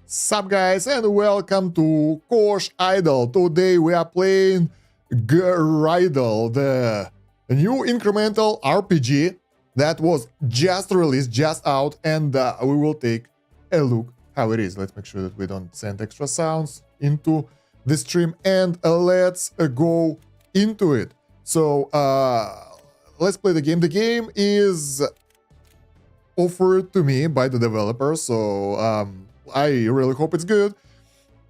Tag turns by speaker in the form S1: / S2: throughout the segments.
S1: Sup guys and welcome to Kosh Idol. Today we are playing Gridle, the new incremental RPG that was just released, just out, and we will take a look how it is. Let's make sure that we don't send extra sounds into the stream, and let's go into it. So let's play the game. The game is offered to me by the developer, so I really hope it's good.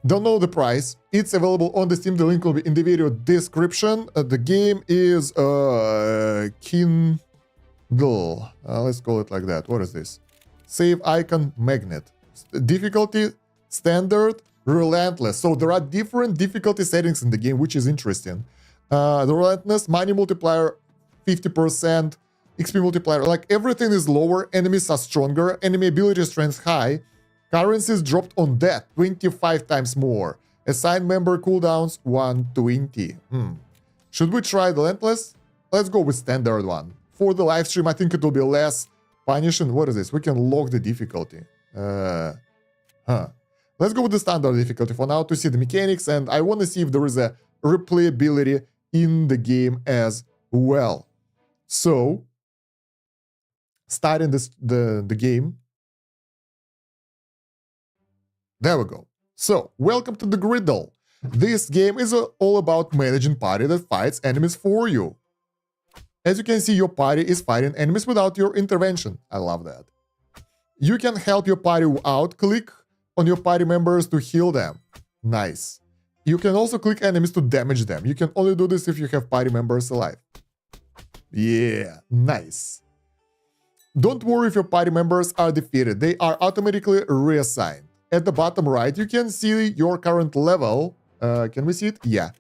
S1: Don't know the price. It's available on the Steam. The link will be in the video description. The game is Kindle. Let's call it like that. What is this? Save icon magnet. Difficulty standard, relentless. So there are different difficulty settings in the game, which is interesting. The relentless, money multiplier 50%, XP multiplier, like everything is lower, enemies are stronger, enemy ability strength high, currencies dropped on death 25 times more, assigned member cooldowns 120. Should we try the relentless? Let's go with standard one. For the live stream, I think it will be less punishing. What is this? We can lock the difficulty. Let's go with the standard difficulty for now to see the mechanics, and I want to see if there is a replayability in the game as well. So, starting the game. There we go. So, welcome to the Gridle. This game is all about managing party that fights enemies for you. As you can see, your party is fighting enemies without your intervention. I love that. You can help your party out. Click on your party members to heal them. Nice. You can also click enemies to damage them. You can only do this if you have party members alive. Yeah, nice. Don't worry if your party members are defeated. They are automatically reassigned. At the bottom right, you can see your current level. Can we see it? Yeah.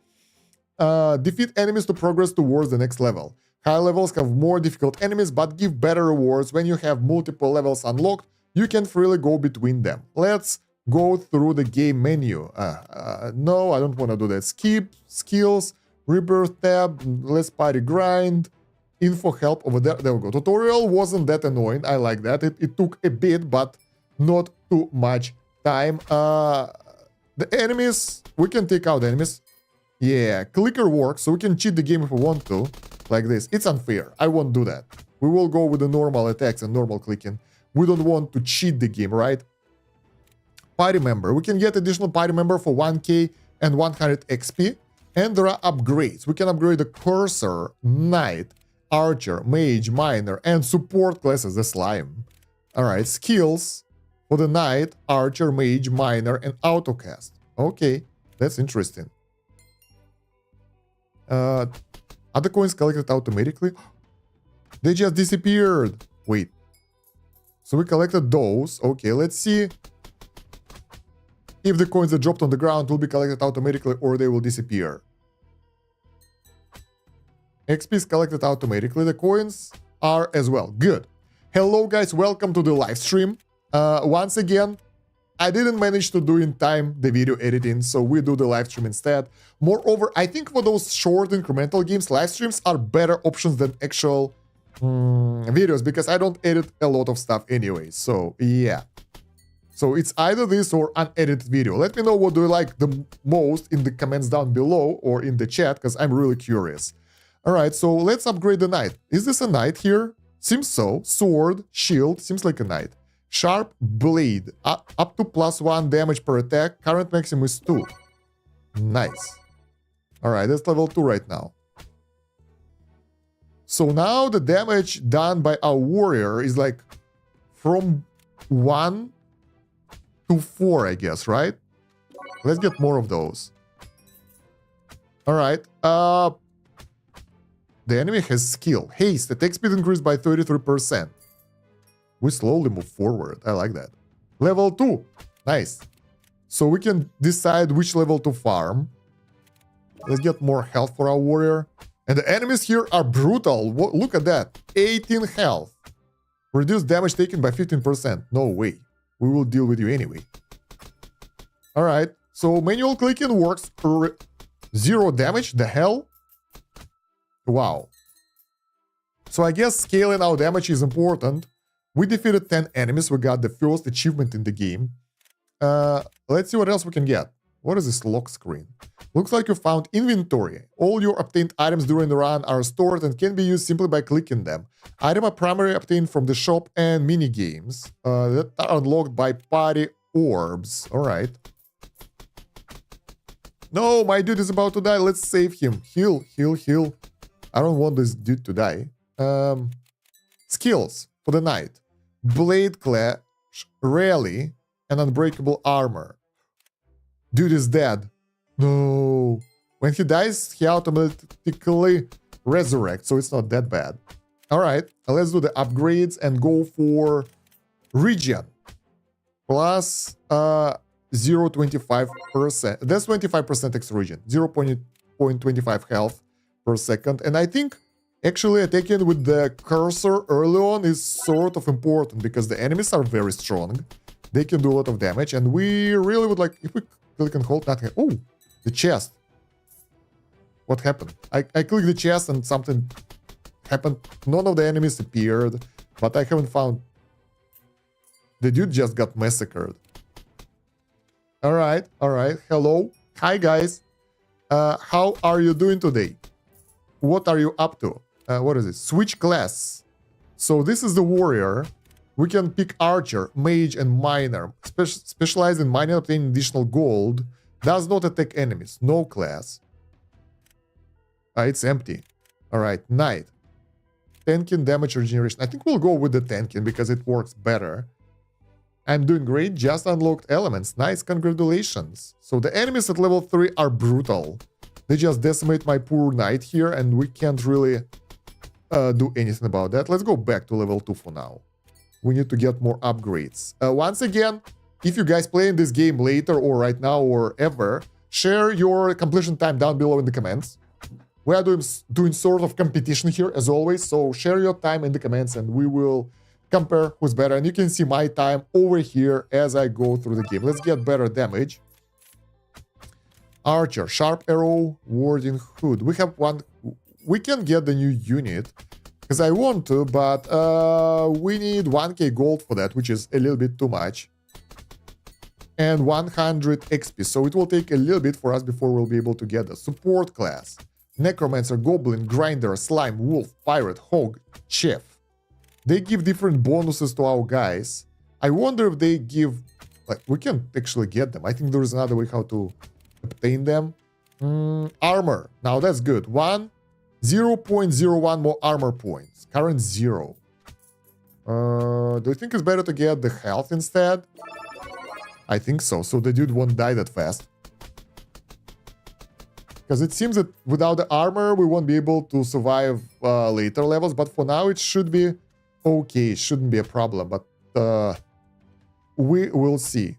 S1: Defeat enemies to progress towards the next level. High levels have more difficult enemies, but give better rewards. When you have multiple levels unlocked, you can freely go between them. Let's go through the game menu. No, I don't want to do that. Skip, skills, rebirth tab, let's party grind, info help over there. There we go. Tutorial wasn't that annoying. I like that. It took a bit, but not too much time. The enemies, we can take out enemies. Yeah, clicker works, so we can cheat the game if we want to, like this. It's unfair. I won't do that. We will go with the normal attacks and normal clicking. We don't want to cheat the game, right? Party member. We can get additional party member for 1k and 100 XP. And there are upgrades. We can upgrade the cursor, knight, archer, mage, miner, and support classes, the slime. Alright, skills for the knight, archer, mage, miner, and autocast. Okay, that's interesting. Other coins collected automatically? They just disappeared. Wait. So we collected those. Okay, let's see if the coins that dropped on the ground will be collected automatically or they will disappear. XP is collected automatically. The coins are as well. Good. Hello guys, welcome to the live stream. Once again, I didn't manage to do in time the video editing, so we do the live stream instead. Moreover, I think for those short incremental games, live streams are better options than actual videos, because I don't edit a lot of stuff anyway. So yeah. So it's either this or unedited video. Let me know what do you like the most in the comments down below or in the chat, because I'm really curious. Alright, so let's upgrade the knight. Is this a knight here? Seems so. Sword, shield, seems like a knight. Sharp blade, up to +1 damage per attack. Current maximum is 2. Nice. Alright, that's level 2 right now. So now the damage done by our warrior is like from 1 to 4, I guess, right? Let's get more of those. Alright, the enemy has skill. Haste, attack speed increased by 33%. We slowly move forward. I like that. Level 2. Nice. So we can decide which level to farm. Let's get more health for our warrior. And the enemies here are brutal. Look at that. 18 health. Reduce damage taken by 15%. No way. We will deal with you anyway. Alright. So manual clicking works. 0 damage. The hell? Wow. So I guess scaling our damage is important. We defeated 10 enemies. We got the first achievement in the game. Let's see what else we can get. What is this lock screen? Looks like you found inventory. All your obtained items during the run are stored and can be used simply by clicking them. Items are primarily obtained from the shop and mini games that are unlocked by party orbs. All right. No, my dude is about to die. Let's save him. Heal, heal, heal. I don't want this dude to die. Skills for the night. Blade Clash, Rally, and Unbreakable Armor. Dude is dead. No. When he dies, he automatically resurrects, so it's not that bad. Alright, let's do the upgrades and go for Regen. Plus 0.25%. That's 25% extra regen. 0.25 health per second. And I think actually attacking with the cursor early on is sort of important because the enemies are very strong. They can do a lot of damage, and we really would like, if we click and hold, nothing. Oh, the chest. What happened? I clicked the chest and something happened. None of the enemies appeared, but I haven't found. The dude just got massacred. Alright, alright. Hello. Hi, guys. How are you doing today? What are you up to? What is it? Switch class. So this is the warrior. We can pick archer, mage, and miner. Specialize in mining, obtaining additional gold. Does not attack enemies. No class. It's empty. Alright, knight. Tanking, damage, regeneration. I think we'll go with the tanking because it works better. I'm doing great. Just unlocked elements. Nice, congratulations. So the enemies at level 3 are brutal. They just decimate my poor knight here, and we can't really do anything about that. Let's go back to level 2 for now. We need to get more upgrades. Once again, if you guys playing this game later or right now or ever, share your completion time down below in the comments. We are doing sort of competition here as always, so share your time in the comments and we will compare who's better. And you can see my time over here as I go through the game. Let's get better damage. Archer, sharp arrow, warding hood. We have one. We can get the new unit because I want to, but we need 1k gold for that, which is a little bit too much. And 100 XP, so it will take a little bit for us before we'll be able to get the support class. Necromancer, Goblin, Grinder, Slime, Wolf, Pirate, Hog, Chef. They give different bonuses to our guys. I wonder if they give... Like, we can actually get them. I think there is another way how to obtain them. Armor. Now that's good. 0.01 more armor points. Current 0. Do you think it's better to get the health instead? I think so. So the dude won't die that fast. Because it seems that without the armor, we won't be able to survive later levels. But for now, it should be okay. It shouldn't be a problem. But we will see.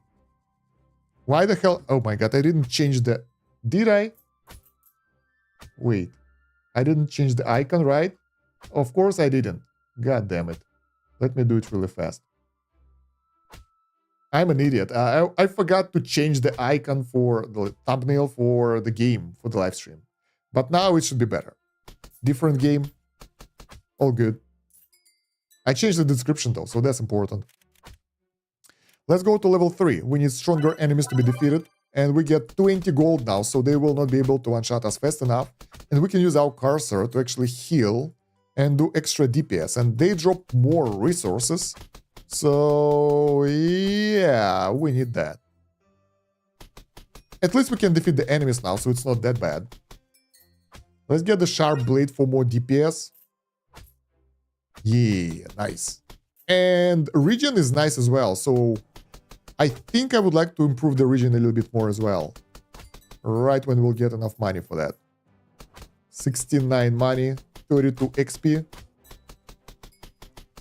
S1: Why the hell? Oh my god, I didn't change the... Did I? Wait. I didn't change the icon, right? Of course I didn't. God damn it. Let me do it really fast. I'm an idiot. I forgot to change the icon for the thumbnail for the game, for the live stream. But now it should be better. Different game. All good. I changed the description though, so that's important. Let's go to level 3. We need stronger enemies to be defeated. And we get 20 gold now, so they will not be able to one-shot us fast enough. And we can use our cursor to actually heal and do extra DPS. And they drop more resources. So, yeah, we need that. At least we can defeat the enemies now, so it's not that bad. Let's get the sharp blade for more DPS. Yeah, nice. And regen is nice as well, so I think I would like to improve the regen a little bit more as well. Right when we'll get enough money for that. 69 money, 32 XP.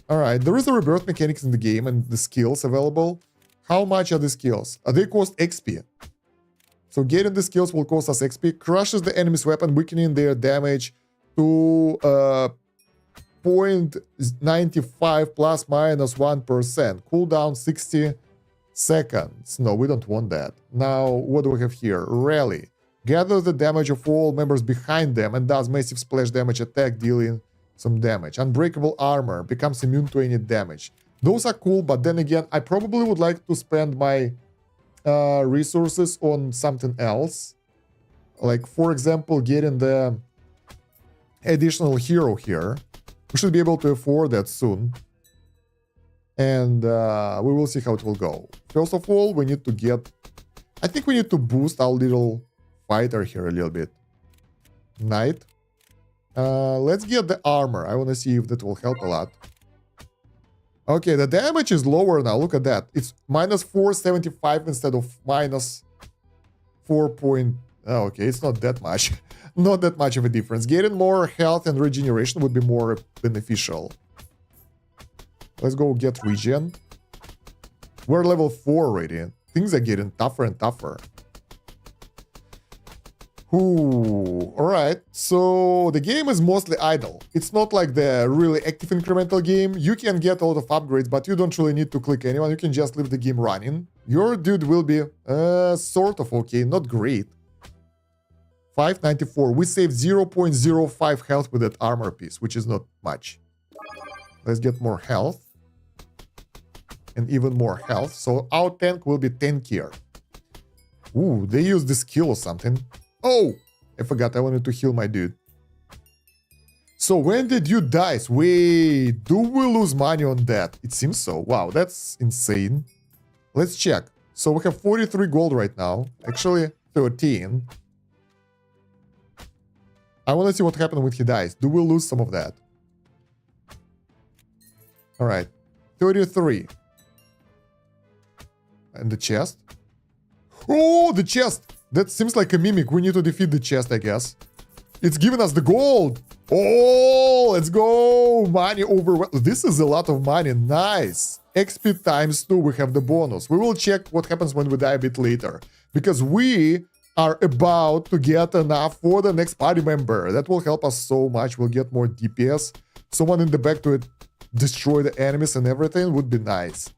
S1: Alright, there is the rebirth mechanics in the game and the skills available. How much are the skills? They cost XP. So getting the skills will cost us XP. Crushes the enemy's weapon, weakening their damage to 0.95 plus minus 1%. Cooldown 60 seconds. No, we don't want that. Now, what do we have here? Rally. Gather the damage of all members behind them and does massive splash damage attack, dealing some damage. Unbreakable armor. Becomes immune to any damage. Those are cool, but then again, I probably would like to spend my resources on something else. Like, for example, getting the additional hero here. We should be able to afford that soon. And we will see how it will go. First of all, we need to get... I think we need to boost our little fighter here a little bit. Knight. Let's get the armor. I want to see if that will help a lot. Okay, the damage is lower now. Look at that. It's minus 475 instead of minus 4 point... Oh, okay, it's not that much. Not that much of a difference. Getting more health and regeneration would be more beneficial. Let's go get regen. We're level 4 already. Things are getting tougher and tougher. Ooh, alright. So the game is mostly idle. It's not like the really active incremental game. You can get a lot of upgrades, but you don't really need to click anyone. You can just leave the game running. Your dude will be sort of okay, not great. 594. We saved 0.05 health with that armor piece, which is not much. Let's get more health. And even more health. So our tank will be tankier. Ooh, they used the skill or something. Oh, I forgot. I wanted to heal my dude. So when did you die? Wait, do we lose money on that? It seems so. Wow, that's insane. Let's check. So we have 43 gold right now. Actually, 13. I want to see what happened when he dies. Do we lose some of that? All right. 33. And the chest? Oh, the chest! That seems like a mimic. We need to defeat the chest, I guess. It's giving us the gold! Oh, let's go! Money over... This is a lot of money. Nice! XP times 2, we have the bonus. We will check what happens when we die a bit later. Because we are about to get enough for the next party member. That will help us so much. We'll get more DPS. Someone in the back to destroy the enemies and everything would be nice.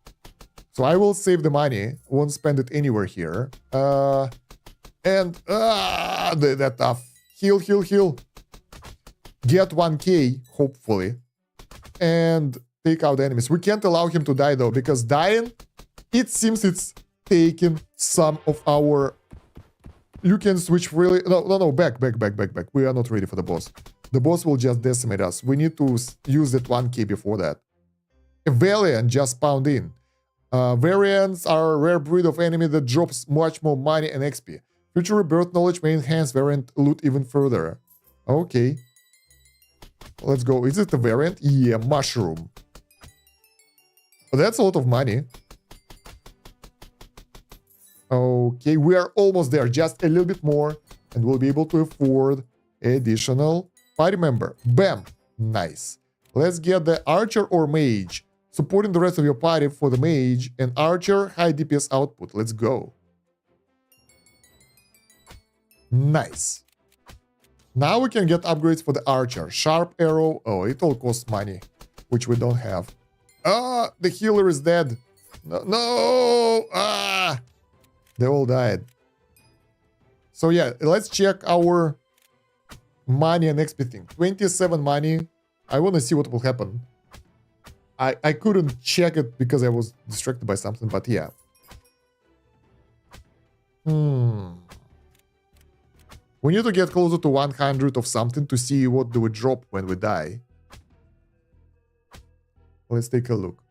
S1: So I will save the money. Won't spend it anywhere here. That tough. Heal, heal, heal. Get 1k, hopefully. And take out the enemies. We can't allow him to die though, because dying, it seems it's taking some of our... You can switch really... No, back. We are not ready for the boss. The boss will just decimate us. We need to use that 1k before that. A Valiant just spawned in. Variants are a rare breed of enemy that drops much more money and XP. Future rebirth knowledge may enhance variant loot even further. Okay. Let's go. Is it a variant? Yeah, mushroom. That's a lot of money. Okay, we are almost there. Just a little bit more. And we'll be able to afford additional party member. Bam! Nice. Let's get the archer or mage. Supporting the rest of your party for the mage and archer, high DPS output. Let's go. Nice. Now we can get upgrades for the archer. Sharp arrow. Oh, it all costs money, which we don't have. Ah, the healer is dead. No. Ah, they all died. So yeah, let's check our money and XP thing. 27 money. I want to see what will happen. I couldn't check it because I was distracted by something, but yeah. We need to get closer to 100 of something to see what do we drop when we die. Let's take a look.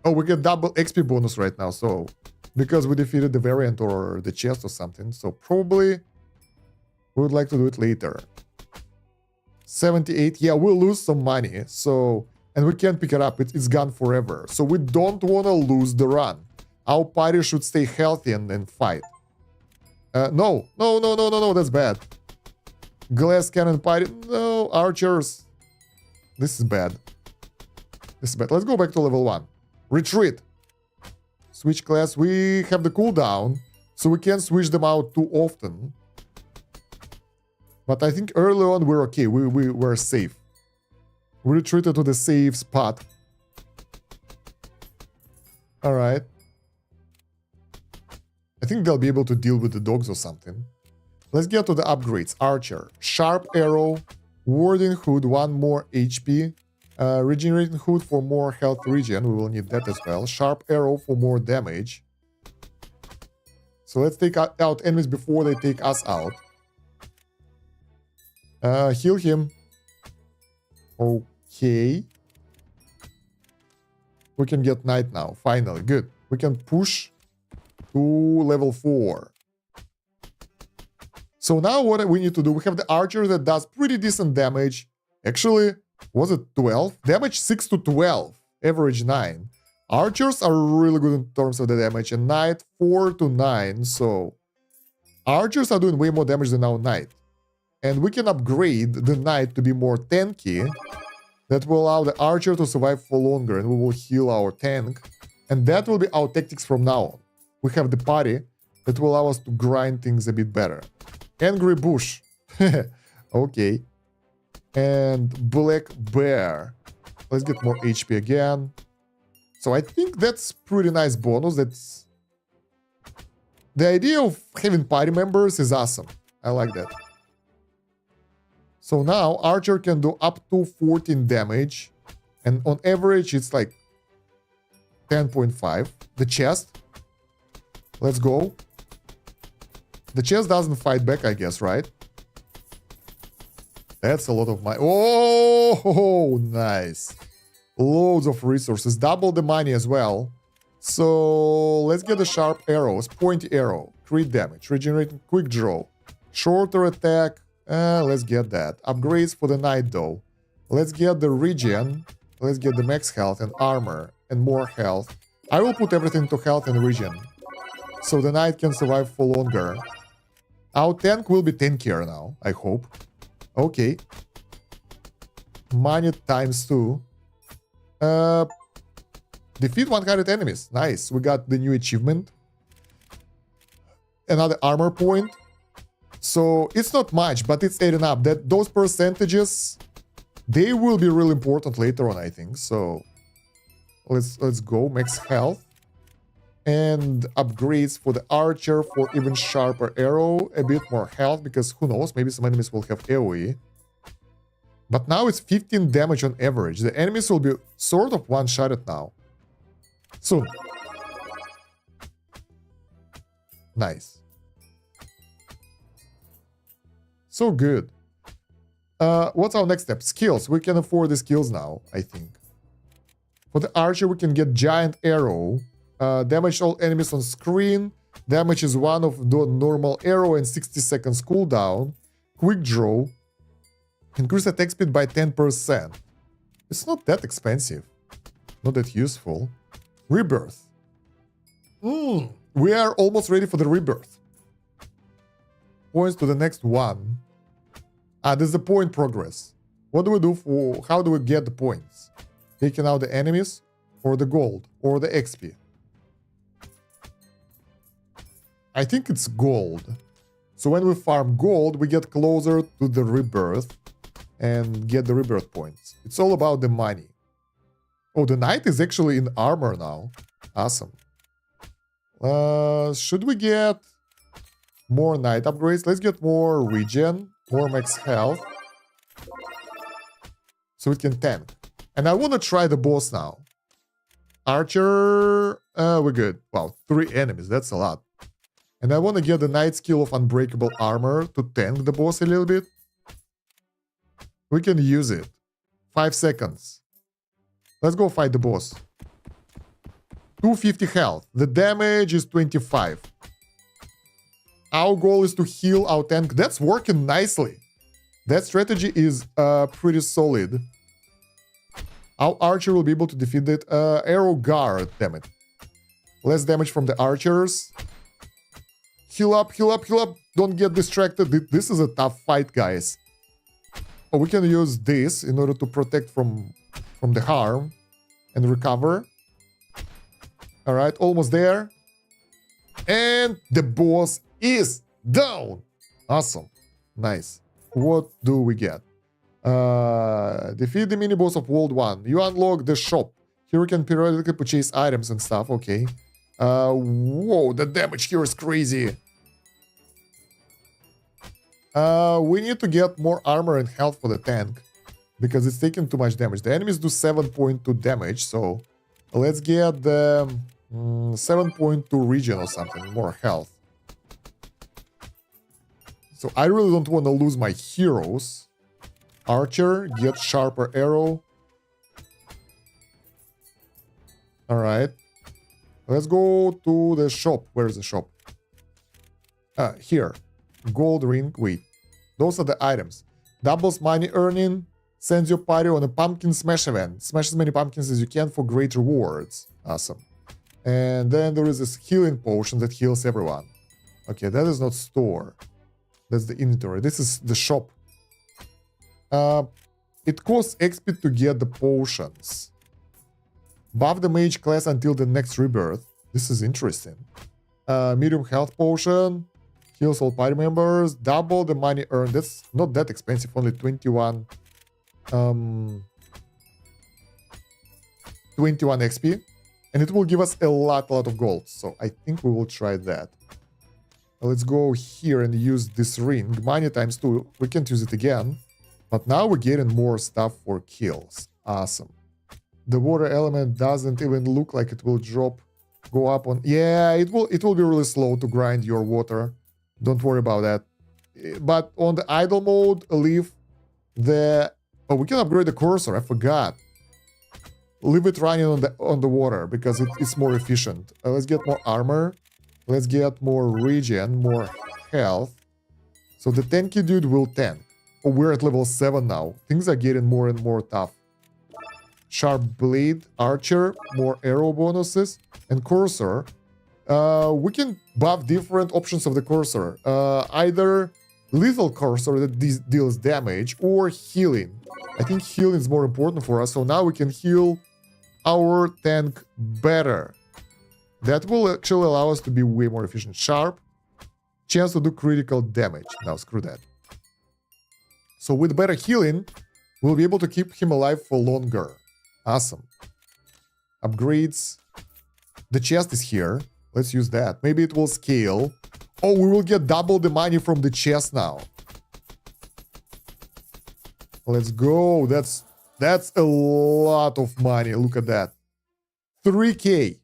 S1: Oh, we get double XP bonus right now, so... Because we defeated the variant or the chest or something, so probably... We would like to do it later. 78, yeah, we'll lose some money, so... And we can't pick it up, it's gone forever. So we don't want to lose the run. Our party should stay healthy and then fight. No, that's bad. Glass cannon party, no, archers. This is bad. Let's go back to level 1. Retreat. Switch class, we have the cooldown, so we can't switch them out too often. But I think early on we're okay, we're safe. We retreated to the safe spot. Alright. I think they'll be able to deal with the dogs or something. Let's get to the upgrades. Archer. Sharp arrow. Warding hood, 1 more HP. Regenerating hood for more health regen. We will need that as well. Sharp arrow for more damage. So let's take out enemies before they take us out. Heal him. Okay. We can get knight now. Finally. Good. We can push to level 4. So now what we need to do, we have the archer that does pretty decent damage. Actually, was it 12? Damage 6 to 12. Average 9. Archers are really good in terms of the damage. And knight 4 to 9. So archers are doing way more damage than our knight. And we can upgrade the knight to be more tanky. That will allow the archer to survive for longer. And we will heal our tank. And that will be our tactics from now on. We have the party that will allow us to grind things a bit better. Angry bush. Okay. And black bear. Let's get more HP again. So I think that's pretty nice bonus. That's the idea of having party members is awesome. I like that. So now archer can do up to 14 damage. And on average, it's like 10.5. The chest. Let's go. The chest doesn't fight back, I guess, right? That's a lot of money. Oh, nice. Loads of resources. Double the money as well. So let's get the sharp arrows. Pointy arrow. Crit damage. Regenerating quick draw. Shorter attack. Let's get that. Upgrades for the knight though. Let's get the regen. Let's get the max health and armor. And more health. I will put everything to health and regen. So the knight can survive for longer. Our tank will be tankier now, I hope. Okay. Money times 2. Defeat 100 enemies. Nice. We got the new achievement. Another armor point. So it's not much, but it's adding up. Those percentages, they will be really important later on, I think. So let's go. Max health. And upgrades for the archer for even sharper arrow. A bit more health because who knows, maybe some enemies will have AoE. But now it's 15 damage on average. The enemies will be sort of one-shotted now. Soon. Nice. So good. What's our next step? Skills. We can afford the skills now, I think. For the archer, we can get giant arrow. Damage all enemies on screen. Damage is 1 of the normal arrow and 60 seconds cooldown. Quick draw. Increase attack speed by 10%. It's not that expensive. Not that useful. Rebirth. We are almost ready for the rebirth. Points to the next one. There's the point progress. What do we do for... How do we get the points? Taking out the enemies? Or the gold? Or the XP? I think it's gold. So when we farm gold, we get closer to the rebirth and get the rebirth points. It's all about the money. Oh, the knight is actually in armor now. Awesome. Should we get more knight upgrades? Let's get more regen, more max health. So we can tank. And I want to try the boss now. Archer, we're good. Wow, 3 enemies, that's a lot. And I want to get the knight skill of unbreakable armor to tank the boss a little bit. We can use it. 5 seconds. Let's go fight the boss. 250 health. The damage is 25. Our goal is to heal our tank. That's working nicely. That strategy is pretty solid. Our archer will be able to defeat that arrow guard. Damn it. Less damage from the archers. Heal up, heal up, heal up. Don't get distracted. This is a tough fight, guys. Oh, we can use this in order to protect from the harm and recover. All right, almost there. And the boss is down. Awesome. Nice. What do we get? Defeat the mini-boss of World 1. You unlock the shop. Here you can periodically purchase items and stuff. Okay. Whoa, the damage here is crazy. We need to get more armor and health for the tank because it's taking too much damage. The enemies do 7.2 damage, so let's get the 7.2 regen or something, more health. So I really don't want to lose my heroes. Archer, get sharper arrow. Alright. Let's go to the shop. Where's the shop? Here. Gold ring. Wait. Those are the items. Doubles money earning. Sends your party on a pumpkin smash event. Smash as many pumpkins as you can for great rewards. Awesome. And then there is this healing potion that heals everyone. Okay, that is not store. That's the inventory. This is the shop. It costs XP to get the potions. Buff the mage class until the next rebirth. This is interesting. Medium health potion. Heals all party members. Double the money earned. That's not that expensive. Only 21. 21 XP. And it will give us a lot of gold. So I think we will try that. Let's go here and use this ring. Money times 2. We can't use it again. But now we're getting more stuff for kills. Awesome. The water element doesn't even look like it will go up on... Yeah, it will be really slow to grind your water. Don't worry about that. But on the idle mode, leave the... Oh, we can upgrade the cursor. I forgot. Leave it running on the water because it's more efficient. Let's get more armor. Let's get more regen, more health. So the tanky dude will tank. Oh, we're at level 7 now. Things are getting more and more tough. Sharp blade, archer, more arrow bonuses, and cursor. We can buff different options of the cursor. Either lethal cursor that deals damage or healing. I think healing is more important for us. So now we can heal our tank better. That will actually allow us to be way more efficient. Sharp, chance to do critical damage. Now screw that. So with better healing, we'll be able to keep him alive for longer. Awesome. Upgrades. The chest is here. Let's use that. Maybe it will scale. Oh, we will get double the money from the chest now. Let's go. That's a lot of money. Look at that. 3K.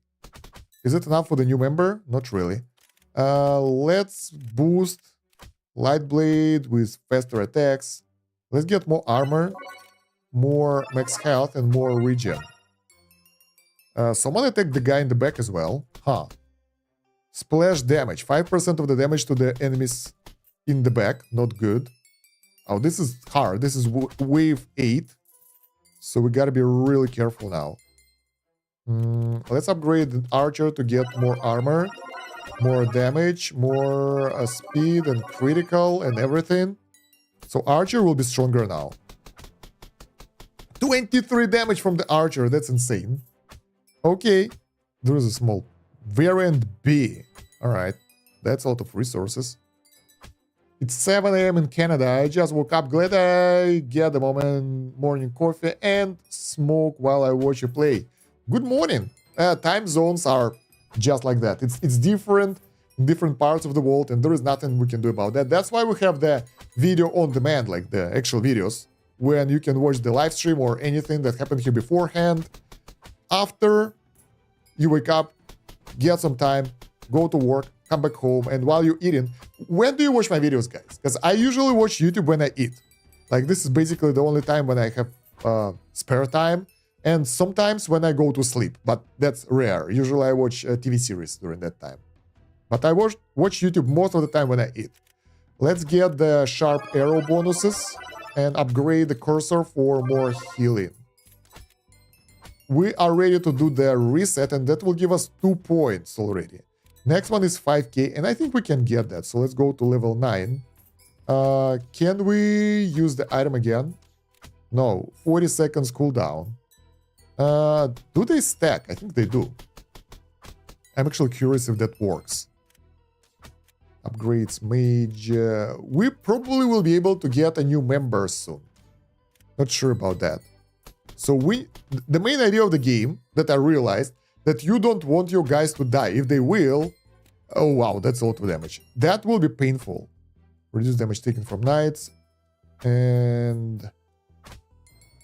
S1: Is it enough for the new member? Not really. Let's boost light blade with faster attacks. Let's get more armor, more max health, and more regen. Someone attacked the guy in the back as well. Huh. Splash damage. 5% of the damage to the enemies in the back. Not good. Oh, this is hard. This is wave 8. So we gotta be really careful now. Let's upgrade the archer to get more armor, more damage, more speed and critical and everything. So archer will be stronger now. 23 damage from the archer. That's insane. Okay. There is a small variant B. Alright. That's a lot of resources. It's 7 a.m. in Canada. I just woke up. Glad I get the morning coffee and smoke while I watch you play. Good morning. Time zones are just like that. It's different in different parts of the world, and there is nothing we can do about that. That's why we have the video on demand, like the actual videos, when you can watch the live stream or anything that happened here beforehand. After you wake up, get some time, go to work, come back home, and while you're eating, when do you watch my videos, guys? Because I usually watch YouTube when I eat. Like, this is basically the only time when I have spare time, and sometimes when I go to sleep, but that's rare. Usually I watch TV series during that time. But I watch YouTube most of the time when I eat. Let's get the sharp arrow bonuses and upgrade the cursor for more healing. We are ready to do the reset, and that will give us 2 points already. Next one is 5k, and I think we can get that. So let's go to level 9. Can we use the item again? No, 40 seconds cooldown. Do they stack? I think they do. I'm actually curious if that works. Upgrades mage. We probably will be able to get a new member soon. Not sure about that. So the main idea of the game that I realized that you don't want your guys to die. If they will, oh wow, that's a lot of damage. That will be painful. Reduce damage taken from knights, and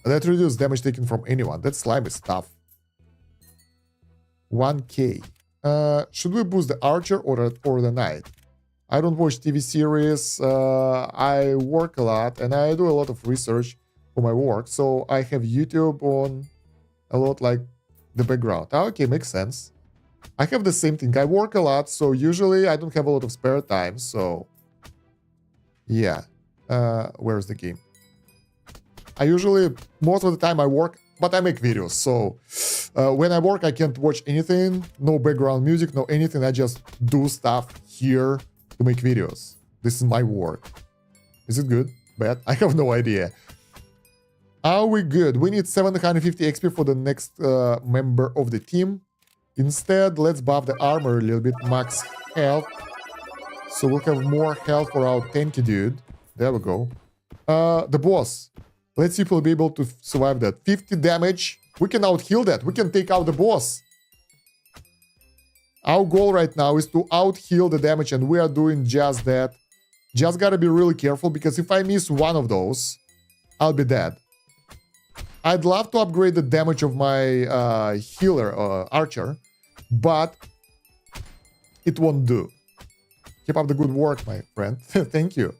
S1: that reduces damage taken from anyone. That slime is tough. 1k. Should we boost the archer or the knight? I don't watch TV series. I work a lot and I do a lot of research for my work. So I have YouTube on a lot, like the background. Okay, makes sense. I have the same thing. I work a lot, so usually I don't have a lot of spare time. So yeah. Where's the game? I usually, most of the time I work, but I make videos. So when I work, I can't watch anything. No background music, no anything. I just do stuff here to make videos. This is my work. Is it good? Bad? I have no idea. Are we good? We need 750 XP for the next member of the team. Instead, let's buff the armor a little bit. Max health. So we'll have more health for our tanky dude. There we go. The boss. Let's see if we'll be able to survive that. 50 damage. We can out-heal that. We can take out the boss. Our goal right now is to out-heal the damage, and we are doing just that. Just gotta be really careful, because if I miss one of those, I'll be dead. I'd love to upgrade the damage of my healer, archer, but it won't do. Keep up the good work, my friend. Thank you.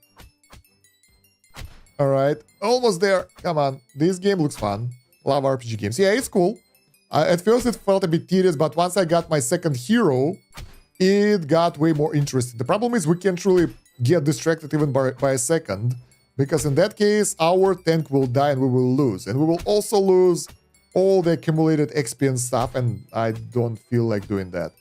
S1: All right, almost there. Come on, this game looks fun. Love RPG games. Yeah, it's cool. At first it felt a bit tedious, but once I got my second hero, it got way more interesting. The problem is we can't really get distracted even by a second, because in that case, our tank will die and we will lose. And we will also lose all the accumulated XP and stuff, and I don't feel like doing that.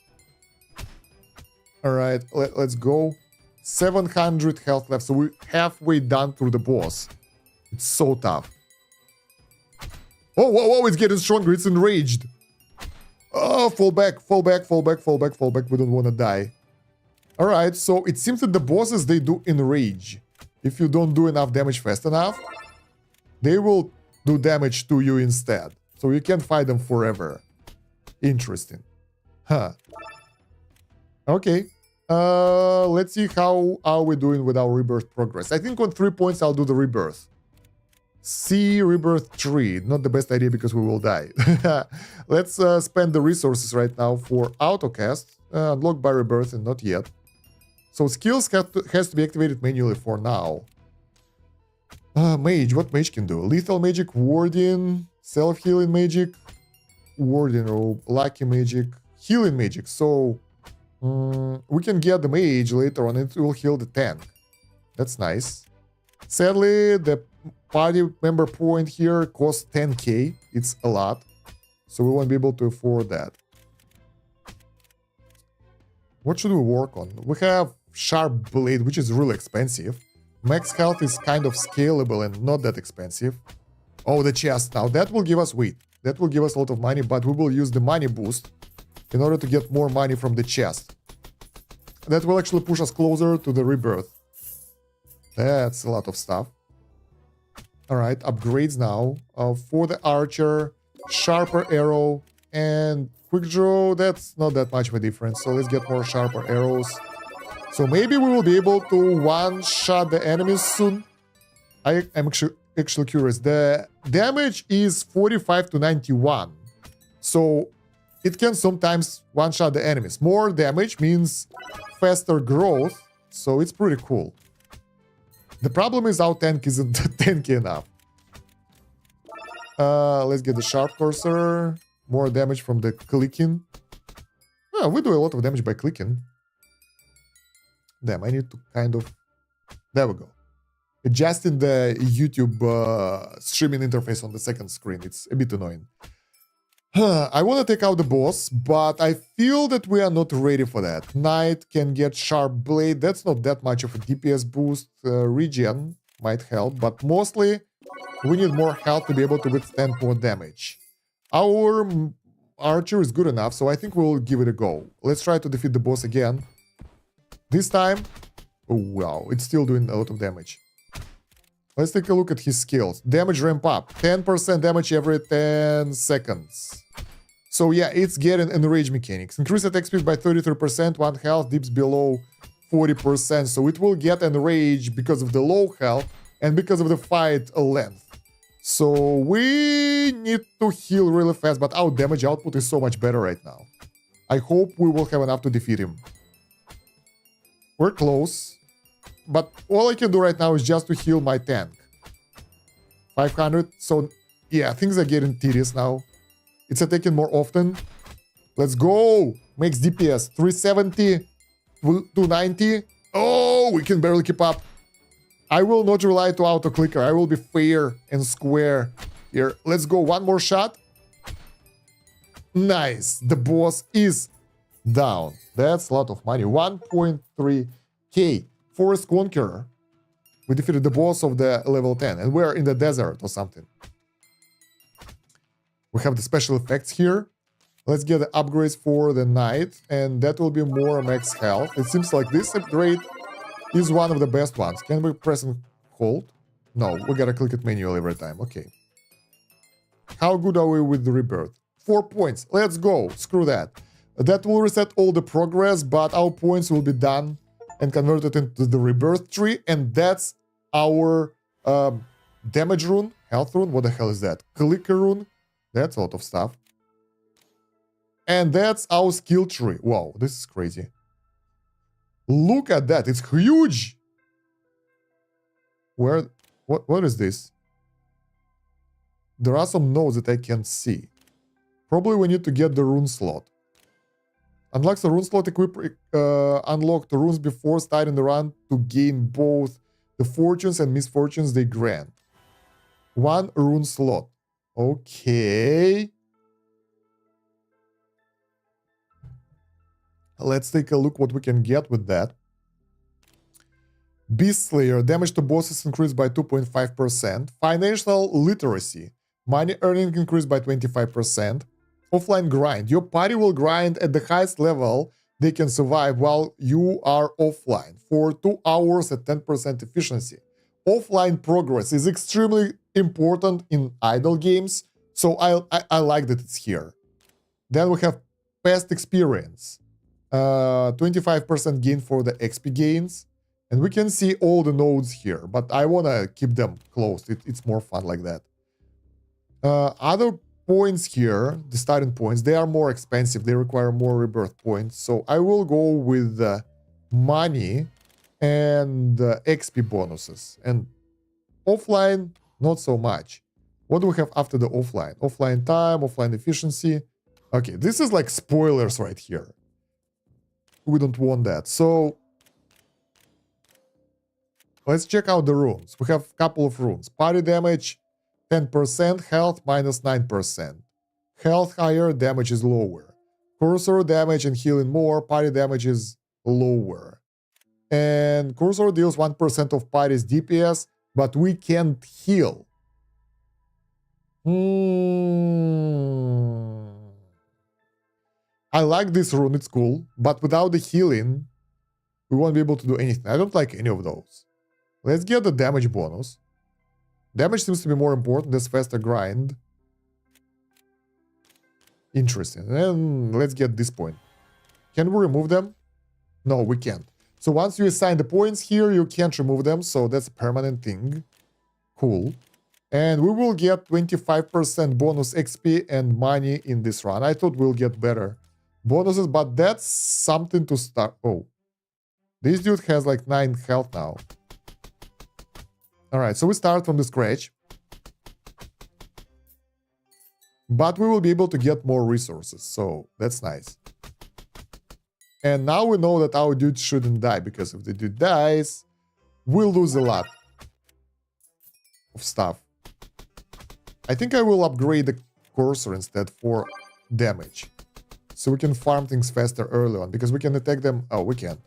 S1: All right, let's go. 700 health left, so we're halfway done through the boss. It's so tough. Oh, whoa, whoa, it's getting stronger, it's enraged. Oh, fall back, fall back, fall back, fall back, fall back. We don't want to die. All right, so it seems that the bosses, they do enrage. If you don't do enough damage fast enough, they will do damage to you instead. So you can't fight them forever. Interesting. Huh. Okay. Let's see how are we doing with our rebirth progress. I think on 3 points I'll do the rebirth. See rebirth 3. Not the best idea because we will die. Let's spend the resources right now for autocast. Unlocked by rebirth and not yet. So skills has to be activated manually for now. Mage. What mage can do? Lethal magic, warding, self-healing magic, warding robe, lucky magic, healing magic. So we can get the mage later on. It will heal the tank. That's nice. Sadly, the party member point here costs 10k. It's a lot. So we won't be able to afford that. What should we work on? We have Sharp Blade, which is really expensive. Max health is kind of scalable and not that expensive. Oh, the chest. Now that will give us weight. That will give us a lot of money, but we will use the money boost in order to get more money from the chest. That will actually push us closer to the rebirth. That's a lot of stuff. All right, upgrades now. For the archer, sharper arrow, and quick draw. That's not that much of a difference. So let's get more sharper arrows. So maybe we will be able to one-shot the enemies soon. I'm actually curious. The damage is 45 to 91. So it can sometimes one-shot the enemies. More damage means faster growth. So it's pretty cool. The problem is our tank isn't tanky enough. Let's get the sharp cursor. More damage from the clicking. Oh, we do a lot of damage by clicking. Damn, I need to kind of... There we go. Adjusting the YouTube streaming interface on the second screen. It's a bit annoying. I want to take out the boss, but I feel that we are not ready for that. Knight can get Sharp Blade. That's not that much of a DPS boost. Regen might help, but mostly we need more health to be able to withstand more damage. Our archer is good enough, so I think we'll give it a go. Let's try to defeat the boss again. This time, oh wow, it's still doing a lot of damage. Let's take a look at his skills. Damage ramp up. 10% damage every 10 seconds. So yeah, it's getting enrage mechanics. Increase attack speed by 33%, 1 health dips below 40%. So it will get enrage because of the low health and because of the fight length. So we need to heal really fast, but our damage output is so much better right now. I hope we will have enough to defeat him. We're close. But all I can do right now is just to heal my tank. 500. So, yeah, things are getting tedious now. It's attacking more often. Let's go. Makes DPS 370, 290. Oh, we can barely keep up. I will not rely to auto-clicker. I will be fair and square here. Let's go. One more shot. Nice. The boss is down. That's a lot of money. 1.3k. Forest Conqueror. We defeated the boss of the level 10. And we're in the desert or something. We have the special effects here. Let's get the upgrades for the knight. And that will be more max health. It seems like this upgrade is one of the best ones. Can we press and hold? No, we gotta click it manually every time. Okay. How good are we with the rebirth? 4 points. Let's go. Screw that. That will reset all the progress, but our points will be done and converted into the rebirth tree. And that's our damage rune, health rune. What the hell is that? Clicker rune. That's a lot of stuff. And that's our skill tree. Wow, this is crazy. Look at that. It's huge. Where? What is this? There are some nodes that I can't see. Probably we need to get the rune slot. Unlocks the rune slot, equip unlock the runes before starting the run to gain both the fortunes and misfortunes they grant. 1 rune slot. Okay. Let's take a look what we can get with that. Beast Slayer. Damage to bosses increased by 2.5%. Financial literacy. Money earning increased by 25%. Offline grind. Your party will grind at the highest level they can survive while you are offline for 2 hours at 10% efficiency. Offline progress is extremely important in idle games, so I like that it's here. Then we have past experience. 25% gain for the XP gains. And we can see all the nodes here, but I want to keep them closed. It's more fun like that. Other points here, the starting points, they are more expensive. They require more rebirth points. So I will go with money and XP bonuses. And offline, not so much. What do we have after the offline? Offline time, offline efficiency. Okay, this is like spoilers right here. We don't want that. So let's check out the runes. We have a couple of runes. Party damage 10%, health minus 9%. Health higher, damage is lower. Cursor damage and healing more, party damage is lower. And Cursor deals 1% of party's DPS, but we can't heal. I like this rune, it's cool, but without the healing, we won't be able to do anything. I don't like any of those. Let's get the damage bonus. Damage seems to be more important. That's faster grind. Interesting. And let's get this point. Can we remove them? No, we can't. So once you assign the points here, you can't remove them. So that's a permanent thing. Cool. And we will get 25% bonus XP and money in this run. I thought we'll get better bonuses, but that's something to start. Oh, this dude has like 9 health now. All right, so we start from the scratch. But we will be able to get more resources, so that's nice. And now we know that our dude shouldn't die, because if the dude dies, we'll lose a lot of stuff. I think I will upgrade the cursor instead for damage. So we can farm things faster early on, because we can attack them. Oh, we can.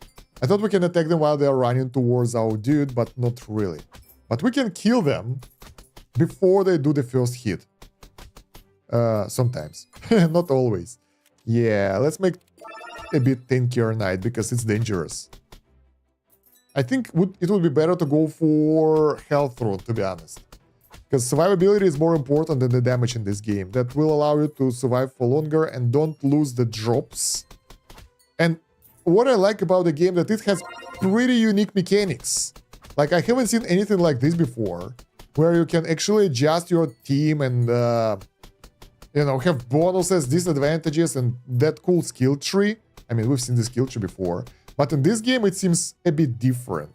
S1: I thought we can attack them while they are running towards our dude, but not really. But we can kill them before they do the first hit. Sometimes. Not always. Yeah, let's make a bit tankier knight, because it's dangerous. I think it would be better to go for health rune, to be honest. Because survivability is more important than the damage in this game. That will allow you to survive for longer and don't lose the drops. And what I like about the game, that it has pretty unique mechanics. Like, I haven't seen anything like this before, where you can actually adjust your team and, you know, have bonuses, disadvantages, and that cool skill tree. I mean, we've seen the skill tree before. But in this game, it seems a bit different.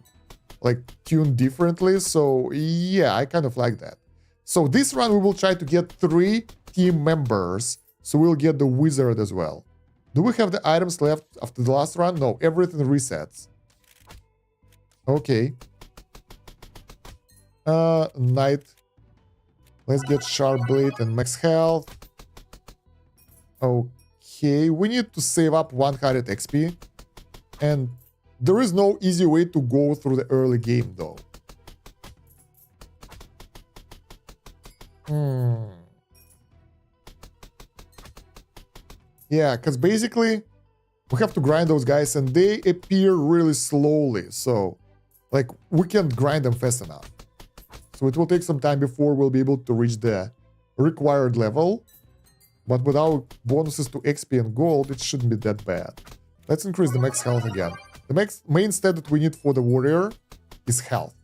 S1: Like, tuned differently. So, yeah, I kind of like that. So, this run, we will try to get 3 team members. So, we'll get the wizard as well. Do we have the items left after the last run? No, everything resets. Okay. Knight. Let's get Sharp Blade and max health. Okay, we need to save up 100 XP. And there is no easy way to go through the early game, though. Yeah, because basically, we have to grind those guys, and they appear really slowly. So, like, we can't grind them fast enough. So it will take some time before we'll be able to reach the required level. But without bonuses to XP and gold, it shouldn't be that bad. Let's increase the max health again. The main stat that we need for the warrior is health.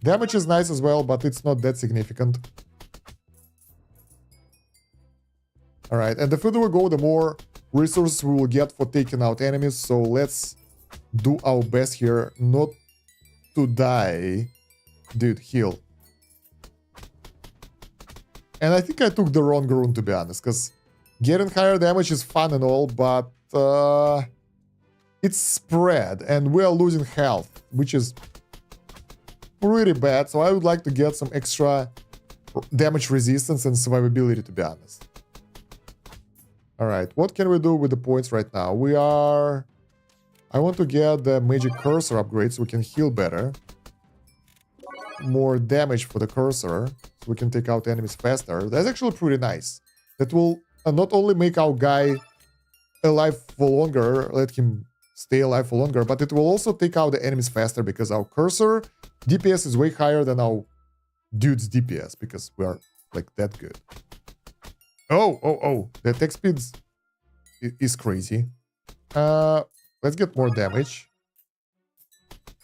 S1: Damage is nice as well, but it's not that significant. Alright, and the further we go, the more resources we will get for taking out enemies. So let's do our best here not to die. Dude, heal. And I think I took the wrong rune, to be honest, because getting higher damage is fun and all, but it's spread, and we are losing health, which is pretty bad. So I would like to get some extra damage resistance and survivability, to be honest. Alright, what can we do with the points right now? I want to get the magic cursor upgrade so we can heal better. More damage for the cursor, so we can take out enemies faster. That's actually pretty nice. That will not only make our guy alive for longer, let him stay alive for longer, but it will also take out the enemies faster because our cursor DPS is way higher than our dude's DPS because we are like that good. Oh, the attack speed is crazy. Let's get more damage.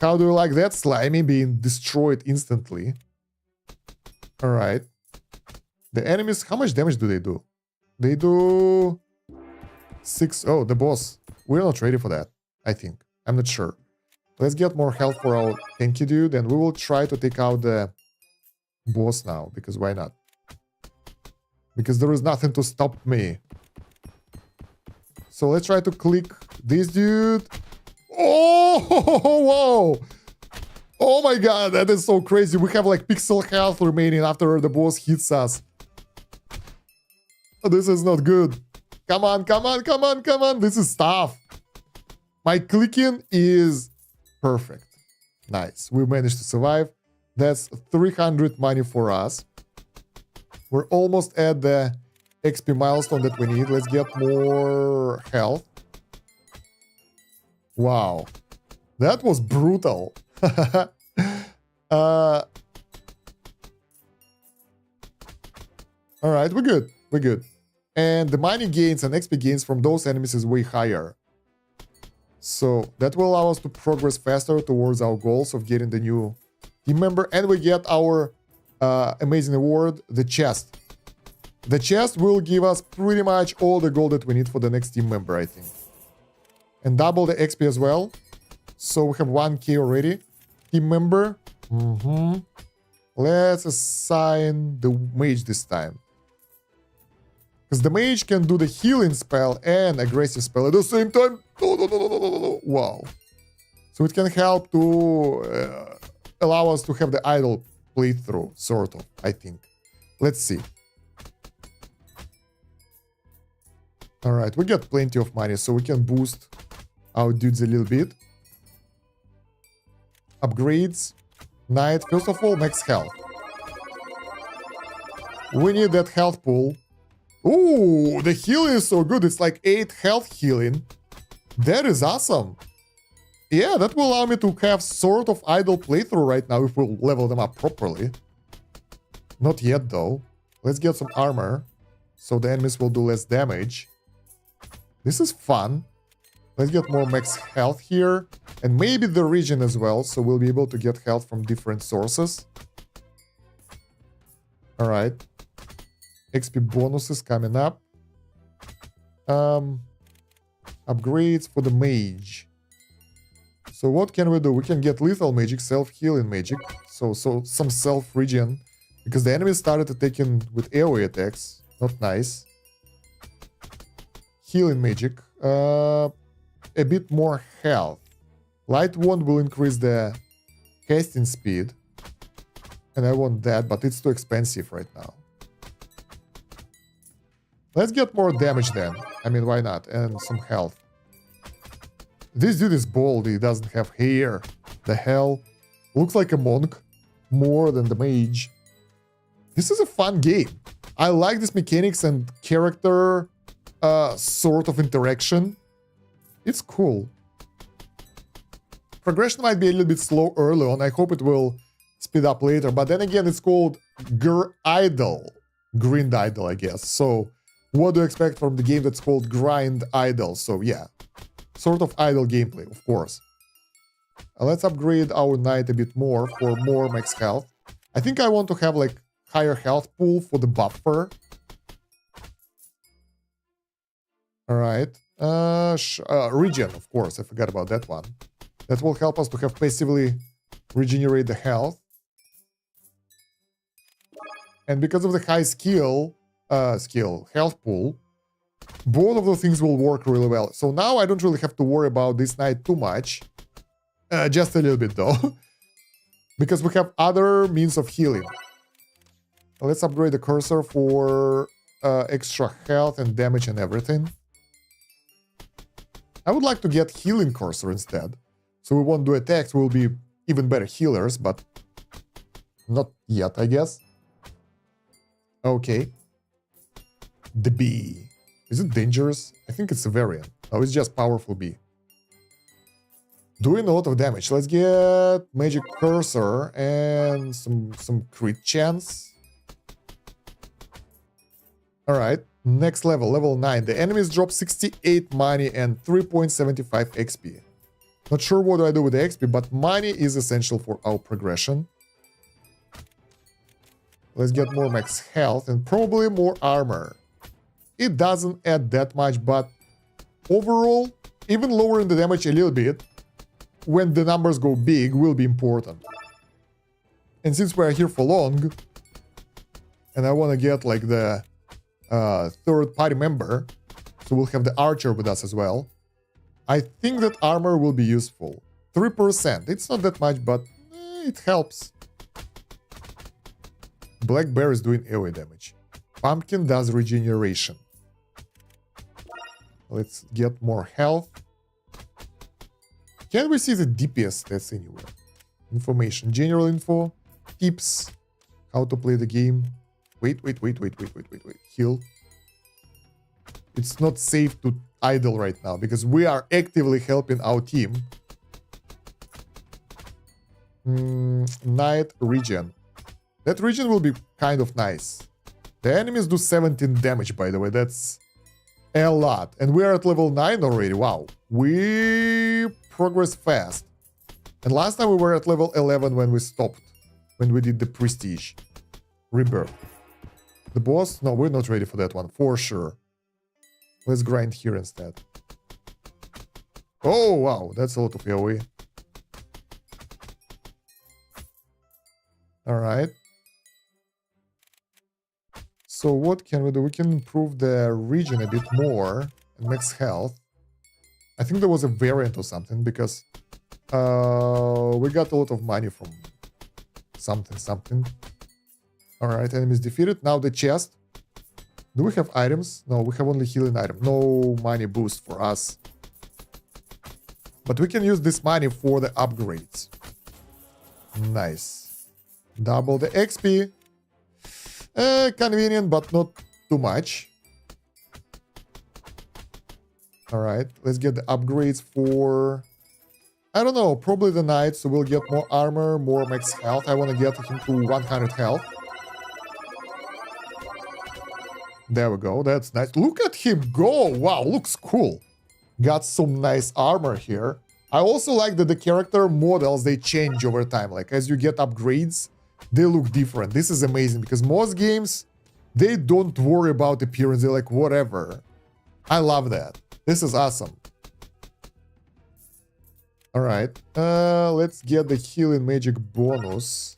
S1: How do you like that, Slimy, being destroyed instantly? Alright. The enemies, how much damage do they do? They do 6. Oh, the boss. We're not ready for that, I think. I'm not sure. Let's get more health for our tanky dude, and we will try to take out the boss now, because why not? Because there is nothing to stop me. So let's try to click this dude. Oh, whoa. Oh my god, that is so crazy. We have like pixel health remaining after the boss hits us. This is not good. Come on. This is tough. My clicking is perfect. Nice. We managed to survive. That's 300 money for us. We're almost at the XP milestone that we need. Let's get more health. Wow. That was brutal. Alright, we're good. And the money gains and XP gains from those enemies is way higher. So that will allow us to progress faster towards our goals of getting the new team member. And we get our amazing award, the chest. The chest will give us pretty much all the gold that we need for the next team member, I think. And double the XP as well. So we have 1k already. Team member. Let's assign the mage this time. Because the mage can do the healing spell and aggressive spell at the same time. No. Wow. So it can help to allow us to have the idle playthrough, sort of, I think. Let's see. Alright, we got plenty of money, so we can boost our dudes a little bit. Upgrades. Knight. First of all, max health. We need that health pool. Ooh, the healing is so good. It's like 8 health healing. That is awesome. Yeah, that will allow me to have sort of idle playthrough right now if we'll level them up properly. Not yet, though. Let's get some armor, so the enemies will do less damage. This is fun. Let's get more max health here. And maybe the region as well, so we'll be able to get health from different sources. Alright. XP bonuses coming up. Upgrades for the mage. So what can we do? We can get lethal magic, self-healing magic. So some self-regen. Because the enemy started attacking with AoE attacks. Not nice. Healing magic. A bit more health. Light wand will increase the casting speed. And I want that, but it's too expensive right now. Let's get more damage then. I mean, why not? And some health. This dude is bald, he doesn't have hair. The hell? Looks like a monk. More than the mage. This is a fun game. I like this mechanics and character sort of interaction. It's cool. Progression might be a little bit slow early on. I hope it will speed up later. But then again, it's called Gridle. Grind Idle, I guess. So what do you expect from the game that's called Grind Idle? So yeah. Sort of idle gameplay, of course. Let's upgrade our knight a bit more for more max health. I think I want to have like higher health pool for the buffer. Alright. Regen, of course. I forgot about that one. That will help us to have passively regenerate the health. And because of the high health pool, both of those things will work really well. So now I don't really have to worry about this knight too much. Just a little bit though. Because we have other means of healing. Let's upgrade the cursor for extra health and damage and everything. I would like to get healing cursor instead. So we won't do attacks, we'll be even better healers, but not yet, I guess. Okay. The bee. Is it dangerous? I think it's a variant. Oh, it's just powerful bee. Doing a lot of damage. Let's get magic cursor and some crit chance. Alright, next level, level 9. The enemies drop 68 money and 3.75 XP. Not sure what do I do with the XP, but money is essential for our progression. Let's get more max health and probably more armor. It doesn't add that much, but overall, even lowering the damage a little bit, when the numbers go big, will be important. And since we're here for long, and I want to get like the third party member, so we'll have the archer with us as well, I think that armor will be useful. 3%, it's not that much, but it helps. Black bear is doing AoE damage. Pumpkin does regeneration. Let's get more health. Can we see the DPS stats anywhere? Information, general info, tips, how to play the game. Wait. Heal. It's not safe to idle right now because we are actively helping our team. Knight regen. That regen will be kind of nice. The enemies do 17 damage, by the way. That's a lot. And we are at level 9 already. Wow. We progress fast. And last time we were at level 11 when we stopped. When we did the prestige. Rebirth. The boss? No, we're not ready for that one. For sure. Let's grind here instead. Oh, wow. That's a lot of AoE. Alright. So what can we do? We can improve the region a bit more and max health. I think there was a variant or something because we got a lot of money from something. Alright, enemies defeated. Now the chest. Do we have items? No, we have only healing item. No money boost for us. But we can use this money for the upgrades. Nice. Double the XP. Convenient, but not too much. Alright, let's get the upgrades for... I don't know, probably the knight, so we'll get more armor, more max health. I want to get him to 100 health. There we go, that's nice. Look at him go! Wow, looks cool. Got some nice armor here. I also like that the character models, they change over time. Like, as you get upgrades, they look different. This is amazing, because most games, they don't worry about appearance. They're like, whatever. I love that. This is awesome. Alright, let's get the healing magic bonus.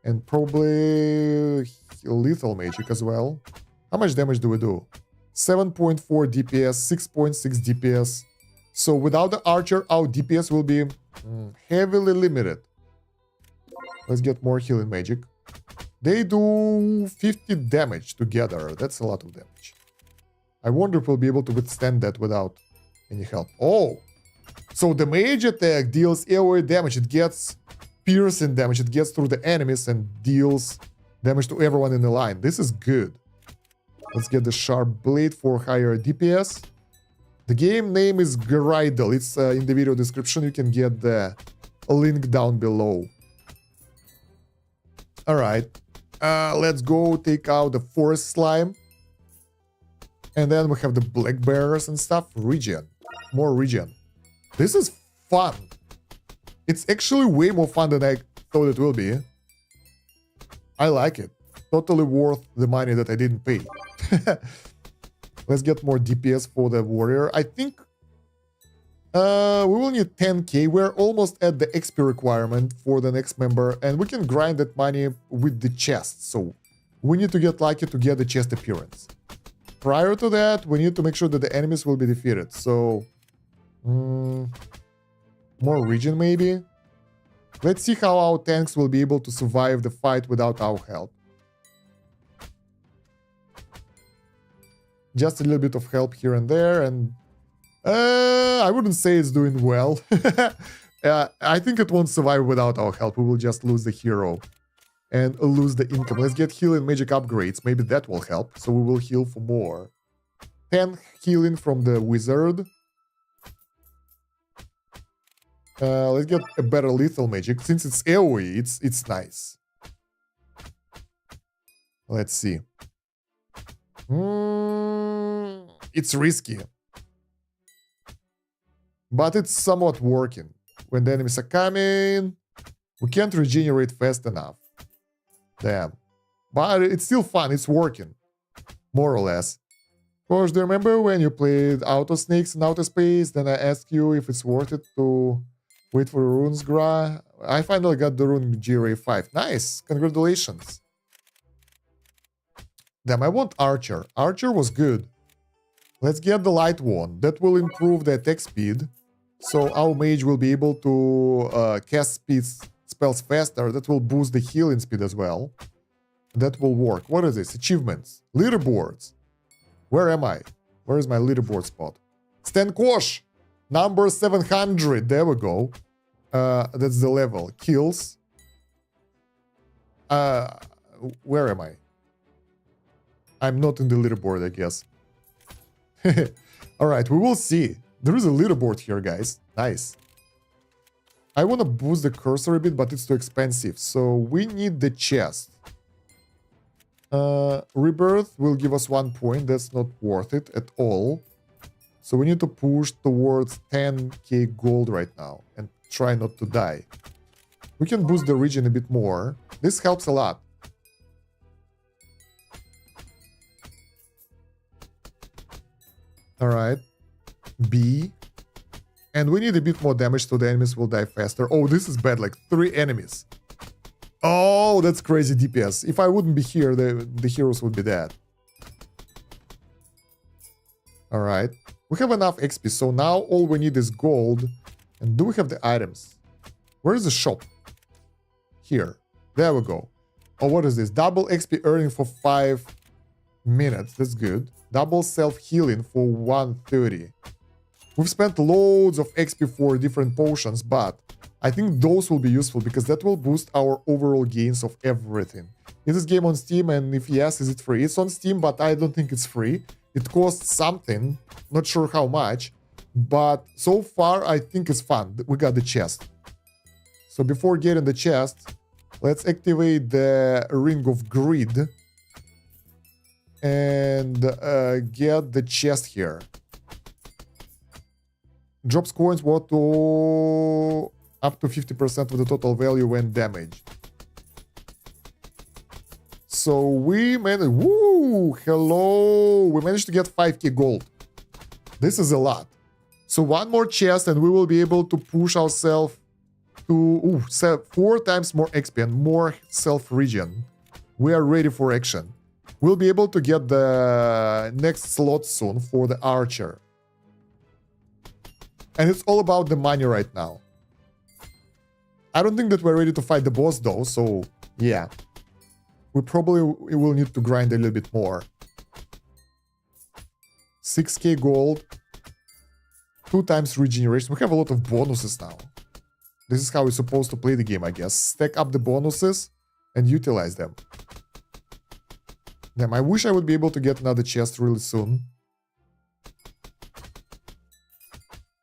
S1: And probably lethal magic as well. How much damage do we do? 7.4 DPS, 6.6 DPS. So without the archer, our DPS will be heavily limited. Let's get more healing magic. They do 50 damage together. That's a lot of damage. I wonder if we'll be able to withstand that without any help. Oh! So the mage attack deals AoE damage. It gets piercing damage. It gets through the enemies and deals damage to everyone in the line. This is good. Let's get the sharp blade for higher DPS. The game name is Gridle. It's in the video description. You can get the link down below. Alright. Let's go take out the forest slime. And then we have the black bears and stuff. Regen. More regen. This is fun. It's actually way more fun than I thought it will be. I like it. Totally worth the money that I didn't pay. Let's get more DPS for the warrior. I think we will need 10k. We're almost at the XP requirement for the next member. And we can grind that money with the chest. So we need to get lucky to get the chest appearance. Prior to that, we need to make sure that the enemies will be defeated. So... more regen maybe? Let's see how our tanks will be able to survive the fight without our help. Just a little bit of help here and there, and I wouldn't say it's doing well. I think it won't survive without our help. We will just lose the hero and lose the income. Let's get healing magic upgrades. Maybe that will help. So we will heal for more. 10 healing from the wizard. Let's get a better lethal magic. Since it's AoE, it's nice. Let's see. It's risky. But it's somewhat working. When the enemies are coming, we can't regenerate fast enough. Damn. But it's still fun. It's working. More or less. Kosh, do you remember when you played Auto Snakes in Outer Space? Then I asked you if it's worth it to wait for runes Gra. I finally got the rune GRA 5. Nice. Congratulations. Damn, I want Archer. Archer was good. Let's get the light one. That will improve the attack speed. So our mage will be able to cast spells faster. That will boost the healing speed as well. That will work. What is this? Achievements. Leaderboards. Where am I? Where is my leaderboard spot? Stan Kosh! Number 700. There we go. That's the level. Kills. Where am I? I'm not in the leaderboard, I guess. Alright, we will see. There is a leaderboard here, guys. Nice. I want to boost the cursor a bit, but it's too expensive. So we need the chest. Rebirth will give us 1 point. That's not worth it at all. So we need to push towards 10k gold right now. And try not to die. We can boost the region a bit more. This helps a lot. Alright. B. And we need a bit more damage so the enemies will die faster. Oh, this is bad. Like 3 enemies. Oh, that's crazy DPS. If I wouldn't be here, the heroes would be dead. Alright. We have enough XP, so now all we need is gold. And do we have the items? Where is the shop? Here. There we go. Oh, what is this? Double XP earning for 5 minutes. That's good. Double self-healing for 130. We've spent loads of XP for different potions, but I think those will be useful because that will boost our overall gains of everything. Is this game on Steam? And if yes, is it free? It's on Steam, but I don't think it's free. It costs something. Not sure how much. But so far, I think it's fun. We got the chest. So before getting the chest, let's activate the Ring of Greed. And get the chest here. Drops coins worth to up to 50% of the total value when damaged. So we managed. Woo! Hello! We managed to get 5k gold. This is a lot. So one more chest and we will be able to push ourselves to 4 times more XP and more self-regen. We are ready for action. We'll be able to get the next slot soon for the archer. And it's all about the money right now. I don't think that we're ready to fight the boss though, so yeah. We probably will need to grind a little bit more. 6k gold. 2 times regeneration. We have a lot of bonuses now. This is how we're supposed to play the game, I guess. Stack up the bonuses and utilize them. Damn, I wish I would be able to get another chest really soon.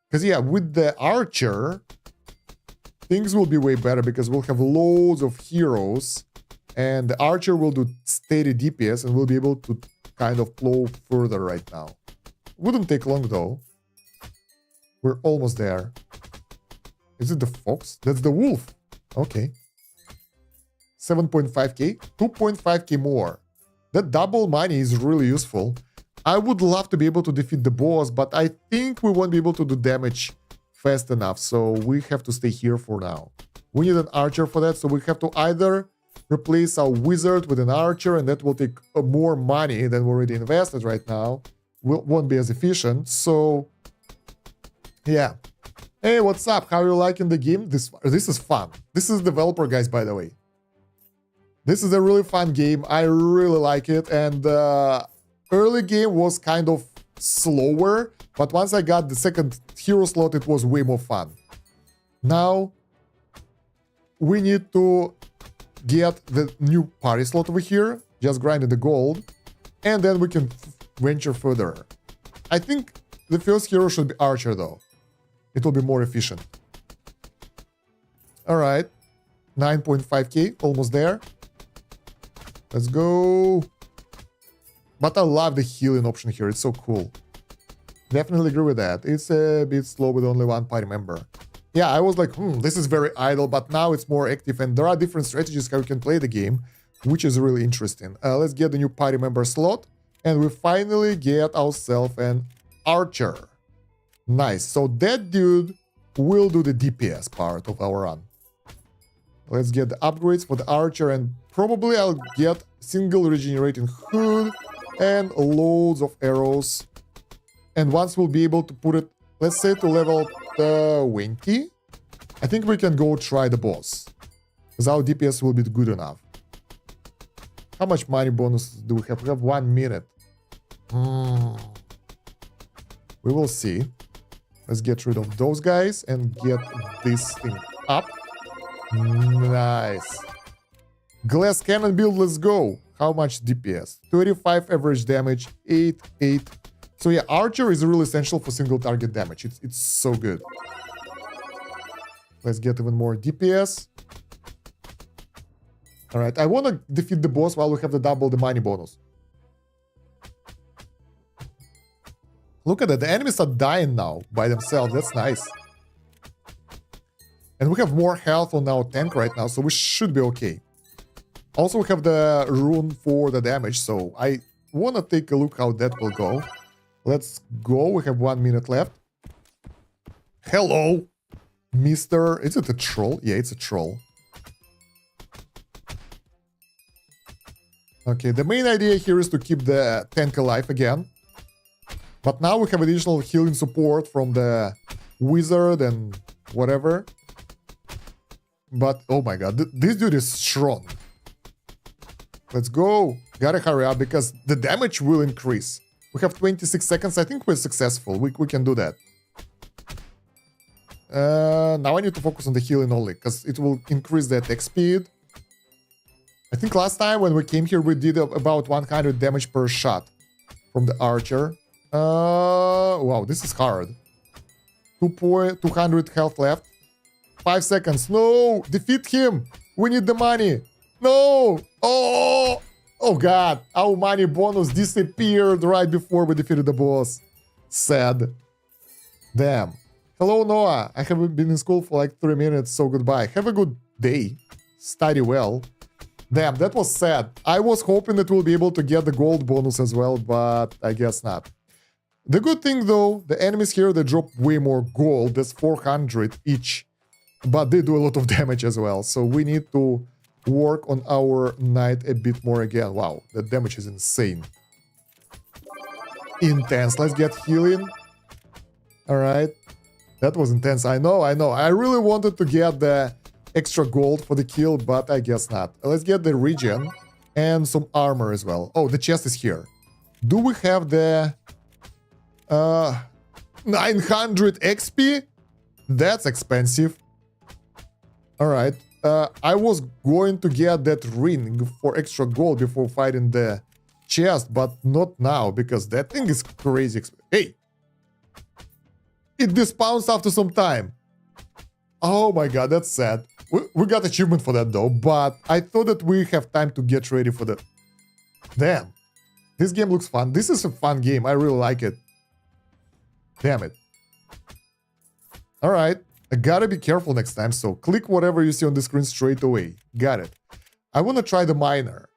S1: Because yeah, with the archer, things will be way better because we'll have loads of heroes. And the archer will do steady DPS and we'll be able to kind of plow further right now. Wouldn't take long though. We're almost there. Is it the fox? That's the wolf. Okay. 7.5k. 2.5k more. That double money is really useful. I would love to be able to defeat the boss, but I think we won't be able to do damage fast enough. So we have to stay here for now. We need an archer for that. So we have to either replace our wizard with an archer, and that will take more money than we already invested right now. Won't be as efficient. So yeah. Hey, what's up? How are you liking the game? This is fun. This is developer guys, by the way. This is a really fun game. I really like it. And early game was kind of slower, but once I got the second hero slot, it was way more fun. Now we need to get the new party slot over here, just grinding the gold, and then we can venture further. I think the first hero should be archer though. It will be more efficient. All right, 9.5k, almost there. Let's go. But I love the healing option here. It's so cool. Definitely agree with that. It's a bit slow with only one party member. Yeah, I was like, this is very idle, but now it's more active and there are different strategies how you can play the game, which is really interesting. Let's get the new party member slot and we finally get ourselves an archer. Nice. So that dude will do the DPS part of our run. Let's get the upgrades for the archer and probably I'll get single regenerating hood and loads of arrows. And once we'll be able to put it, let's say to level 20, I think we can go try the boss. Because our DPS will be good enough. How much money bonus do we have? We have 1 minute. We will see. Let's get rid of those guys and get this thing up. Nice. Glass cannon build, let's go. How much DPS? 35 average damage, 8. So yeah, archer is really essential for single target damage. It's so good. Let's get even more DPS. All right, I want to defeat the boss while we have the money bonus. Look at that, the enemies are dying now by themselves. That's nice. And we have more health on our tank right now, so we should be okay. Also, we have the rune for the damage, so I want to take a look how that will go. Let's go. We have 1 minute left. Hello, Mr. Is it a troll? Yeah, it's a troll. Okay, the main idea here is to keep the tank alive again. But now we have additional healing support from the wizard and whatever. But, oh my god, this dude is strong. Let's go. Gotta hurry up because the damage will increase. We have 26 seconds. I think we're successful. We can do that. Now I need to focus on the healing only because it will increase the attack speed. I think last time when we came here, we did about 100 damage per shot from the archer. Wow, this is hard. 200 health left. 5 seconds. No! Defeat him! We need the money! No! Oh! Oh god! Our money bonus disappeared right before we defeated the boss. Sad. Damn. Hello, Noah. I haven't been in school for like 3 minutes, so goodbye. Have a good day. Study well. Damn, that was sad. I was hoping that we'll be able to get the gold bonus as well, but I guess not. The good thing though, the enemies here, they drop way more gold. That's 400 each. But they do a lot of damage as well. So we need to work on our knight a bit more again. Wow, the damage is insane. Intense. Let's get healing. Alright. That was intense. I know. I really wanted to get the extra gold for the kill, but I guess not. Let's get the regen and some armor as well. Oh, the chest is here. Do we have the 900 XP? That's expensive. Alright. I was going to get that ring for extra gold before fighting the chest, but not now, because that thing is crazy. Hey! It despawns after some time. Oh my god, that's sad. We got achievement for that though, but I thought that we have time to get ready for that. Damn. This game looks fun. This is a fun game. I really like it. Damn it. Alright. I gotta be careful next time, so click whatever you see on the screen straight away. Got it. I wanna try the miner.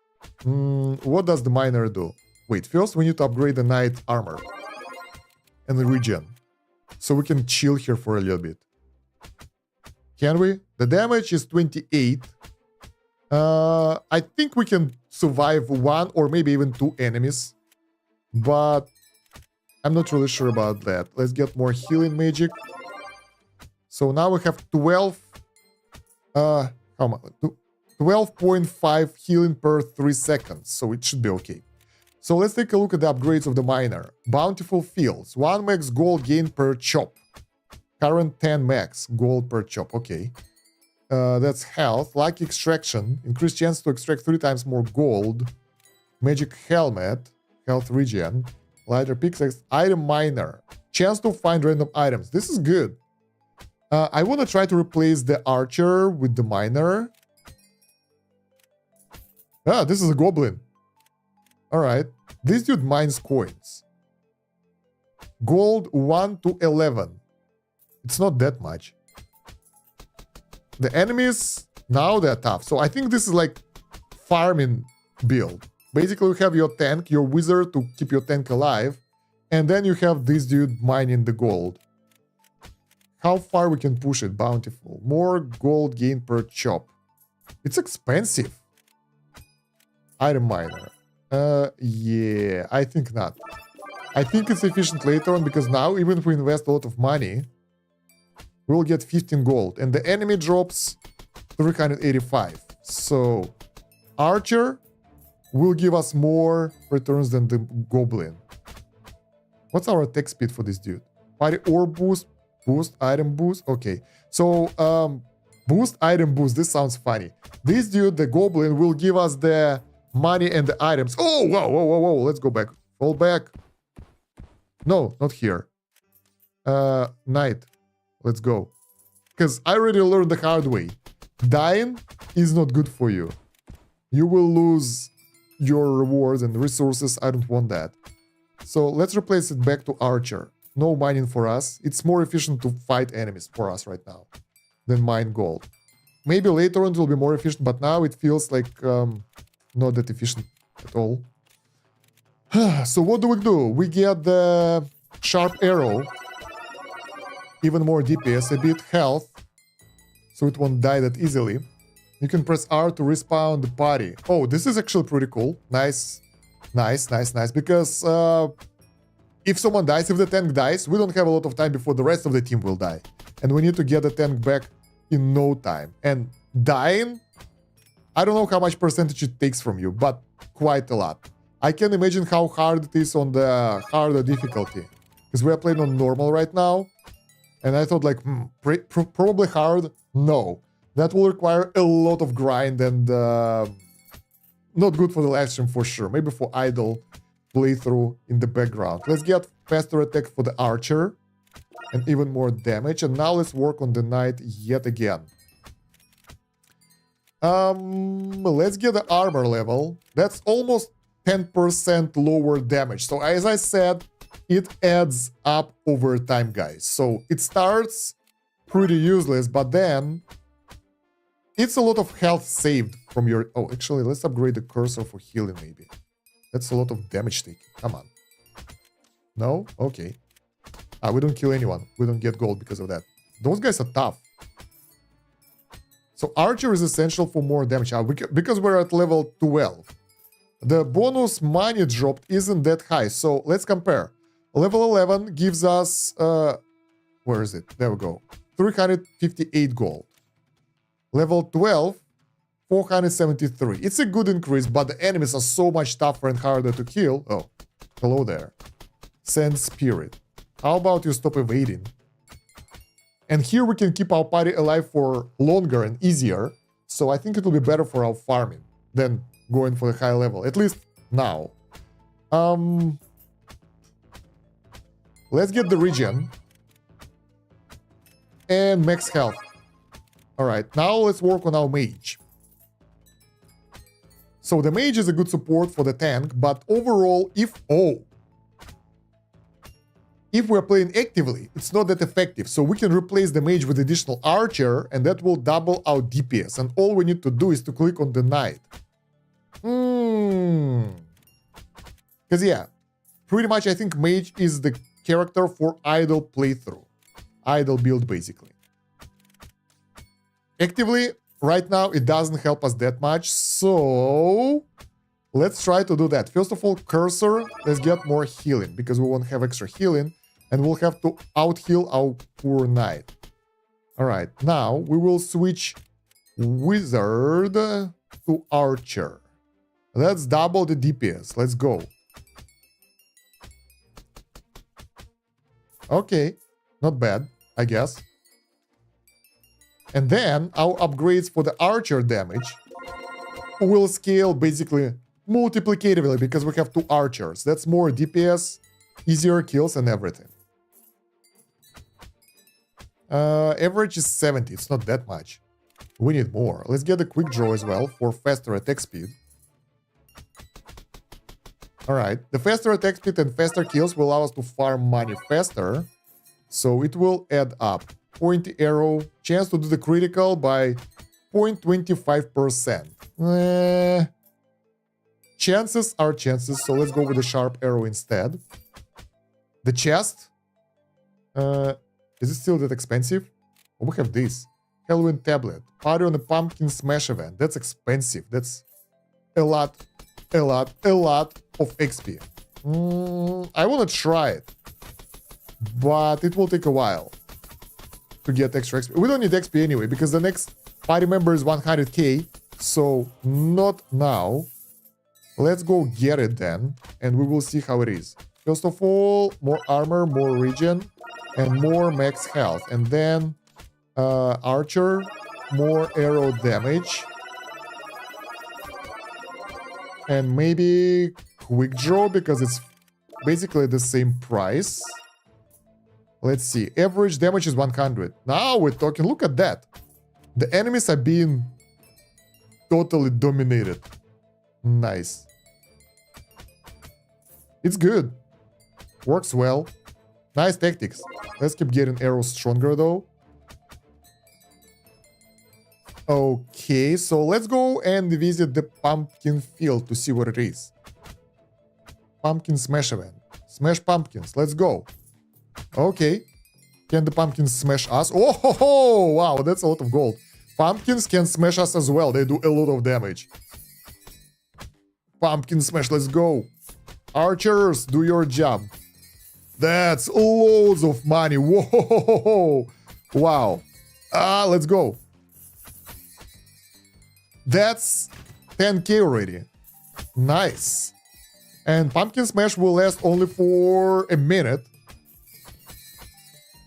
S1: What does the miner do? Wait, first we need to upgrade the knight armor. And the regen. So we can chill here for a little bit. Can we? The damage is 28. I think we can survive one or maybe even two enemies. But I'm not really sure about that. Let's get more healing magic. So now we have 12... how much? 12.5 healing per 3 seconds. So it should be okay. So let's take a look at the upgrades of the miner. Bountiful fields. 1 max gold gain per chop. Current 10 max gold per chop. Okay. That's health. Lucky extraction. Increased chance to extract 3 times more gold. Magic helmet. Health regen. Lighter pickaxe. Item miner. Chance to find random items. This is good. I want to try to replace the archer with the miner. Ah, this is a goblin. Alright. This dude mines coins. Gold 1 to 11. It's not that much. The enemies, now they're tough. So I think this is like farming build. Basically, you have your tank, your wizard to keep your tank alive. And then you have this dude mining the gold. How far we can push it? Bountiful. More gold gain per chop. It's expensive. Item miner. Yeah, I think not. I think it's efficient later on, because now, even if we invest a lot of money, we'll get 15 gold. And the enemy drops 385. So, archer will give us more returns than the goblin. What's our attack speed for this dude? Party ore boost, boost, item boost. Okay. So, boost, item boost. This sounds funny. This dude, the goblin, will give us the money and the items. Oh, whoa, whoa, whoa, whoa. Let's go back. Fall back. No, not here. Knight. Let's go. Because I already learned the hard way. Dying is not good for you. You will lose your rewards and resources. I don't want that. So let's replace it back to archer. No mining for us. It's more efficient to fight enemies for us right now than mine gold. Maybe later on it will be more efficient, but now it feels like not that efficient at all. So what do? We get the sharp arrow. Even more DPS, a bit health. So it won't die that easily. You can press R to respawn the party. Oh, this is actually pretty cool. Nice. Nice, nice, nice. Because if someone dies, if the tank dies, we don't have a lot of time before the rest of the team will die. And we need to get the tank back in no time. And dying, I don't know how much percentage it takes from you, but quite a lot. I can imagine how hard it is on the harder difficulty. Because we are playing on normal right now. And I thought like, probably hard? No. That will require a lot of grind and not good for the live stream for sure. Maybe for idle playthrough in the background. Let's get faster attack for the archer. And even more damage. And now let's work on the knight yet again. Let's get the armor level. That's almost 10% lower damage. So as I said, it adds up over time, guys. So it starts pretty useless, but then it's a lot of health saved from your... Oh, actually, let's upgrade the cursor for healing, maybe. That's a lot of damage taken. Come on. No? Okay. Ah, we don't kill anyone. We don't get gold because of that. Those guys are tough. So Archer is essential for more damage. Because we're at level 12. The bonus money dropped isn't that high. So let's compare. Level 11 gives us... where is it? There we go. 358 gold. Level 12, 473. It's a good increase, but the enemies are so much tougher and harder to kill. Oh, hello there. Sand Spirit. How about you stop evading? And here we can keep our party alive for longer and easier. So I think it will be better for our farming than going for the high level. At least now. Let's get the regen. And max health. Alright, now let's work on our mage. So the mage is a good support for the tank, but overall, if we're playing actively, it's not that effective. So we can replace the mage with additional archer, and that will double our DPS. And all we need to do is to click on the knight. Because yeah, pretty much I think mage is the character for idle playthrough. Idle build, basically. Actively, right now, it doesn't help us that much, so let's try to do that. First of all, cursor, let's get more healing, because we won't have extra healing, and we'll have to out-heal our poor knight. Alright, now we will switch wizard to archer. Let's double the DPS. Let's go. Okay. Not bad, I guess. And then our upgrades for the archer damage will scale basically multiplicatively because we have 2 archers. That's more DPS, easier kills, and everything. Average is 70. It's not that much. We need more. Let's get a quick draw as well for faster attack speed. Alright, the faster attack speed and faster kills will allow us to farm money faster. So it will add up. Pointy arrow, chance to do the critical by 0.25%. Chances are chances, so let's go with the sharp arrow instead. The chest. Is it still that expensive? Oh, we have this. Halloween tablet. Party on the pumpkin smash event. That's expensive. That's a lot of XP. I want to try it. But it will take a while to get extra XP. We don't need XP anyway, because the next party member is 100k, so not now. Let's go get it then, and we will see how it is. First of all, more armor, more regen, and more max health. And then archer, more arrow damage. And maybe quick draw, because it's basically the same price. Let's see. Average damage is 100. Now we're talking. Look at that. The enemies are being totally dominated. Nice. It's good. Works well. Nice tactics. Let's keep getting arrows stronger though. Okay, so let's go and visit the pumpkin field to see what it is. Pumpkin smash event. Smash pumpkins. Let's go. Okay. Can the pumpkins smash us? Oh, ho, ho! Wow, that's a lot of gold. Pumpkins can smash us as well. They do a lot of damage. Pumpkin smash, let's go. Archers, do your job. That's loads of money. Whoa! Wow. Let's go. That's 10k already. Nice. And pumpkin smash will last only for a minute.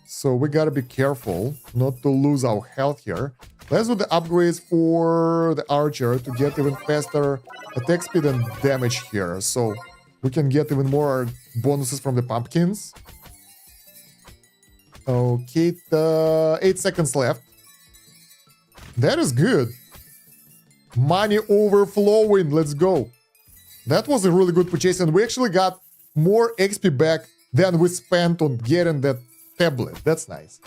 S1: So we gotta be careful not to lose our health here. Let's do the upgrades for the archer to get even faster attack speed and damage here. So we can get even more bonuses from the pumpkins. Okay, 8 seconds left. That is good. Money overflowing, let's go. That was a really good purchase, and we actually got more XP back than we spent on getting that tablet. That's nice.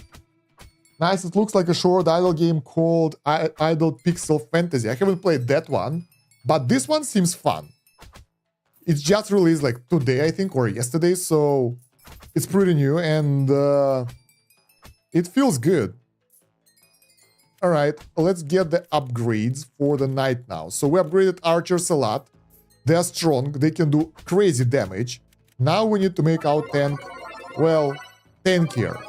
S1: Nice, it looks like a short idle game called Idle Pixel Fantasy. I haven't played that one, but this one seems fun. It's just released like today, I think, or yesterday, so It's pretty new and it feels good. All right, let's get the upgrades for the knight now. So we upgraded archers a lot. They are strong. They can do crazy damage. Now we need to make our tank, well, tankier.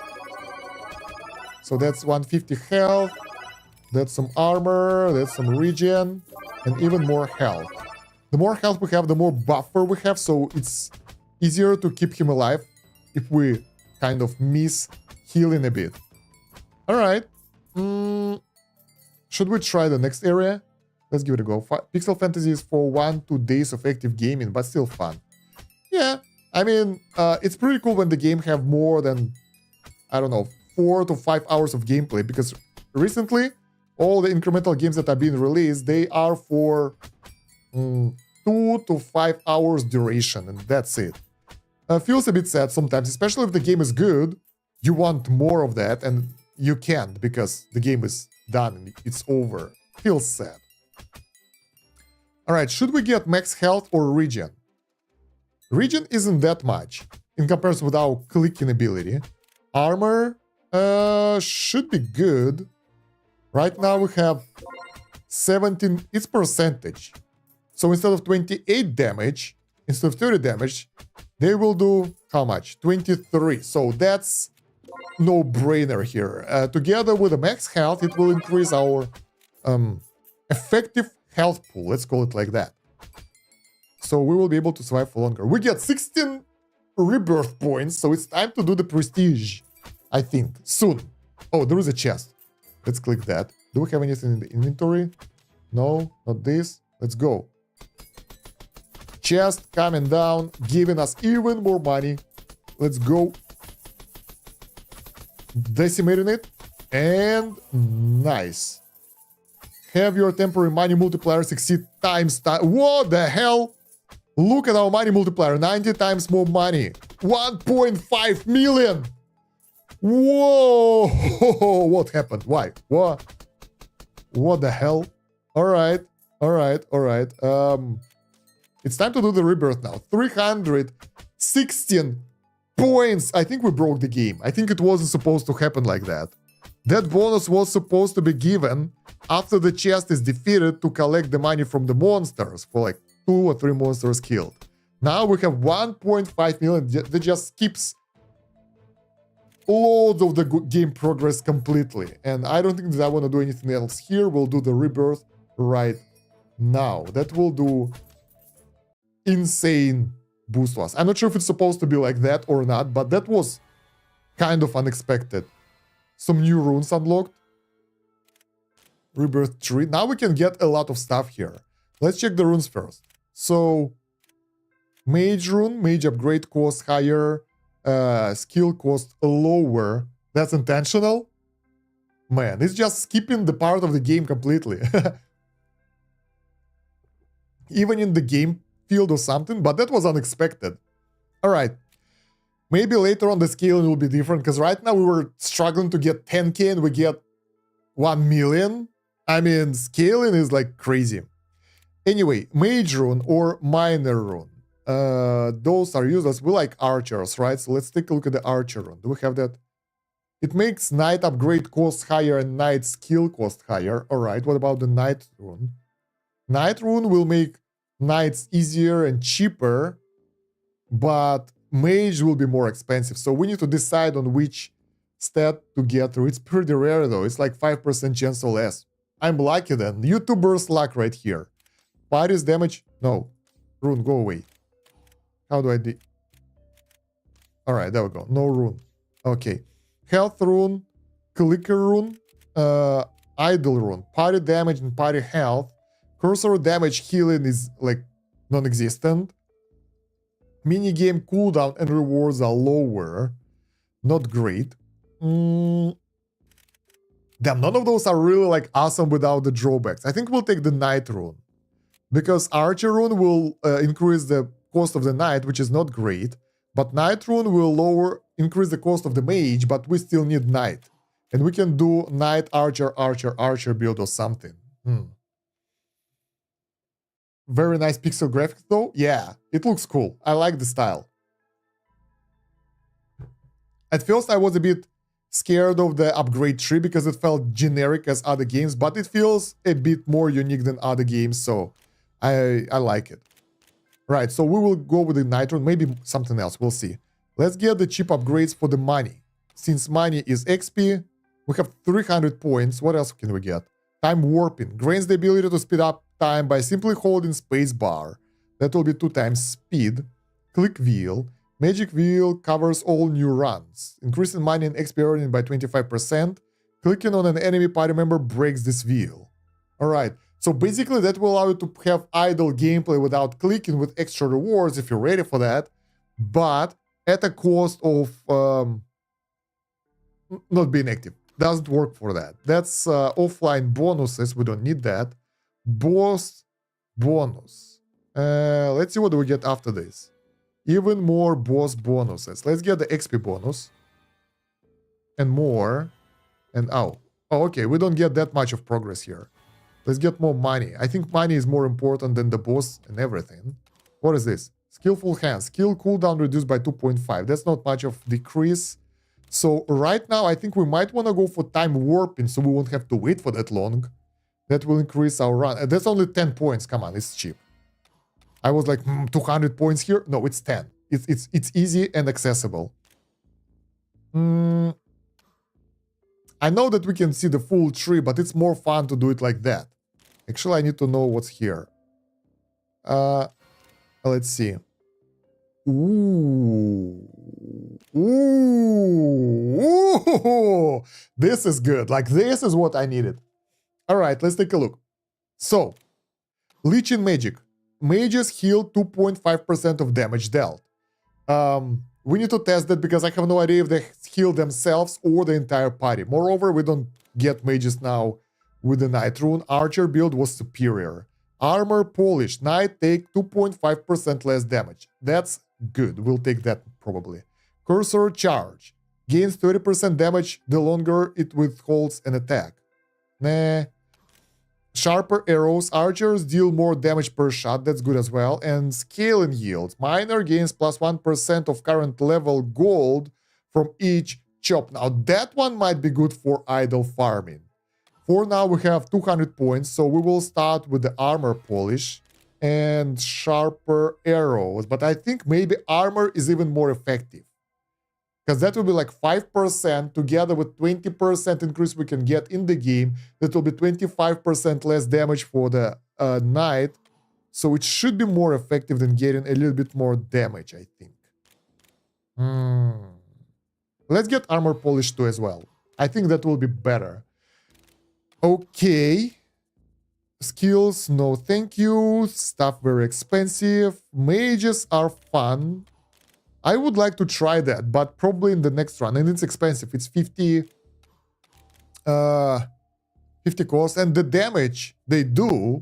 S1: So that's 150 health. That's some armor. That's some regen. And even more health. The more health we have, the more buffer we have. So it's easier to keep him alive if we kind of miss healing a bit. All right. Should we try the next area? Let's give it a go. Pixel Fantasy is for 1-2 days of active gaming, but still fun. Yeah, I mean, it's pretty cool when the game have more than, I don't know, 4 to 5 hours of gameplay, because recently, all the incremental games that are being released, they are for 2 to 5 hours duration, and that's it. Feels a bit sad sometimes, especially if the game is good, you want more of that, and you can't, because the game is done and it's over. Feels sad. Alright, should we get max health or regen? Regen isn't that much in comparison with our clicking ability. Armor should be good. Right now we have 17, it's percentage. So instead of 28 damage, instead of 30 damage, they will do how much? 23. So that's no-brainer here. Together with the max health, it will increase our effective health pool, let's call it like that. So we will be able to survive for longer. We get 16 rebirth points, so it's time to do the prestige, I think, soon. Oh, there is a chest. Let's click that. Do we have anything in the inventory? No, not this. Let's go. Chest coming down, giving us even more money. Let's go. Decimating it. And nice. Have your temporary money multiplier succeed times. What the hell? Look at our money multiplier. 90 times more money. 1.5 million. Whoa. What happened? Why? What? What the hell? Alright. Alright. Alright. It's time to do the rebirth now. 316 points. I think we broke the game. I think it wasn't supposed to happen like that. That bonus was supposed to be given after the chest is defeated to collect the money from the monsters for like 2 or 3 monsters killed. Now we have 1.5 million that just skips loads of the game progress completely. And I don't think that I want to do anything else here. We'll do the rebirth right now. That will do insane boost to us. I'm not sure if it's supposed to be like that or not, but that was kind of unexpected. Some new runes unlocked. Rebirth tree. Now we can get a lot of stuff here. Let's check the runes first. So, mage rune, mage upgrade cost higher, skill cost lower. That's intentional? Man, it's just skipping the part of the game completely. Even in the game field or something, but that was unexpected. Alright. Maybe later on the scaling will be different, because right now we were struggling to get 10k and we get 1 million. I mean, scaling is like crazy. Anyway, mage rune or minor rune. Those are useless. We like archers, right? So let's take a look at the archer rune. Do we have that? It makes knight upgrade cost higher and knight skill cost higher. Alright, what about the knight rune? Knight rune will make knights easier and cheaper, but mage will be more expensive. So we need to decide on which stat to get through. It's pretty rare though. It's like 5% chance or less. I'm lucky then. YouTuber's luck right here. Party's damage. No. Rune, go away. How do I do? Alright, there we go. No rune. Okay. Health rune. Clicker rune. Idle rune. Party damage and party health. Cursor damage healing is like non-existent. Minigame cooldown and rewards are lower. Not great. Damn, none of those are really like awesome without the drawbacks. I think we'll take the knight rune. Because archer rune will increase the cost of the knight, which is not great. But knight rune will increase the cost of the mage, but we still need knight. And we can do knight, archer, archer, archer build or something. Very nice pixel graphics though. Yeah, it looks cool. I like the style. At first, I was a bit scared of the upgrade tree because it felt generic as other games, but it feels a bit more unique than other games, so I like it. Right, so we will go with the nitro, maybe something else, we'll see. Let's get the cheap upgrades for the money. Since money is XP, we have 300 points. What else can we get? Time warping grants the ability to speed up time by simply holding space bar. That will be 2 times speed. Click wheel. Magic wheel covers all new runs. Increasing money and XP earning by 25%. Clicking on an enemy party member breaks this wheel. Alright, so basically that will allow you to have idle gameplay without clicking with extra rewards if you're ready for that. But at a cost of not being active. Doesn't work for that. That's offline bonuses. We don't need that. Boss bonus. Let's see what do we get after this. Even more boss bonuses. Let's get the XP bonus. And more. And oh, okay. We don't get that much of progress here. Let's get more money. I think money is more important than the boss and everything. What is this? Skillful hands. Skill cooldown reduced by 2.5. That's not much of decrease. So right now, I think we might want to go for time warping so we won't have to wait for that long. That will increase our run. That's only 10 points. Come on, it's cheap. I was like, 200 points here. No, it's 10. It's easy and accessible. I know that we can see the full tree, but it's more fun to do it like that. Actually, I need to know what's here. Let's see. Ooh. Ooh. This is good. Like, this is what I needed. All right, let's take a look. So, Leeching Magic. Mages heal 2.5% of damage dealt. We need to test that because I have no idea if they heal themselves or the entire party. Moreover, we don't get mages now with the Night Rune. Archer build was superior. Armor Polish. Knight take 2.5% less damage. That's good. We'll take that probably. Cursor Charge. Gains 30% damage the longer it withholds an attack. Nah. Sharper Arrows. Archers deal more damage per shot. That's good as well. And Scaling Yields. Miner gains plus 1% of current level gold from each chop. Now, that one might be good for idle farming. For now, we have 200 points, so we will start with the Armor Polish and Sharper Arrows. But I think maybe Armor is even more effective. Because that will be like 5% together with 20% increase we can get in the game. That will be 25% less damage for the Knight. So it should be more effective than getting a little bit more damage, I think. Let's get Armor Polish too as well. I think that will be better. Okay. Skills, no thank you. Stuff very expensive. Mages are fun. I would like to try that, but probably in the next run. And it's expensive. It's 50 cost. And the damage they do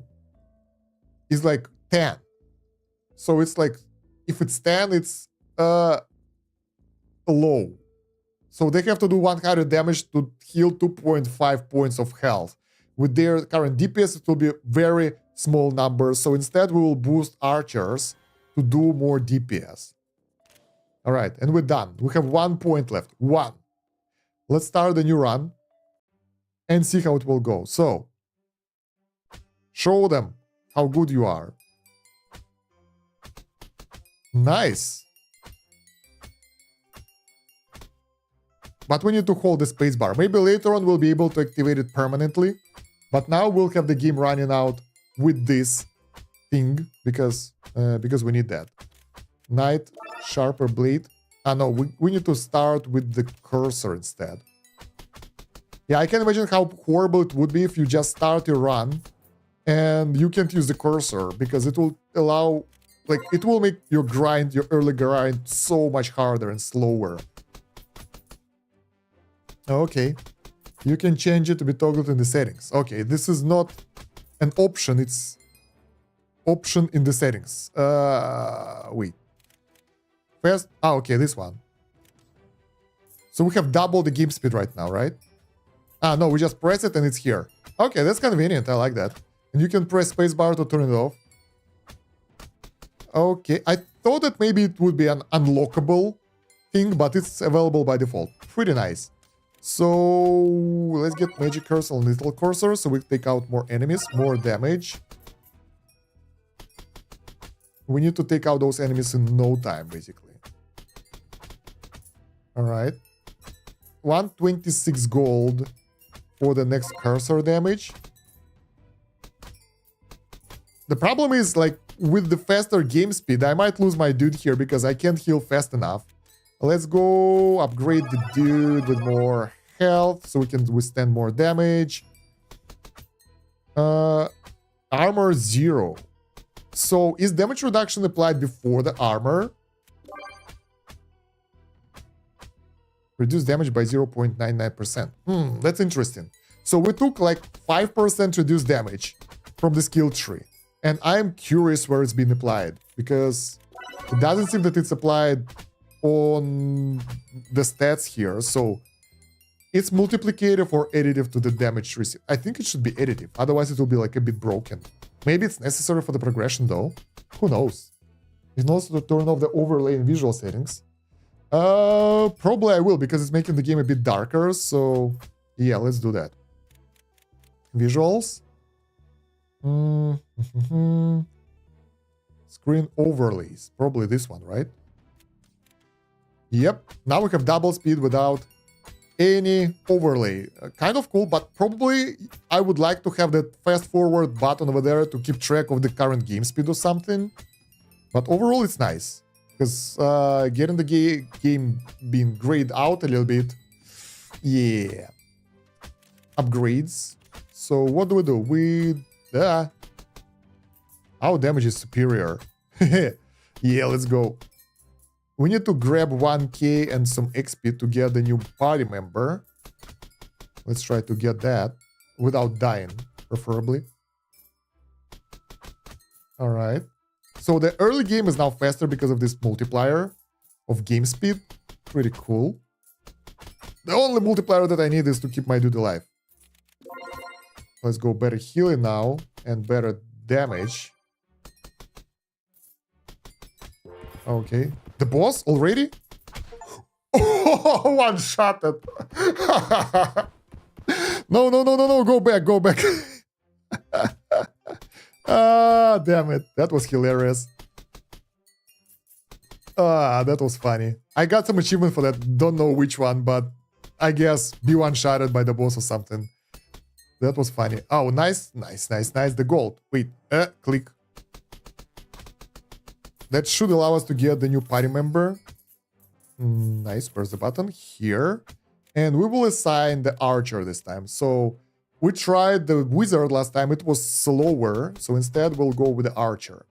S1: is like 10. So it's like, if it's 10, it's low. So they have to do 100 damage to heal 2.5 points of health. With their current DPS, it will be very small numbers. So instead, we will boost archers to do more DPS. All right, and we're done. We have 1 point left. 1. Let's start the new run and see how it will go. So, show them how good you are. Nice. But we need to hold the spacebar. Maybe later on we'll be able to activate it permanently. But now we'll have the game running out with this thing because we need that. Knight, Sharper Blade. No, we need to start with the cursor instead. Yeah, I can imagine how horrible it would be if you just start your run and you can't use the cursor because it will allow, like, it will make your grind, your early grind so much harder and slower. Okay. You can change it to be toggled in the settings. Okay, this is not an option, it's option in the settings. Wait. First, okay, this one. So we have double the game speed right now, right? No, we just press it and it's here. Okay, that's convenient, I like that. And you can press spacebar to turn it off. Okay, I thought that maybe it would be an unlockable thing, but it's available by default. Pretty nice. So let's get magic cursor and little cursor so we take out more enemies, more damage. We need to take out those enemies in no time, basically. Alright. 126 gold for the next cursor damage. The problem is, like, with the faster game speed, I might lose my dude here because I can't heal fast enough. Let's go upgrade the dude with more health so we can withstand more damage. Armor 0. So is damage reduction applied before the armor? Reduce damage by 0.99%. That's interesting. So we took like 5% reduced damage from the skill tree. And I'm curious where it's been applied, because it doesn't seem that it's applied on the stats here. So it's multiplicative or additive to the damage received. I think it should be additive. Otherwise, it will be like a bit broken. Maybe it's necessary for the progression though. Who knows? You can also turn off the overlay in visual settings. Probably I will, because it's making the game a bit darker. So yeah, let's do that. Visuals. Screen overlays. Probably this one, right? Yep. Now we have double speed without any overlay. Kind of cool, but probably I would like to have that fast forward button over there to keep track of the current game speed or something. But overall, it's nice, because getting the game being grayed out a little bit. Yeah. Upgrades. So what do? Our damage is superior. Yeah, let's go. We need to grab 1k and some XP to get the new party member. Let's try to get that without dying, preferably. Alright. So the early game is now faster because of this multiplier of game speed. Pretty cool. The only multiplier that I need is to keep my dude alive. Let's go better healing now and better damage. Okay. The boss already? Oh, one-shotted. No. Go back. Ah, damn it. That was hilarious. Ah, that was funny. I got some achievement for that. Don't know which one, but I guess be one-shotted by the boss or something. That was funny. Oh, nice. The gold. Wait, click. That should allow us to get the new party member. Nice. Where's the button? Here. And we will assign the archer this time. So we tried the wizard last time. It was slower. So instead, we'll go with the archer.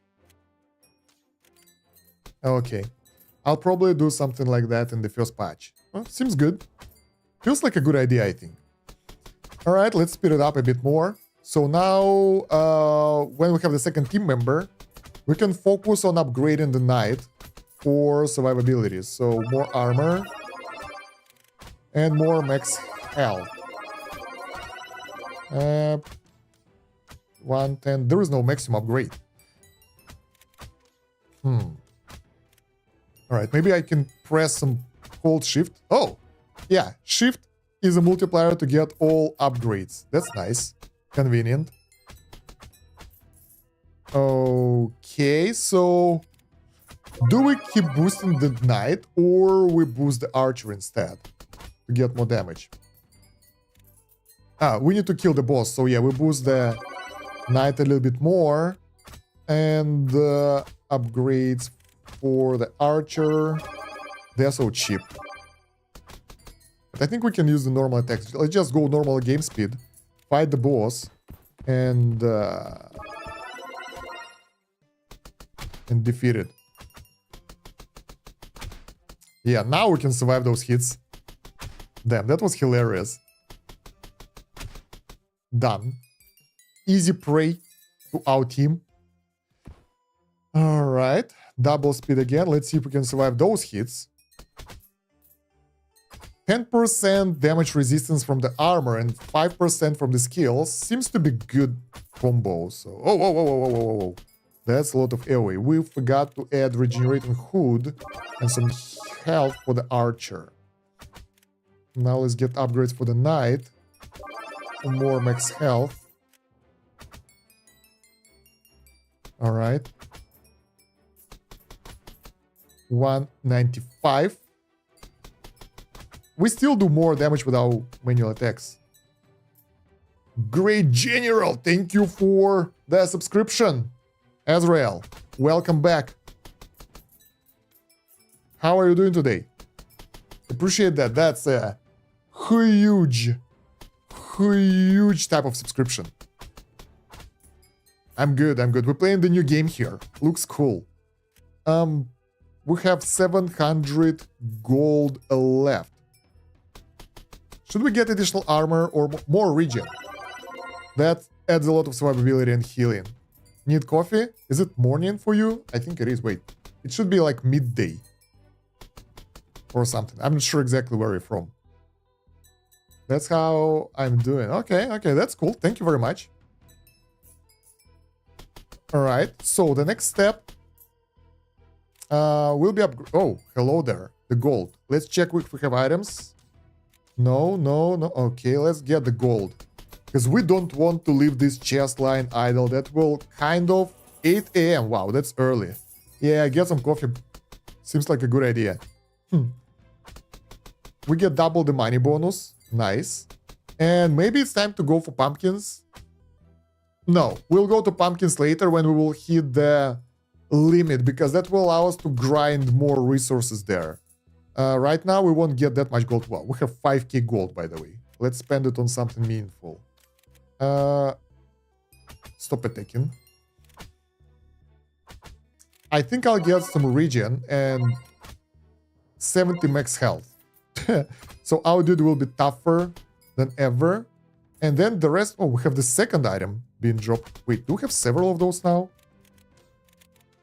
S1: Okay. I'll probably do something like that in the first patch. Well, seems good. Feels like a good idea, I think. All right, let's speed it up a bit more. So now, when we have the second team member, we can focus on upgrading the knight for survivability. So more armor and more max health. 110. There is no maximum upgrade. All right, maybe I can press some hold shift. Oh, yeah, shift is a multiplier to get all upgrades. That's nice. Convenient. Okay, so do we keep boosting the knight or we boost the archer instead to get more damage? Ah, we need to kill the boss. So yeah, we boost the knight a little bit more. And upgrades for the archer. They're so cheap. But I think we can use the normal attacks. Let's just go normal game speed. Fight the boss. And defeat it. Yeah, now we can survive those hits. Damn, that was hilarious. Done. Easy prey to our team. Alright. Double speed again. Let's see if we can survive those hits. 10% damage resistance from the armor and 5% from the skills. Seems to be good combo. So, whoa. That's a lot of AoE. We forgot to add regenerating hood and some health for the archer. Now let's get upgrades for the knight. More max health. Alright. 195. We still do more damage without manual attacks. Great General, thank you for the subscription. Azrael, welcome back. How are you doing today? Appreciate that. That's a huge type of subscription. I'm good. We're playing the new game here. Looks cool. We have 700 gold left. Should we get additional armor or more regen? That adds a lot of survivability and healing. Need coffee? Is it morning for you? I think it is. Wait. It should be like midday. Or something. I'm not sure exactly where you're from. That's how I'm doing. Okay, that's cool. Thank you very much. Alright, so the next step will be oh, hello there. The gold. Let's check if we have items. No. Okay, let's get the gold. Because we don't want to leave this chest line idle. That will kind of... 8 a.m. Wow, that's early. Yeah, get some coffee. Seems like a good idea. We get double the money bonus. Nice. And maybe it's time to go for pumpkins. No, we'll go to pumpkins later when we will hit the limit, because that will allow us to grind more resources there. Right now, we won't get that much gold. Well, we have 5k gold, by the way. Let's spend it on something meaningful. Stop attacking. I think I'll get some regen and 70 max health. So our dude will be tougher than ever. And then the rest... Oh, we have the second item being dropped. Wait, do we have several of those now?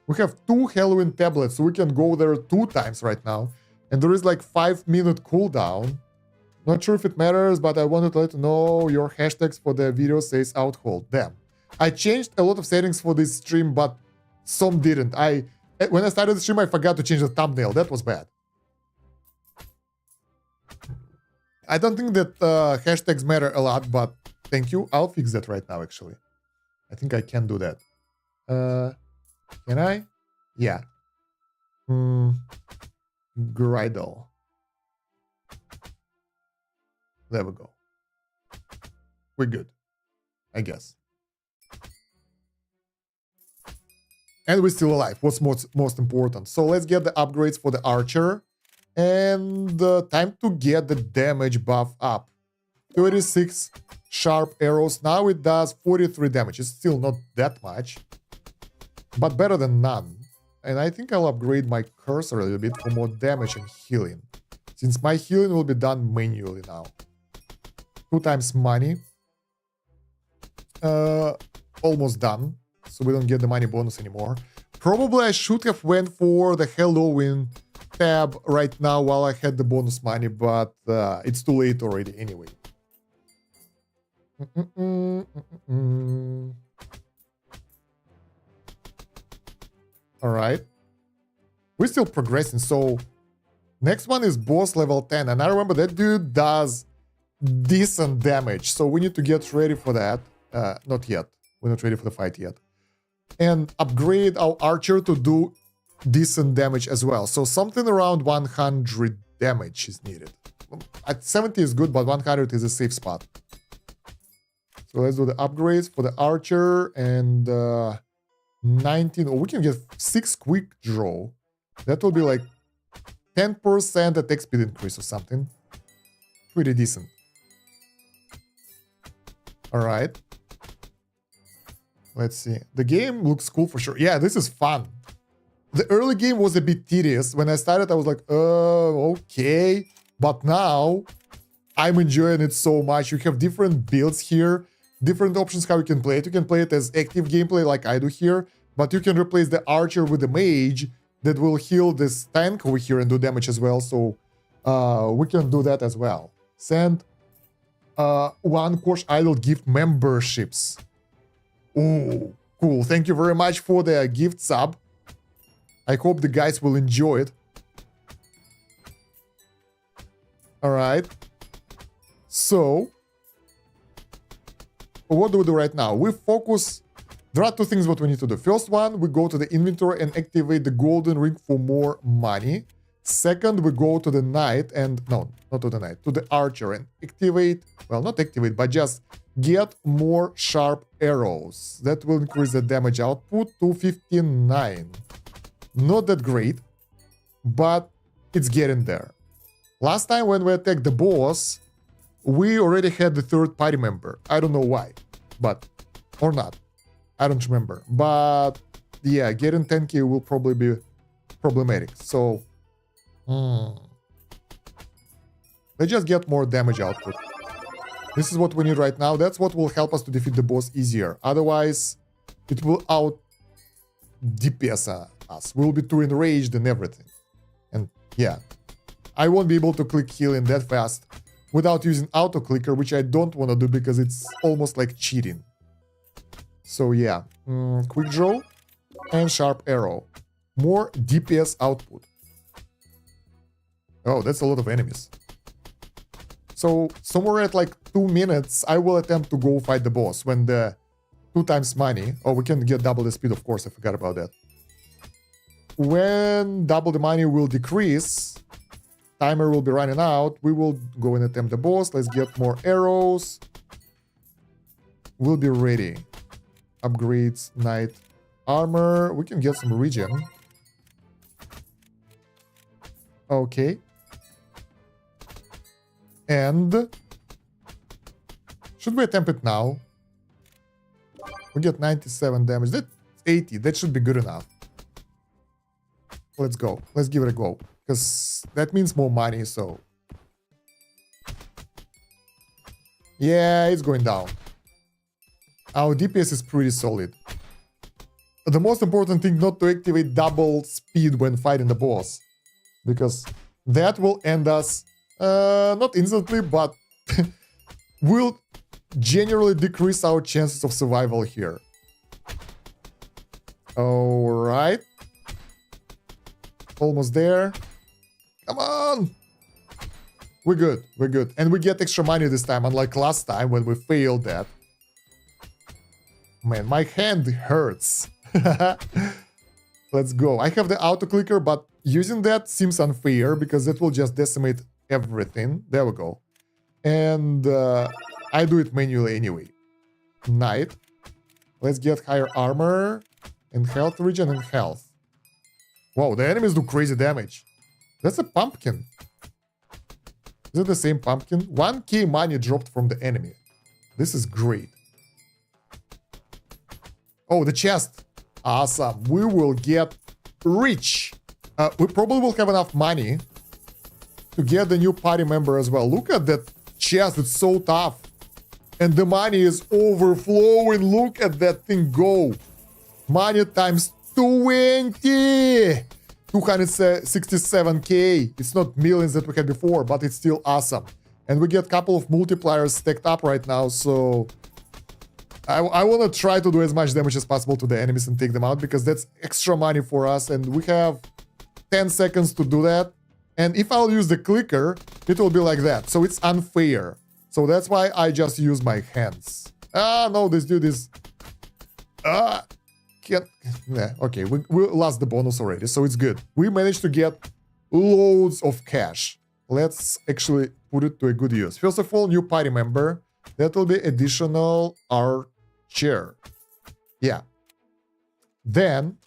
S1: We have 2 Halloween tablets, so we can go there 2 times right now. And there is like 5-minute cooldown. Not sure if it matters, but I wanted to let you know your hashtags for the video says outhold. Damn. I changed a lot of settings for this stream, but some didn't. When I started the stream, I forgot to change the thumbnail. That was bad. I don't think that hashtags matter a lot, but thank you. I'll fix that right now, actually. I think I can do that. Can I? Yeah. Gridle. There we go. We're good, I guess. And we're still alive. What's most important? So let's get the upgrades for the archer. And time to get the damage buff up. 36 sharp arrows. Now it does 43 damage. It's still not that much, but better than none. And I think I'll upgrade my cursor a little bit for more damage and healing, since my healing will be done manually now. 2 times money. Almost done, so we don't get the money bonus anymore. Probably I should have went for the Halloween tab right now while I had the bonus money, but it's too late already anyway. Alright. We're still progressing, so next one is boss level 10, and I remember that dude does decent damage, so we need to get ready for that. Not yet. We're not ready for the fight yet. And upgrade our archer to do decent damage as well. So something around 100 damage is needed. At 70 is good, but 100 is a safe spot. So let's do the upgrades for the archer, and 19. Oh, we can get 6 quick draw. That will be like 10% attack speed increase or something. Pretty decent. Alright. Let's see. The game looks cool for sure. Yeah, this is fun. The early game was a bit tedious. When I started, I was like, okay. But now, I'm enjoying it so much. You have different builds here, different options how you can play it. You can play it as active gameplay like I do here, but you can replace the archer with the mage that will heal this tank over here and do damage as well. So we can do that as well. Send 1 Kosh Idol gift memberships. Ooh, Cool. Thank you very much for the gift sub. I hope the guys will enjoy it. Alright. So, what do we do right now? We focus. There are two things what we need to do. First one, we go to the inventory and activate the golden ring for more money. Second, we go to the knight and... No, not to the knight. To the archer and activate... Well, not activate, but just get more sharp arrows. That will increase the damage output to 59. Not that great, but it's getting there. Last time when we attacked the boss, we already had the third party member. I don't know why, but... Or not. I don't remember. But, yeah, getting 10k will probably be problematic. So... Let's just get more damage output. This is what we need right now. That's what will help us to defeat the boss easier. Otherwise, it will out DPS us. We'll be too enraged and everything. And yeah, I won't be able to click healing that fast without using auto clicker, which I don't want to do because it's almost like cheating. So yeah, quick draw and sharp arrow. More DPS output. Oh, that's a lot of enemies. So somewhere at like 2 minutes, I will attempt to go fight the boss when the 2 times money... Oh, we can get double the speed, of course, I forgot about that. When double the money will decrease, timer will be running out, we will go and attempt the boss. Let's get more arrows. We'll be ready. Upgrades, knight, armor. We can get some regen. Okay. And should we attempt it now? We get 97 damage. That's 80. That should be good enough. Let's go. Let's give it a go. Because that means more money, so... Yeah, it's going down. Our DPS is pretty solid. The most important thing, not to activate double speed when fighting the boss. Because that will end us... not instantly, but will generally decrease our chances of survival here. Alright. Almost there. Come on! We're good, we're good. And we get extra money this time, unlike last time when we failed that. Man, my hand hurts. Let's go. I have the auto clicker, but using that seems unfair because it will just decimate everything. There we go. And I do it manually anyway. Knight. Let's get higher armor and health regen and health. Wow, the enemies do crazy damage. That's a pumpkin. Is it the same pumpkin? 1k money dropped from the enemy. This is great. Oh, the chest. Awesome. We will get rich. We probably will have enough money to get the new party member as well. Look at that chest. It's so tough. And the money is overflowing. Look at that thing go. Money times 20. 267k. It's not millions that we had before, but it's still awesome. And we get a couple of multipliers stacked up right now, so... I want to try to do as much damage as possible to the enemies and take them out, because that's extra money for us, and we have 10 seconds to do that. And if I'll use the clicker, it will be like that, so it's unfair. So that's why I just use my hands. Ah, no, this dude is... Can't... Yeah, okay, we lost the bonus already, so it's good. We managed to get loads of cash. Let's actually put it to a good use. First of all, new party member. That will be additional archer. Yeah. Then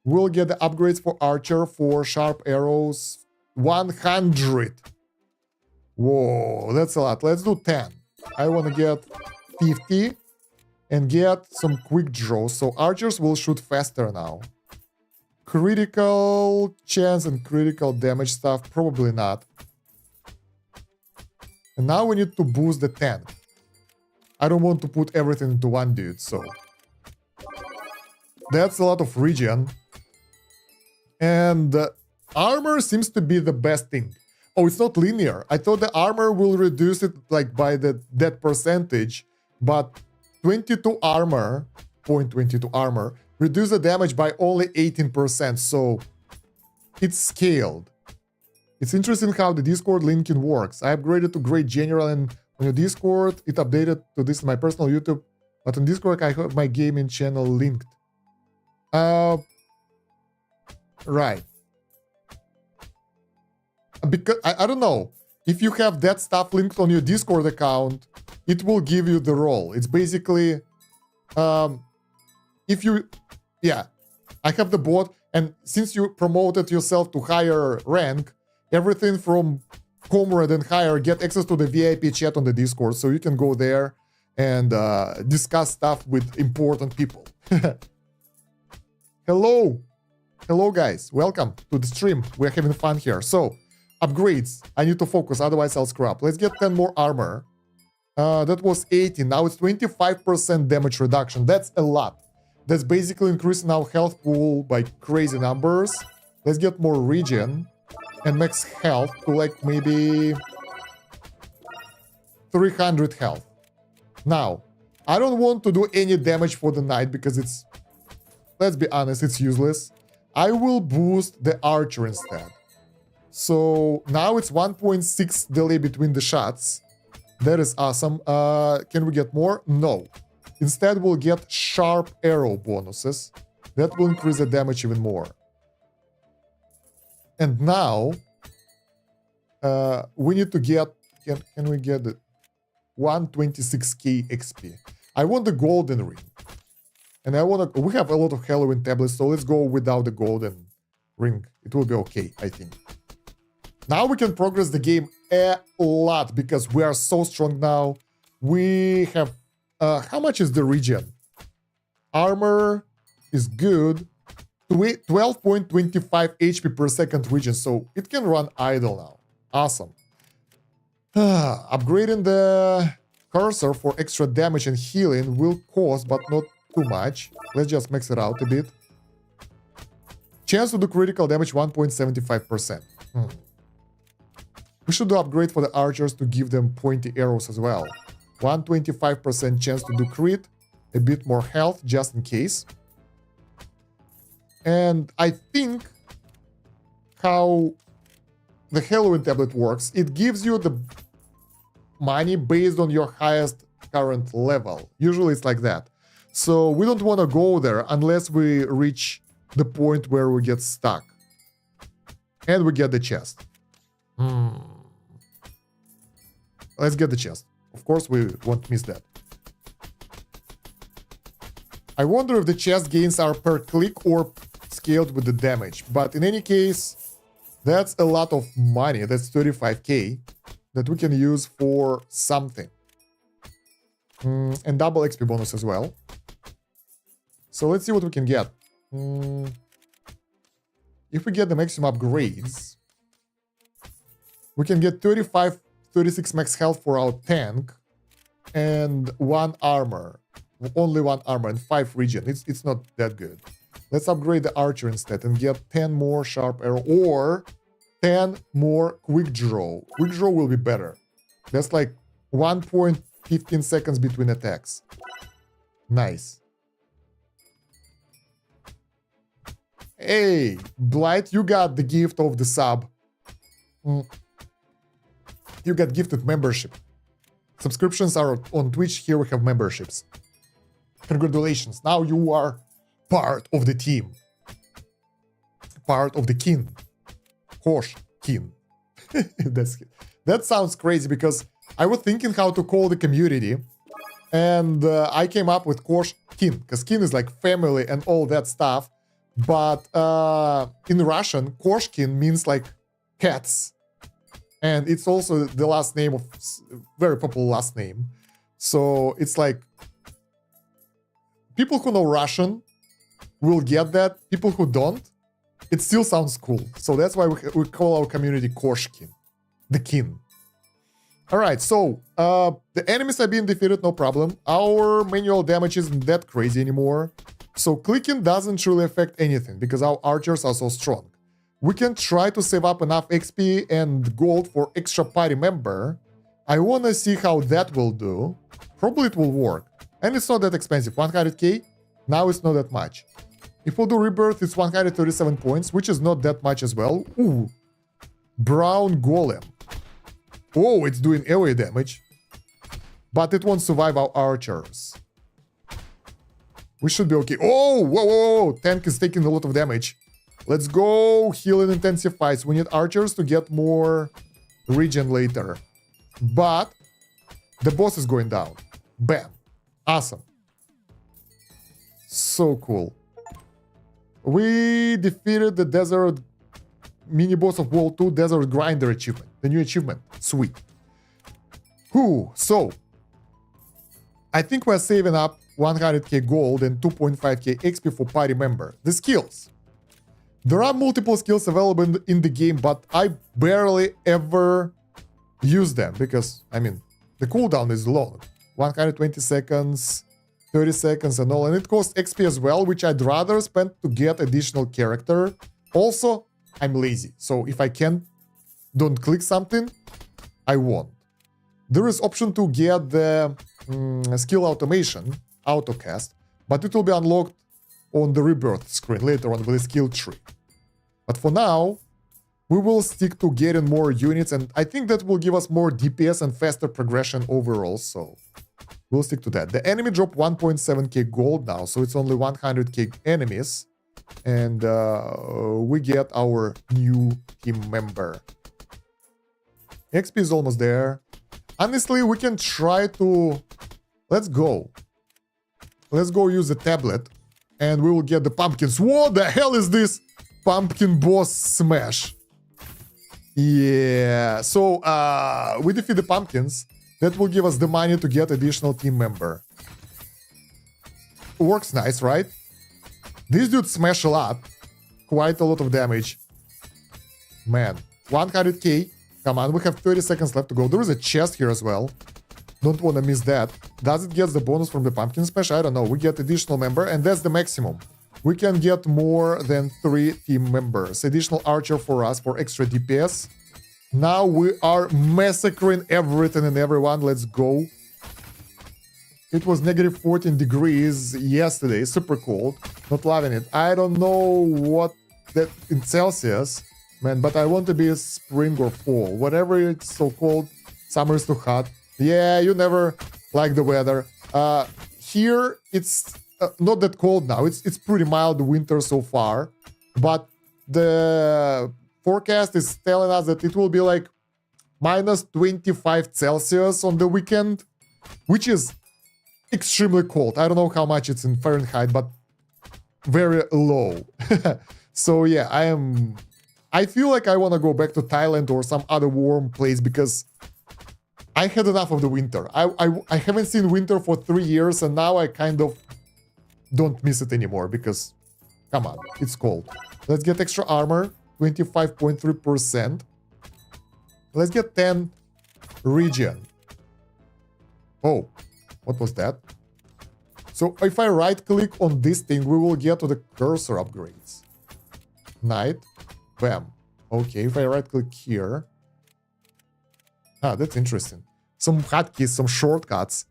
S1: we'll get the upgrades for archer for sharp arrows. 100. Whoa, that's a lot. Let's do 10. I want to get 50 and get some quick draws. So archers will shoot faster now. Critical chance and critical damage stuff, probably not. And now we need to boost the tank. I don't want to put everything into one dude, so... That's a lot of regen. And armor seems to be the best thing. Oh, it's not linear. I thought the armor will reduce it like by that percentage, but 22 armor 0.22 armor. Reduce the damage by only 18%, so it's scaled. It's interesting how the Discord linking works. I upgraded to Great General, and on your Discord, it updated to this in my personal YouTube, but on Discord, I have my gaming channel linked. Right. Because I don't know. If you have that stuff linked on your Discord account, it will give you the role. It's basically, if you, yeah, I have the bot, and since you promoted yourself to higher rank, everything from comrade and higher get access to the VIP chat on the Discord, so you can go there and discuss stuff with important people. Hello. Hello, guys. Welcome to the stream. We're having fun here. So, upgrades. I need to focus, otherwise I'll screw up. Let's get 10 more armor. That was 80. Now it's 25% damage reduction. That's a lot. That's basically increasing our health pool by crazy numbers. Let's get more regen and max health to like maybe 300 health. Now, I don't want to do any damage for the night because it's, let's be honest, it's useless. I will boost the archer instead. So now it's 1.6 delay between the shots. That is awesome. Can we get more? No. Instead, we'll get sharp arrow bonuses. That will increase the damage even more. And now, we need to get, can we get it? 126k XP. I want the golden ring. And I want to, we have a lot of Halloween tablets, so let's go without the golden ring. It will be okay, I think. Now we can progress the game a lot because we are so strong now. We have, how much is the regen? Armor is good. 12.25 HP per second regen, so it can run idle now. Awesome. Upgrading the cursor for extra damage and healing will cost, but not too much. Let's just max it out a bit. Chance to do critical damage 1.75%. We should do upgrade for the archers to give them pointy arrows as well. 125% chance to do crit, a bit more health just in case. And I think how the Halloween tablet works, it gives you the money based on your highest current level. Usually it's like that. So we don't want to go there unless we reach the point where we get stuck. And we get the chest. Let's get the chest. Of course, we won't miss that. I wonder if the chest gains are per click or scaled with the damage. But in any case, that's a lot of money. That's 35k that we can use for something. And double XP bonus as well. So let's see what we can get. If we get the maximum upgrades, we can get 36 max health for our tank and 1 armor. Only 1 armor and 5 regen. It's not that good. Let's upgrade the archer instead and get 10 more sharp arrow or 10 more quick draw. Quick draw will be better. That's like 1.15 seconds between attacks. Nice. Hey, Blight, you got the gift of the sub. You got gifted membership. Subscriptions are on Twitch. Here we have memberships. Congratulations. Now you are part of the team. Part of the kin. Kosh kin. That sounds crazy because I was thinking how to call the community. And I came up with Kosh kin. Because kin is like family and all that stuff. But in Russian, Koshkin means like cats. And it's also the last name of very popular last name. So it's like people who know Russian will get that. People who don't, it still sounds cool. So that's why we call our community Koshkin, the kin. All right, so the enemies are being defeated, no problem. Our manual damage isn't that crazy anymore. So clicking doesn't really affect anything because our archers are so strong. We can try to save up enough XP and gold for extra party member. I want to see how that will do. Probably it will work. And it's not that expensive. 100k? Now it's not that much. If we'll do rebirth, it's 137 points, which is not that much as well. Ooh. Brown golem. Oh, it's doing AoE damage. But it won't survive our archers. We should be okay. Oh, whoa, whoa, whoa. Tank is taking a lot of damage. Let's go. Healing intensifies. We need archers to get more regen later. But the boss is going down. Bam. Awesome. So cool. We defeated the desert mini-boss of World 2 Desert Grinder achievement. The new achievement. Sweet. Whew. So, I think we're saving up 100k gold and 2.5k XP for party member. The skills. There are multiple skills available in the game, but I barely ever use them because, I mean, the cooldown is long. 120 seconds, 30 seconds and all. And it costs XP as well, which I'd rather spend to get additional character. Also, I'm lazy. So if I don't click something, I won't. There is option to get the skill automation, autocast, but it will be unlocked on the rebirth screen later on with the skill tree. But for now, we will stick to getting more units, and I think that will give us more DPS and faster progression overall, so we'll stick to that. The enemy dropped 1.7k gold now, so it's only 100k enemies, and we get our new team member. XP is almost there. Honestly, we can try to... Let's go use the tablet, and we will get the pumpkins. What the hell is this? Pumpkin boss smash. Yeah, so we defeat the pumpkins. That will give us the money to get additional team member. Works nice, right? These dudes smash a lot. Quite a lot of damage. Man, 100k. Come on, we have 30 seconds left to go. There is a chest here as well. Don't want to miss that. Does it get the bonus from the pumpkin smash? I don't know. We get additional member, and that's the maximum. We can get more than 3 team members. Additional archer for us for extra DPS. Now we are massacring everything and everyone. Let's go. It was negative 14 degrees yesterday. Super cold. Not loving it. I don't know what that in Celsius, man, but I want to be spring or fall. Whatever it's so cold, summer is too hot. Yeah, you never like the weather. Here, it's not that cold now. It's pretty mild winter so far. But the forecast is telling us that it will be like minus 25 Celsius on the weekend, which is extremely cold. I don't know how much it's in Fahrenheit, but very low. So yeah, I feel like I want to go back to Thailand or some other warm place because I had enough of the winter. I haven't seen winter for 3 years, and now I kind of don't miss it anymore because, come on, it's cold. Let's get extra armor, 25.3%. Let's get 10 regen. Oh, what was that? So if I right-click on this thing, we will get to the cursor upgrades. Night. Bam. Okay, if I right-click here... Ah, that's interesting. Some hotkeys, some shortcuts.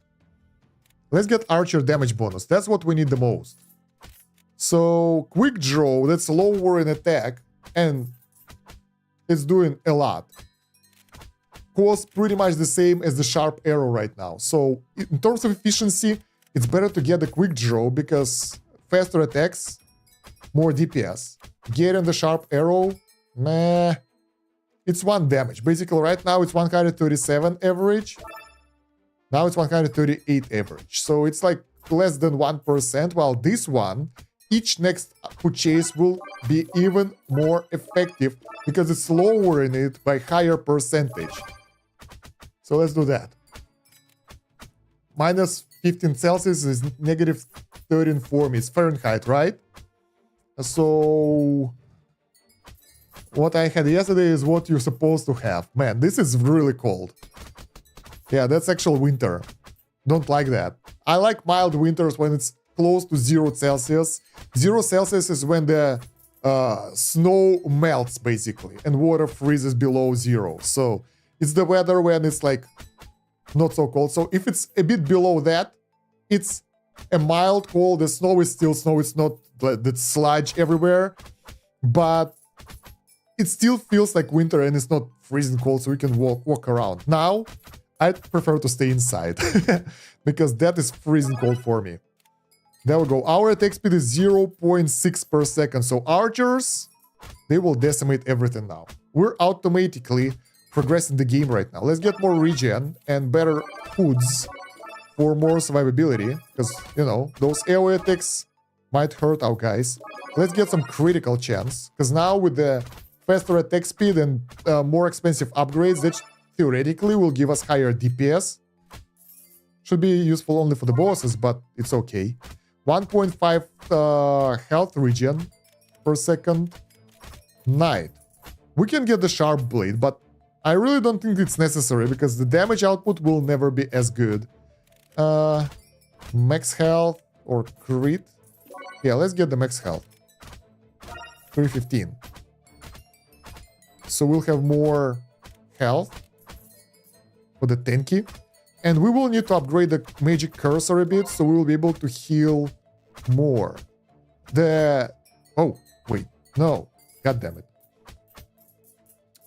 S1: Let's get archer damage bonus. That's what we need the most. So, quick draw, that's lower in attack, and it's doing a lot. Costs pretty much the same as the sharp arrow right now. So, in terms of efficiency, it's better to get the quick draw because faster attacks, more DPS. Getting the sharp arrow, meh. It's 1 damage. Basically, right now it's 137 average. Now it's 138 average. So it's like less than 1%, while this one, each next purchase will be even more effective because it's lowering it by higher percentage. So let's do that. Minus 15 Celsius is negative 13 for me. It's Fahrenheit, right? So... what I had yesterday is what you're supposed to have. Man, this is really cold. Yeah, that's actual winter. Don't like that. I like mild winters when it's close to 0 Celsius. 0 Celsius is when the snow melts, basically, and water freezes below 0. So it's the weather when it's like not so cold. So if it's a bit below that, it's a mild cold. The snow is still snow. It's not the sludge everywhere. But it still feels like winter and it's not freezing cold, so we can walk around. Now, I'd prefer to stay inside because that is freezing cold for me. There we go. Our attack speed is 0.6 per second. So archers, they will decimate everything now. We're automatically progressing the game right now. Let's get more regen and better foods for more survivability. Because, you know, those AoE attacks might hurt our guys. Let's get some critical chance. Because now with the faster attack speed and more expensive upgrades, that theoretically will give us higher DPS. Should be useful only for the bosses, but it's okay. 1.5 health regen per second. Night. We can get the sharp blade, but I really don't think it's necessary because the damage output will never be as good. Max health or crit. Yeah, let's get the max health. 315. So we'll have more health for the tanky. And we will need to upgrade the magic cursor a bit, so we will be able to heal more. Oh, wait. No. God damn it.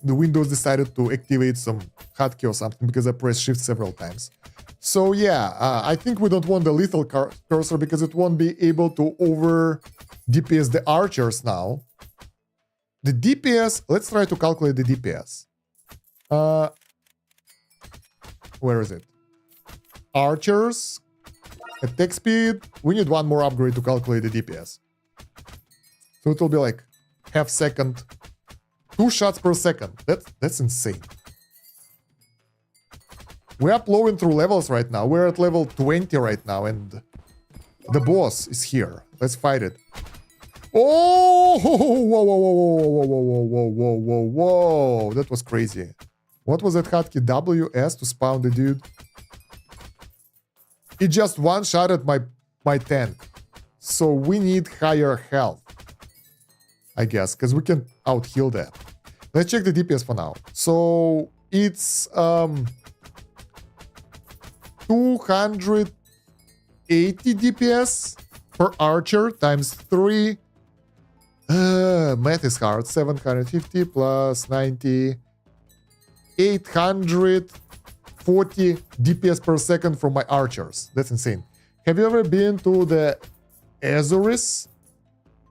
S1: The Windows decided to activate some hotkey or something because I pressed shift several times. So yeah, I think we don't want the lethal cursor because it won't be able to over DPS the archers now. The DPS, let's try to calculate the DPS. Where is it? Archers, attack speed. We need one more upgrade to calculate the DPS. So it will be like half second, 2 shots per second. That's insane. We are plowing through levels right now. We're at level 20 right now, and the boss is here. Let's fight it. Oh! Whoa, whoa, whoa, whoa, whoa, whoa, whoa, whoa, whoa, whoa. That was crazy. What was that hotkey? WS to spawn the dude? It just one-shotted my tank. So we need higher health, I guess, because we can out-heal that. Let's check the DPS for now. So it's 280 DPS per archer times 3. Math is hard. 750 plus 90. 840 DPS per second from my archers. That's insane. Have you ever been to the Azores?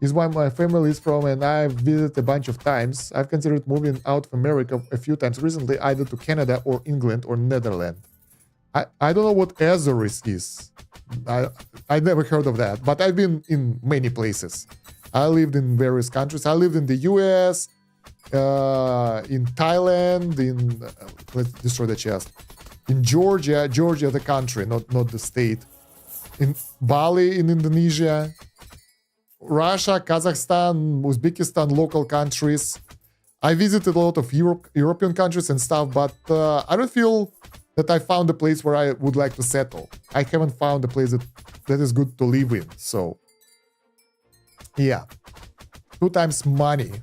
S1: Is where my family is from, and I've visited a bunch of times. I've considered moving out of America a few times recently, either to Canada or England or Netherlands. I don't know what Azores is. I never heard of that, but I've been in many places. I lived in various countries. I lived in the US, in Thailand, let's destroy the chest. In Georgia the country, not the state. In Bali, in Indonesia. Russia, Kazakhstan, Uzbekistan, local countries. I visited a lot of European countries and stuff, but I don't feel that I found a place where I would like to settle. I haven't found a place that is good to live in, so... Yeah. 2 times money.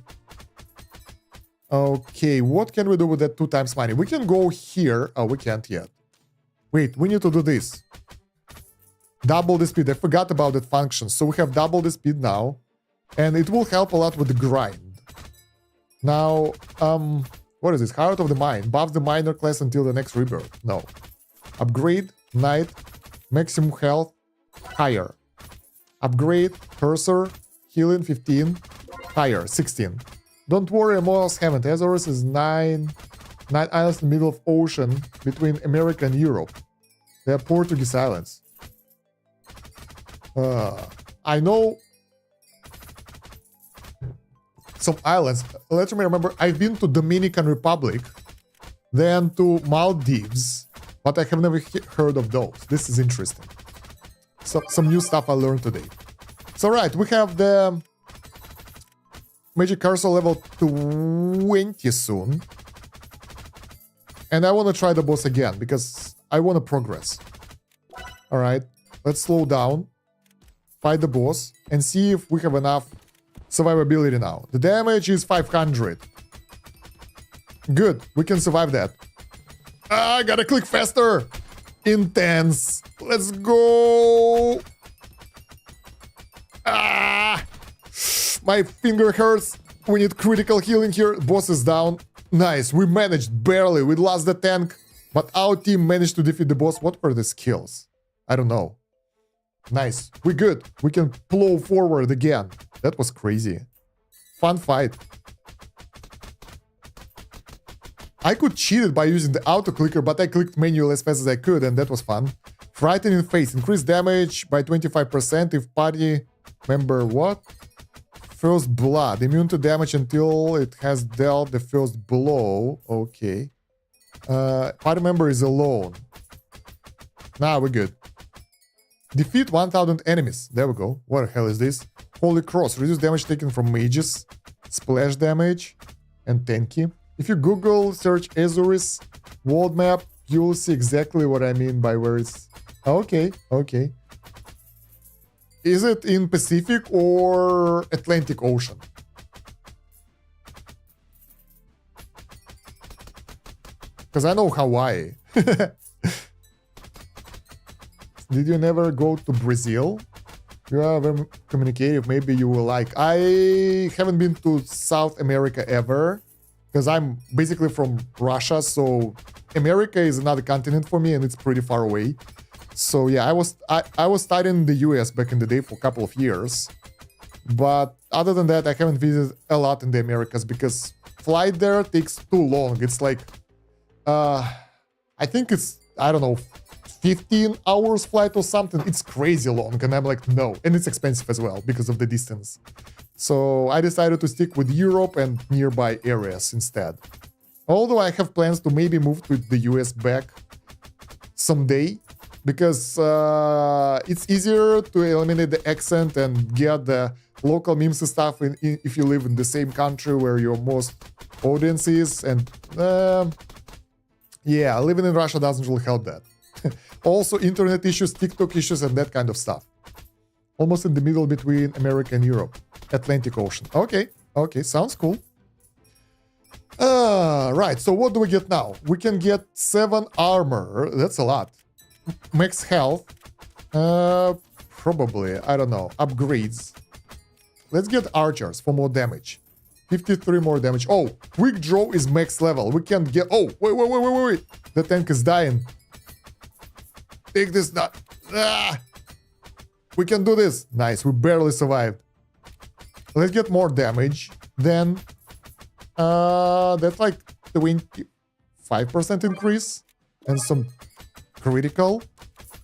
S1: Okay, what can we do with that 2 times money? We can go here. Oh, we can't yet. Wait, we need to do this. Double the speed. I forgot about that function. So we have double the speed now. And it will help a lot with the grind. Now, what is this? Heart of the Mine. Buff the miner class until the next rebirth. No. Upgrade, night, maximum health, higher. Upgrade, cursor, healing 15, higher, 16. Don't worry, most haven't. Azores is 9 islands in the middle of ocean between America and Europe. They are Portuguese islands. I know some islands. Let me remember, I've been to Dominican Republic, then to Maldives, but I have never heard of those. This is interesting. So, some new stuff I learned today. So right, we have the Magic Cursor level 20 soon. And I want to try the boss again, because I want to progress. Alright, let's slow down, fight the boss, and see if we have enough survivability now. The damage is 500. Good, we can survive that. I gotta click faster! Intense! Let's go! Ah! My finger hurts. We need critical healing here. Boss is down. Nice. We managed barely. We lost the tank. But our team managed to defeat the boss. What were the skills? I don't know. Nice. We're good. We can plow forward again. That was crazy. Fun fight. I could cheat it by using the auto clicker, but I clicked manually as fast as I could, and that was fun. Frightening face. Increase damage by 25% if party member what? First blood. Immune to damage until it has dealt the first blow. Okay. Party member is alone. Nah, we're good. Defeat 1000 enemies. There we go. What the hell is this? Holy Cross. Reduce damage taken from mages. Splash damage. And tanky. If you Google search Azuris world map, you'll see exactly what I mean by where it's... Okay, okay. Is it in Pacific or Atlantic Ocean? Because I know Hawaii. Did you never go to Brazil? You are very communicative. Maybe you will like. I haven't been to South America ever. Because I'm basically from Russia, so America is another continent for me, and it's pretty far away. So yeah, I was studying in the US back in the day for a couple of years. But other than that, I haven't visited a lot in the Americas because flight there takes too long. It's like, I think it's, I don't know, 15 hours flight or something. It's crazy long, and I'm like, no. And it's expensive as well because of the distance. So I decided to stick with Europe and nearby areas instead. Although I have plans to maybe move to the US back someday, because it's easier to eliminate the accent and get the local memes and stuff if you live in the same country where your most audience is. And yeah, living in Russia doesn't really help that. Also internet issues, TikTok issues, and that kind of stuff. Almost in the middle between America and Europe. Atlantic Ocean. Okay, okay, sounds cool. Right, so what do we get now? We can get 7 armor. That's a lot. Max health. Probably, I don't know. Upgrades. Let's get archers for more damage. 53 more damage. Oh, quick draw is max level. We can get... Oh, wait. The tank is dying. Take this nut. Ah! We can do this. Nice, we barely survived. Let's get more damage. Then, that's like 25% increase. And some critical.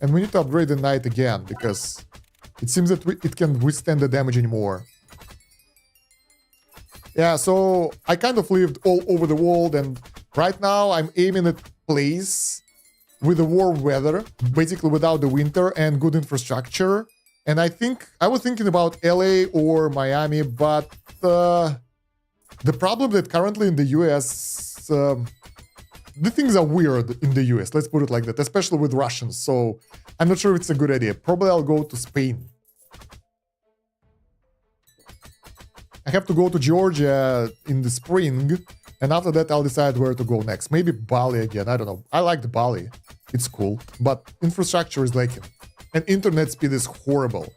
S1: And we need to upgrade the knight again, because it seems that it can withstand the damage anymore. Yeah, so I kind of lived all over the world, and right now I'm aiming at place with the warm weather, basically without the winter, and good infrastructure. And I was thinking about LA or Miami, but the problem that currently in the US, the things are weird in the US, let's put it like that, especially with Russians. So I'm not sure if it's a good idea. Probably I'll go to Spain. I have to go to Georgia in the spring, and after that I'll decide where to go next. Maybe Bali again, I don't know. I like the Bali. It's cool, but infrastructure is lacking. And internet speed is horrible.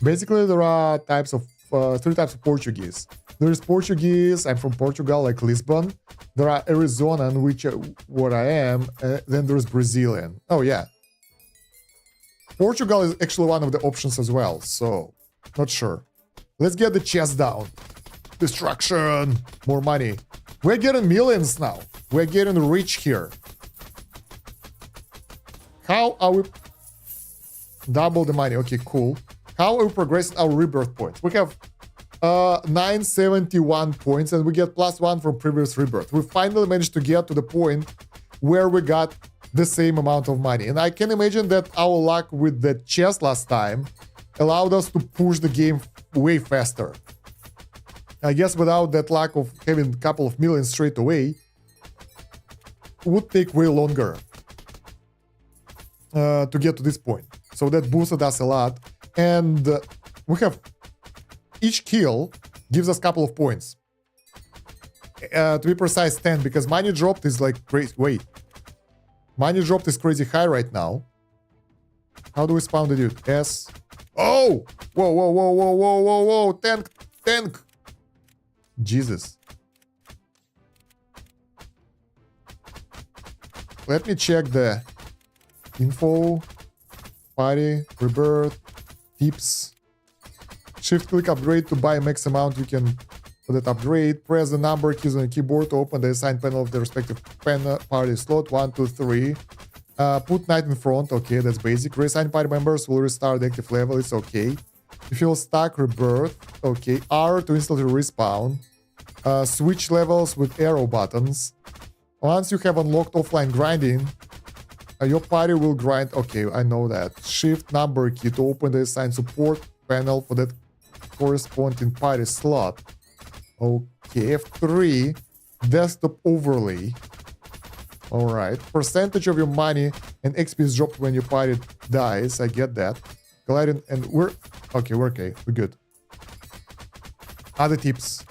S1: Basically, there are 3 types of Portuguese. There is Portuguese, I'm from Portugal, like Lisbon. There are Arizona, which what I am. Then there's Brazilian. Oh, yeah. Portugal is actually one of the options as well, so not sure. Let's get the chest down. Destruction. More money. We're getting millions now. We're getting rich here. How are we... Double the money. Okay, cool. How are we progressing our rebirth points? We have 971 points, and we get +1 from previous rebirth. We finally managed to get to the point where we got the same amount of money. And I can imagine that our luck with the chest last time allowed us to push the game way faster. I guess without that luck of having a couple of millions straight away, it would take way longer to get to this point. So that boosted us a lot. And we have... Each kill gives us a couple of points. To be precise, 10, because money dropped is like crazy. Wait. Money dropped is crazy high right now. How do we spawn the dude? S. Oh! Whoa, whoa, whoa, whoa, whoa, whoa, whoa! Tank! Tank! Jesus. Let me check the info, party, rebirth, tips. Shift click upgrade to buy max amount you can for that upgrade. Press the number keys on the keyboard to open the assigned panel of the respective party slot. 1, 2, 3. Put knight in front. Okay, that's basic. Reassign party members will restart the active level. It's okay. You feel stuck, rebirth. Okay. R to instantly respawn. Switch levels with arrow buttons. Once you have unlocked offline grinding, your party will grind. Okay, I know that. Shift number key to open the assigned support panel for that corresponding party slot. Okay, F3. Desktop overlay. Alright. Percentage of your money and XP is dropped when your party dies. I get that. Gliding and we're okay, we're okay. We're good. Other tips.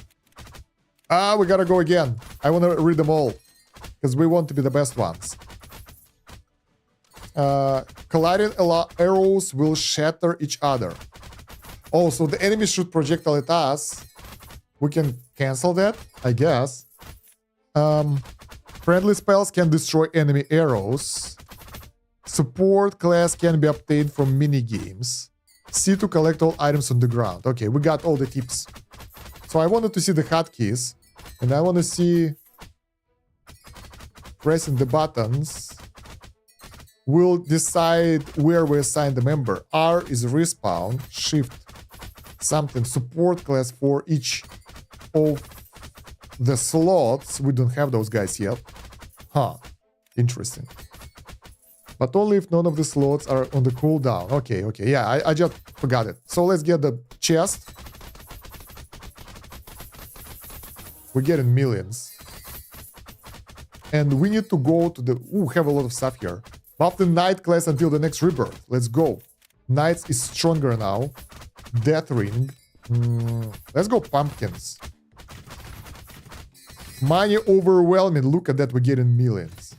S1: We gotta go again. I want to read them all. Because we want to be the best ones. Colliding arrows will shatter each other. Oh, so the enemy shoot projectile at us. We can cancel that, I guess. Friendly spells can destroy enemy arrows. Support class can be obtained from mini-games. C to collect all items on the ground. Okay, we got all the tips. So I wanted to see the hotkeys. And I want to see... Pressing the buttons will decide where we assign the member. R is respawn. Shift something. Support class for each of the slots. We don't have those guys yet. Huh. Interesting. But only if none of the slots are on the cooldown. Okay, okay. Yeah, I just forgot it. So let's get the chest. We're getting millions. And we need to go to the... Ooh, have a lot of stuff here. Buff the Knight class until the next rebirth. Let's go. Knights is stronger now. Death Ring. Let's go pumpkins. Money overwhelming. Look at that, we're getting millions.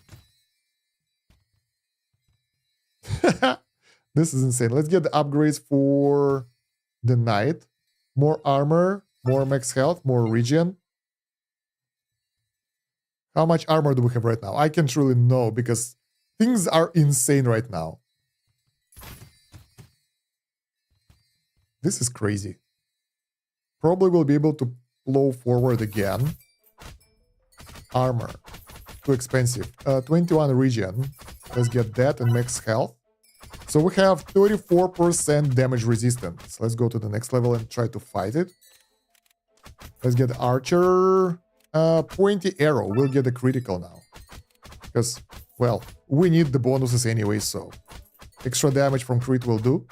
S1: This is insane. Let's get the upgrades for the Knight. More armor, more max health, more regen. How much armor do we have right now? I can't really know because things are insane right now. This is crazy. Probably will be able to blow forward again. Armor. Too expensive. 21 regen. Let's get that and max health. So we have 34% damage resistance. Let's go to the next level and try to fight it. Let's get Archer. Pointy arrow. We'll get a critical now. Because, well, we need the bonuses anyway, so extra damage from crit will do.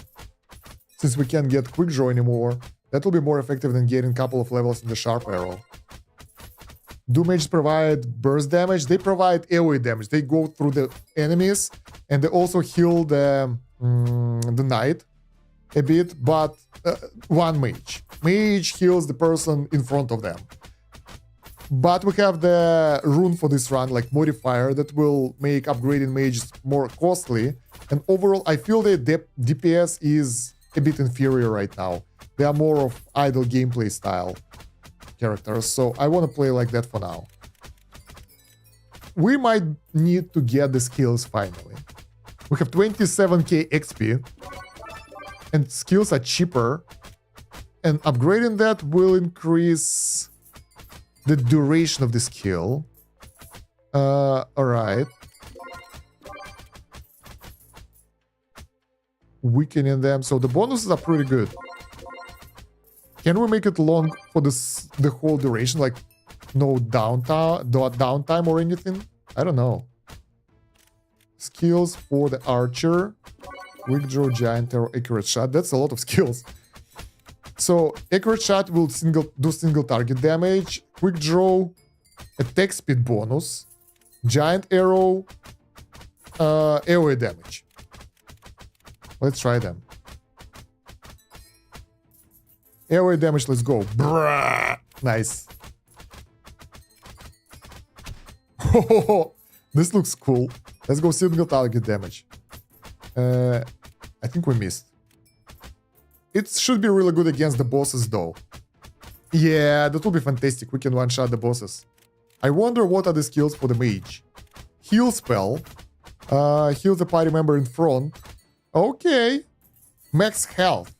S1: Since we can't get quick draw anymore, that will be more effective than getting a couple of levels in the sharp arrow. Do mages provide burst damage? They provide AoE damage. They go through the enemies and they also heal the knight a bit, but one mage. Mage heals the person in front of them. But we have the rune for this run, like modifier, that will make upgrading mages more costly. And overall, I feel the DPS is a bit inferior right now. They are more of idle gameplay style characters, so I want to play like that for now. We might need to get the skills finally. We have 27k XP, and skills are cheaper. And upgrading that will increase the duration of the skill. Alright. Weakening them. So the bonuses are pretty good. Can we make it long for the whole duration? Like no downtime or anything? I don't know. Skills for the archer. Quick draw, giant arrow, accurate shot. That's a lot of skills. So accurate shot will do single target damage. Quick draw, attack speed bonus. Giant arrow, AoE damage. Let's try them. AoE damage, let's go. Brrrr. Nice. This looks cool. Let's go single target damage. I think we missed. It should be really good against the bosses though. Yeah, that will be fantastic. We can one-shot the bosses. I wonder what are the skills for the mage. Heal spell. Heal the party member in front. Okay. Max health.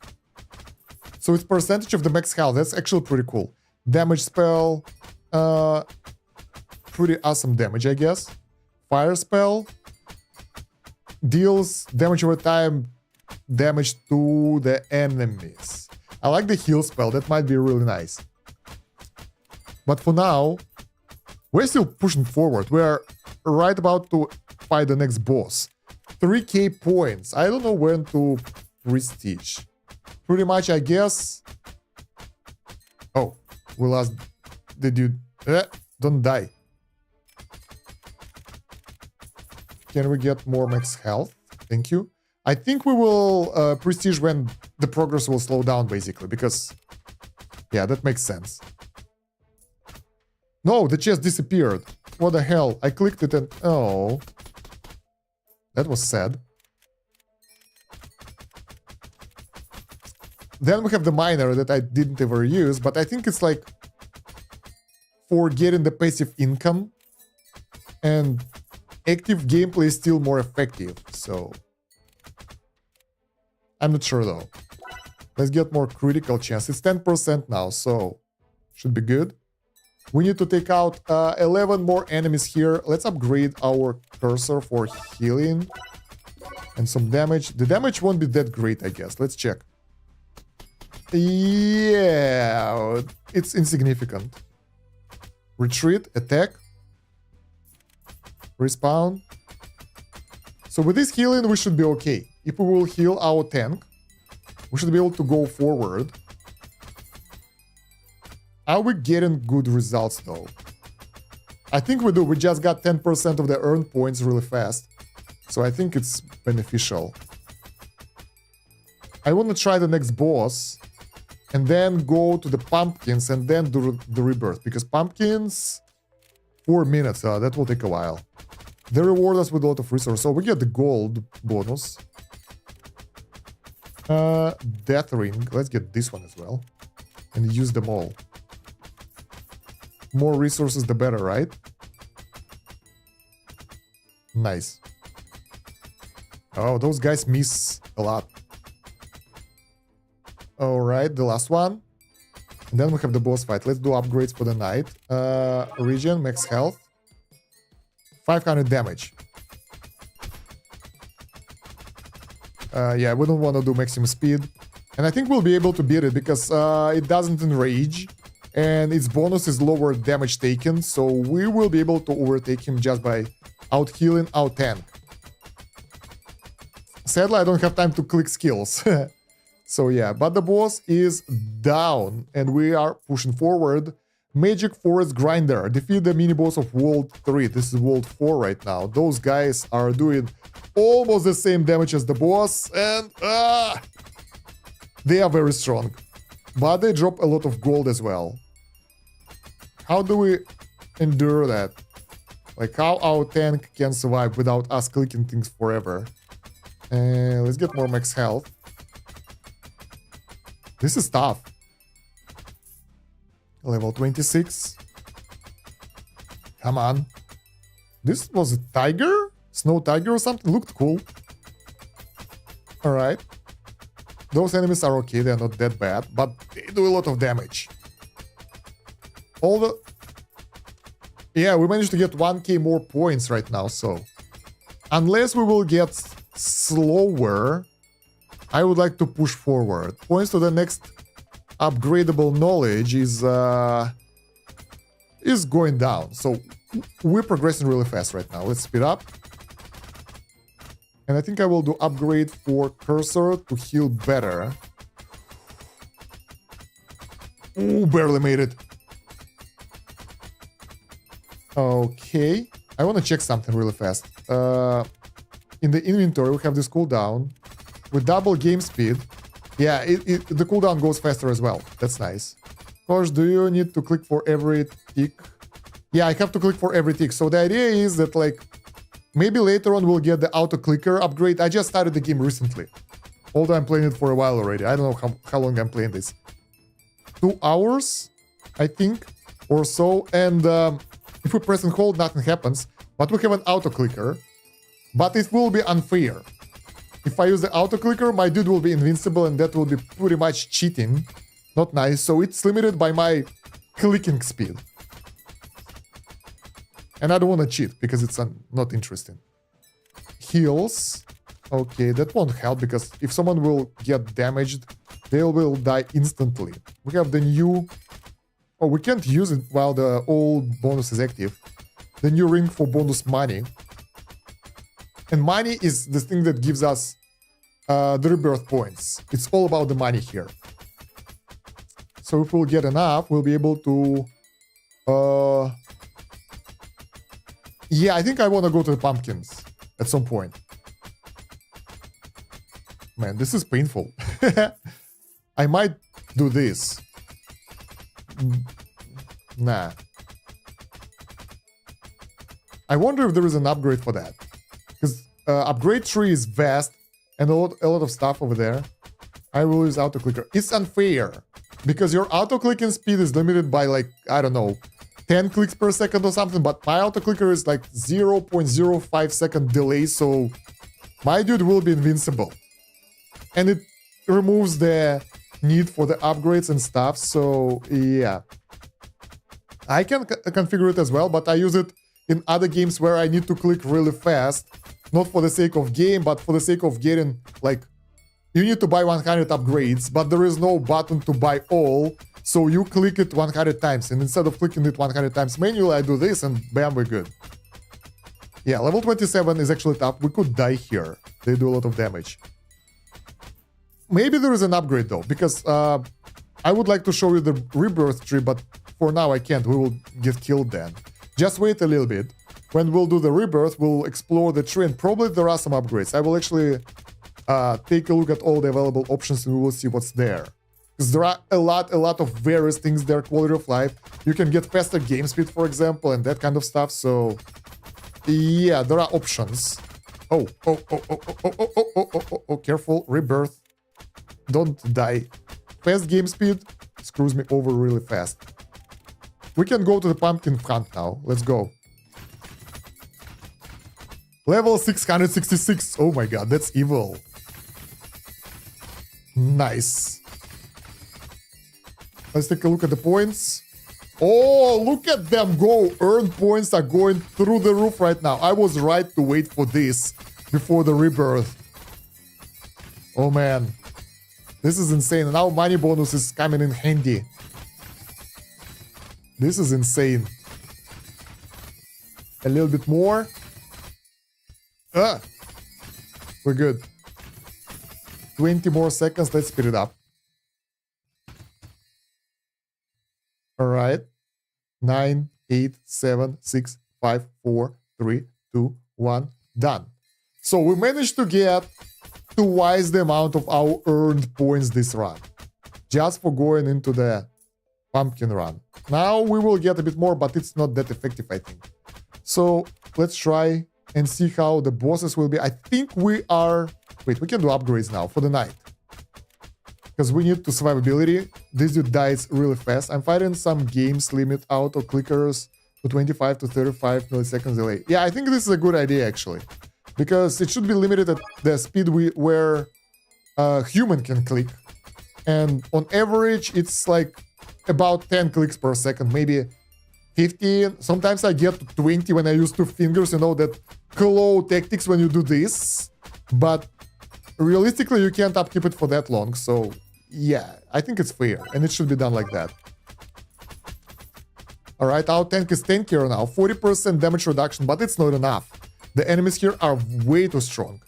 S1: So it's percentage of the max health. That's actually pretty cool. Damage spell. Pretty awesome damage, I guess. Fire spell. Deals damage over time. Damage to the enemies. I like the heal spell. That might be really nice. But for now, we're still pushing forward. We're right about to fight the next boss. 3k points. I don't know when to prestige. Pretty much, I guess. Oh, we lost the dude. Don't die. Can we get more max health? Thank you. I think we will prestige when the progress will slow down, basically, because... Yeah, that makes sense. No, the chest disappeared. What the hell? I clicked it and... Oh. That was sad. Then we have the miner that I didn't ever use, but I think it's like... for getting the passive income. And active gameplay is still more effective, so... I'm not sure though. Let's get more critical chance. It's 10% now, so should be good. We need to take out 11 more enemies here. Let's upgrade our cursor for healing and some damage. The damage won't be that great, I guess. Let's check. Yeah, it's insignificant. Retreat, attack, respawn. So with this healing, we should be okay. If we will heal our tank, we should be able to go forward. Are we getting good results though? I think we do. We just got 10% of the earned points really fast. So I think it's beneficial. I want to try the next boss and then go to the pumpkins and then do the rebirth. Because pumpkins, 4 minutes, that will take a while. They reward us with a lot of resources. So we get the gold bonus. Death ring. Let's get this one as well. And use them all. More resources, the better, right? Nice. Oh, those guys miss a lot. Alright, the last one. And then we have the boss fight. Let's do upgrades for the night. Region, max health. 500 damage. Yeah, we don't want to do maximum speed. And I think we'll be able to beat it because it doesn't enrage. And its bonus is lower damage taken. So we will be able to overtake him just by out-healing our tank. Sadly, I don't have time to click skills. So yeah, but the boss is down. And we are pushing forward. Magic Forest Grinder. Defeat the mini-boss of World 3. This is World 4 right now. Those guys are doing almost the same damage as the boss. And they are very strong. But they drop a lot of gold as well. How do we endure that? Like how our tank can survive without us clicking things forever. Let's get more max health. This is tough. Level 26. Come on. This was a tiger? Snow tiger or something? Looked cool. Alright. Those enemies are okay, they're not that bad, but they do a lot of damage. All the... Yeah, we managed to get 1k more points right now, so... Unless we will get slower, I would like to push forward. Points to the next upgradable knowledge is going down. So we're progressing really fast right now. Let's speed up. And I think I will do upgrade for cursor to heal better. Ooh, barely made it. Okay. I want to check something really fast. In the inventory, we have this cooldown. With double game speed, yeah, the cooldown goes faster as well. That's nice. Kosh, do you need to click for every tick? Yeah, I have to click for every tick. So the idea is that, like, maybe later on we'll get the auto clicker upgrade. I just started the game recently. Although I'm playing it for a while already. I don't know how long I'm playing this. 2 hours, I think, or so. And if we press and hold, nothing happens. But we have an auto-clicker. But it will be unfair. If I use the auto-clicker, my dude will be invincible, and that will be pretty much cheating. Not nice. So it's limited by my clicking speed. And I don't want to cheat, because it's not interesting. Heals. Okay, that won't help, because if someone will get damaged, they will die instantly. We have the new... Oh, we can't use it while the old bonus is active. The new ring for bonus money. And money is the thing that gives us the rebirth points. It's all about the money here. So if we'll get enough, we'll be able to... Yeah, I think I want to go to the pumpkins at some point. Man, this is painful. I might do this. Nah. I wonder if there is an upgrade for that. Because upgrade tree is vast and a lot of stuff over there. I will use auto-clicker. It's unfair. Because your auto-clicking speed is limited by like, I don't know, 10 clicks per second or something. But my auto-clicker is like 0.05 second delay. So my dude will be invincible. And it removes the need for the upgrades and stuff. So yeah. I can configure it as well, but I use it in other games where I need to click really fast. Not for the sake of game, but for the sake of getting, like, you need to buy 100 upgrades, but there is no button to buy all. So you click it 100 times. And instead of clicking it 100 times manually, I do this and bam, we're good. Yeah, level 27 is actually tough. We could die here. They do a lot of damage. Maybe there is an upgrade though, because I would like to show you the rebirth tree, but for now I can't. We will get killed then. Just wait a little bit. When we'll do the rebirth, we'll explore the tree, and probably there are some upgrades. I will actually take a look at all the available options, and we will see what's there. Because there are a lot of various things there. Quality of life. You can get faster game speed, for example, and that kind of stuff. So yeah, there are options. Oh, careful. Rebirth. Don't die. Fast game speed screws me over really fast. We can go to the pumpkin front now. Let's go. Level 666. Oh my god, that's evil. Nice. Let's take a look at the points. Oh, look at them go. Earned points are going through the roof right now. I was right to wait for this before the rebirth. Oh man. This is insane. Now money bonus is coming in handy. This is insane. A little bit more. We're good. 20 more seconds. Let's speed it up. All right. 9, 8, 7, 6, 5, 4, 3, 2, 1. Done. So we managed to get twice the amount of our earned points this run. Just for going into the pumpkin run. Now we will get a bit more, but it's not that effective, I think. So let's try and see how the bosses will be. I think we are... Wait, we can do upgrades now for the night. Because we need to survivability. This dude dies really fast. I'm fighting some games limit auto clickers to 25 to 35 milliseconds delay. Yeah, I think this is a good idea actually. Because it should be limited at the speed where a human can click. And on average, it's like about 10 clicks per second, maybe 15. Sometimes I get to 20 when I use 2 fingers, you know, that claw tactics when you do this. But realistically, you can't upkeep it for that long. So yeah, I think it's fair. And it should be done like that. Alright, our tank is tankier now. 40% damage reduction, but it's not enough. The enemies here are way too strong.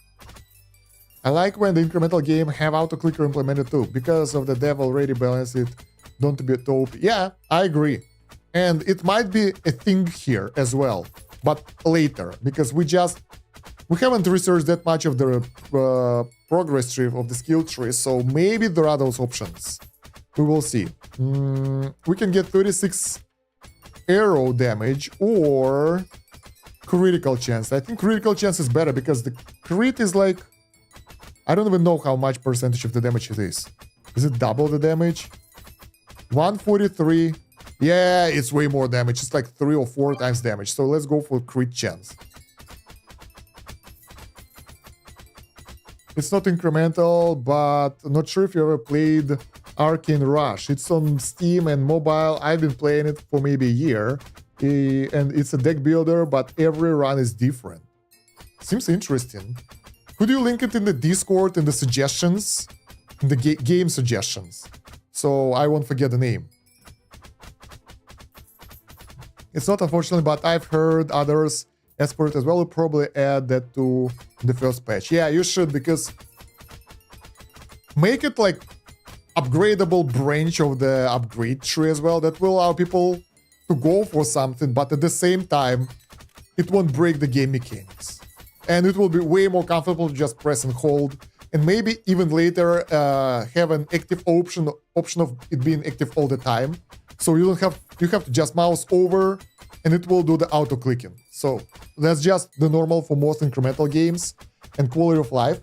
S1: I like when the incremental game have auto-clicker implemented too. Because of the dev already balanced it. Don't be too OP. Yeah, I agree. And it might be a thing here as well. But later. Because we haven't researched that much of the progress tree, of the skill tree. So maybe there are those options. We will see. We can get 36 arrow damage or critical chance. I think critical chance is better because the crit is like... I don't even know how much percentage of the damage it is. Is it double the damage? 143. Yeah, it's way more damage. It's like 3 or 4 times damage. So let's go for crit chance. It's not incremental, but not sure if you ever played Arcane Rush. It's on Steam and mobile. I've been playing it for maybe a year. And it's a deck builder, but every run is different. Seems interesting. Could you link it in the Discord, in the suggestions? In the game suggestions. So I won't forget the name. It's not unfortunately, but I've heard others ask for it as well. We'll probably add that to the first patch. Yeah, you should, because make it like upgradable branch of the upgrade tree as well. That will allow people to go for something, but at the same time, it won't break the game mechanics. And it will be way more comfortable to just press and hold. And maybe even later have an active option of it being active all the time. So you have to just mouse over and it will do the auto clicking. So that's just the normal for most incremental games and quality of life.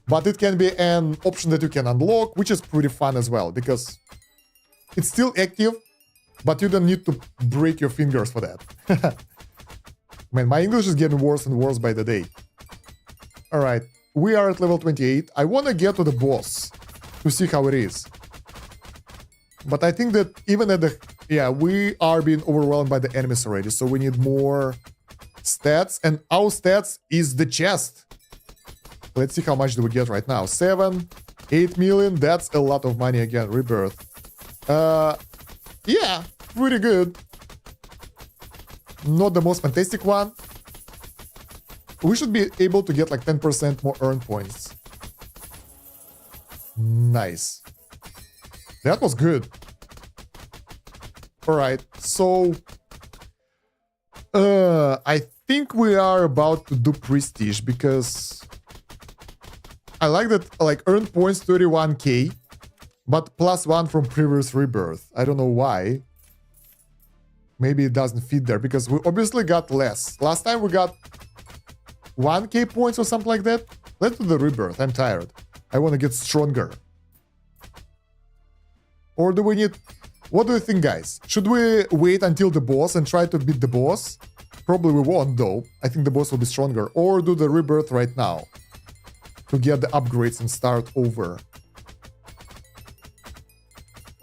S1: But it can be an option that you can unlock, which is pretty fun as well, because it's still active, but you don't need to break your fingers for that. Man, my English is getting worse and worse by the day. All right, we are at level 28. I want to get to the boss to see how it is. But I think that even at the... Yeah, we are being overwhelmed by the enemies already, so we need more stats. And our stats is the chest. Let's see how much do we get right now. 7, 8 million. That's a lot of money again. Rebirth. Yeah, pretty good. Not the most fantastic one. We should be able to get like 10% more earn points. Nice. That was good. Alright, so... I think we are about to do Prestige, because... I like that, like, earn points 31k, but +1 from previous Rebirth. I don't know why. Maybe it doesn't fit there, because we obviously got less. Last time we got 1k points or something like that. Let's do the Rebirth. I'm tired. I want to get stronger. Or do we need... What do you think, guys? Should we wait until the boss and try to beat the boss? Probably we won't, though. I think the boss will be stronger. Or do the Rebirth right now to get the upgrades and start over.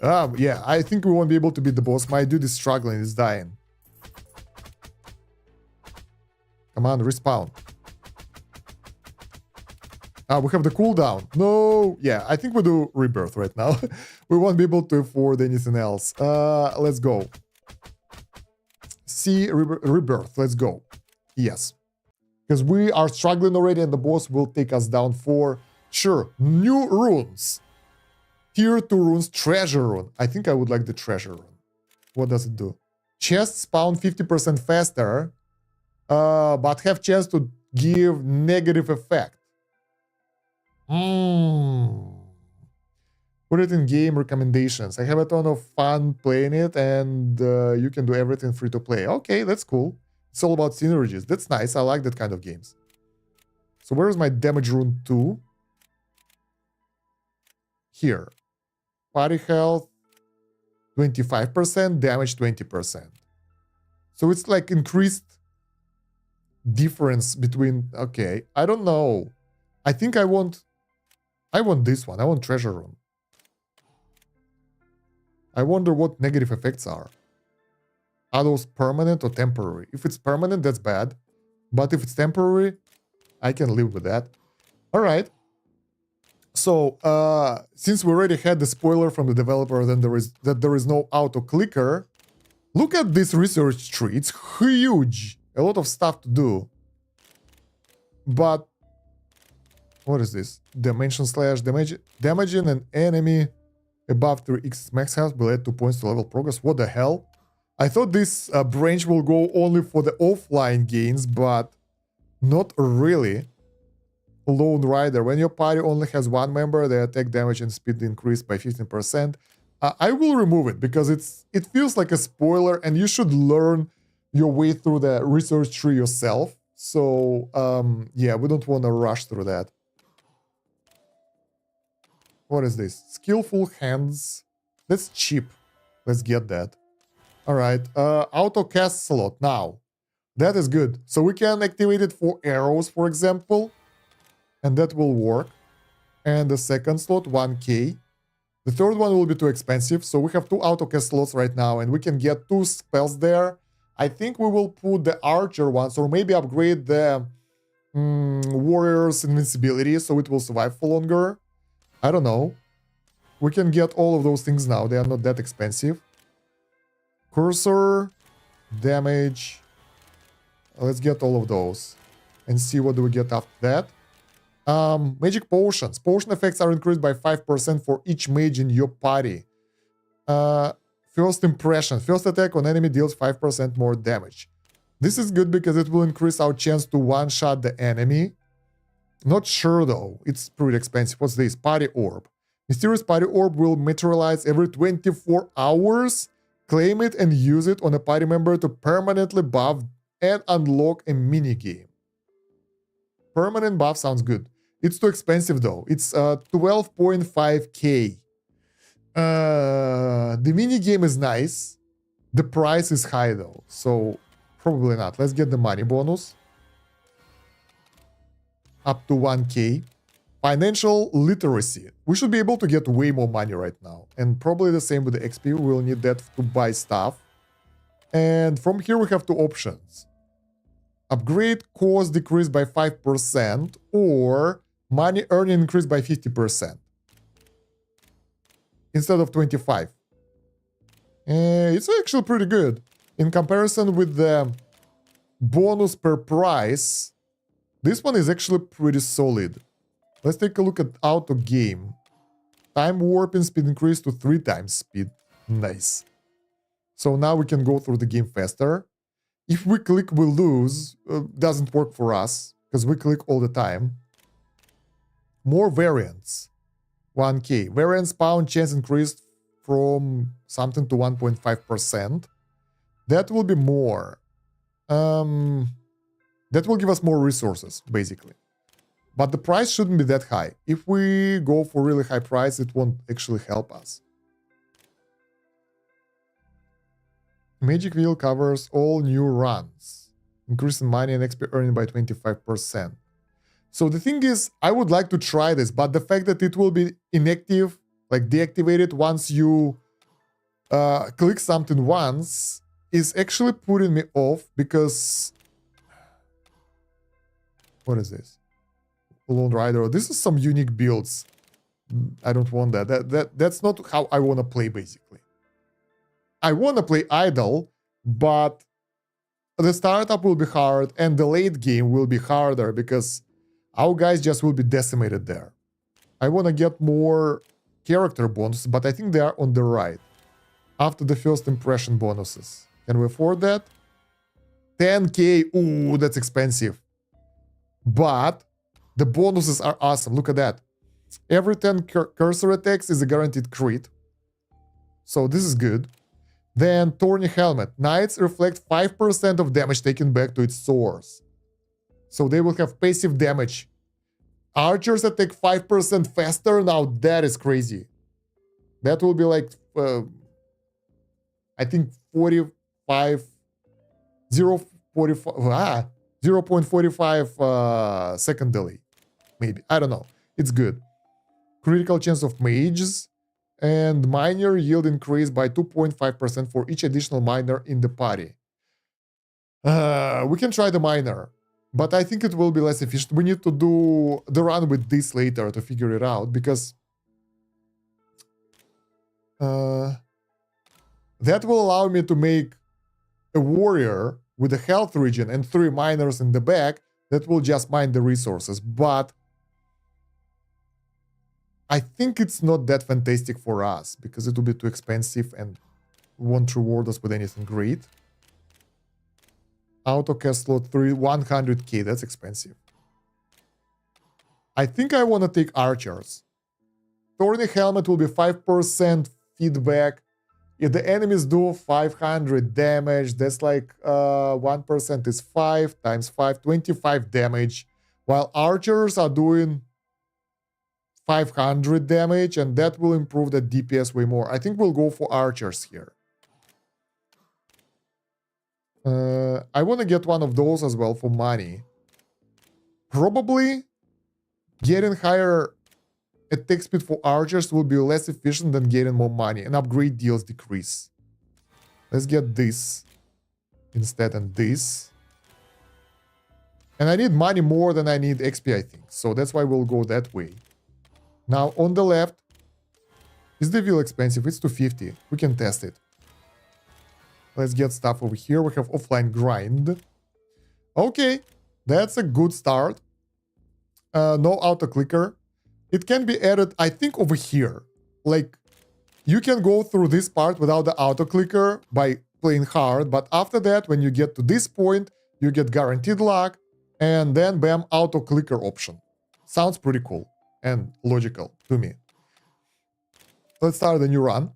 S1: Yeah, I think we won't be able to beat the boss. My dude is struggling, he's dying. Come on, respawn. We have the cooldown. No, yeah, I think we do Rebirth right now. We won't be able to afford anything else. Let's go. See, Rebirth, let's go. Yes. Because we are struggling already and the boss will take us down for sure. New runes. Tier 2 runes, treasure rune. I think I would like the treasure rune. What does it do? Chests spawn 50% faster, but have chance to give negative effect. Put it in game recommendations. I have a ton of fun playing it, and you can do everything free to play. Okay, that's cool. It's all about synergies. That's nice. I like that kind of games. So where is my damage rune 2? Here. Party health 25%, damage 20%. So it's like increased difference between... Okay, I don't know. I think I want this one. I want treasure rune. I wonder what negative effects are. Are those permanent or temporary? If it's permanent, that's bad. But if it's temporary, I can live with that. All right. So, since we already had the spoiler from the developer, then there is no auto clicker. Look at this research tree. It's huge. A lot of stuff to do. But what is this? Dimension slash damaging an enemy above 3x max health will add 2 points to level progress. What the hell? I thought this branch will go only for the offline gains, but not really. Lone Rider. When your party only has one member, the attack damage and speed increase by 15%. I will remove it because it feels like a spoiler and you should learn your way through the research tree yourself. So, yeah, we don't want to rush through that. What is this? Skillful hands. That's cheap. Let's get that. All right. Auto cast slot now. That is good. So we can activate it for arrows, for example. And that will work. And the second slot, 1k. The third one will be too expensive. So we have 2 auto cast slots right now. And we can get 2 spells there. I think we will put the archer ones. Or maybe upgrade the warrior's invincibility. So it will survive for longer. I don't know. We can get all of those things now. They are not that expensive. Cursor. Damage. Let's get all of those. And see what do we get after that. Magic potions. Potion effects are increased by 5% for each mage in your party. First impression. First attack on enemy deals 5% more damage. This is good because it will increase our chance to one-shot the enemy. Not sure though. It's pretty expensive. What's this? Party orb. Mysterious party orb will materialize every 24 hours. Claim it and use it on a party member to permanently buff and unlock a minigame. Permanent buff sounds good. It's too expensive though. It's 12.5k. The minigame is nice. The price is high though. So probably not. Let's get the money bonus. Up to 1k. Financial literacy. We should be able to get way more money right now. And probably the same with the XP. We will need that to buy stuff. And from here we have 2 options. Upgrade cost decreased by 5% or money earning increased by 50% instead of 25. It's actually pretty good in comparison with the bonus per price. This one is actually pretty solid. Let's take a look at auto game. Time warping speed increased to 3 times speed. Nice. So now we can go through the game faster. If we click, we lose. Doesn't work for us because we click all the time. More variants. 1k. Variant spawn chance increased from something to 1.5%. That will be more. That will give us more resources, basically. But the price shouldn't be that high. If we go for really high price, it won't actually help us. Magic Wheel covers all new runs, increasing money and XP earning by 25%. So the thing is, I would like to try this, but the fact that it will be inactive, like deactivated once you click something once, is actually putting me off because... What is this? Lone Rider. This is some unique builds. I don't want that. That's not how I want to play, basically. I want to play idle, but the startup will be hard and the late game will be harder because our guys just will be decimated there. I want to get more character bonuses, but I think they are on the right. After the first impression bonuses. Can we afford that? 10k. Ooh, that's expensive. But the bonuses are awesome. Look at that. Every 10 cursor attacks is a guaranteed crit. So this is good. Then Thorny Helmet. Knights reflect 5% of damage taken back to its source. So they will have passive damage. Archers attack 5% faster. Now that is crazy. That will be like, I think 45, 0.45 second delay. Maybe. I don't know. It's good. Critical chance of mages. And miner yield increased by 2.5% for each additional miner in the party. We can try the miner, but I think it will be less efficient. We need to do the run with this later to figure it out, because that will allow me to make a warrior with a health regen and 3 miners in the back that will just mine the resources. But I think it's not that fantastic for us because it will be too expensive and won't reward us with anything great. Autocast slot 3, 100k, that's expensive. I think I want to take archers. Thorny Helmet will be 5% feedback. If the enemies do 500 damage, that's like 1% is 5 times 5, 25 damage. While archers are doing 500 damage, and that will improve the DPS way more. I think we'll go for archers here. I want to get one of those as well for money. Probably getting higher attack speed for archers will be less efficient than getting more money, and upgrade deals decrease. Let's get this instead and this. And I need money more than I need XP, I think. So that's why we'll go that way. Now, on the left, is the wheel expensive? It's 250. We can test it. Let's get stuff over here. We have offline grind. Okay, that's a good start. No auto clicker. It can be added, I think, over here. Like, you can go through this part without the auto clicker by playing hard, but after that, when you get to this point, you get guaranteed luck, and then bam, auto clicker option. Sounds pretty cool and logical to me. Let's start a new run.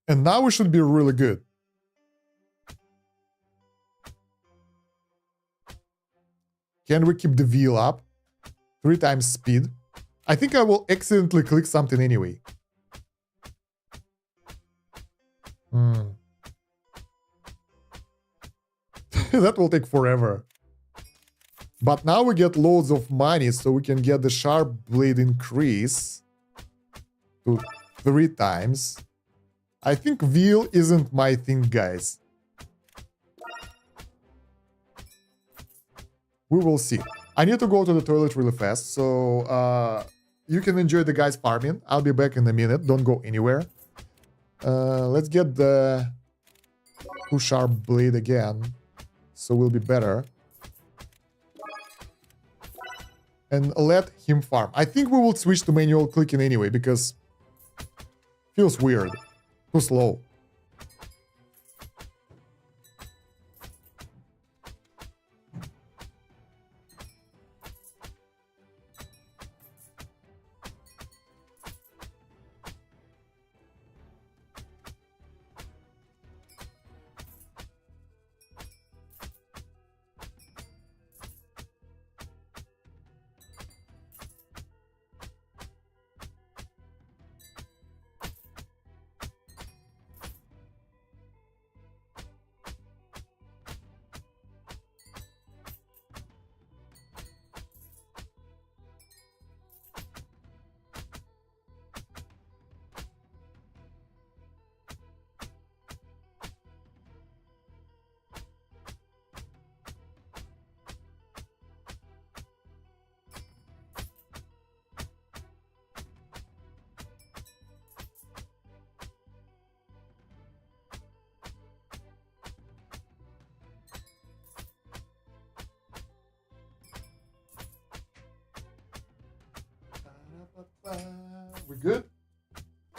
S1: And now we should be really good. Can we keep the wheel up? 3 times speed. I think I will accidentally click something anyway. That will take forever. But now we get loads of money, so we can get the sharp blade increase to 3 times. I think wheel isn't my thing, guys. We will see. I need to go to the toilet really fast, so you can enjoy the guys farming. I'll be back in a minute. Don't go anywhere. Let's get the 2 sharp blade again, so we'll be better. And let him farm. I think we will switch to manual clicking anyway, because feels weird. Too slow. We good?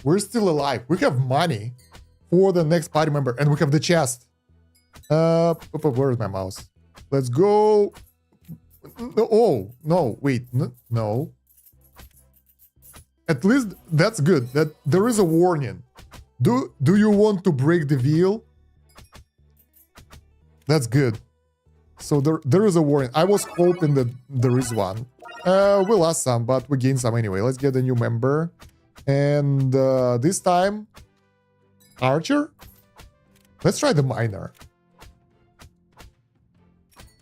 S1: We're still alive. We have money for the next party member, and we have the chest. Where is my mouse? Let's go. Oh no! Wait, no. At least that's good. That there is a warning. Do you want to break the wheel? That's good. So there is a warning. I was hoping that there is one. We lost some, but we gained some anyway. Let's get a new member. And this time, archer? Let's try the miner.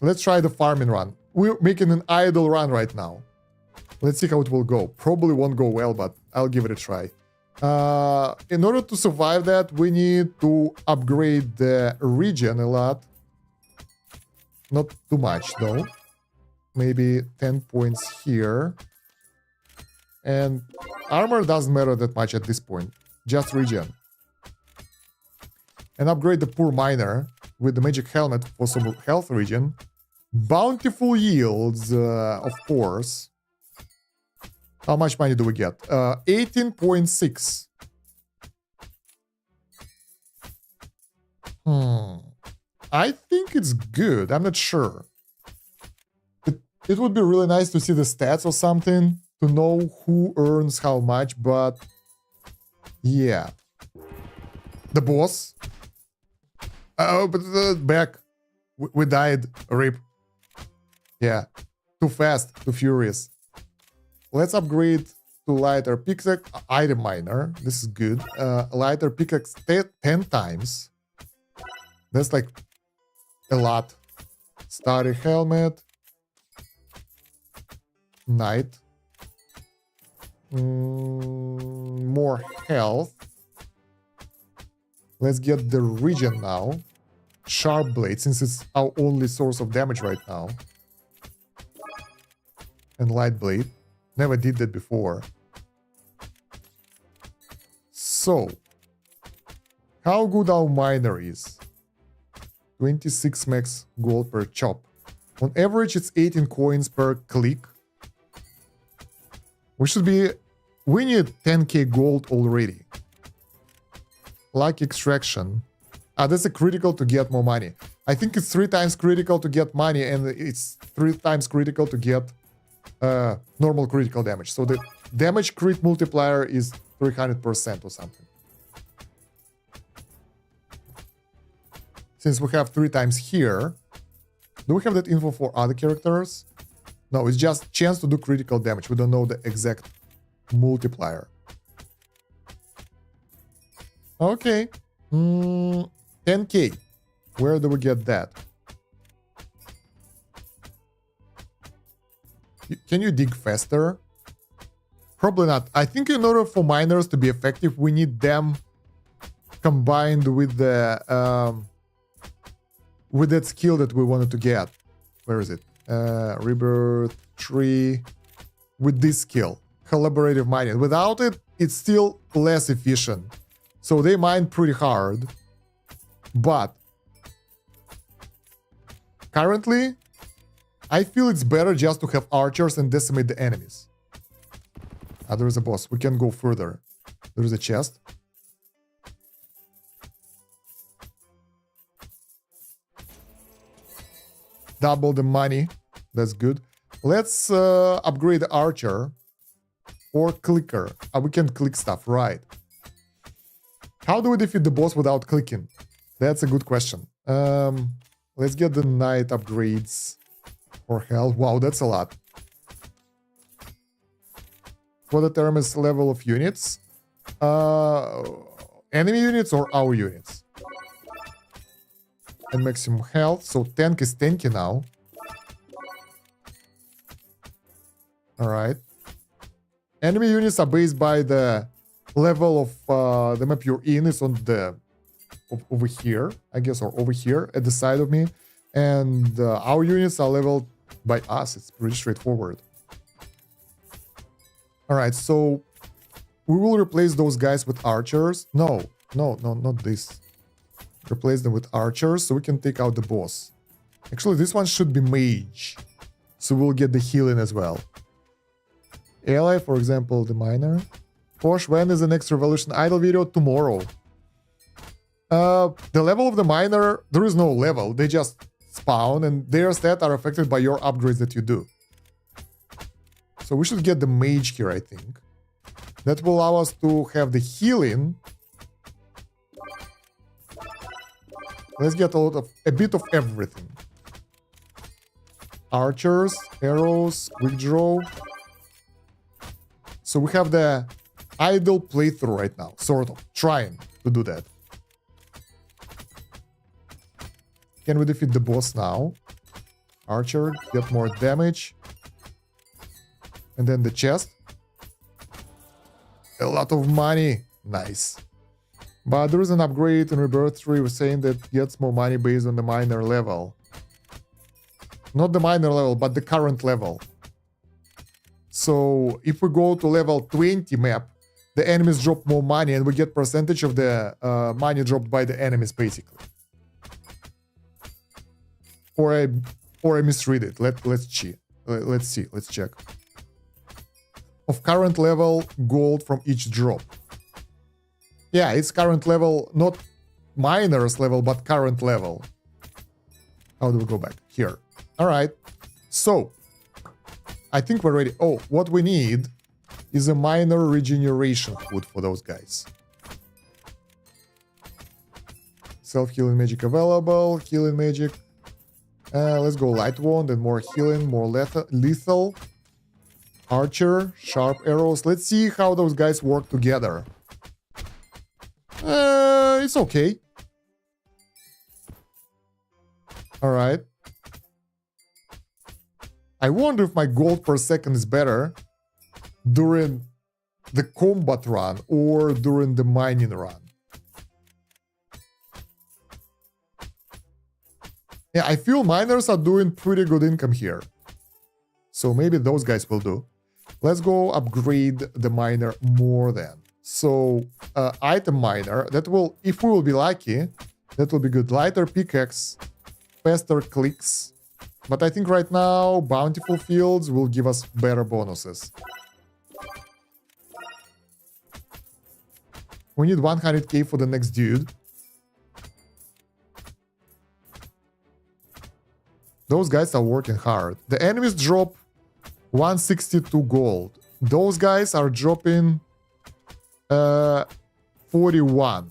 S1: Let's try the farming run. We're making an idle run right now. Let's see how it will go. Probably won't go well, but I'll give it a try. In order to survive that, we need to upgrade the region a lot. Not too much, though. Maybe 10 points here. And armor doesn't matter that much at this point. Just regen. And upgrade the poor miner with the magic helmet for some health regen. Bountiful yields, of course. How much money do we get? 18.6. I think it's good. I'm not sure. It would be really nice to see the stats or something to know who earns how much, but yeah. The boss. Oh, but back. We died. RIP. Yeah. Too fast. Too furious. let's upgrade to lighter pickaxe, item miner. This is good. Lighter pickaxe 10 times. That's like a lot. Starry helmet. Knight. More health. Let's get the regen now. Sharp blade, since it's our only source of damage right now. And light blade. Never did that before. So, how good our miner is? 26 max gold per chop. On average, it's 18 coins per click. We need 10k gold already. Lucky extraction. That's a critical to get more money. I think it's 3 times critical to get money, and it's 3 times critical to get normal critical damage. So the damage crit multiplier is 300% or something. Since we have 3 times here, do we have that info for other characters? No, it's just chance to do critical damage. We don't know the exact multiplier. Okay. 10k. Where do we get that? Can you dig faster? Probably not. I think in order for miners to be effective, we need them combined with the with that skill that we wanted to get. Where is it? Rebirth tree. With this skill, collaborative mining. Without it, it's still less efficient. So they mine pretty hard. But currently, I feel it's better just to have archers and decimate the enemies. Ah, there is a boss. We can go further. There is a chest. Double the money. That's good. Let's upgrade the archer or clicker. We can click stuff, right? How do we defeat the boss without clicking? That's a good question. Let's get the knight upgrades for health. Wow, that's a lot. What determines level of units? Enemy units or our units? And maximum health. So tank is tanky now. Alright. Enemy units are based by the level of the map you're in. It's on the over here, I guess, or over here at the side of me. And our units are leveled by us. It's pretty straightforward. Alright, so we will replace those guys with archers. No, not this. Replace them with archers so we can take out the boss. Actually, this one should be mage. So we'll get the healing as well. Ally, for example, the miner. Kosh, when is the next Revolution Idol video? Tomorrow. The level of the miner, there is no level. They just spawn and their stats are affected by your upgrades that you do. So we should get the mage here, I think. That will allow us to have the healing. Let's get a bit of everything. Archers, arrows, quick draw. So we have the idle playthrough right now, sort of, trying to do that. Can we defeat the boss now? Archer, get more damage. And then the chest. A lot of money. Nice. But there is an upgrade in Rebirth 3 was saying that gets more money based on the miner level. Not the miner level, but the current level. So if we go to level 20 map, the enemies drop more money and we get percentage of the money dropped by the enemies, basically. Or I misread it. Let's check. Let's check. Of current level gold from each drop. Yeah, it's current level, not miner's level, but current level. How do we go back? Here. All right. So, I think we're ready. Oh, what we need is a minor regeneration food for those guys. Self-healing magic available. Healing magic. Let's go light wand and more healing, more lethal. Archer, sharp arrows. Let's see how those guys work together. It's okay. Alright. I wonder if my gold per second is better during the combat run or during the mining run. Yeah, I feel miners are doing pretty good income here. So maybe those guys will do. Let's go upgrade the miner more then. So, item miner, that will, if we will be lucky, that will be good. Lighter pickaxe, faster clicks. But I think right now, bountiful fields will give us better bonuses. We need 100k for the next dude. Those guys are working hard. The enemies drop 162 gold. Those guys are dropping 41.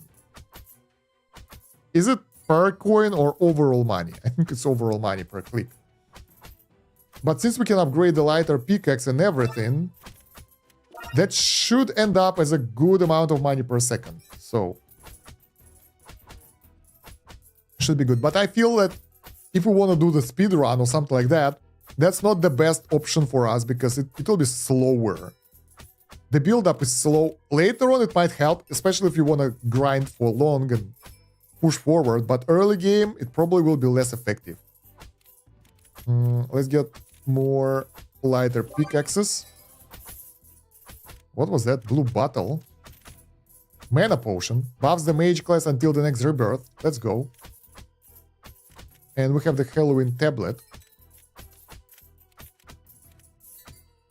S1: Is it per coin or overall money? I think it's overall money per click. But since we can upgrade the lighter pickaxe and everything, that should end up as a good amount of money per second. So, should be good. But I feel that if we want to do the speed run or something like that, that's not the best option for us because it will be slower. The build-up is slow. Later on, it might help, especially if you want to grind for long and push forward. But early game, it probably will be less effective. Let's get more lighter pickaxes. What was that? Blue bottle. Mana potion. Buffs the mage class until the next rebirth. Let's go. And we have the Halloween tablet.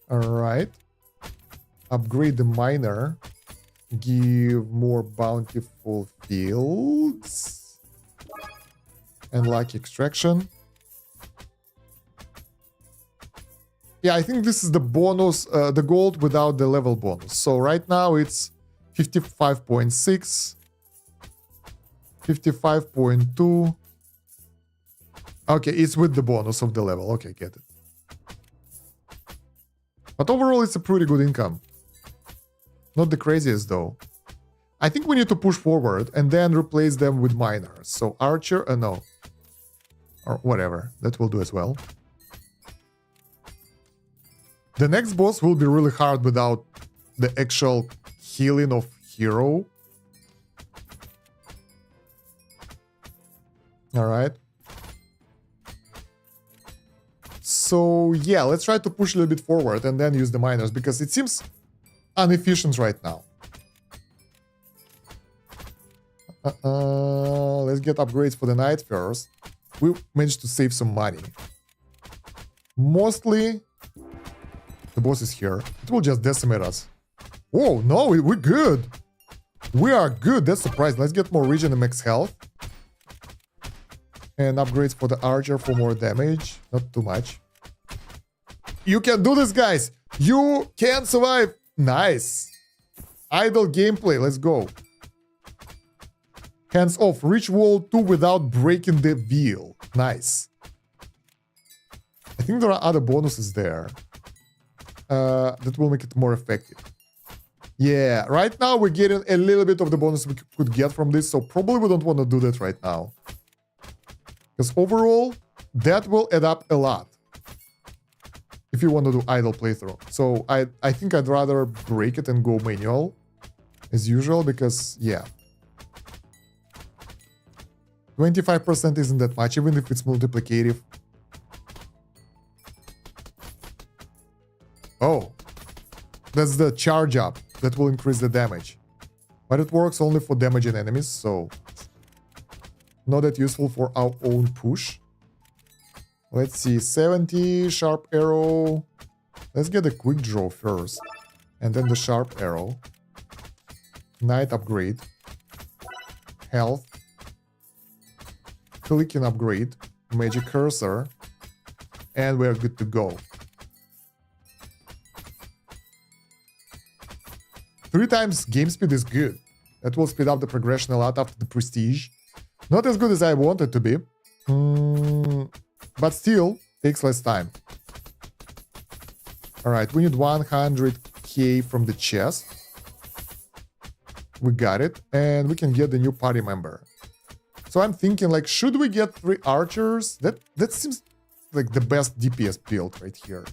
S1: Alright. Upgrade the miner. Give more bountiful fields. And lucky extraction. Yeah, I think this is the bonus, the gold without the level bonus. So right now it's 55.6. 55.2. Okay, it's with the bonus of the level. Okay, get it. But overall, it's a pretty good income. Not the craziest, though. I think we need to push forward and then replace them with miners. So archer, no. Or whatever. That will do as well. The next boss will be really hard without the actual healing of hero. Alright. So yeah, let's try to push a little bit forward and then use the miners because it seems inefficient right now. Let's get upgrades for the night first. We managed to save some money. Mostly, the boss is here. It will just decimate us. Whoa, no, we're good. We are good. That's surprising. Let's get more regen and max health. And upgrades for the archer for more damage. Not too much. You can do this, guys. You can survive. Nice. Idle gameplay. Let's go. Hands off. Reach wall 2 without breaking the wheel. Nice. I think there are other bonuses there. That will make it more effective. Yeah, right now we're getting a little bit of the bonus we could get from this, so probably we don't want to do that right now. Because overall, that will add up a lot. If you want to do idle playthrough. So I think I'd rather break it and go manual. As usual, because, yeah. 25% isn't that much, even if it's multiplicative. Oh. That's the charge up. That will increase the damage. But it works only for damaging enemies, so... not that useful for our own push. Let's see, 70, sharp arrow. Let's get a quick draw first. And then the sharp arrow. Night upgrade. Health. Clicking upgrade. Magic cursor. And we're good to go. 3 times game speed is good. That will speed up the progression a lot after the prestige. Not as good as I want it to be. But still, takes less time. All right, we need 100k from the chest. We got it, and we can get the new party member. So I'm thinking, like, should we get 3 archers? That seems like the best DPS build right here.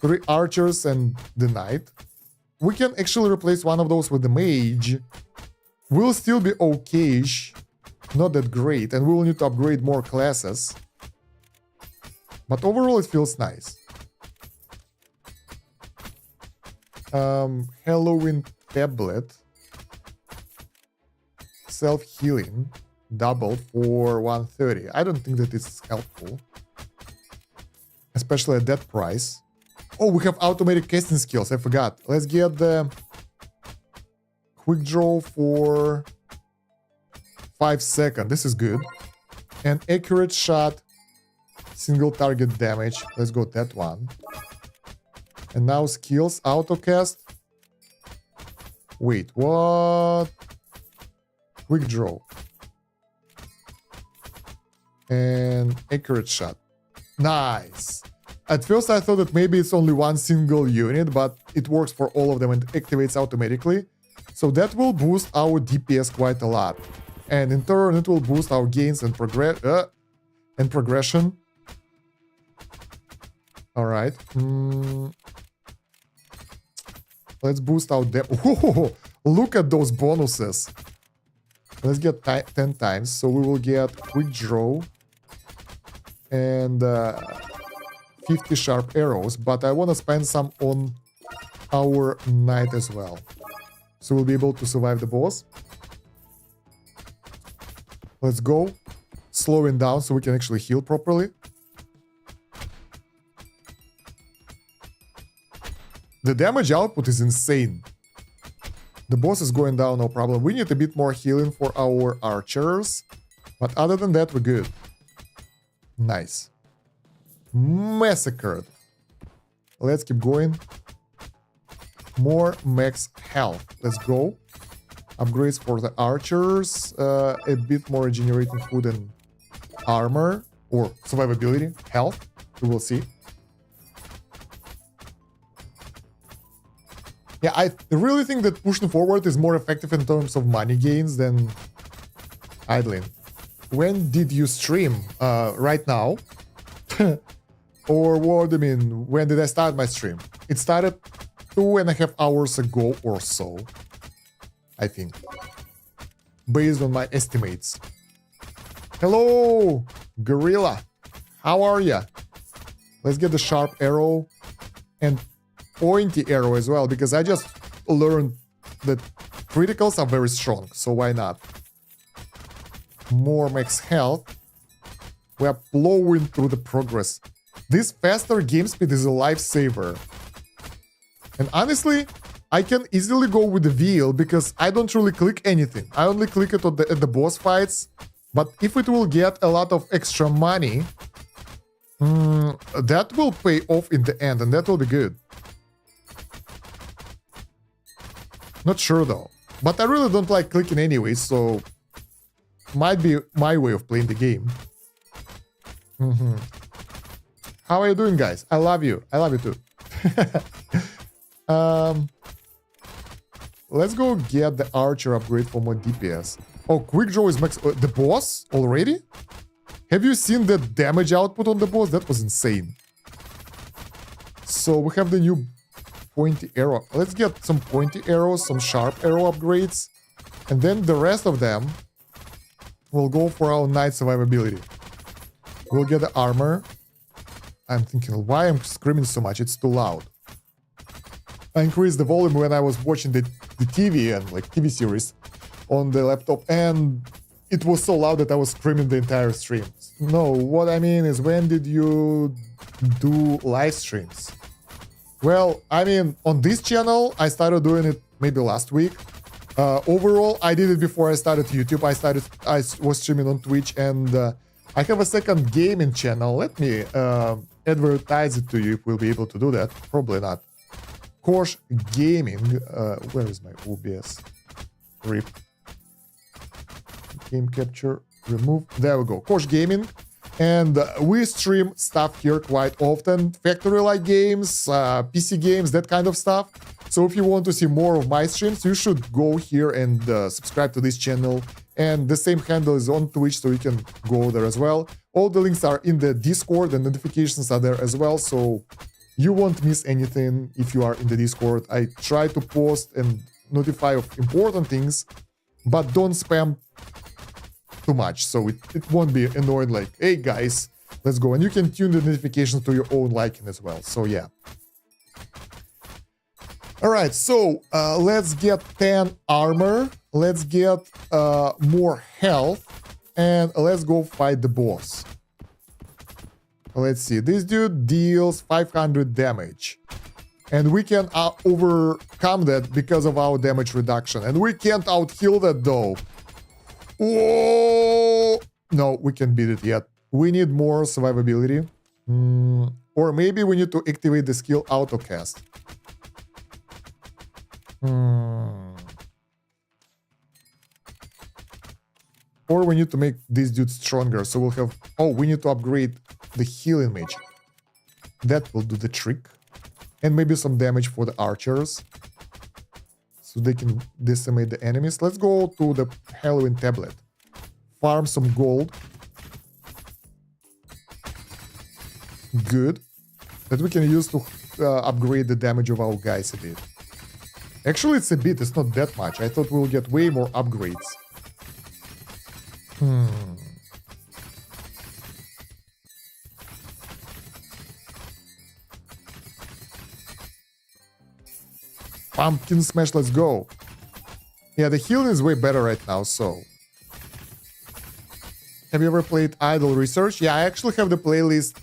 S1: 3 archers and the knight. We can actually replace one of those with the mage. We'll still be okay-ish. Not that great, and we will need to upgrade more classes. But overall, it feels nice. Halloween tablet. Self-healing. Doubled for 130. I don't think that it's helpful. Especially at that price. Oh, we have automatic casting skills. I forgot. Let's get the quick draw for 5 seconds. This is good. And accurate shot. Single target damage. Let's go that one. And now skills. Autocast. Wait, what? Quick draw. And accurate shot. Nice. At first I thought that maybe it's only one single unit, but it works for all of them and activates automatically. So that will boost our DPS quite a lot. And in turn it will boost our gains and progression. Alright. Let's boost our Whoa, look at those bonuses. Let's get 10 times. So we will get quick draw. And 50 sharp arrows, but I want to spend some on our knight as well. So we'll be able to survive the boss. Let's go. Slowing down so we can actually heal properly. The damage output is insane. The boss is going down, no problem. We need a bit more healing for our archers. But other than that, we're good. Nice. Massacred. Let's keep going. More max health. Let's go. Upgrades for the archers. A bit more regenerating food and armor. Or survivability. Health. We will see. Yeah, I really think that pushing forward is more effective in terms of money gains than idling. When did you stream? Right now? Or what do you mean? When did I start my stream? It started 2.5 hours ago or so. I think. Based on my estimates. Hello, Gorilla. How are ya? Let's get the sharp arrow and pointy arrow as well, because I just learned that criticals are very strong, so why not? More max health. We are plowing through the progress. This faster game speed is a lifesaver. And honestly, I can easily go with the wheel because I don't really click anything. I only click it at the boss fights. But if it will get a lot of extra money, that will pay off in the end, and that will be good. Not sure though. But I really don't like clicking anyway, so might be my way of playing the game. How are you doing, guys? I love you. I love you too. Let's go get the archer upgrade for more DPS. Oh, quick draw is max. The boss already? Have you seen the damage output on the boss? That was insane. So we have the new pointy arrow. Let's get some pointy arrows, some sharp arrow upgrades. And then the rest of them will go for our knight survivability. We'll get the armor. I'm thinking, why I'm screaming so much? It's too loud. I increased the volume when I was watching the TV and like TV series on the laptop, and it was so loud that I was screaming the entire stream. No, what I mean is, when did you do live streams? Well, I mean, on this channel, I started doing it maybe last week. Overall, I did it before I started YouTube. I was streaming on Twitch, and I have a second gaming channel. Let me advertise it to you if we'll be able to do that. Probably not. Kosh Gaming. Where is my OBS? RIP. Game capture. Remove. There we go. Kosh Gaming. And we stream stuff here quite often, factory-like games, PC games, that kind of stuff. So if you want to see more of my streams, you should go here and subscribe to this channel. And the same handle is on Twitch, so you can go there as well. All the links are in the Discord, the notifications are there as well, so you won't miss anything if you are in the Discord. I try to post and notify of important things, but don't spam too much, so it won't be annoying like, hey guys, let's go. And you can tune the notifications to your own liking as well, so yeah. Alright, so let's get 10 armor, let's get more health, and let's go fight the boss. Let's see, this dude deals 500 damage. And we can overcome that because of our damage reduction. And we can't out-heal that though. Whoa! No, we can't beat it yet. We need more survivability. Or maybe we need to activate the skill autocast. Or we need to make this dude stronger, so we'll have... Oh, we need to upgrade the healing magic. That will do the trick. And maybe some damage for the archers, so they can decimate the enemies. Let's go to the Halloween tablet. Farm some gold. Good. That we can use to upgrade the damage of our guys a bit. Actually, it's a bit, it's not that much. I thought we'll get way more upgrades. Pumpkin smash, let's go. Yeah, the healing is way better right now, so... Have you ever played Idle Research? Yeah, I actually have the playlist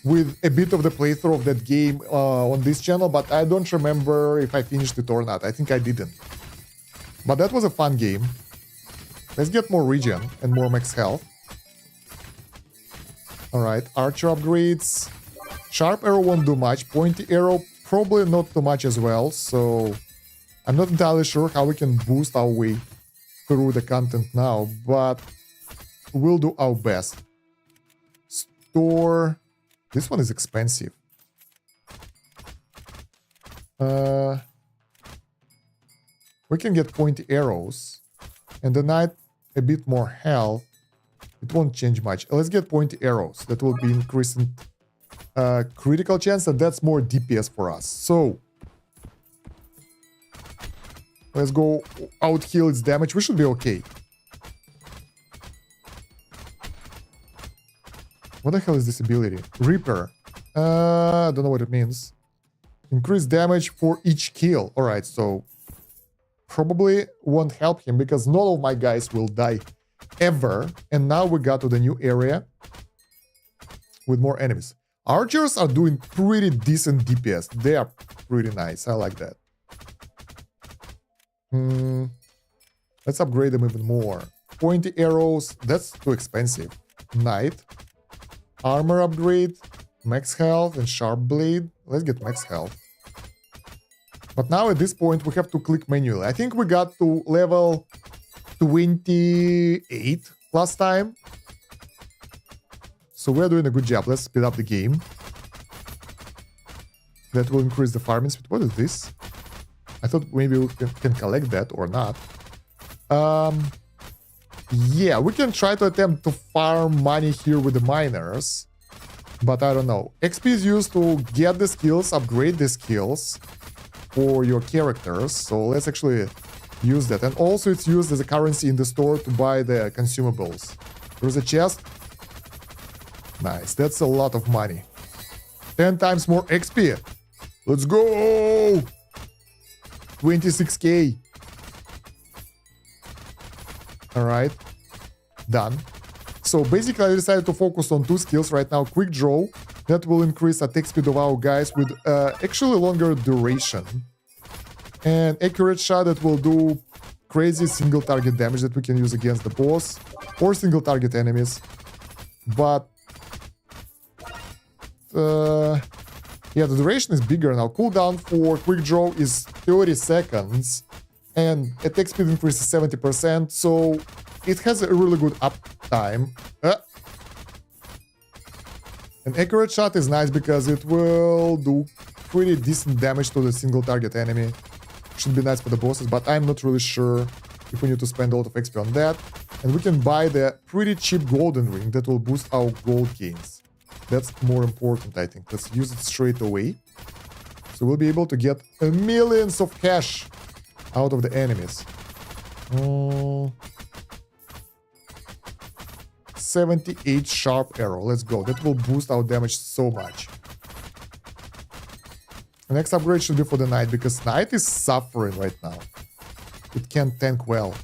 S1: with a bit of the playthrough of that game on this channel, but I don't remember if I finished it or not. I think I didn't. But that was a fun game. Let's get more regen and more max health. Alright, archer upgrades. Sharp arrow won't do much. Pointy arrow probably not too much as well, so I'm not entirely sure how we can boost our way through the content now, but we'll do our best. Store... This one is expensive. We can get pointy arrows, and the knight a bit more health. It won't change much. Let's get pointy arrows. That will be increasing critical chance, and that's more DPS for us. So let's go out heal its damage. We should be okay. What the hell is this ability? Reaper. I don't know what it means. Increase damage for each kill. Alright, so probably won't help him because none of my guys will die ever. And now we got to the new area with more enemies. Archers are doing pretty decent DPS. They are pretty nice. I like that. Let's upgrade them even more. Pointy arrows. That's too expensive. Knight. Armor upgrade, max health, and sharp blade. Let's get max health. But now at this point we have to click manually. I think we got to level 28 last time. So we're doing a good job. Let's speed up the game. That will increase the farming speed. What is this? I thought maybe we can collect that or not. Yeah, we can try to attempt to farm money here with the miners, but I don't know. XP is used to get the skills, upgrade the skills for your characters, so let's actually use that. And also it's used as a currency in the store to buy the consumables. There's a chest. Nice, that's a lot of money. 10 times more XP. Let's go! 26k. Alright, done. So basically I decided to focus on two skills right now. Quick draw, that will increase attack speed of our guys with actually longer duration. And accurate shot, that will do crazy single target damage that we can use against the boss or single target enemies. But yeah, the duration is bigger now. Cooldown for quick draw is 30 seconds. And attack speed increases 70%, so it has a really good uptime. An accurate shot is nice because it will do pretty decent damage to the single target enemy. Should be nice for the bosses, but I'm not really sure if we need to spend a lot of XP on that. And we can buy the pretty cheap golden ring that will boost our gold gains. That's more important, I think. Let's use it straight away. So we'll be able to get millions of cash out of the enemies. 78 sharp arrow. Let's go. That will boost our damage so much. The next upgrade should be for the knight, because knight is suffering right now. It can't tank well.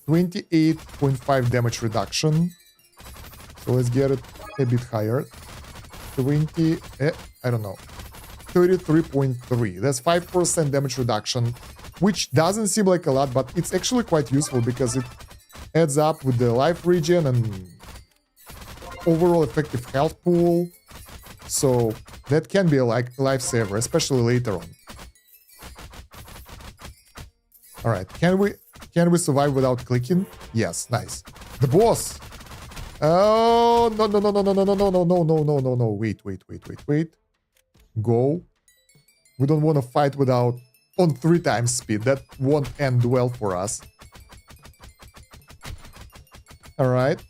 S1: 28.5 damage reduction. So let's get it a bit higher. 20, I don't know. 33.3. That's 5% damage reduction, which doesn't seem like a lot, but it's actually quite useful because it adds up with the life regen and overall effective health pool. So that can be a lifesaver, especially later on. All right, can we survive without clicking? Yes, nice. The boss. Oh no. Wait. Go. We don't want to fight without on 3 times speed. That won't end well for us. All right.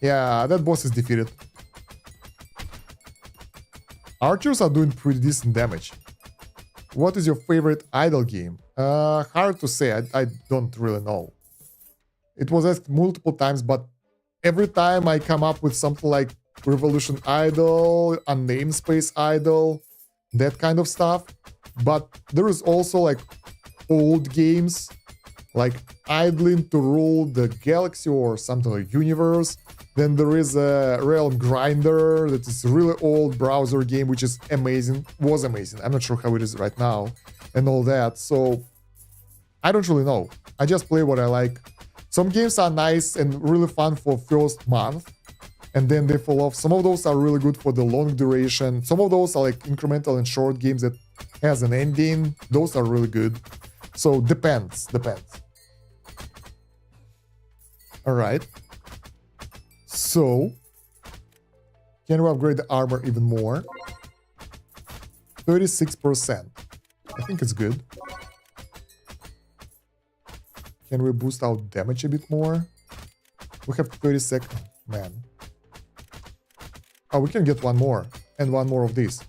S1: Yeah, that boss is defeated. Archers are doing pretty decent damage. What is your favorite idle game? Hard to say. I don't really know. It was asked multiple times, but every time I come up with something like Revolution Idol, a namespace idol, that kind of stuff. But there is also like old games, like Idling to Rule the Galaxy or something like Universe. Then there is a Realm Grinder that is a really old browser game, which is amazing, was amazing. I'm not sure how it is right now and all that. So I don't really know. I just play what I like. Some games are nice and really fun for first month, and then they fall off. Some of those are really good for the long duration. Some of those are like incremental and short games that has an ending. Those are really good. So depends. All right. So can we upgrade the armor even more? 36%. I think it's good. Can we boost our damage a bit more? We have 30 seconds. Man. Oh, we can get one more. And one more of these.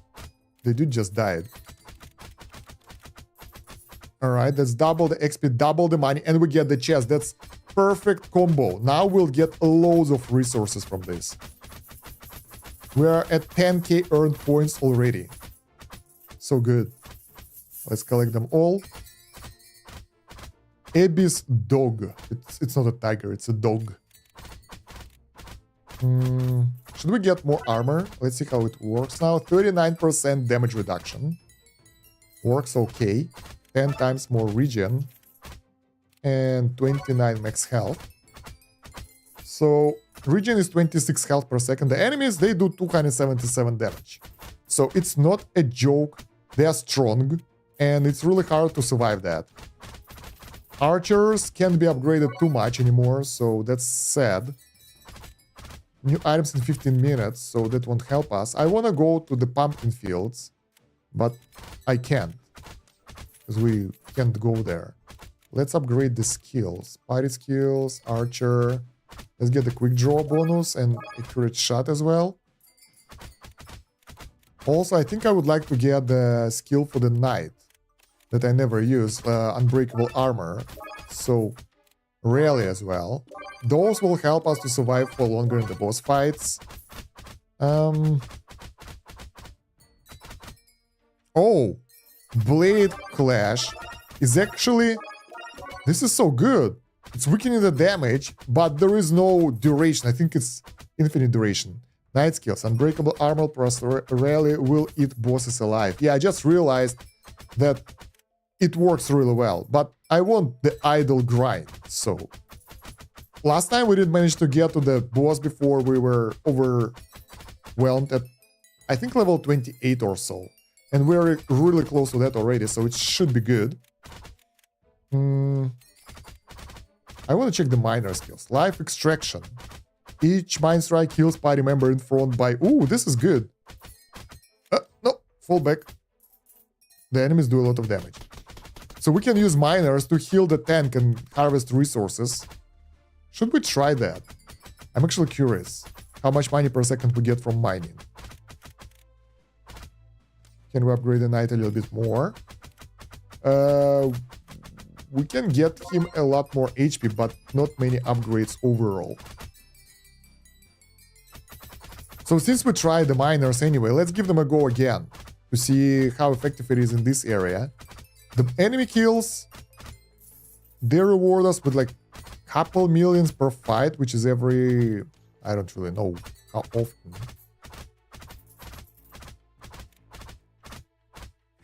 S1: The dude just died. Alright, let's double the XP, double the money, and we get the chest. That's perfect combo. Now we'll get loads of resources from this. We are at 10k earned points already. So good. Let's collect them all. Abyss dog. It's not a tiger, it's a dog. Should we get more armor? Let's see how it works now. 39% damage reduction. Works okay. 10 times more regen. And 29 max health. So regen is 26 health per second. The enemies, they do 277 damage. So it's not a joke. They are strong. And it's really hard to survive that. Archers can't be upgraded too much anymore, so that's sad. New items in 15 minutes, so that won't help us. I want to go to the pumpkin fields, but I can't, because we can't go there. Let's upgrade the skills. Party skills, archer. Let's get the quick draw bonus and accurate shot as well. Also, I think I would like to get the skill for the knight that I never use, unbreakable armor, so rarely as well. Those will help us to survive for longer in the boss fights. Oh, Blade Clash is actually... This is so good. It's weakening the damage, but there is no duration. I think it's infinite duration. Knight skills, unbreakable armor plus rarely will eat bosses alive. Yeah, I just realized that it works really well, but I want the idle grind, so... Last time we didn't manage to get to the boss before we were overwhelmed at, I think, level 28 or so. And we're really close to that already, so it should be good. I want to check the minor skills. Life extraction. Each mine strike kills party member in front by... Ooh, this is good. No, fall back. The enemies do a lot of damage. So we can use miners to heal the tank and harvest resources. Should we try that? I'm actually curious how much money per second we get from mining. Can we upgrade the knight a little bit more? We can get him a lot more HP, but not many upgrades overall. So since we tried the miners anyway, let's give them a go again to see how effective it is in this area. The enemy kills, they reward us with like couple millions per fight, which is every... I don't really know how often.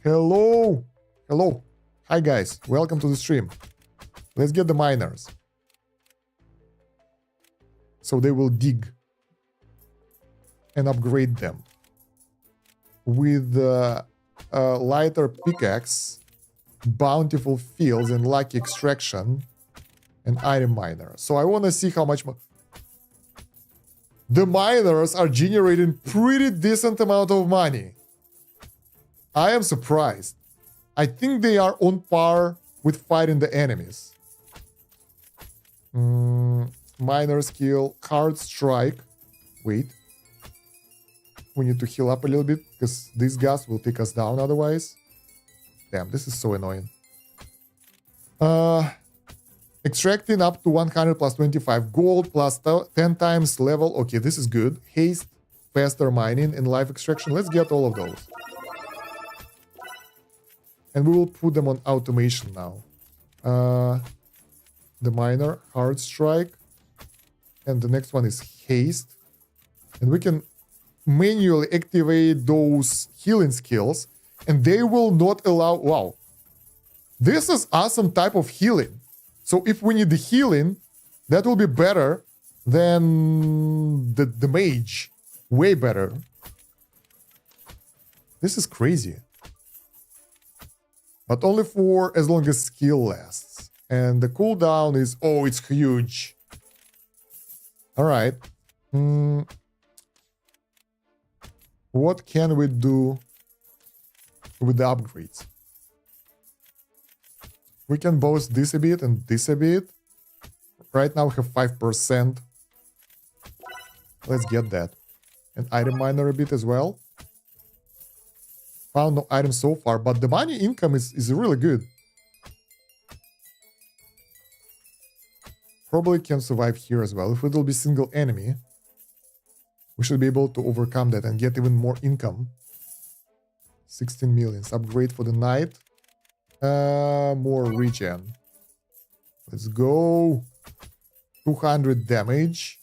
S1: Hello! Hello! Hi guys, welcome to the stream. Let's get the miners. So they will dig and upgrade them with a lighter pickaxe, bountiful fields, and lucky extraction, and item miner. So I want to see how much the miners are generating pretty decent amount of money. I am surprised. I think they are on par with fighting the enemies. Miner skill, hard strike. Wait. We need to heal up a little bit because this gas will take us down otherwise. Damn, this is so annoying. Extracting up to 100 plus 25 gold plus 10 times level. Okay, this is good. Haste, faster mining, and life extraction. Let's get all of those. And we will put them on automation now. The miner, hard strike. And the next one is haste. And we can manually activate those healing skills. And they will not allow... Wow. This is awesome type of healing. So if we need the healing, that will be better than the mage. Way better. This is crazy. But only for as long as skill lasts. And the cooldown is... Oh, it's huge. Alright. What can we do with the upgrades? We can boost this a bit and this a bit. Right now we have 5%. Let's get that. And item miner a bit as well. Found no items so far, but the money income is really good. Probably can survive here as well. If it will be single enemy, we should be able to overcome that and get even more income. 16 millions. Upgrade for the knight. More regen. Let's go. 200 damage.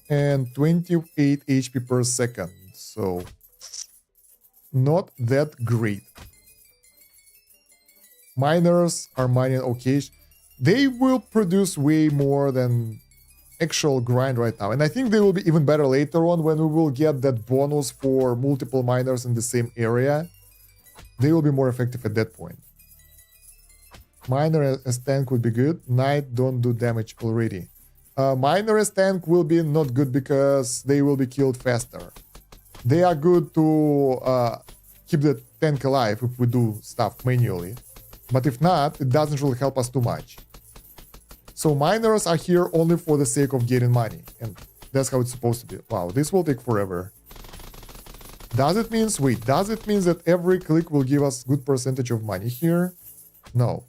S1: And 28 HP per second. So, not that great. Miners are mining okay. They will produce way more than actual grind right now. And I think they will be even better later on when we will get that bonus for multiple miners in the same area. They will be more effective at that point. Miner as tank would be good. Knight don't do damage already. Miner as tank will be not good because they will be killed faster. They are good to keep the tank alive if we do stuff manually. But if not, it doesn't really help us too much. So miners are here only for the sake of getting money. And that's how it's supposed to be. Wow, this will take forever. Does it mean, wait, does it mean that every click will give us good percentage of money here? No.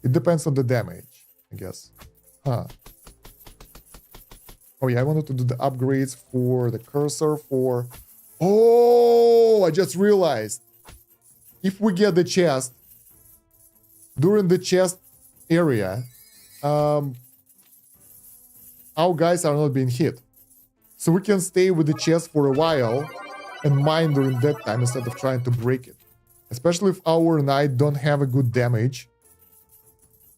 S1: It depends on the damage, I guess. Huh. Oh yeah, I wanted to do the upgrades for the cursor for... Oh, I just realized. If we get the chest, during the chest area, our guys are not being hit. So we can stay with the chest for a while and mine during that time instead of trying to break it. Especially if our knight don't have a good damage.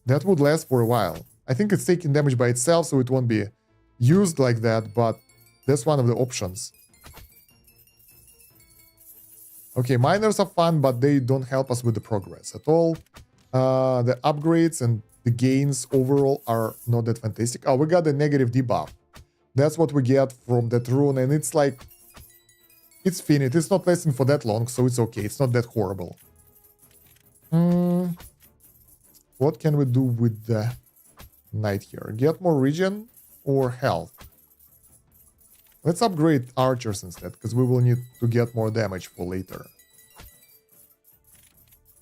S1: That would last for a while. I think it's taking damage by itself, so it won't be used like that, but that's one of the options. Okay, miners are fun, but they don't help us with the progress at all. The upgrades and the gains overall are not that fantastic. Oh, we got the negative debuff. That's what we get from that rune, and it's like... It's finite. It's not lasting for that long, so it's okay. It's not that horrible. What can we do with the knight here? Get more regen or health? Let's upgrade archers instead, because we will need to get more damage for later.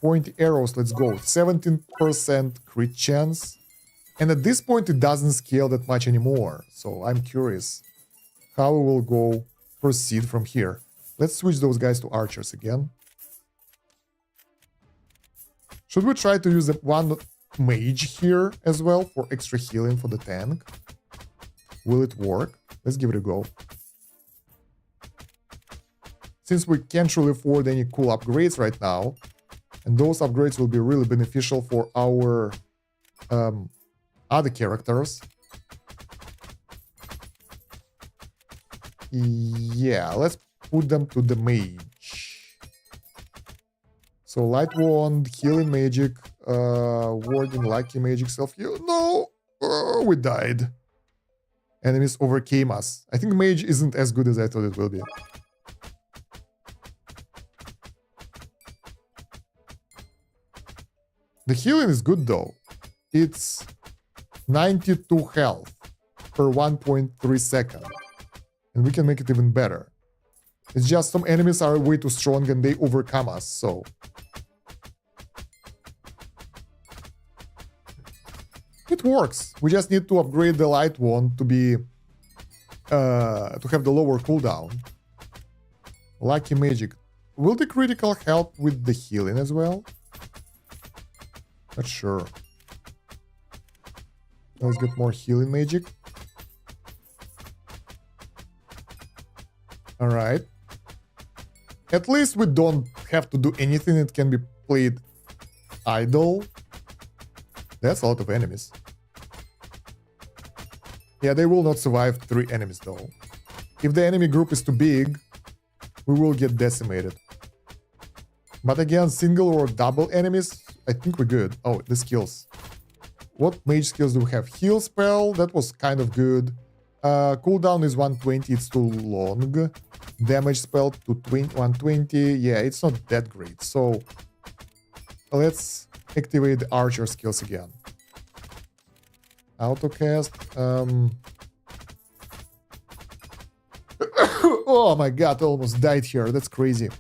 S1: Pointy arrows, let's go. 17% crit chance. And at this point, it doesn't scale that much anymore. So I'm curious how we will go proceed from here. Let's switch those guys to archers again. Should we try to use the one mage here as well for extra healing for the tank? Will it work? Let's give it a go. Since we can't really afford any cool upgrades right now, and those upgrades will be really beneficial for our other characters. Yeah, let's put them to the mage. So light wand, healing magic, warding, lucky magic, self-heal. No! Oh, we died. Enemies overcame us. I think mage isn't as good as I thought it will be. The healing is good though. It's 92 health per 1.3 seconds. And we can make it even better. It's just some enemies are way too strong and they overcome us, so... It works. We just need to upgrade the light wand to be... to have the lower cooldown. Lucky magic. Will the critical help with the healing as well? Not sure. Let's get more healing magic. Alright. At least we don't have to do anything. It can be played idle. That's a lot of enemies. Yeah, they will not survive 3 enemies though. If the enemy group is too big, we will get decimated. But again, single or double enemies, I think we're good. Oh, the skills. What mage skills do we have? Heal spell, that was kind of good. Cooldown is 120, it's too long. Damage spell to 120, yeah, it's not that great. So, let's activate the archer skills again. Autocast. Oh my god, I almost died here. That's crazy.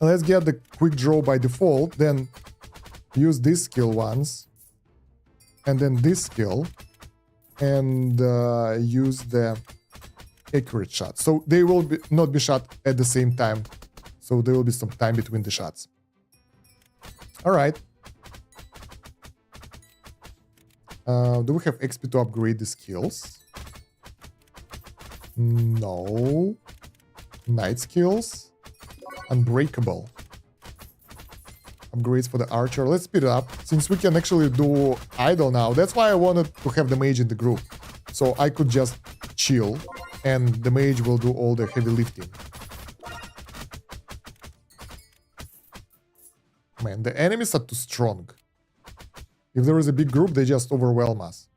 S1: Let's get the quick draw by default, then use this skill once, and then this skill, and use the accurate shot. So they will not be shot at the same time, so there will be some time between the shots. Alright. Do we have XP to upgrade the skills? No. Night skills. Unbreakable. Upgrades for the archer. Let's speed it up. Since we can actually do idle now. That's why I wanted to have the mage in the group. So I could just chill. And the mage will do all the heavy lifting. Man, the enemies are too strong. If there is a big group, they just overwhelm us.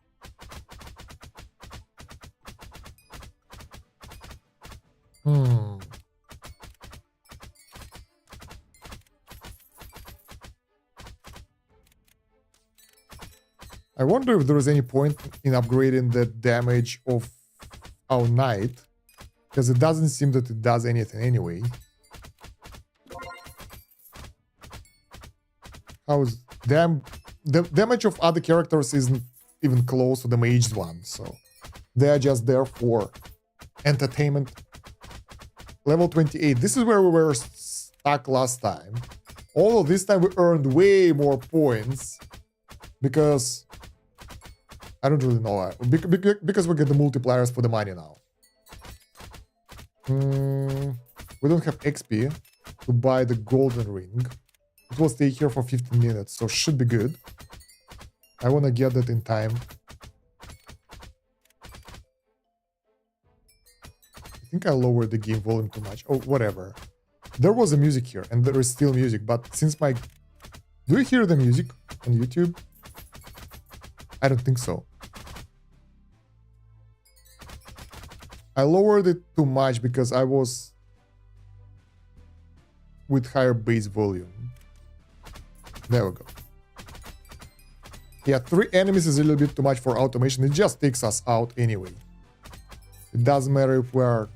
S1: I wonder if there is any point in upgrading the damage of our knight, because it doesn't seem that it does anything anyway. How's the damage of other characters isn't even close to the mage's one, so they are just there for entertainment. Level 28. This is where we were stuck last time. Although this time we earned way more points because I don't really know why. Because we get the multipliers for the money now. We don't have XP to buy the golden ring. It will stay here for 15 minutes, so should be good. I want to get that in time. I think I lowered the game volume too much. Oh, whatever. There was a music here, and there is still music, but since my... Do you hear the music on YouTube? I don't think so. I lowered it too much because I was with higher base volume. There we go. Yeah, 3 enemies is a little bit too much for automation. It just takes us out anyway. It doesn't matter if we're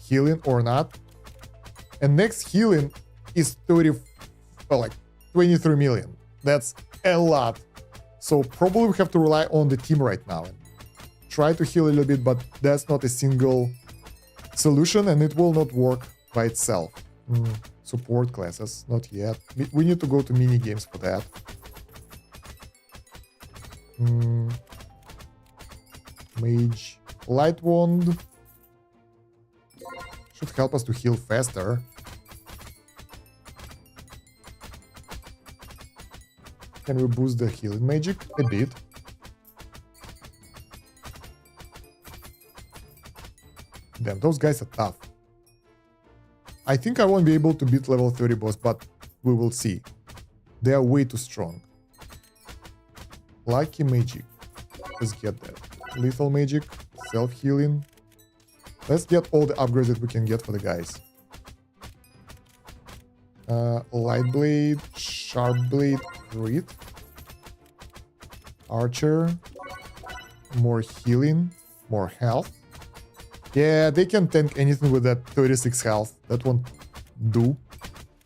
S1: healing or not. And next healing is 23 million. That's a lot. So probably we have to rely on the team right now and try to heal a little bit, but that's not a single solution and it will not work by itself. Support classes, not yet. We need to go to mini games for that. Mage. Light wand should help us to heal faster. Can we boost the healing magic a bit? Damn, those guys are tough. I think I won't be able to beat level 30 boss, but we will see. They are way too strong. Lucky magic. Let's get that. Lethal magic, self-healing. Let's get all the upgrades that we can get for the guys. Light blade, sharp blade, crit. Archer. More healing, more health. Yeah, they can tank anything with that 36 health. That won't do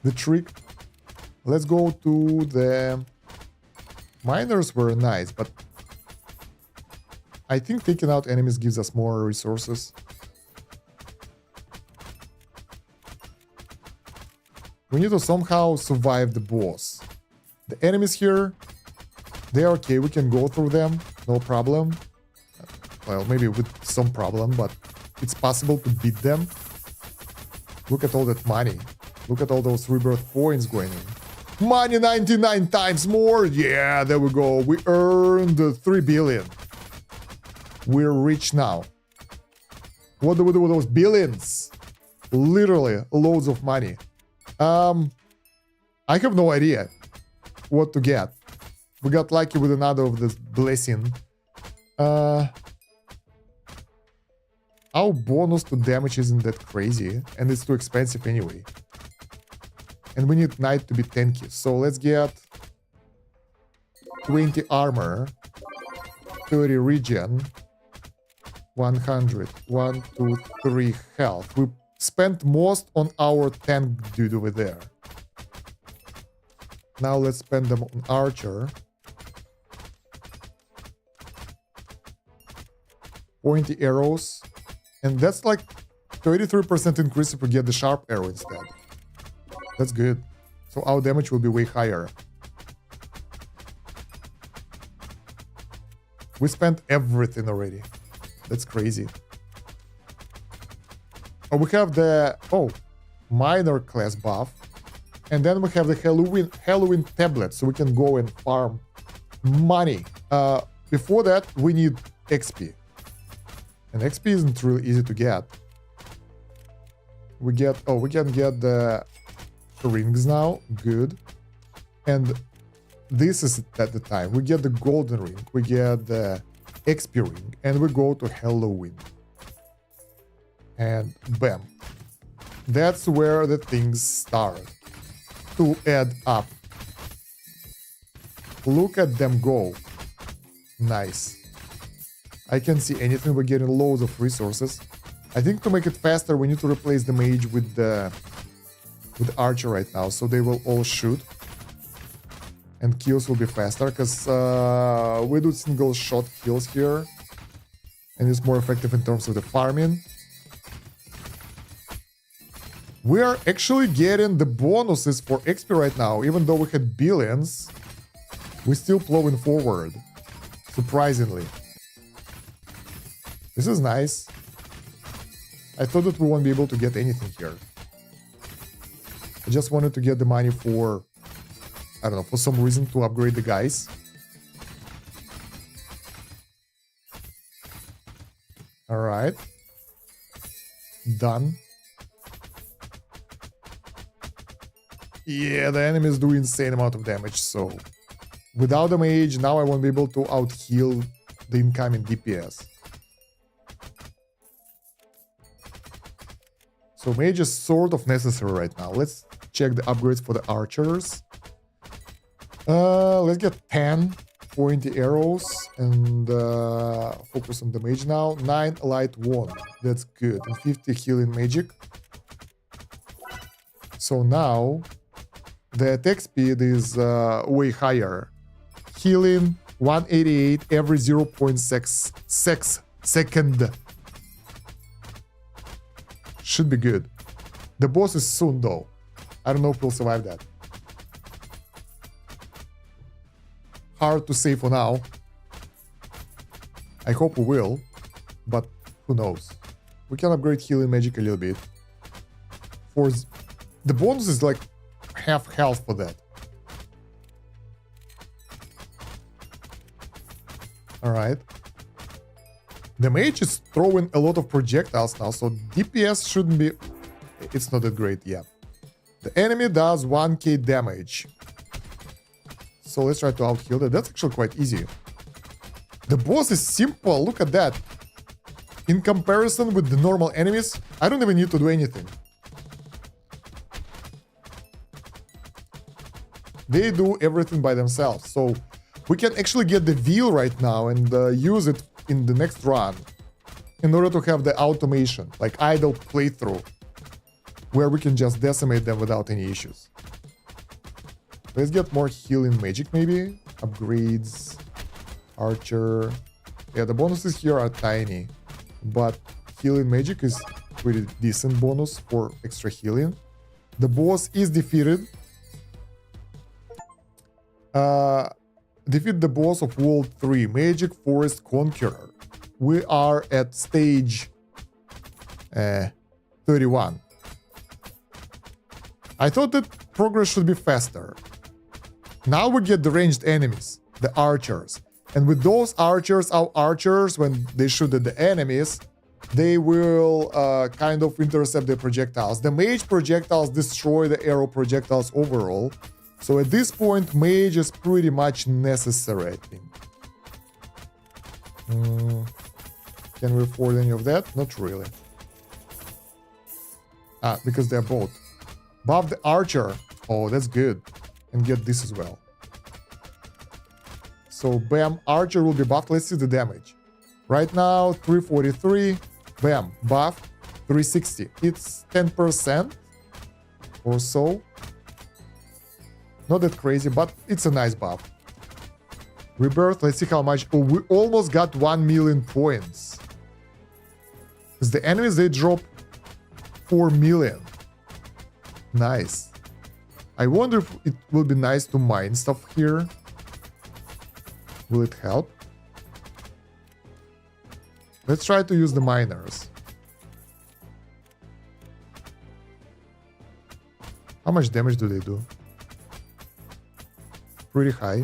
S1: the trick. Let's go to the... Miners were nice, but I think taking out enemies gives us more resources. We need to somehow survive the boss. The enemies here, they're okay. We can go through them, no problem. Well, maybe with some problem, but it's possible to beat them. Look at all that money. Look at all those rebirth points going in. Money 99 times more. Yeah, there we go. We earned 3 billion. We're rich now. What do we do with those billions? Literally loads of money. I have no idea what to get. We got lucky with another of this blessing. Our bonus to damage isn't that crazy, and it's too expensive anyway. And we need knight to be tanky, so let's get 20 armor, 30 regen, 100, 1, 2, 3 health. We spent most on our tank dude over there. Now let's spend them on archer. Pointy arrows. And that's like 33% increase if we get the sharp arrow instead. That's good. So our damage will be way higher. We spent everything already. That's crazy. Oh, we have the minor class buff. And then we have the Halloween tablet, so we can go and farm money. Before that, we need XP. And XP isn't really easy to get. We can get the rings now. Good. And this is at the time. We get the golden ring. We get the XP ring. And we go to Halloween. And bam. That's where the things start to add up. Look at them go. Nice. I can see anything. We're getting loads of resources. I think to make it faster, we need to replace the mage with the archer right now, so they will all shoot. And kills will be faster, because we do single shot kills here. And it's more effective in terms of the farming. We are actually getting the bonuses for XP right now. Even though we had billions, we're still plowing forward. Surprisingly. This is nice. I thought that we won't be able to get anything here. I just wanted to get the money for, I don't know, for some reason to upgrade the guys. Alright. Done. Yeah, the enemies do insane amount of damage, so... Without the mage, now I won't be able to out-heal the incoming DPS. So mage is sort of necessary right now. Let's check the upgrades for the archers. Let's get 10 pointy arrows and focus on the mage now. 9 light wand. That's good. And 50 healing magic. So now the attack speed is way higher. Healing 188 every 0.6 second. Should be good. The boss is soon though. I don't know if we'll survive that. Hard to say for now. I hope we will, but who knows. We can upgrade healing magic a little bit. For the bonus is like half health for that. Alright. The mage is throwing a lot of projectiles now, so DPS shouldn't be... It's not that great yet. The enemy does 1k damage. So let's try to out-heal that. That's actually quite easy. The boss is simple, look at that. In comparison with the normal enemies, I don't even need to do anything. They do everything by themselves. So we can actually get the wheel right now and use it in the next run in order to have the automation, like idle playthrough, where we can just decimate them without any issues. Let's get more healing magic maybe. Upgrades. Archer. Yeah, the bonuses here are tiny, but healing magic is pretty decent bonus for extra healing. The boss is defeated. Defeat the boss of World 3, Magic Forest Conqueror. We are at stage 31. I thought that progress should be faster. Now we get the ranged enemies, the archers. And with those archers, our archers, when they shoot at the enemies, they will kind of intercept the projectiles. The mage projectiles destroy the arrow projectiles overall. So at this point, mage is pretty much necessary, I think. Can we afford any of that? Not really. Because they're both. Buff the archer. Oh, that's good. And get this as well. So, bam, archer will be buffed. Let's see the damage. Right now, 343. Bam, buff, 360. It's 10% or so. Not that crazy, but it's a nice buff. Rebirth, let's see how much. Oh, we almost got 1 million points. Because the enemies, they drop 4 million. Nice. I wonder if it will be nice to mine stuff here. Will it help? Let's try to use the miners. How much damage do they do? Pretty high.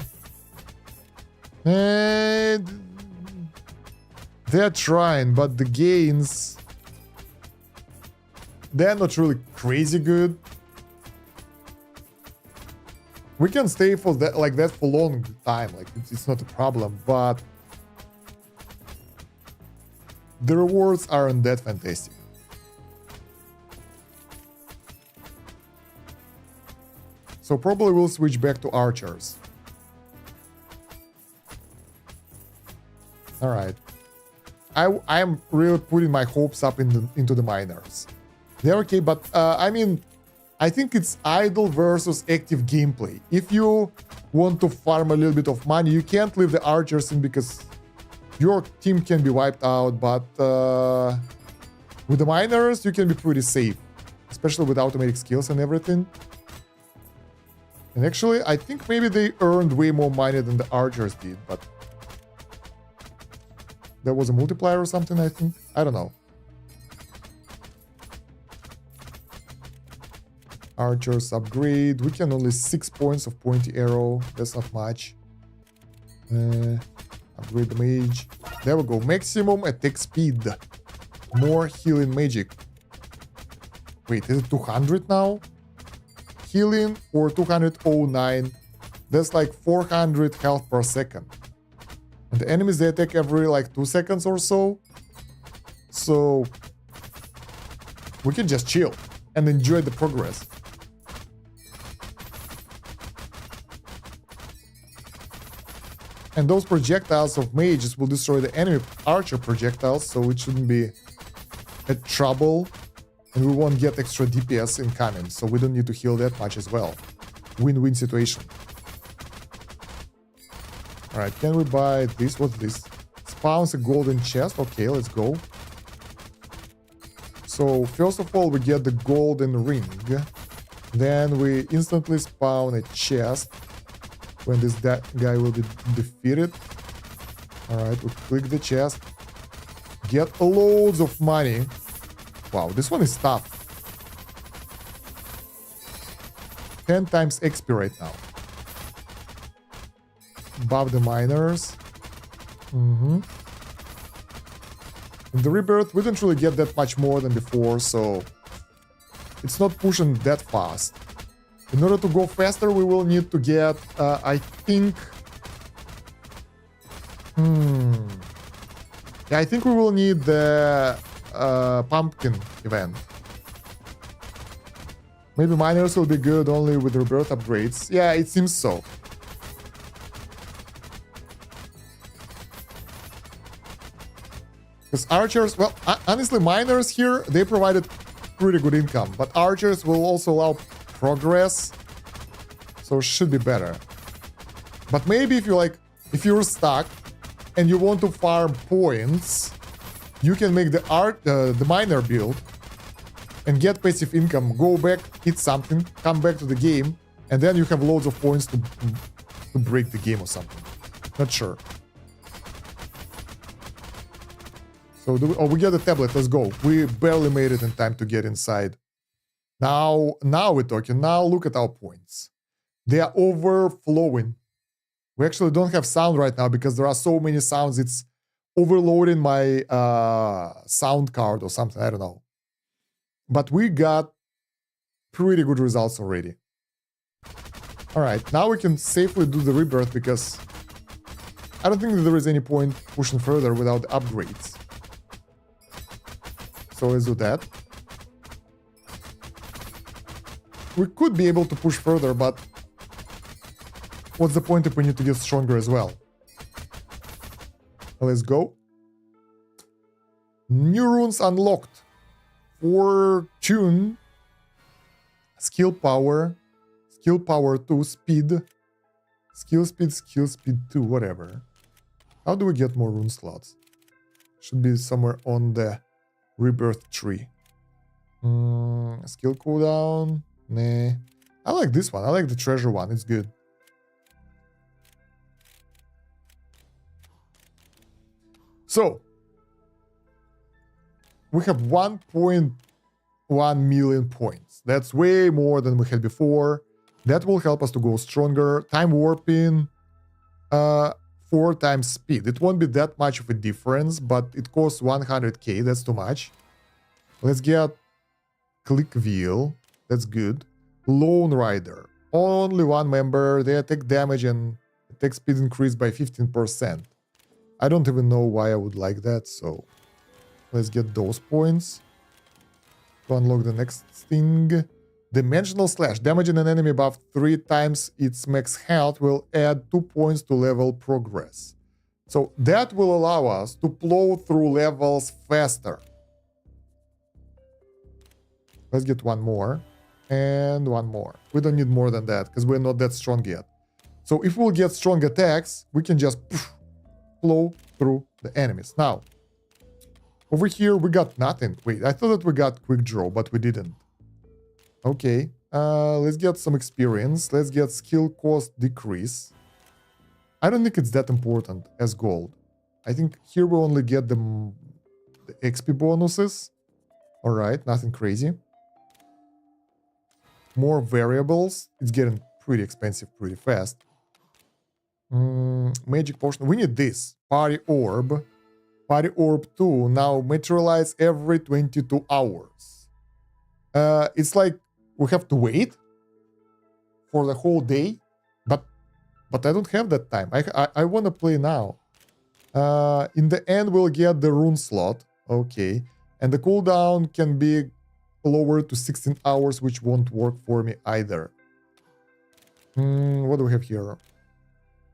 S1: And they're trying, but the gains, they're not really crazy good. We can stay for that like that for long time, like it's not a problem, but the rewards aren't that fantastic. So probably we'll switch back to archers. All right. I'm really putting my hopes up into the miners. They're okay, but I mean, I think it's idle versus active gameplay. If you want to farm a little bit of money, you can't leave the archers in because your team can be wiped out, but with the miners, you can be pretty safe, especially with automatic skills and everything. And actually, I think maybe they earned way more money than the archers did, but there was a multiplier or something, I think. I don't know. Archers upgrade. We can only 6 points of pointy arrow. That's not much. Upgrade the mage. There we go. Maximum attack speed. More healing magic. Wait, is it 200 now? Healing or 209. That's like 400 health per second. And the enemies, they attack every like 2 seconds or so. So we can just chill and enjoy the progress. And those projectiles of mages will destroy the enemy archer projectiles, so it shouldn't be a trouble. And we won't get extra DPS incoming, so we don't need to heal that much as well. Win-win situation. Alright, can we buy this? What's this? Spawns a golden chest. Okay, let's go. So, first of all, we get the golden ring. Then we instantly spawn a chest when this guy will be defeated. Alright, we click the chest. Get loads of money. Wow, this one is tough. 10 times XP right now. Buff the miners. In the rebirth, we didn't really get that much more than before, so it's not pushing that fast. In order to go faster, we will need to get, I think... Yeah, I think we will need the pumpkin event. Maybe miners will be good only with rebirth upgrades. Yeah, it seems so. Because archers, well, honestly, miners here, they provided pretty good income. But archers will also allow progress. So it should be better. But maybe if you're stuck and you want to farm points, you can make the miner build and get passive income, go back, eat something, come back to the game, and then you have loads of points to break the game or something. Not sure. So we get the tablet, let's go. We barely made it in time to get inside. Now we're talking. Now look at our points. They are overflowing. We actually don't have sound right now because there are so many sounds. It's overloading my sound card or something, I don't know. But we got pretty good results already. Alright, now we can safely do the rebirth because I don't think that there is any point pushing further without upgrades. So let's do that. We could be able to push further, but what's the point if we need to get stronger as well? Let's go. New runes unlocked. Fortune. Skill power 2, speed. Skill speed 2, whatever. How do we get more rune slots? Should be somewhere on the rebirth tree. Skill cooldown. Nah. I like this one. I like the treasure one. It's good. So, we have 1.1 million points. That's way more than we had before. That will help us to go stronger. Time warping, 4 times speed. It won't be that much of a difference, but it costs 100k. That's too much. Let's get click wheel. That's good. Lone Rider. Only one member. They attack damage and attack speed increased by 15%. I don't even know why I would like that, so let's get those points to unlock the next thing. Dimensional Slash. Damaging an enemy above 3 times its max health will add 2 points to level progress. So that will allow us to plow through levels faster. Let's get one more. And one more. We don't need more than that because we're not that strong yet. So if we'll get strong attacks, we can just plow through the enemies. Now, over here we got nothing. Wait, I thought that we got quick draw, but we didn't. Okay, let's get some experience. Let's get skill cost decrease. I don't think it's that important as gold. I think here we only get the XP bonuses. Alright, nothing crazy. More variables. It's getting pretty expensive pretty fast. Magic potion. We need this. Party orb. Party orb 2 now materialize every 22 hours. It's like we have to wait for the whole day, but I don't have that time. I want to play now. In the end, we'll get the rune slot. Okay, and the cooldown can be lower to 16 hours, which won't work for me either. What do we have here?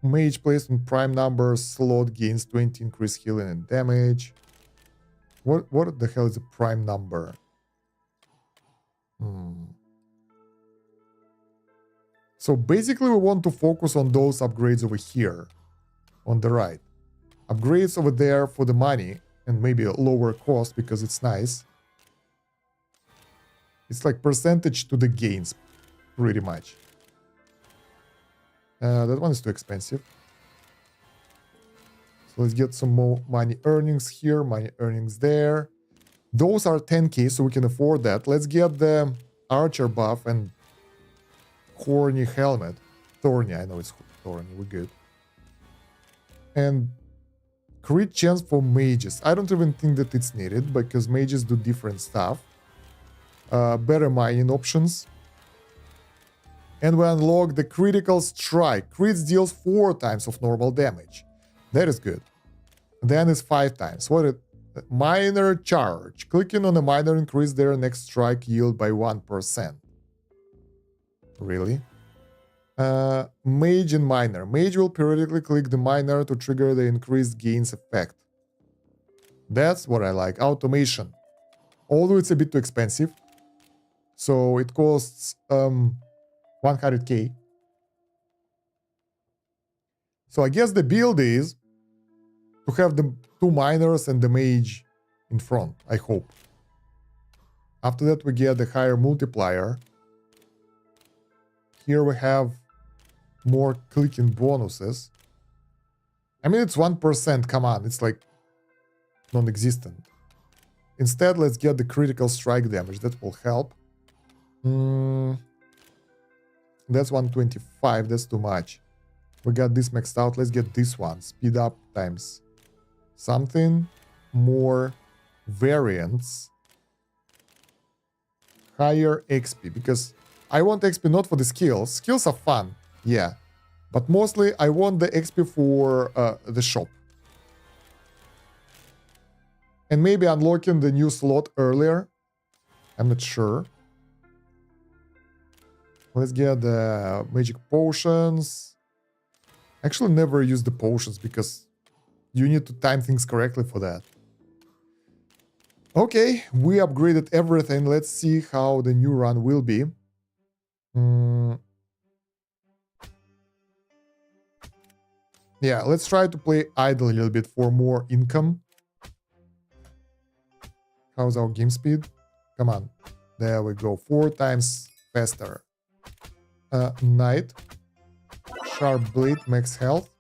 S1: Mage placed on prime numbers, slot gains 20 increased healing and damage. What the hell is a prime number? So basically we want to focus on those upgrades over here on the right. Upgrades over there for the money and maybe a lower cost because it's nice. It's like percentage to the gains, pretty much. That one is too expensive. So let's get some more money earnings here, money earnings there. Those are 10k, so we can afford that. Let's get the archer buff and horny helmet. Thorny, I know it's thorny, we're good. And crit chance for mages. I don't even think that it's needed because mages do different stuff. Better mining options. And we unlock the critical strike. Crits deals 4 times of normal damage. That is good. Then it's 5 times. Minor charge. Clicking on a minor increase their next strike yield by 1%. Really? Mage and minor. Mage will periodically click the minor to trigger the increased gains effect. That's what I like. Automation. Although it's a bit too expensive. So it costs 100k. So I guess the build is to have the 2 minors and the mage in front, I hope. After that we get the higher multiplier. Here we have more clicking bonuses. I mean, it's 1%, come on, it's like non-existent. Instead, let's get the critical strike damage, that will help. That's 125, that's too much. We got this maxed out, let's get this one. Speed up times something. More variants. Higher XP, because I want XP not for the skills. Skills are fun, yeah. But mostly I want the XP for the shop. And maybe unlocking the new slot earlier. I'm not sure. Let's get the magic potions. Actually never use the potions because you need to time things correctly for that. Okay, we upgraded everything. Let's see how the new run will be. Yeah, let's try to play idle a little bit for more income. How's our game speed? Come on. There we go. 4 times faster. Knight. Sharp blade, max health.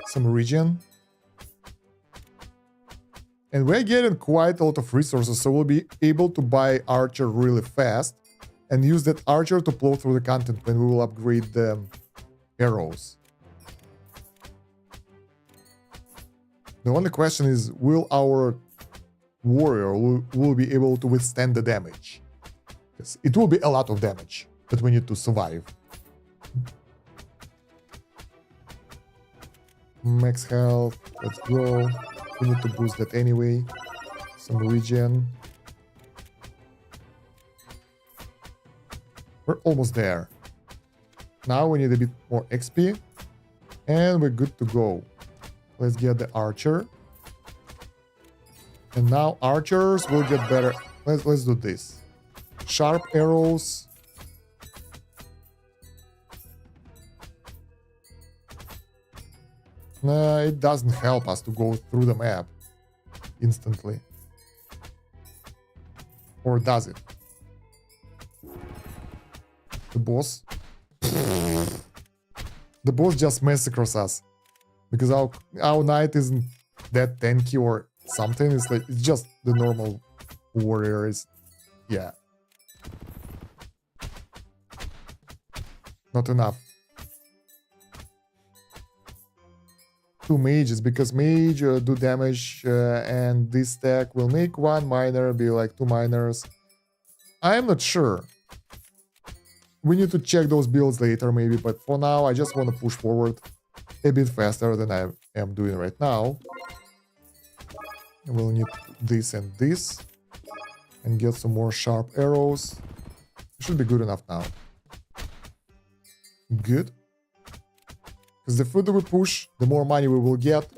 S1: Some regen. And we're getting quite a lot of resources, so we'll be able to buy archer really fast and use that archer to plow through the content when we will upgrade the arrows. The only question is, will our warrior will be able to withstand the damage? Because it will be a lot of damage that we need to survive. Max health, let's go. We need to boost that anyway. Some regen. We're almost there. Now we need a bit more XP. And we're good to go. Let's get the archer. And now archers will get better. Let's do this. Sharp arrows. It doesn't help us to go through the map instantly. Or does it? The boss? The boss just massacres us. Because our knight isn't that tanky or something. It's like, it's just the normal warrior is, yeah. Not enough. 2 mages, because mage do damage and this stack will make 1 miner be like 2 miners. I'm not sure. We need to check those builds later maybe, but for now I just want to push forward a bit faster than I am doing right now. We'll need this and this. And get some more sharp arrows. It should be good enough now. Good. Because the further we push, the more money we will get.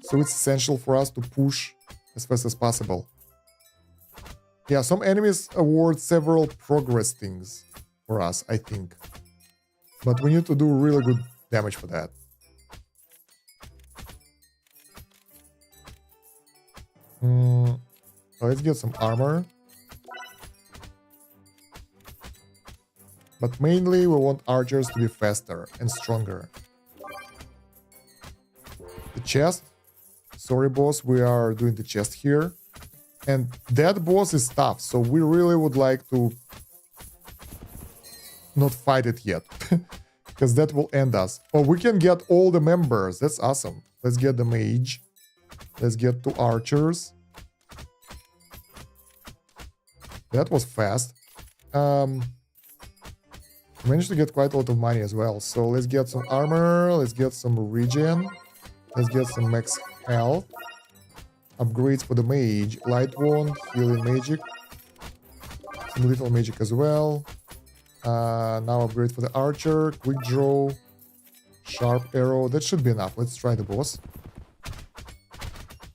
S1: So it's essential for us to push as fast as possible. Yeah, some enemies award several progress things for us, I think. But we need to do really good damage for that. Let's get some armor. But mainly we want archers to be faster and stronger. The chest. Sorry boss, we are doing the chest here. And that boss is tough, so we really would like to not fight it yet. Because that will end us. Oh, we can get all the members. That's awesome. Let's get the mage. Let's get 2 archers. That was fast. Managed to get quite a lot of money as well. So let's get some armor. Let's get some regen. Let's get some max health. Upgrades for the mage. Light wand, healing magic. Some little magic as well. Now upgrade for the archer. Quick draw. Sharp arrow. That should be enough. Let's try the boss.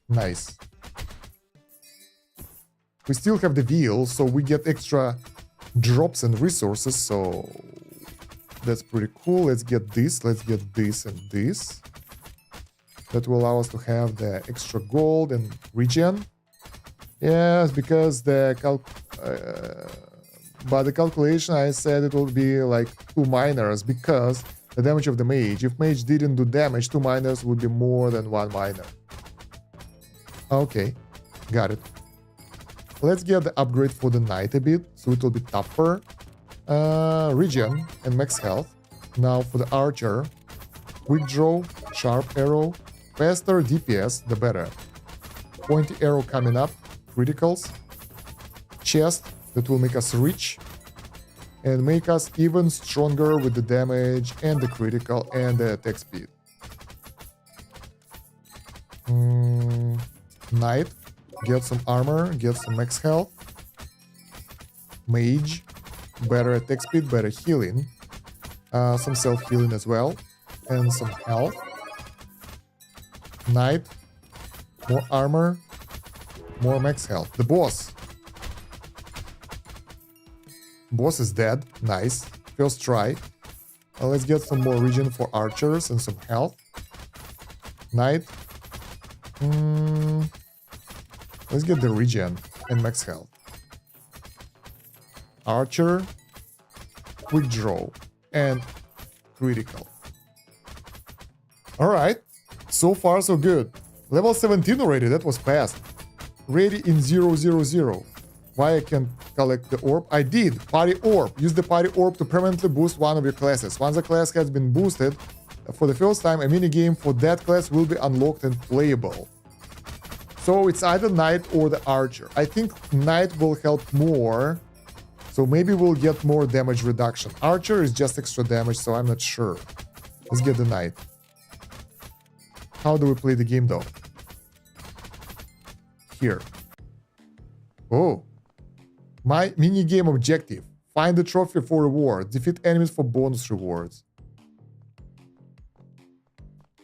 S1: Nice. We still have the wheel, so we get extra drops and resources, so that's pretty cool. Let's get this and this. That will allow us to have the extra gold and regen. Yes, because by the calculation I said it would be like 2 miners because the damage of the mage. If mage didn't do damage, 2 miners would be more than 1 miner. Okay, got it. Let's get the upgrade for the knight a bit, so it will be tougher. Regen and max health. Now for the archer. Quick draw, sharp arrow. Faster DPS, the better. Pointy arrow coming up. Criticals. Chest, that will make us rich. And make us even stronger with the damage and the critical and the attack speed. Knight. Get some armor, get some max health. Mage, better attack speed, better healing. Some self-healing as well. And some health. Knight, more armor, more max health. The boss. Boss is dead, nice. First try. Let's get some more regen for archers and some health. Knight. Let's get the regen and max health. Archer, quick draw, and critical. Alright, so far so good. Level 17 already, that was fast. Ready in 000. Why I can't collect the orb? I did, party orb. Use the party orb to permanently boost one of your classes. Once a class has been boosted, for the first time a minigame for that class will be unlocked and playable. So it's either knight or the archer. I think knight will help more. So maybe we'll get more damage reduction. Archer is just extra damage, so I'm not sure. Let's get the knight. How do we play the game though? Here. Oh. My mini-game objective. Find the trophy for rewards. Defeat enemies for bonus rewards.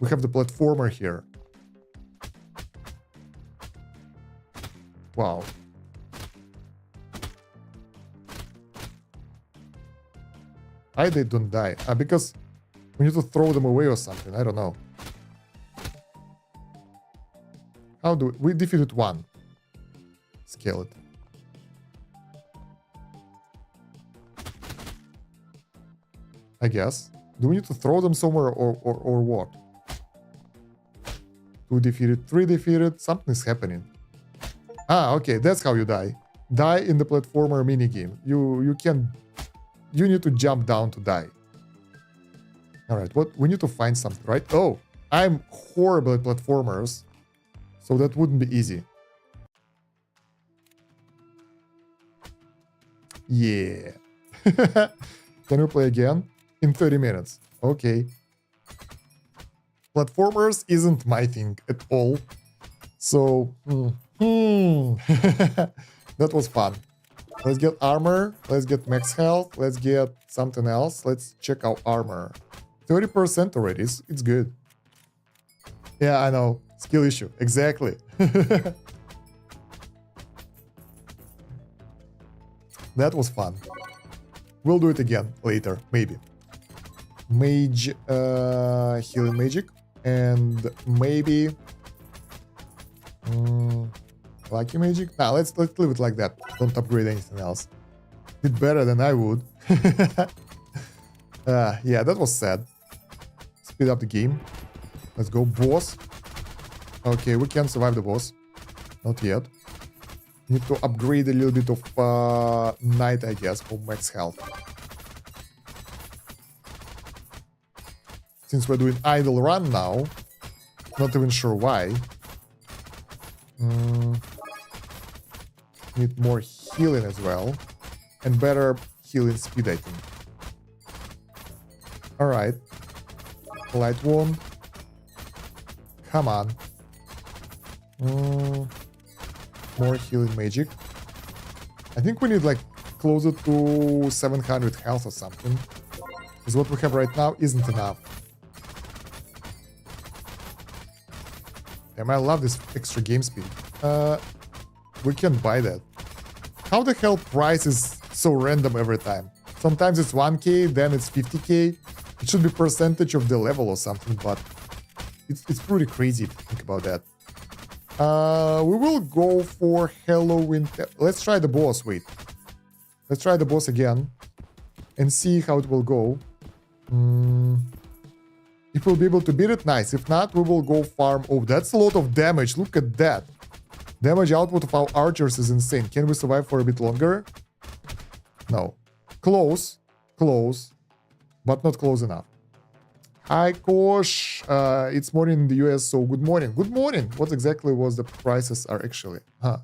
S1: We have the platformer here. Wow. Why they don't die? Because we need to throw them away or something. I don't know. How do we defeated one skeleton? I guess. Do we need to throw them somewhere or what? 2 defeated, 3 defeated. Something is happening. Ah, okay, that's how you die. Die in the platformer minigame. You need to jump down to die. Alright, what we need to find something, right? Oh, I'm horrible at platformers. So that wouldn't be easy. Yeah. Can we play again? In 30 minutes. Okay. Platformers isn't my thing at all. So, that was fun. Let's get armor. Let's get max health. Let's get something else. Let's check our armor. 30% already. It's good. Yeah, I know. Skill issue. Exactly. That was fun. We'll do it again later, maybe. Mage, healing magic, and maybe lucky magic. Nah, let's leave it like that. Don't upgrade anything else. Did better than I would. Yeah, that was sad. Speed up the game. Let's go, boss. Okay, we can survive the boss. Not yet. Need to upgrade a little bit of knight, I guess, for max health. Since we're doing idle run now, not even sure why. Need more healing as well. And better healing speed, I think. Alright. Light wand. Come on. More healing magic. I think we need like closer to 700 health or something. Because what we have right now isn't enough. Damn, I love this extra game speed. We can buy that. How the hell price is so random every time? Sometimes it's 1k, then it's 50k. It should be percentage of the level or something, but it's pretty crazy to think about that. We will go for Halloween. Let's try the boss. Wait. Let's try the boss again and see how it will go. If we'll be able to beat it, nice. If not, we will go farm. Oh, that's a lot of damage. Look at that. Damage output of our archers is insane. Can we survive for a bit longer? No. Close. Close. But not close enough. Hi, Kosh. It's morning in the US, so good morning. Good morning. What exactly was the prices are actually? Huh.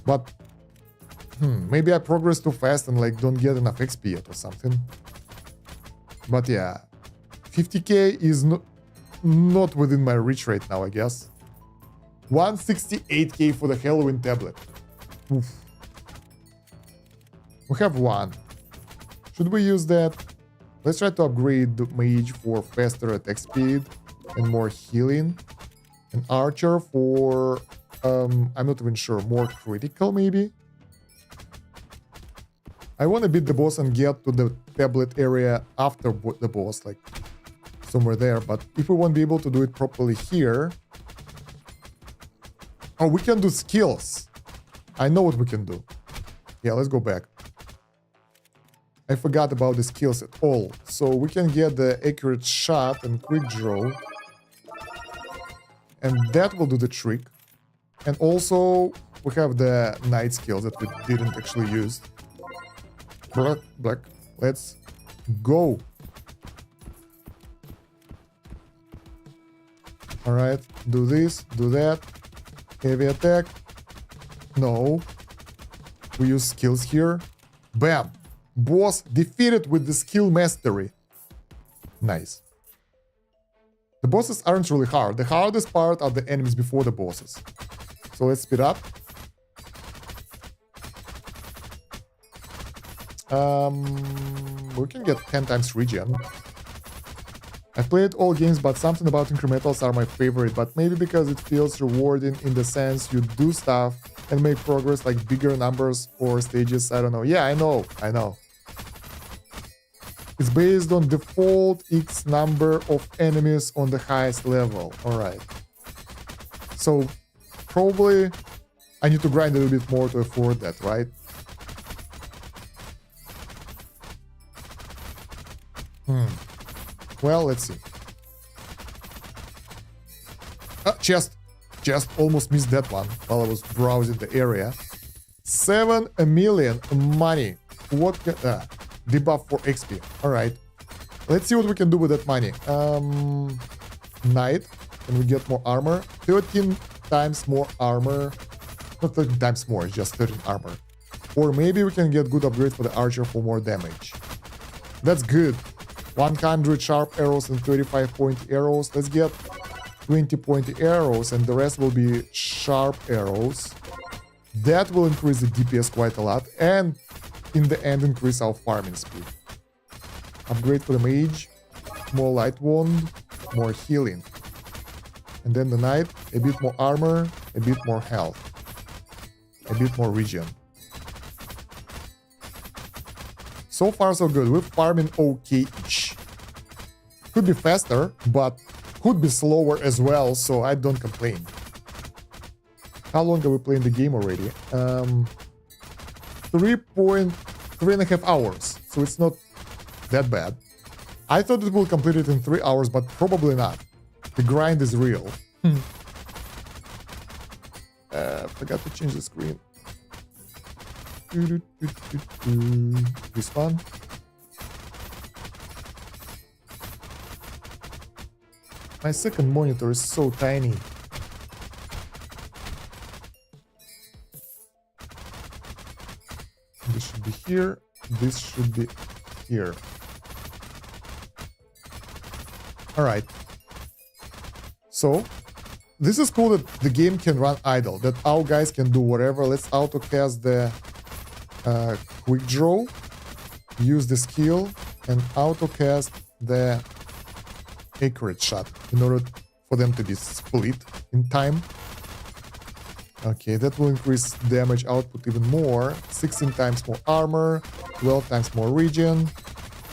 S1: But, maybe I progress too fast and like don't get enough XP yet or something. But yeah, 50k is not within my reach right now, I guess. 168k for the Halloween tablet. Oof. We have one. Should we use that? Let's try to upgrade the mage for faster attack speed and more healing. An archer for, I'm not even sure, more critical maybe? I want to beat the boss and get to the tablet area after the boss, like somewhere there. But if we won't be able to do it properly here... Oh, we can do skills. I know what we can do. Yeah, let's go back. I forgot about the skills at all. So we can get the accurate shot and quick draw. And that will do the trick. And also we have the knight skills that we didn't actually use. Black. Let's go. Alright, do this, do that. Heavy attack. No. We use skills here. Bam! Boss defeated with the skill mastery. Nice. The bosses aren't really hard. The hardest part are the enemies before the bosses. So let's speed up. We can get 10 times regen. I've played all games, but something about incrementals are my favorite, but maybe because it feels rewarding in the sense you do stuff and make progress, like bigger numbers or stages. I don't know. Yeah, I know. It's based on default X number of enemies on the highest level. Alright. So, probably I need to grind a little bit more to afford that, right? Well, let's see. Chest almost missed that one while I was browsing the area. 7 million money. What can... debuff for XP. Alright. Let's see what we can do with that money. Knight. Can we get more armor? 13 times more armor. Not 13 times more, just 13 armor. Or maybe we can get good upgrade for the archer for more damage. That's good. 100 sharp arrows and 35 point arrows. Let's get 20 pointy arrows, and the rest will be sharp arrows. That will increase the DPS quite a lot, and in the end increase our farming speed. Upgrade for the mage, more light wand, more healing. And then the knight, a bit more armor, a bit more health, a bit more regen. So far so good, we're farming okay-ish. Could be faster, but could be slower as well, so I don't complain. How long are we playing the game already? 3.5 hours, so it's not that bad. I thought it will complete it in 3 hours, but probably not. The grind is real. Forgot to change the screen. This one. My second monitor is so tiny. This should be here. This should be here. Alright. So, this is cool that the game can run idle, that our guys can do whatever. Let's autocast the quick draw, use the skill, and autocast the accurate shot in order for them to be split in time. Okay, that will increase damage output even more. 16 times more armor, 12 times more regen,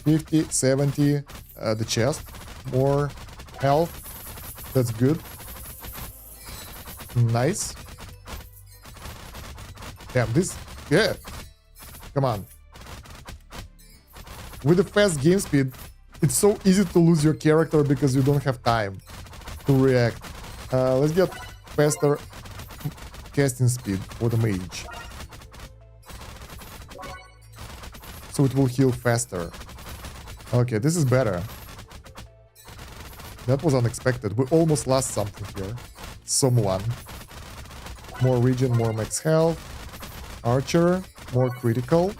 S1: 50, 70, the chest, more health. That's good. Nice. Damn, this... Yeah. Come on. With the fast game speed, it's so easy to lose your character because you don't have time to react. Let's get faster casting speed for the mage. So it will heal faster. Okay, this is better. That was unexpected. We almost lost something here. Someone. More regen, more max health. Archer, more critical.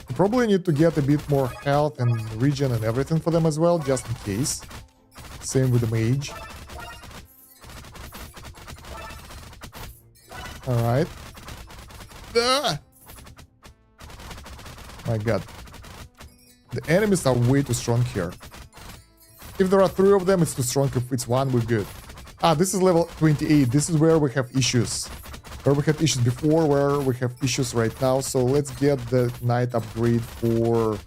S1: We probably need to get a bit more health and regen and everything for them as well, just in case. Same with the mage. Alright. Ah! My god. The enemies are way too strong here. If there are 3 of them, it's too strong. If it's 1, we're good. Ah, this is level 28. This is where we have issues. Where we had issues before, where we have issues right now. So let's get the knight upgrade for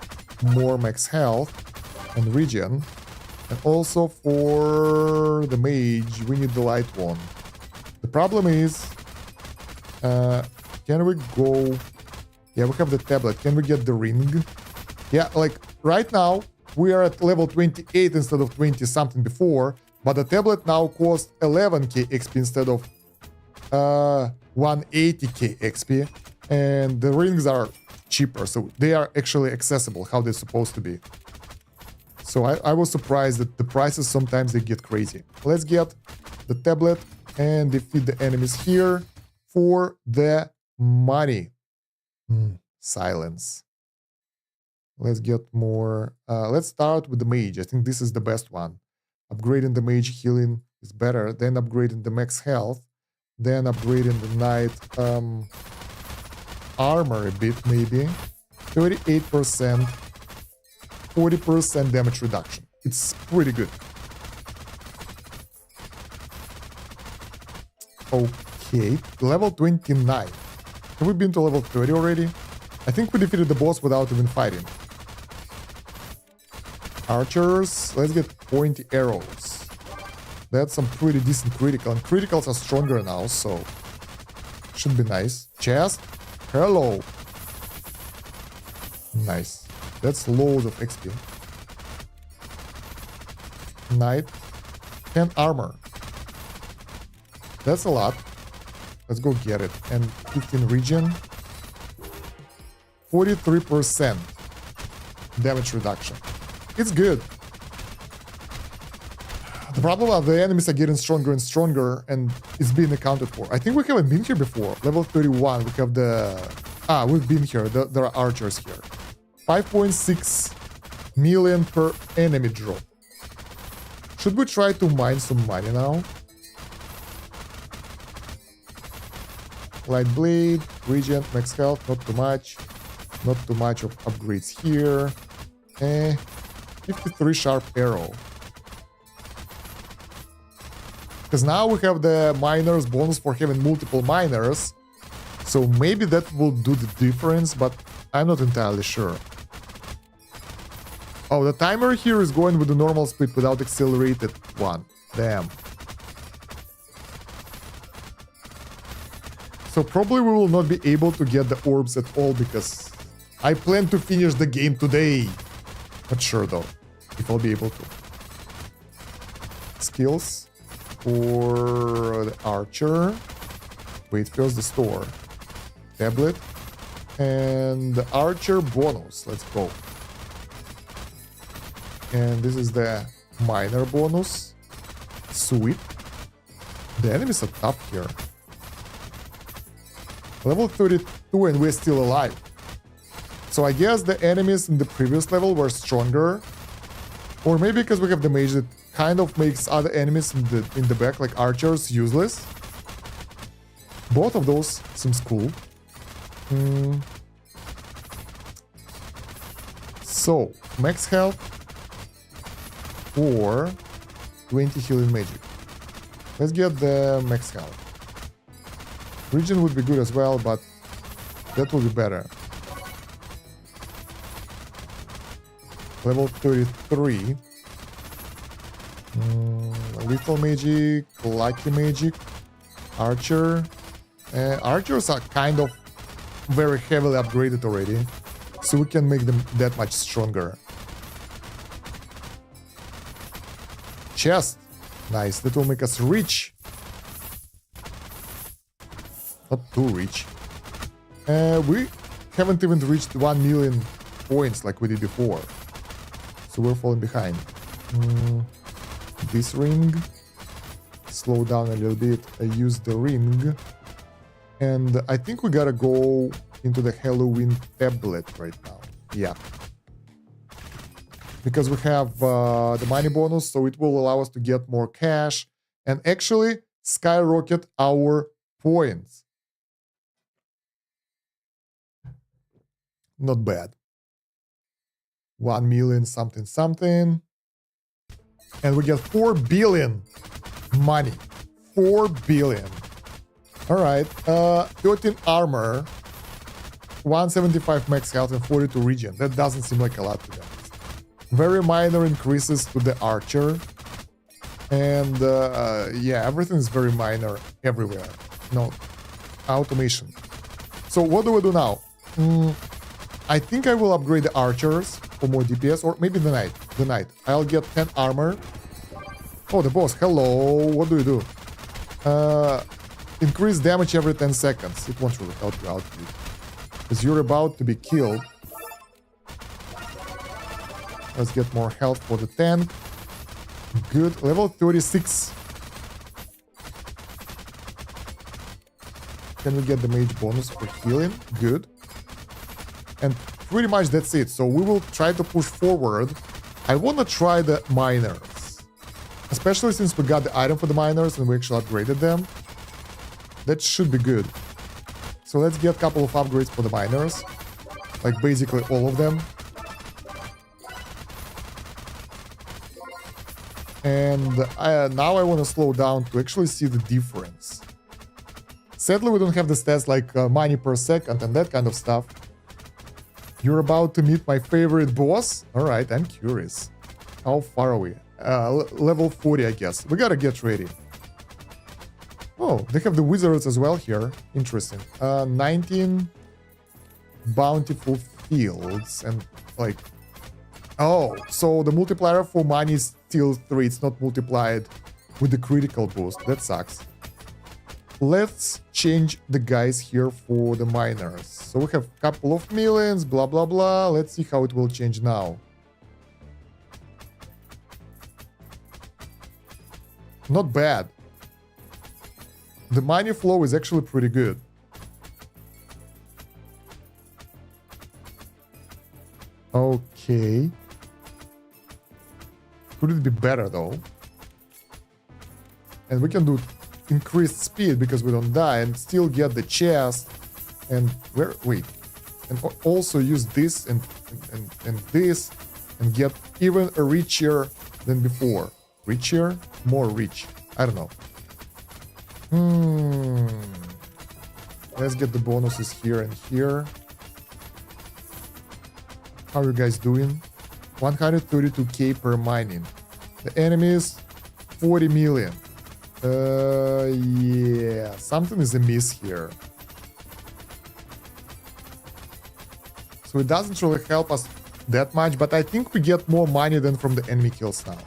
S1: more max health and regen. And also for the mage, we need the light one. The problem is... can we go... Yeah, we have the tablet. Can we get the ring? Yeah, like right now, we are at level 28 instead of 20 something before, but the tablet now costs 11k XP instead of 180k XP, and the rings are cheaper, so they are actually accessible how they're supposed to be. So I was surprised that the prices sometimes they get crazy. Let's get the tablet and defeat the enemies here for the money. Silence. Let's get more... let's start with the mage. I think this is the best one. Upgrading the mage healing is better. Then upgrading the max health. Then upgrading the knight armor a bit, maybe. 38%. 40% damage reduction. It's pretty good. Okay. Level 29. Have we been to level 30 already? I think we defeated the boss without even fighting. Archers, let's get pointy arrows. That's some pretty decent critical, and criticals are stronger now, so should be nice. Chest, hello. Nice. That's loads of XP. Knight, 10 armor. That's a lot. Let's go get it. And 15 regen. 43% damage reduction. It's good. The problem is the enemies are getting stronger and stronger, and it's being accounted for. I think we haven't been here before. Level 31, we have the... Ah, we've been here. There are archers here. 5.6 million per enemy drop. Should we try to mine some money now? Light blade, regent, max health, not too much. Not too much of upgrades here. 53 sharp arrow. Because now we have the miners bonus for having multiple miners. So maybe that will do the difference, but I'm not entirely sure. Oh, the timer here is going with the normal speed without accelerated one. Damn. So probably we will not be able to get the orbs at all because I plan to finish the game today. Not sure though, if I'll be able to. Skills for the archer. Wait, first the store. Tablet. And the archer bonus. Let's go. And this is the miner bonus. Sweet. The enemies are tough here. Level 32 and we're still alive. So I guess the enemies in the previous level were stronger. Or maybe because we have the mage that kind of makes other enemies in the back, like archers, useless. Both of those seems cool. So, max health or 20 healing magic. Let's get the max health. Regen would be good as well, but that will be better. Level 33. Lethal magic, lucky magic, archer. Archers are kind of very heavily upgraded already, so we can make them that much stronger. Chest. Nice, that will make us rich. Not too rich. We haven't even reached 1 million points like we did before. So we're falling behind. This ring. Slow down a little bit. I use the ring. And I think we gotta go into the Halloween tablet right now. Yeah. Because we have the money bonus, so it will allow us to get more cash and actually skyrocket our points. Not bad. 1 million something something. And we get 4 billion money. 4 billion. Alright. 13 armor. 175 max health and 42 regen. That doesn't seem like a lot to them. Very minor increases to the archer. And yeah, everything is very minor everywhere. No. Automation. So what do we do now? I think I will upgrade the archers for more DPS, or maybe the knight. The knight. I'll get 10 armor. Oh, the boss. Hello. What do you do? Increase damage every 10 seconds. It won't really help you out, because you're about to be killed. Let's get more health for the tank. Good. Level 36. Can we get the mage bonus for healing? Good. And pretty much that's it. So we will try to push forward. I want to try the miners. Especially since we got the item for the miners and we actually upgraded them. That should be good. So let's get a couple of upgrades for the miners. Like basically all of them. And now I want to slow down to actually see the difference. Sadly, we don't have the stats like money per second and that kind of stuff. You're about to meet my favorite boss? Alright, I'm curious. How far are we? Level 40, I guess. We gotta get ready. Oh, they have the wizards as well here. Interesting. 19 bountiful fields and like... Oh, so the multiplier for money is still 3. It's not multiplied with the critical boost. That sucks. Let's change the guys here for the miners. So we have a couple of millions, blah, blah, blah. Let's see how it will change now. Not bad. The money flow is actually pretty good. Okay. Could it be better though? And we can do increased speed because we don't die and still get the chest. And wait. And also use this and this and get even richer than before. Richer? More rich. I don't know. Let's get the bonuses here and here. How are you guys doing? 132k per mining. The enemies, 40 million. Yeah, something is amiss here. So it doesn't really help us that much, but I think we get more money than from the enemy kills now.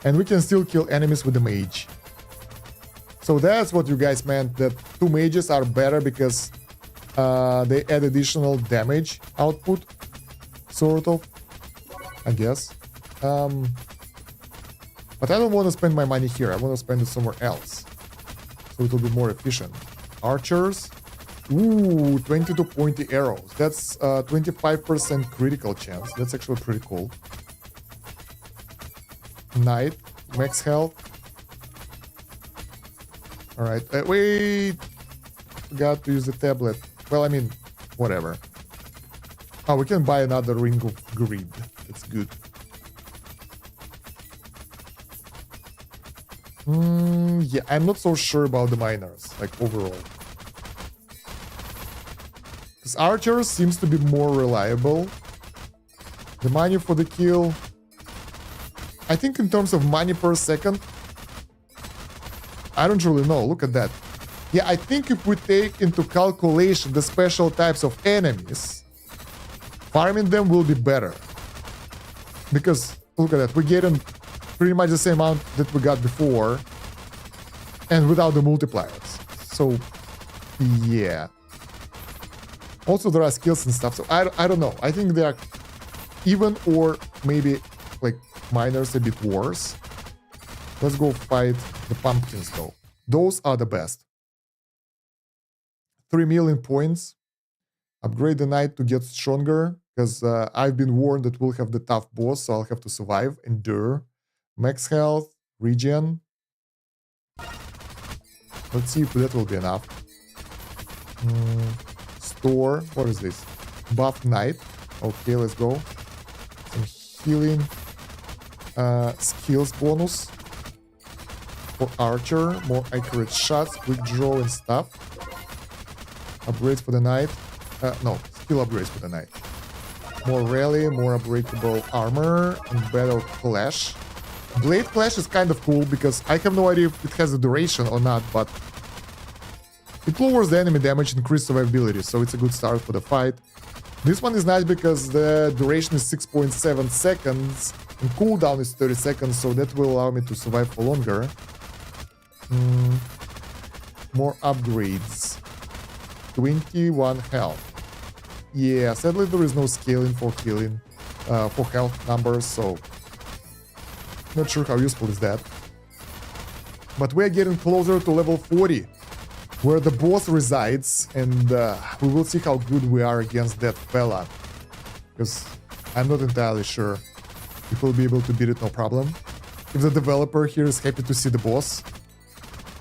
S1: And we can still kill enemies with the mage. So that's what you guys meant, that 2 mages are better because they add additional damage output, sort of, I guess. But I don't want to spend my money here. I want to spend it somewhere else. So it will be more efficient. Archers. Ooh, 20 to pointy arrows. That's 25% critical chance. That's actually pretty cool. Knight. Max health. Alright. Wait. Forgot to use the tablet. Well, I mean, whatever. Oh, we can buy another ring of greed. That's good. Yeah, I'm not so sure about the miners, like overall. Because archers seems to be more reliable. The money for the kill, I think in terms of money per second, I don't really know. Look at that. Yeah, I think if we take into calculation the special types of enemies, farming them will be better. Because, look at that, we're getting pretty much the same amount that we got before, and without the multipliers. So, yeah. Also, there are skills and stuff, so I don't know. I think they are even or maybe like miners a bit worse. Let's go fight the pumpkins though. Those are the best. 3 million points. Upgrade the knight to get stronger, because I've been warned that we'll have the tough boss, so I'll have to survive, endure. Max health, regen. Let's see if that will be enough. Store, what is this? Buff knight. Okay, let's go. Some healing. Skills bonus. For archer, more accurate shots, quick draw and stuff. Upgrades for the knight. No, skill upgrades for the knight. More rally, more unbreakable armor, and better clash. Blade clash is kind of cool because I have no idea if it has a duration or not, but it lowers the enemy damage, increased survivability, so it's a good start for the fight. This one is nice because the duration is 6.7 seconds and cooldown is 30 seconds, so that will allow me to survive for longer. More upgrades. 21 health. Yeah, sadly there is no scaling for healing, for health numbers, so not sure how useful is that. But we're getting closer to level 40, where the boss resides, and we will see how good we are against that fella. Because I'm not entirely sure if we'll be able to beat it no problem. If the developer here is happy to see the boss,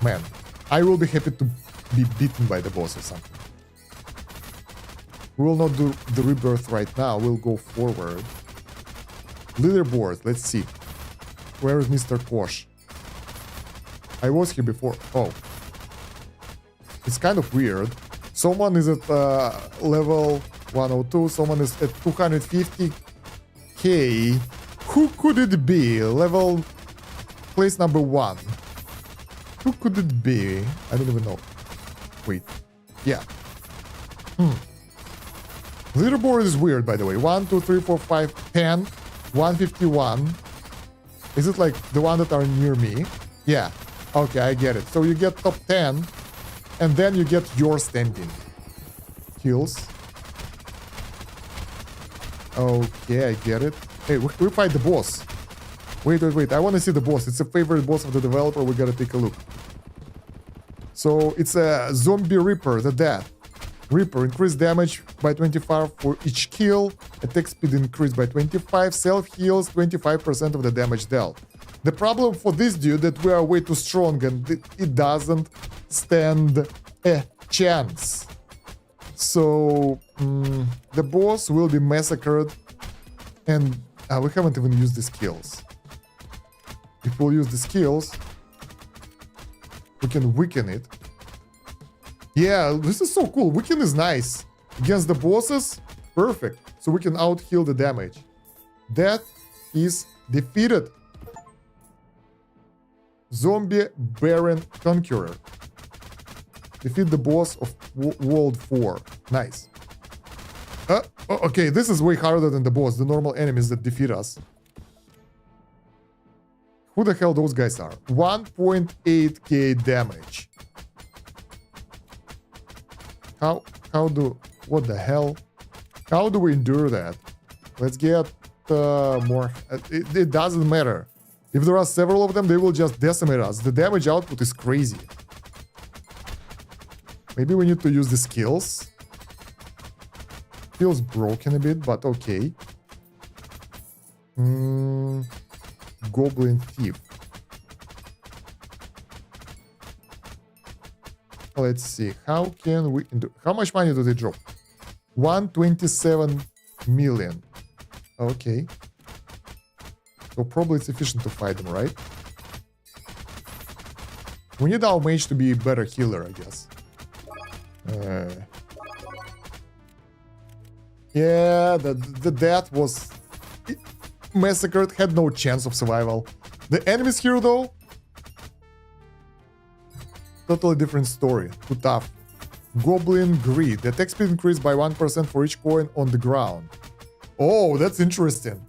S1: man, I will be happy to be beaten by the boss or something. We will not do the rebirth right now, we'll go forward. Leaderboard, let's see. Where is Mr. Kosh? I was here before. Oh. It's kind of weird. Someone is at level 102, someone is at 250k. Who could it be? Level... place number 1. Who could it be? I don't even know. Wait. Yeah. Leaderboard is weird, by the way. 1, 2, 3, 4, 5, 10, 151. Is it like the one that are near me? Yeah. Okay, I get it. So you get top 10, and then you get your standing. Kills. Okay, I get it. Hey, we fight the boss. Wait. I want to see the boss. It's a favorite boss of the developer. We gotta take a look. So it's a zombie reaper, the death. Reaper, increase damage by 25 for each kill. Attack speed increased by 25. Self-heals 25% of the damage dealt. The problem for this dude that we are way too strong and it doesn't stand a chance. So the boss will be massacred, and we haven't even used the skills. If we'll use the skills, we can weaken it. Yeah, this is so cool. Weaken is nice. Against the bosses, perfect. So we can out-heal the damage. That is defeated. Zombie Baron Conqueror. Defeat the boss of World 4. Nice. Okay, this is way harder than the boss, the normal enemies that defeat us. Who the hell those guys are? 1.8k damage. What the hell? How do we endure that? Let's get more. It doesn't matter. If there are several of them, they will just decimate us. The damage output is crazy. Maybe we need to use the skills. Feels broken a bit, but okay. Goblin Thief. Let's see. How can we do? How much money do they drop? 127 million. Okay. So probably it's efficient to fight them, right? We need our mage to be a better healer, I guess. Yeah, the death was massacred, had no chance of survival. The enemies here, though, totally different story. Too tough. Goblin Greed. The attack speed increased by 1% for each coin on the ground. Oh, that's interesting.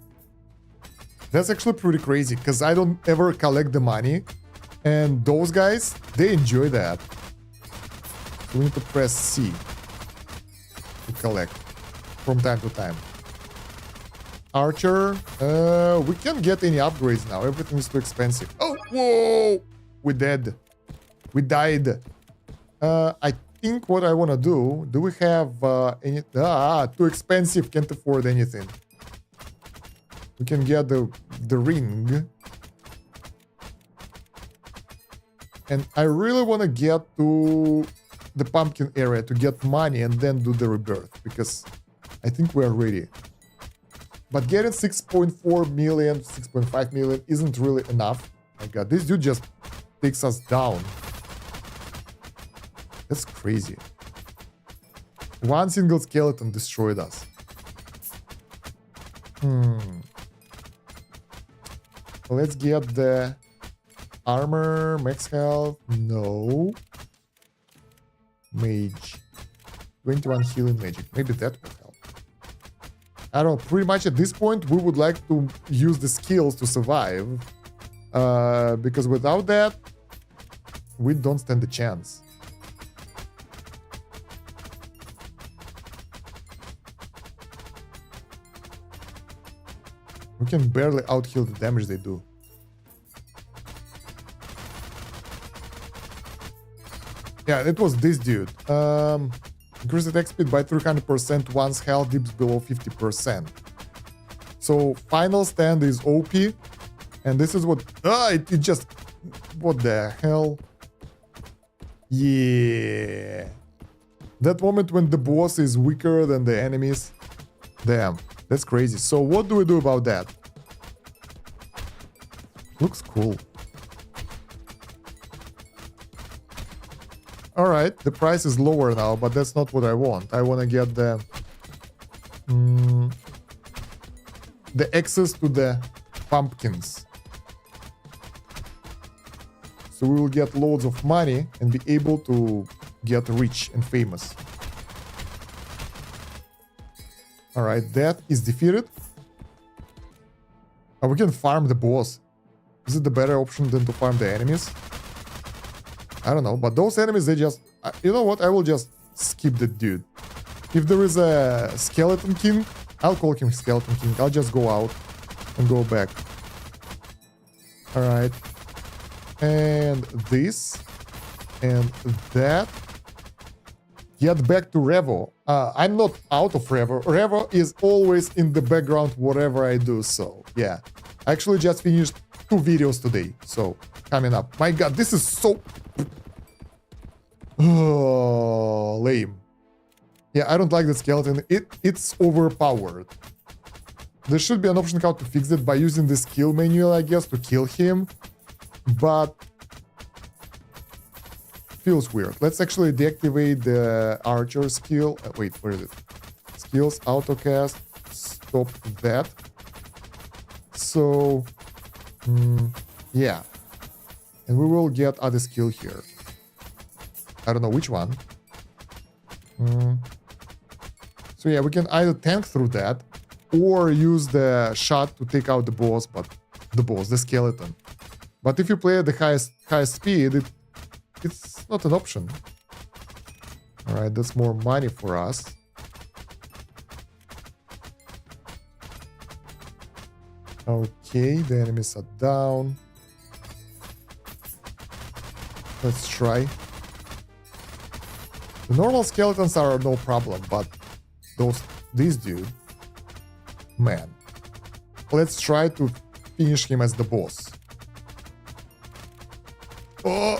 S1: That's actually pretty crazy, because I don't ever collect the money. And those guys, they enjoy that. So we need to press C to collect from time to time. Archer. We can't get any upgrades now. Everything is too expensive. Oh, whoa! We dead. We died. I think what I want to do we have any... too expensive, can't afford anything. We can get the ring. And I really want to get to the pumpkin area to get money and then do the rebirth, because I think we're ready. But getting 6.4 million, 6.5 million isn't really enough. My god, this dude just takes us down. That's crazy. One single skeleton destroyed us. Let's get the armor, max health. No. Mage. 21 healing magic. Maybe that will help. I don't know. Pretty much at this point, we would like to use the skills to survive. Because without that, we don't stand a chance. We can barely out-heal the damage they do. Yeah, it was this dude. Increase attack speed by 300% once health dips below 50%. So final stand is OP. And this is what... it just... What the hell? Yeah. That moment when the boss is weaker than the enemies. Damn. That's crazy. So what do we do about that? Looks cool. Alright, the price is lower now, but that's not what I want. I want to get the access to the pumpkins. So we will get loads of money and be able to get rich and famous. Alright, that is defeated. Oh, we can farm the boss. Is it the better option than to farm the enemies? I don't know, but those enemies, they just... you know what? I will just skip the dude. If there is a Skeleton King, I'll call him Skeleton King. I'll just go out and go back. Alright. And this. And that. get back to Revo. I'm not out of Revo. Revo is always in the background whatever I do, so yeah. I actually just finished 2 videos today, so coming up. My god, this is so... Oh, lame. Yeah, I don't like the skeleton. It's overpowered. There should be an option how to fix it by using the skill manual, I guess, to kill him. But... feels weird. Let's actually deactivate the archer skill. Wait, where is it? Skills, autocast, stop that. So, yeah. And we will get other skill here. I don't know which one. So yeah, we can either tank through that or use the shot to take out the boss, the skeleton. But if you play at the highest speed, it's not an option. Alright, that's more money for us. Okay, the enemies are down. Let's try. The normal skeletons are no problem, but these dude, man. Let's try to finish him as the boss. Oh!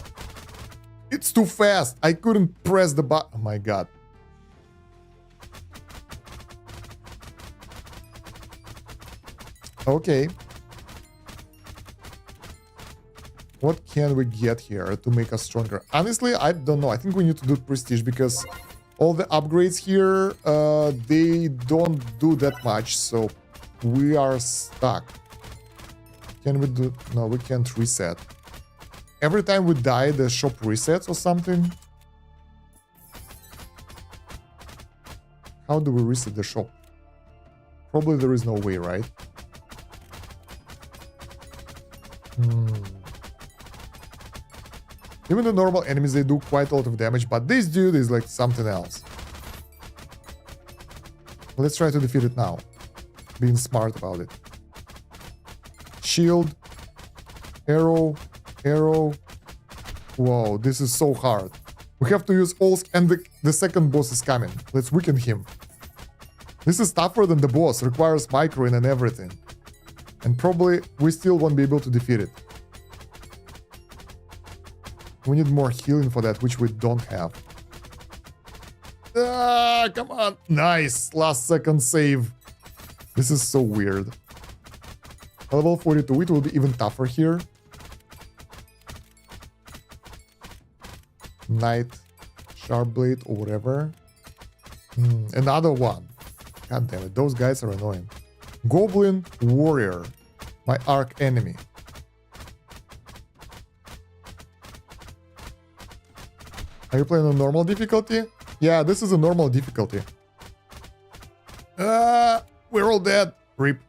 S1: It's too fast. I couldn't press the button. Oh my god. Okay. What can we get here to make us stronger? Honestly, I don't know. I think we need to do prestige because all the upgrades here, they don't do that much. So we are stuck. Can we do... No, we can't reset. Every time we die, the shop resets or something. How do we reset the shop? Probably there is no way, right? Even the normal enemies, they do quite a lot of damage, but this dude is like something else. Let's try to defeat it now. Being smart about it. Shield. Arrow. Arrow. Whoa, this is so hard. We have to use all... And the second boss is coming. Let's weaken him. This is tougher than the boss. Requires microing and everything. And probably we still won't be able to defeat it. We need more healing for that, which we don't have. Ah, come on. Nice. Last second save. This is so weird. Level 42. It will be even tougher here. Knight, sharp blade, or whatever. Another one. God damn it, those guys are annoying. Goblin warrior, my arch enemy. Are you playing on normal difficulty? Yeah, this is a normal difficulty. We're all dead. Rip.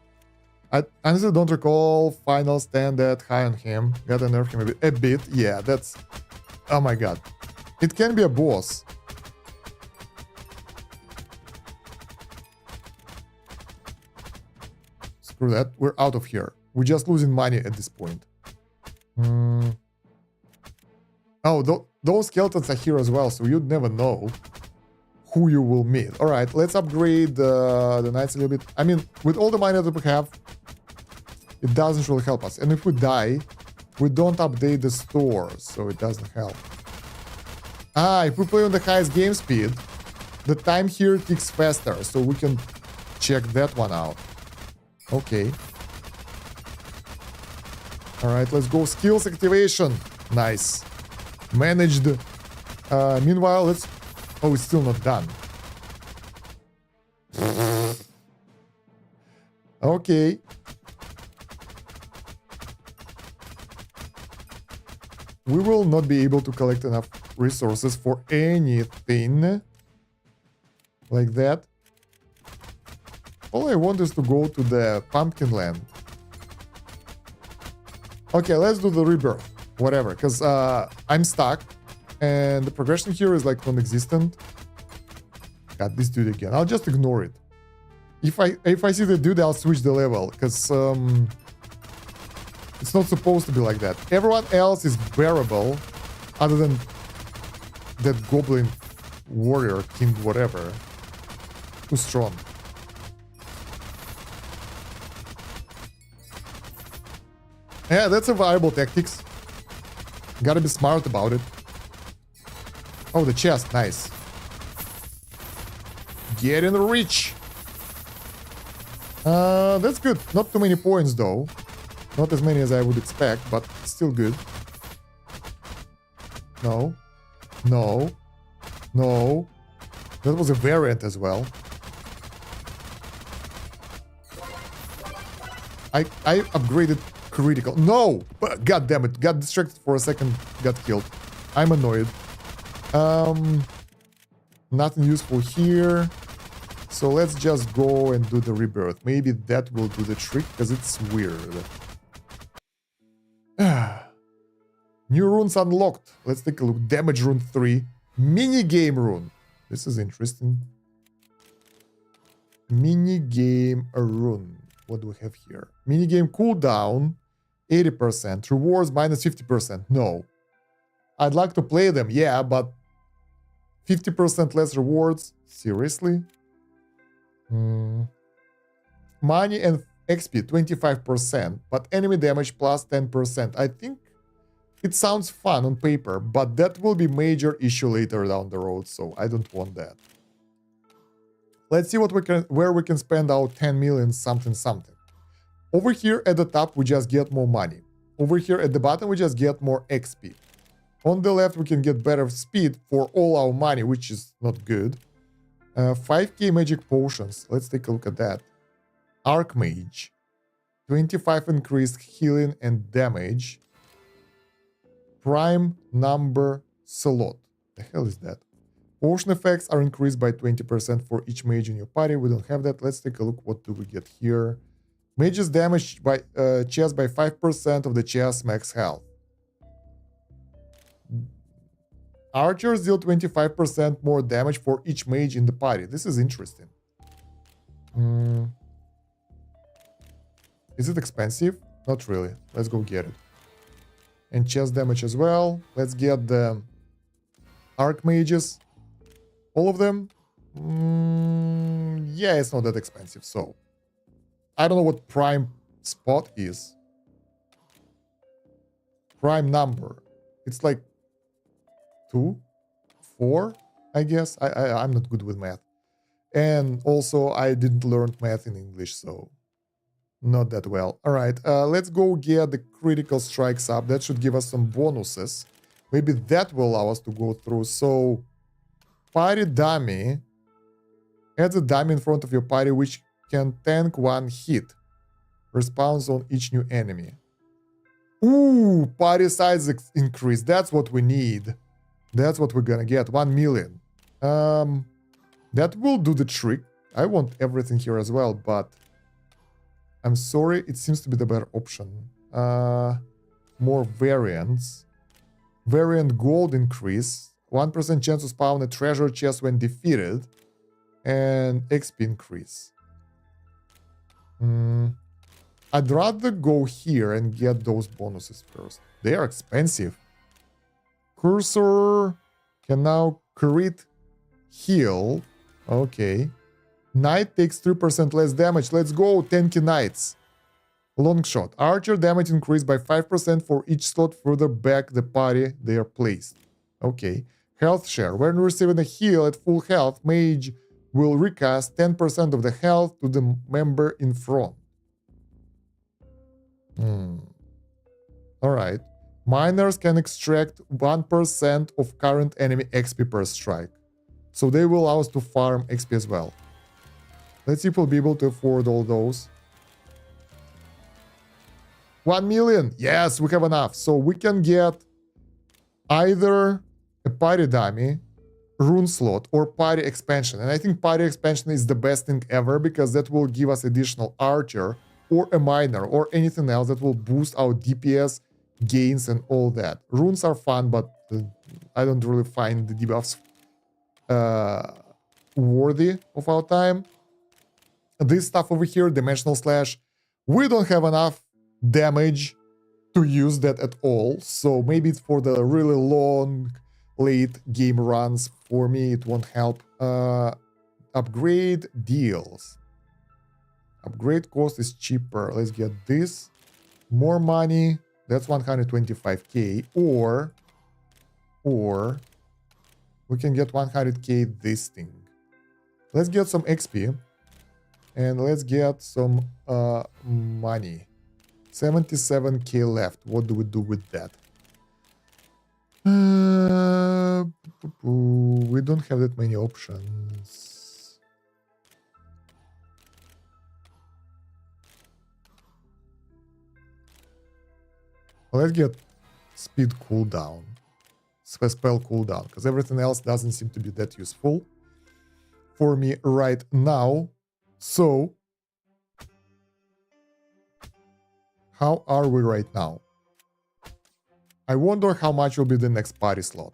S1: I honestly don't recall final stand that high on him. Gotta nerf him a bit. Yeah, that's... Oh my god. It can be a boss. Screw that. We're out of here. We're just losing money at this point. Oh, those skeletons are here as well, so you'd never know who you will meet. Alright, let's upgrade the knights a little bit. I mean, with all the money that we have, it doesn't really help us. And if we die, we don't update the store, so it doesn't help. If we play on the highest game speed, the time here ticks faster, so we can check that one out. Okay. Alright, let's go. Skills activation. Nice. Managed. Meanwhile, let's... Oh, it's still not done. Okay. We will not be able to collect enough resources for anything like that. All I want is to go to the pumpkin land. Okay, let's do the rebirth. Whatever, because I'm stuck. And the progression here is like non-existent. Got this dude again. I'll just ignore it. If I see the dude, I'll switch the level. Because it's not supposed to be like that. Everyone else is bearable. Other than that goblin warrior, king, whatever. Too strong. Yeah, that's a viable tactics. Gotta be smart about it. Oh, the chest, nice. Getting rich. That's good. Not too many points though. Not as many as I would expect, but still good. No. No. No. That was a variant as well. I upgraded critical. No! God damn it. Got distracted for a second. Got killed. I'm annoyed. Nothing useful here. So let's just go and do the rebirth. Maybe that will do the trick, because it's weird. New runes unlocked. Let's take a look. Damage rune 3. Mini-game rune. This is interesting. Mini-game rune. What do we have here? Mini-game cooldown. 80%. Rewards minus 50%. No. I'd like to play them, yeah, but 50% less rewards? Seriously? Money and XP 25%, but enemy damage plus 10%. I think it sounds fun on paper, but that will be major issue later down the road, so I don't want that. Let's see what where we can spend our 10 million something something. Over here at the top we just get more money. Over here at the bottom we just get more XP. On the left we can get better speed for all our money, which is not good. 5k magic potions. Let's take a look at that. Archmage. 25 increased healing and damage. Prime number slot. The hell is that? Potion effects are increased by 20% for each mage in your party. We don't have that. Let's take a look. What do we get here? Mages damage by chest by 5% of the chest max health. Archers deal 25% more damage for each mage in the party. This is interesting. Is it expensive? Not really. Let's go get it. And chest damage as well. Let's get the Archmages. All of them? Yeah, it's not that expensive, so... I don't know what prime spot is. Prime number. It's like 2, 4, I guess. I'm not good with math. And also, I didn't learn math in English, so not that well. All right, let's go get the critical strikes up. That should give us some bonuses. Maybe that will allow us to go through. So, party dummy. Add a dummy in front of your party which can tank 1 hit. Respawns on each new enemy. Ooh, party size increase. That's what we need. That's what we're gonna get. 1 million. That will do the trick. I want everything here as well, but I'm sorry, it seems to be the better option. More variants. Variant gold increase. 1% chance to spawn a treasure chest when defeated. And XP increase. I'd rather go here and get those bonuses first. They are expensive. Cursor can now crit heal. Okay. Knight takes 3% less damage. Let's go, 10k knights. Long shot. Archer damage increased by 5% for each slot further back the party they are placed. Okay. Health share. When receiving a heal at full health, mage will recast 10% of the health to the member in front. Alright. Miners can extract 1% of current enemy XP per strike. So they will allow us to farm XP as well. Let's see if we'll be able to afford all those. 1 million! Yes, we have enough. So we can get either a party dummy, rune slot, or party expansion. And I think party expansion is the best thing ever, because that will give us additional archer or a miner or anything else that will boost our DPS gains and all that. Runes are fun, but I don't really find the debuffs worthy of our time. This stuff over here, Dimensional Slash, we don't have enough damage to use that at all. So maybe it's for the really long, late game runs For me, it won't help. Upgrade deals. Upgrade cost is cheaper. Let's get this. More money. That's 125k. Or we can get 100k this thing. Let's get some XP. And let's get some money. 77k left. What do we do with that? We don't have that many options. Let's get speed cooldown. Spell cooldown, because everything else doesn't seem to be that useful for me right now. So, how are we right now? I wonder how much will be the next party slot.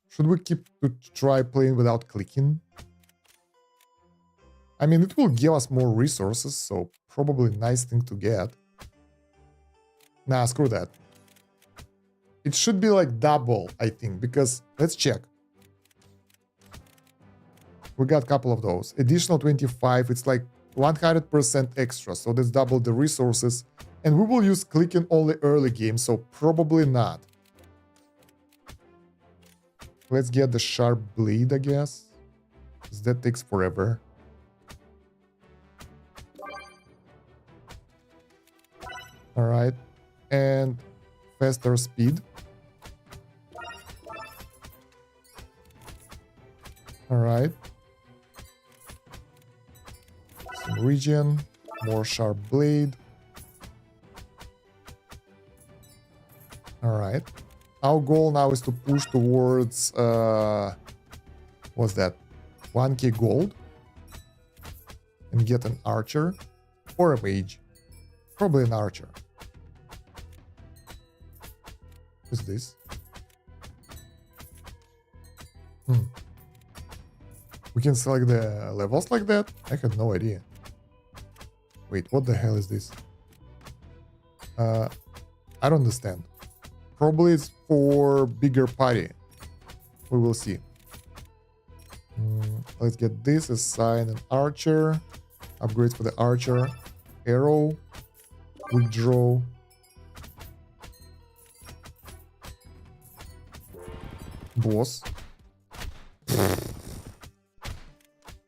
S1: Should we keep to try playing without clicking? I mean, it will give us more resources, so probably a nice thing to get. Nah, screw that. It should be like double, I think, because let's check. We got a couple of those. Additional 25, it's like 100% extra, so that's double the resources. And we will use clicking only early game, so probably not. Let's get the sharp blade, I guess, because that takes forever. All right, and faster speed. All right. Some region, more sharp blade. All right. Our goal now is to push towards, what's that? 1k gold. And get an archer or a mage. Probably an archer. What's this? We can select the levels like that? I had no idea. Wait, what the hell is this? I don't understand. Probably it's for bigger party. We will see. Let's get this, assign an archer. Upgrades for the archer. Arrow. Quick draw. Boss.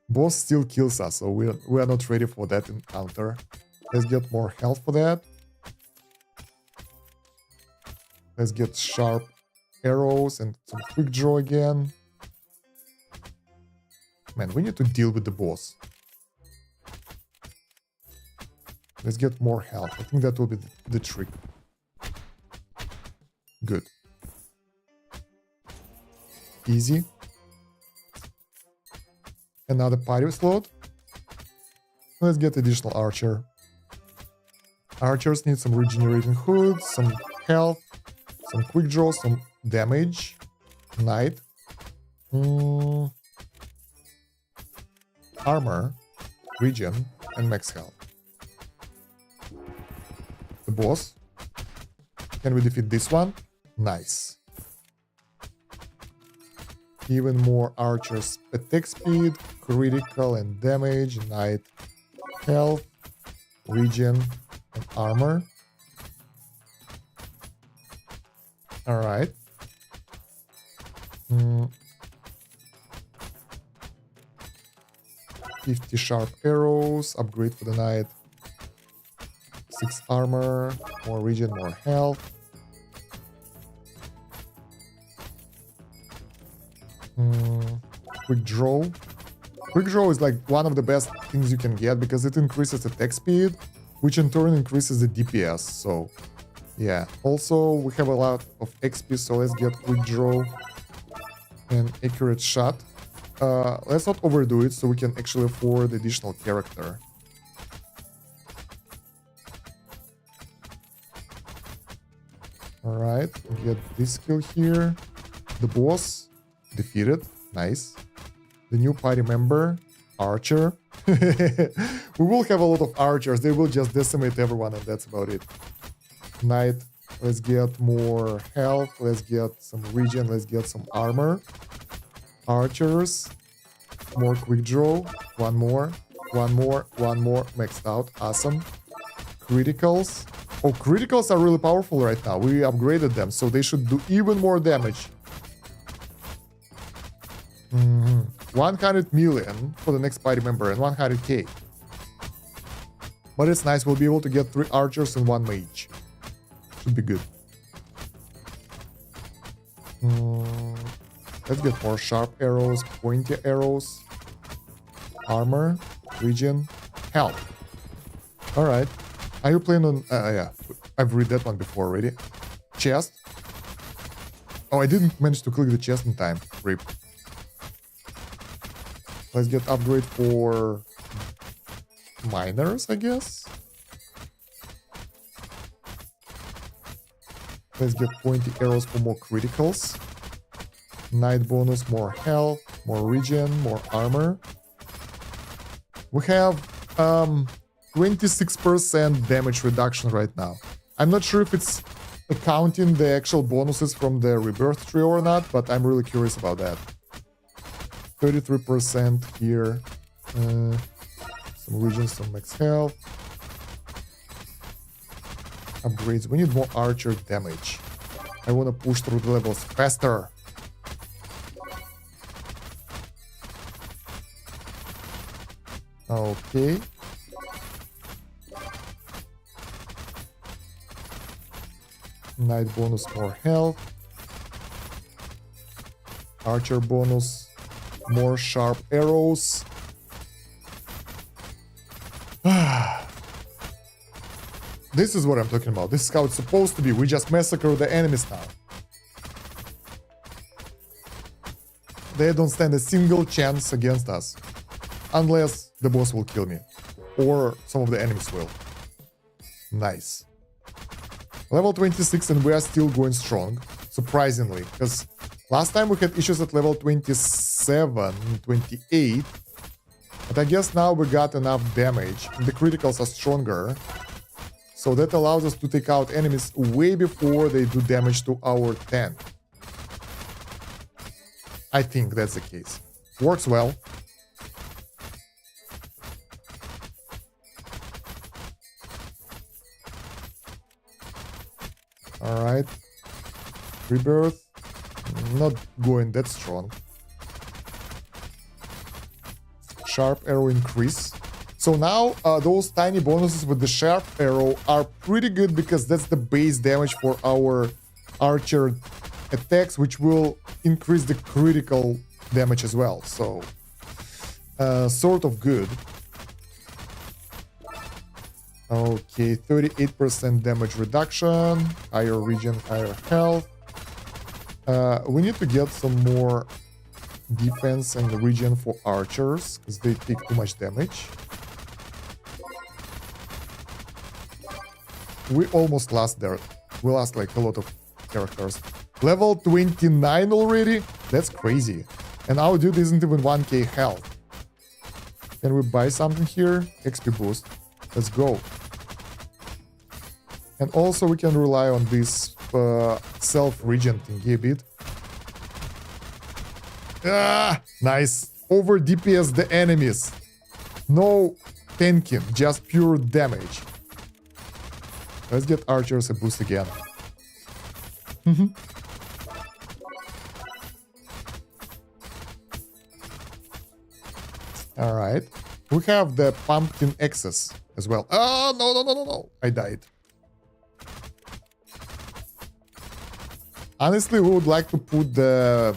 S1: Boss still kills us, so we are not ready for that encounter. Let's get more health for that. Let's get sharp arrows and some quick draw again. Man, we need to deal with the boss. Let's get more health. I think that will be the trick. Good. Easy. Another party slot. Let's get additional archer. Archers need some regenerating hoods, some health, some quick draw, some damage. Knight. Armor, regen, and max health. The boss. Can we defeat this one? Nice. Even more archers. Attack speed, critical and damage, knight, health, regen, and armor. Alright. 50 sharp arrows, upgrade for the knight. 6 armor, more regen, more health. Quick draw. Quick draw is like one of the best things you can get because it increases attack speed, which in turn increases the DPS. So yeah, also we have a lot of XP, so let's get quick draw and accurate shot. Let's not overdo it so we can actually afford additional character. Alright, get this skill here. The boss defeated. Nice. The new party member, archer. We will have a lot of archers. They will just decimate everyone and that's about it. Knight Let's get more health. Let's get some regen. Let's get some armor. Archers. More quick draw. One more. One more. One more. Maxed out. Awesome. Criticals. Oh, criticals are really powerful right now. We upgraded them, so they should do even more damage. 100 million for the next party member and 100k. But it's nice. We'll be able to get 3 archers and 1 mage. Should be good. Let's get more sharp arrows, pointy arrows, armor, regen, health. All right. Are you playing on... yeah, I've read that one before already. Chest. Oh, I didn't manage to click the chest in time. Rip. Let's get upgrade for miners, I guess. Let's get pointy arrows for more criticals. Night bonus, more health, more regen, more armor. We have 26% damage reduction right now. I'm not sure if it's accounting the actual bonuses from the rebirth tree or not, but I'm really curious about that. 33% here. Some regen, some max health. Upgrades. We need more archer damage. I want to push through the levels faster. Okay. Night bonus, more health. Archer bonus, more sharp arrows. This is what I'm talking about. This is how it's supposed to be. We just massacre the enemies now. They don't stand a single chance against us. Unless the boss will kill me. Or some of the enemies will. Nice. Level 26 and we are still going strong. Surprisingly. Because last time we had issues at level 27, 28. But I guess now we got enough damage. The criticals are stronger. So that allows us to take out enemies way before they do damage to our tank. I think that's the case. Works well. Alright. Rebirth. Not going that strong. Sharp arrow increase. So now those tiny bonuses with the sharp arrow are pretty good because that's the base damage for our archer attacks, which will increase the critical damage as well. So sort of good. Okay, 38% damage reduction, higher regen, higher health. We need to get some more defense and regen for archers because they take too much damage. We almost lost there. We lost like a lot of characters. Level 29 already? That's crazy. And our dude isn't even 1k health. Can we buy something here? XP boost. Let's go. And also we can rely on this self-regen thingy a bit. Ah, nice. Over DPS the enemies. No tanking, just pure damage. Let's get archers a boost again. Alright. We have the pumpkin access as well. Oh, no. I died. Honestly, we would like to put the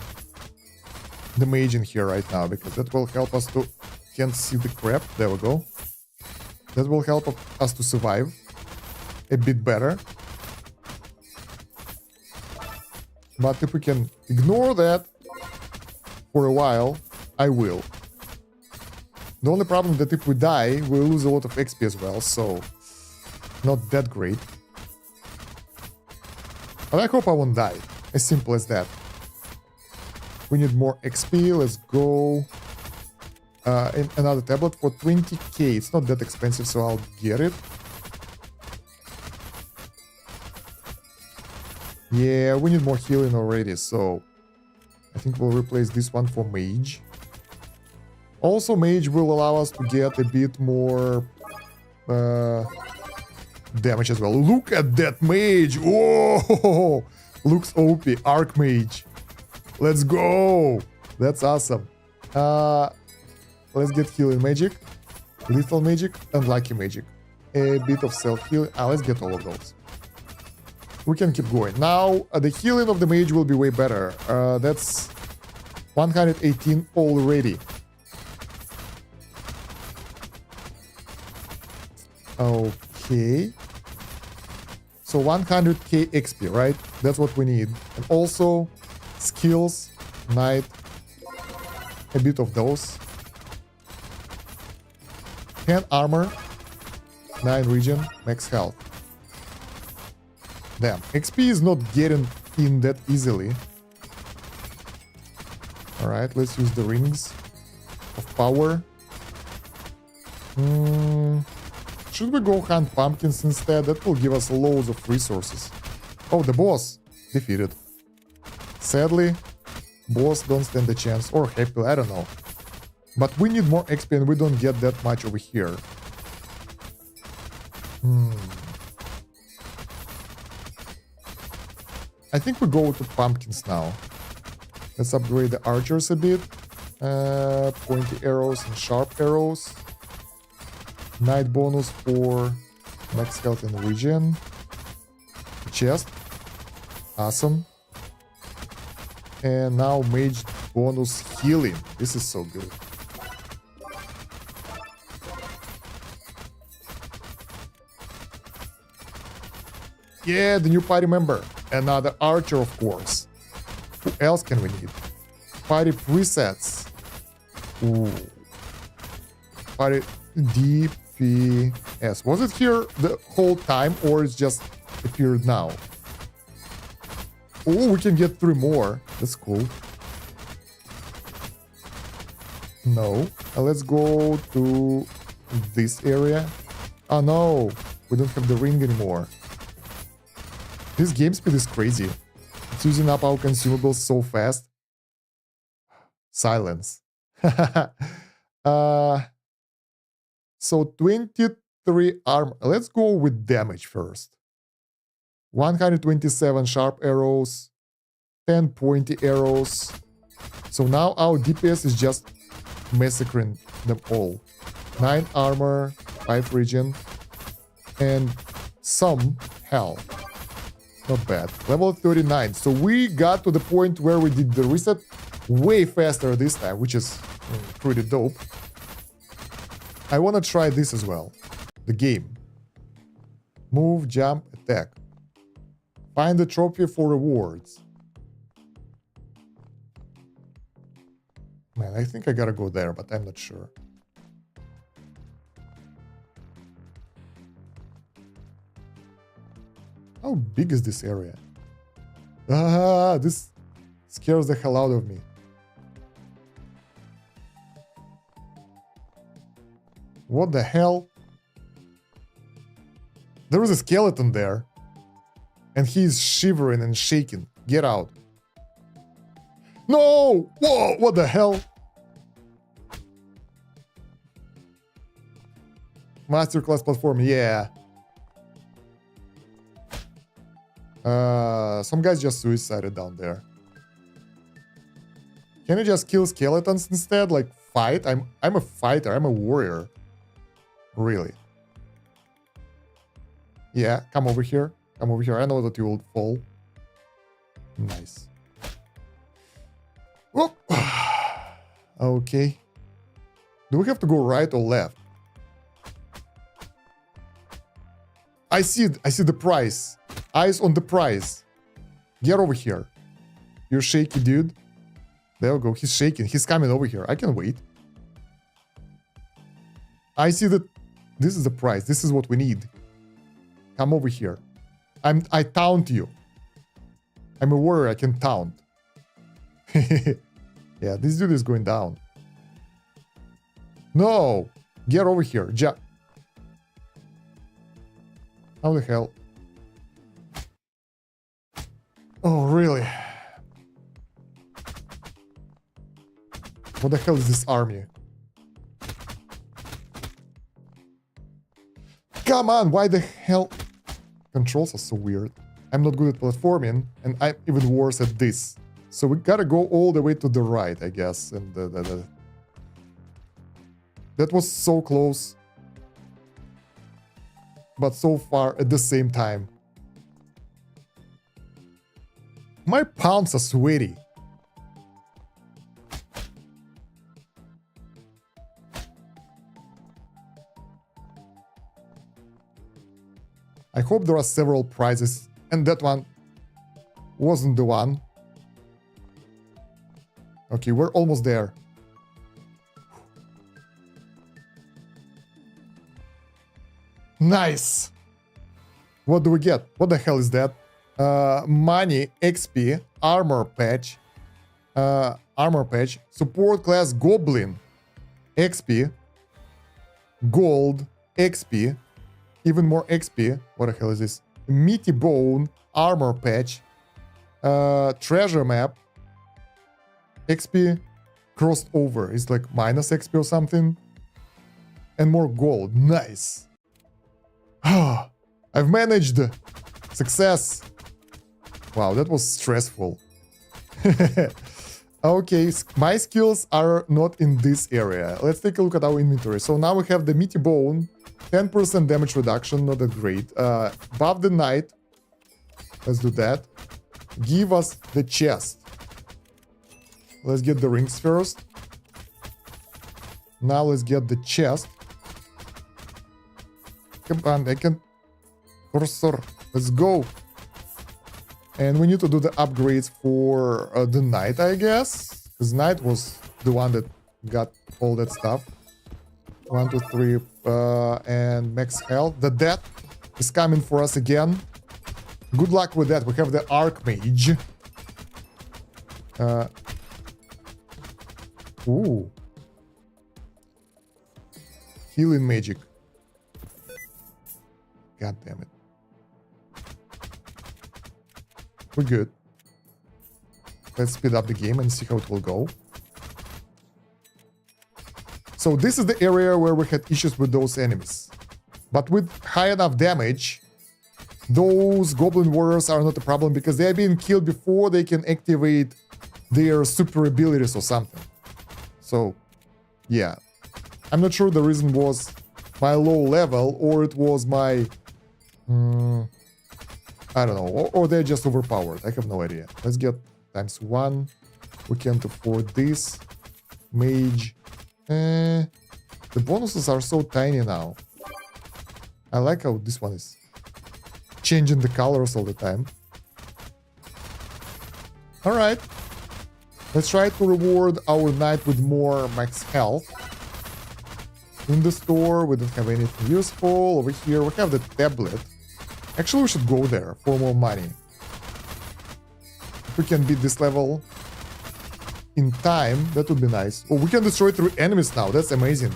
S1: mage in here right now because that will help us to... Can't see the crap. There we go. That will help us to survive a bit better. But if we can ignore that for a while, I will. The only problem that if we die, we'll lose a lot of XP as well, so not that great. But I hope I won't die. As simple as that. We need more XP. Let's go. Another tablet for 20k. It's not that expensive, so I'll get it. Yeah, we need more healing already, so I think we'll replace this one for mage. Also, mage will allow us to get a bit more damage as well. Look at that mage! Whoa! Looks OP. Archmage. Let's go! That's awesome. Let's get healing magic, lethal magic, and lucky magic. A bit of self-healing. Let's get all of those. We can keep going. Now, the healing of the mage will be way better. That's 118 already. Okay. So 100k XP, right? That's what we need. And also, skills, knight, a bit of those. 10 armor, 9 regen, max health. Damn, XP is not getting in that easily. Alright, let's use the rings of power. Should we go hunt pumpkins instead? That will give us loads of resources. Oh, the boss defeated. Sadly, boss don't stand a chance. Or happy, I don't know. But we need more XP and we don't get that much over here. I think we go to pumpkins now. Let's upgrade the archers a bit. Pointy arrows and sharp arrows. Knight bonus for max health and regen. Chest. Awesome. And now mage bonus healing. This is so good. Yeah, the new party member. Another archer, of course. Who else can we need? Party presets. Ooh. Party DPS. Was it here the whole time or it's just appeared now? Oh, we can get 3 more. That's cool. No. Let's go to this area. Oh no, we don't have the ring anymore. This game speed is crazy. It's using up our consumables so fast. Silence. So 23 armor. Let's go with damage first. 127 sharp arrows, 10 pointy arrows. So now our DPS is just massacring them all. 9 armor, 5 regen, and some health. Not bad. Level 39. So we got to the point where we did the reset way faster this time, which is pretty dope. I want to try this as well. The game. Move, jump, attack. Find the trophy for rewards. Man, I think I gotta go there, but I'm not sure. How big is this area? This scares the hell out of me. What the hell? There is a skeleton there. And he's shivering and shaking. Get out. No! Whoa! What the hell? Masterclass platform, yeah. Some guys just suicided down there. Can you just kill skeletons instead? Like fight? I'm a fighter. I'm a warrior. Really? Yeah, come over here. Come over here. I know that you will fall. Nice. Whoop. Okay. Do we have to go right or left? I see the prize. Eyes on the prize. Get over here. You're shaky, dude. There we go. He's shaking. He's coming over here. I can wait. I see that this is the prize. This is what we need. Come over here. I taunt you. I'm a warrior. I can taunt. Yeah, this dude is going down. No! Get over here. How the hell? Oh, really? What the hell is this army? Come on, why the hell? Controls are so weird. I'm not good at platforming, and I'm even worse at this. So we gotta go all the way to the right, I guess. And that was so close. But so far at the same time. My palms are sweaty. I hope there are several prizes, and that one wasn't the one. Okay, we're almost there. Nice! What do we get? What the hell is that? Money, XP, armor patch, support class goblin, XP, gold, XP, even more XP. What the hell is this? Meaty bone, armor patch, treasure map, XP crossed over. It's like minus XP or something. And more gold. Nice. I've managed. Success. Wow, that was stressful. Okay, my skills are not in this area. Let's take a look at our inventory. So now we have the meaty bone, 10% damage reduction, not that great. Buff the knight. Let's do that. Give us the chest. Let's get the rings first. Now let's get the chest. Come on, I can... Cursor, let's go. And we need to do the upgrades for the knight, I guess. Because knight was the one that got all that stuff. 1, 2, 3, and max health. The death is coming for us again. Good luck with that. We have the Archmage. Ooh. Healing magic. God damn it. We're good. Let's speed up the game and see how it will go. So this is the area where we had issues with those enemies. But with high enough damage, those goblin warriors are not a problem because they are being killed before they can activate their super abilities or something. So, yeah. I'm not sure the reason was my low level or it was my... I don't know. Or they're just overpowered. I have no idea. Let's get ×1. We can't afford this. Mage. The bonuses are so tiny now. I like how this one is changing the colors all the time. Alright. Let's try to reward our knight with more max health. In the store, we don't have anything useful. Over here, we have the tablet. Actually, we should go there for more money. If we can beat this level in time, that would be nice. Oh, we can destroy 3 enemies now. That's amazing.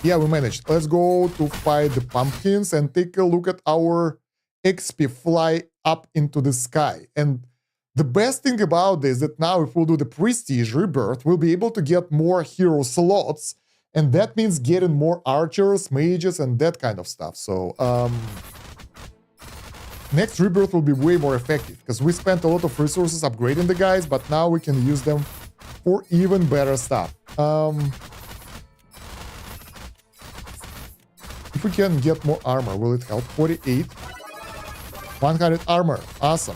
S1: Yeah, we managed. Let's go to fight the pumpkins and take a look at our XP fly up into the sky. And the best thing about this is that now if we'll do the Prestige Rebirth, we'll be able to get more hero slots. And that means getting more archers, mages, and that kind of stuff. So, next Rebirth will be way more effective. Because we spent a lot of resources upgrading the guys, but now we can use them for even better stuff. If we can get more armor, will it help? 48. 100 armor. Awesome.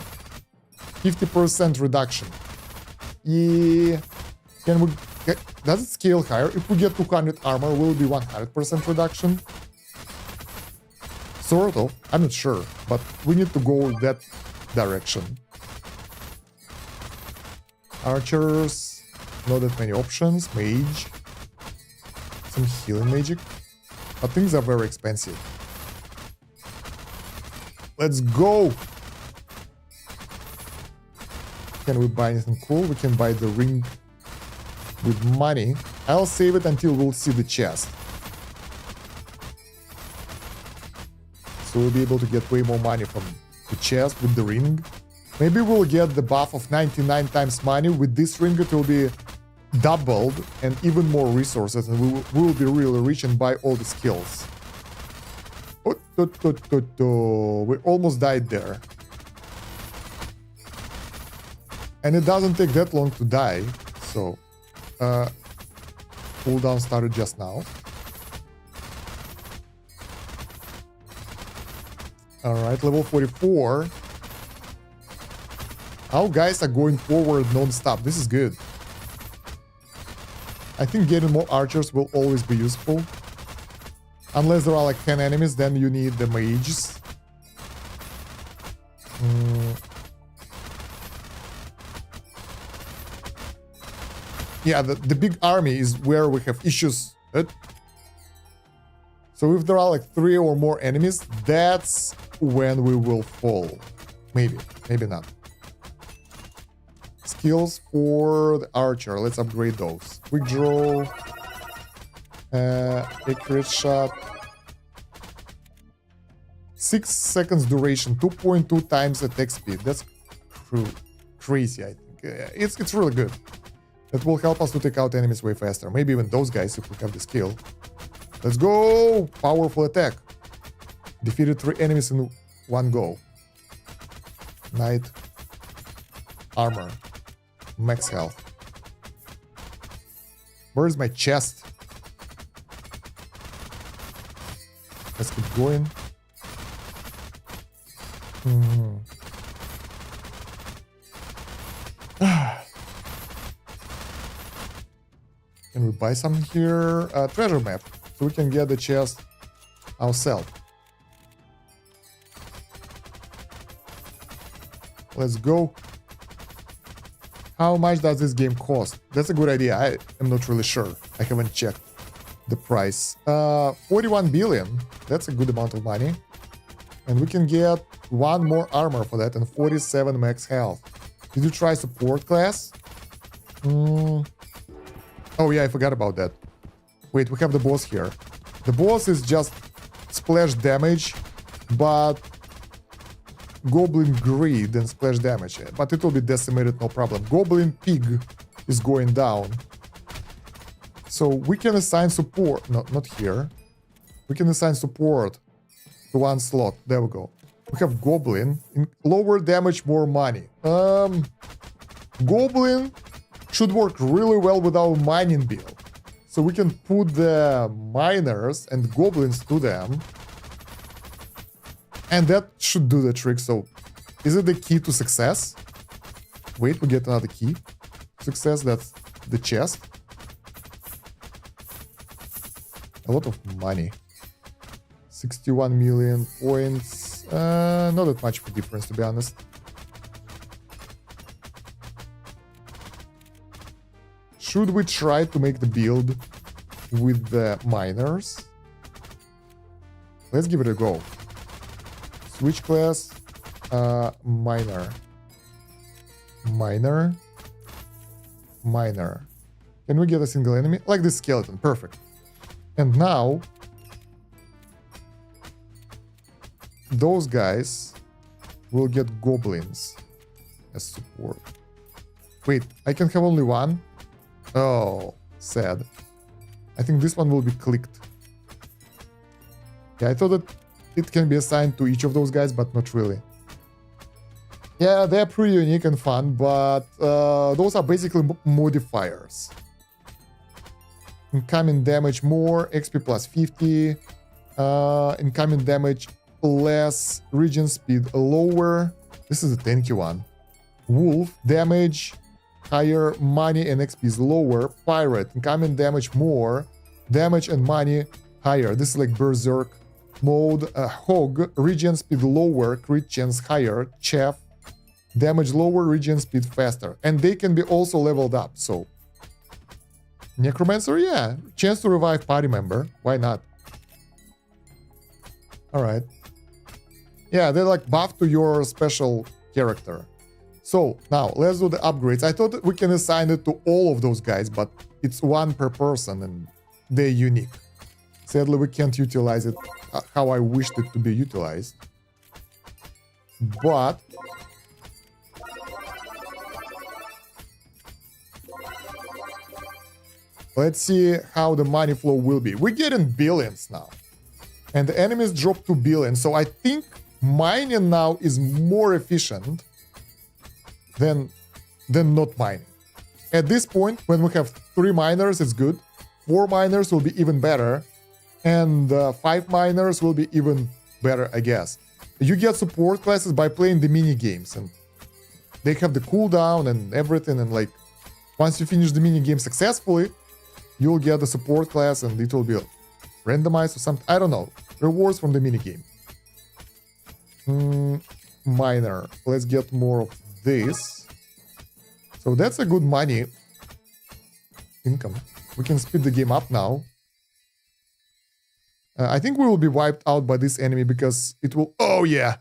S1: 50% reduction. Yeah. Can we get, does it scale higher? If we get 200 armor, will it be 100% reduction? Sort of. I'm not sure. But we need to go that direction. Archers. Not that many options. Mage. Some healing magic. But things are very expensive. Let's go! Can we buy anything cool? We can buy the ring with money. I'll save it until we'll see the chest. So we'll be able to get way more money from the chest with the ring. Maybe we'll get the buff of 99 times money. With this ring it will be doubled and even more resources, and we will be really rich and buy all the skills. We almost died there. And it doesn't take that long to die, so cooldown started just now. Alright, level 44. Our guys are going forward non-stop. This is good. I think getting more archers will always be useful. Unless there are like 10 enemies, then you need the mages. Yeah, the big army is where we have issues. So if there are like 3 or more enemies, that's when we will fall. Maybe, maybe not. Skills for the archer. Let's upgrade those. Quick draw. Accurate shot. 6 seconds duration. 2.2 times attack speed. That's crazy, I think. It's really good. That will help us to take out enemies way faster. Maybe even those guys if we have the skill. Let's go! Powerful attack. Defeated 3 enemies in one go. Knight. Armor. Max health. Where's my chest? Let's keep going. Can we buy something here? Treasure map. So we can get the chest ourselves. Let's go. How much does this game cost? That's a good idea. I am not really sure. I haven't checked the price. 41 billion. That's a good amount of money. And we can get 1 more armor for that and 47 max health. Did you try support class? Oh yeah, I forgot about that. Wait, we have the boss here. The boss is just splash damage, but Goblin greed and splash damage. But it will be decimated, no problem. Goblin pig is going down. So we can assign support. No, not here. We can assign support to 1 slot. There we go. We have Goblin. Lower damage, more money. Goblin should work really well with our mining build. So we can put the miners and goblins to them. And that should do the trick. So is it the key to success? Wait, we get another key. Success, that's the chest. A lot of money. 61 million points. Not that much of a difference, to be honest. Should we try to make the build with the miners? Let's give it a go. Switch class. Miner. Miner. Miner. Can we get a single enemy? Like this skeleton. Perfect. And now those guys will get goblins as support. Wait, I can have only 1? Oh, sad. I think this one will be clicked. Yeah, I thought that it can be assigned to each of those guys, but not really. Yeah, they're pretty unique and fun, but those are basically modifiers. Incoming damage more, XP plus 50. Incoming damage less, regen speed lower. This is a tanky one. Wolf, damage higher, money and XP is lower. Pirate, incoming damage more, damage and money higher. This is like Berserk mode. Hog, regen speed lower, crit chance higher. Chef, damage lower, regen speed faster. And they can be also leveled up, so. Necromancer, yeah. Chance to revive party member. Why not? Alright. Yeah, they're like buff to your special character. So, now, let's do the upgrades. I thought that we can assign it to all of those guys, but it's 1 per person and they're unique. Sadly, we can't utilize it how I wished it to be utilized. But let's see how the money flow will be. We're getting billions now. And the enemies drop 2 billion. So I think mining now is more efficient than not mining. At this point, when we have 3 miners, it's good. 4 miners will be even better. And 5 miners will be even better, I guess. You get support classes by playing the mini games, and they have the cooldown and everything. And like, once you finish the mini game successfully, you'll get the support class, and it will be randomized or something. I don't know. Rewards from the mini game. Miner. Let's get more of this. So that's a good money income. We can speed the game up now. I think we will be wiped out by this enemy because it will... Oh, yeah!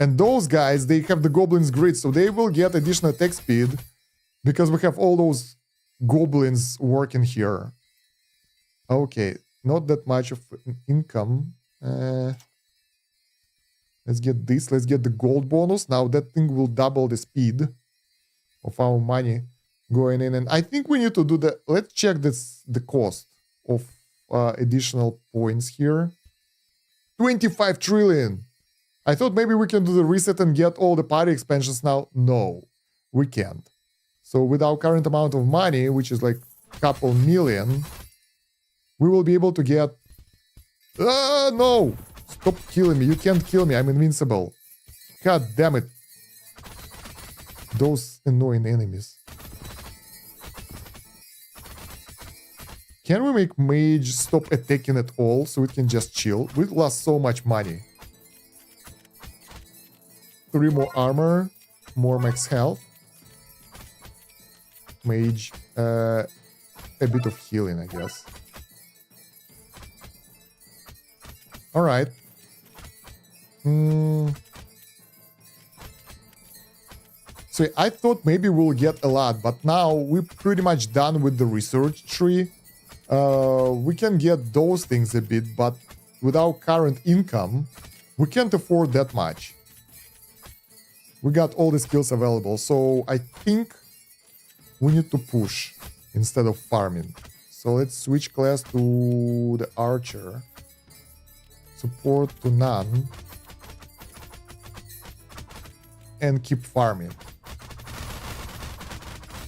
S1: And those guys, they have the goblins grid, so they will get additional attack speed because we have all those goblins working here. Okay, not that much of income. Let's get this. Let's get the gold bonus. Now that thing will double the speed of our money going in. And I think we need to do the... Let's check the cost of additional points here. 25 trillion. I thought maybe we can do the reset and get all the party expansions now. No, we can't. So with our current amount of money, which is like a couple million, we will be able to get... no! Stop killing me. You can't kill me. I'm invincible. God damn it. Those annoying enemies. Can we make Mage stop attacking at all so it can just chill? We lost so much money. 3 more armor. More max health. Mage. A bit of healing, I guess. Alright. So I thought maybe we'll get a lot, but now we're pretty much done with the research tree. We can get those things a bit, but with our current income, we can't afford that much. We got all the skills available, so I think we need to push instead of farming. So let's switch class to the archer. Support to none. And keep farming.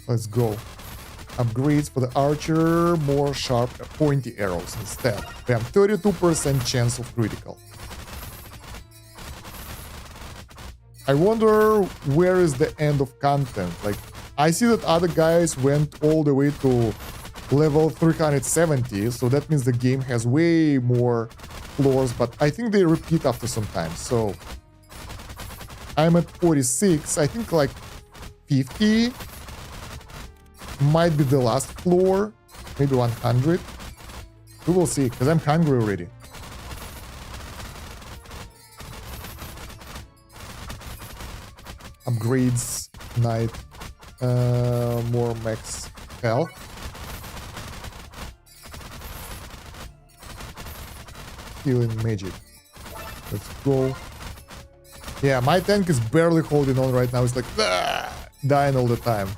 S1: Let's go. Upgrades for the archer, more sharp pointy arrows instead. They have 32% chance of critical. I wonder where is the end of content. Like, I see that other guys went all the way to level 370, so that means the game has way more floors, but I think they repeat after some time. So I'm at 46. I think like 50 might be the last floor, maybe 100. We will see, because I'm hungry already. Upgrades, knight, more max health. Healing magic. Let's go. Yeah, my tank is barely holding on right now. It's like dying all the time.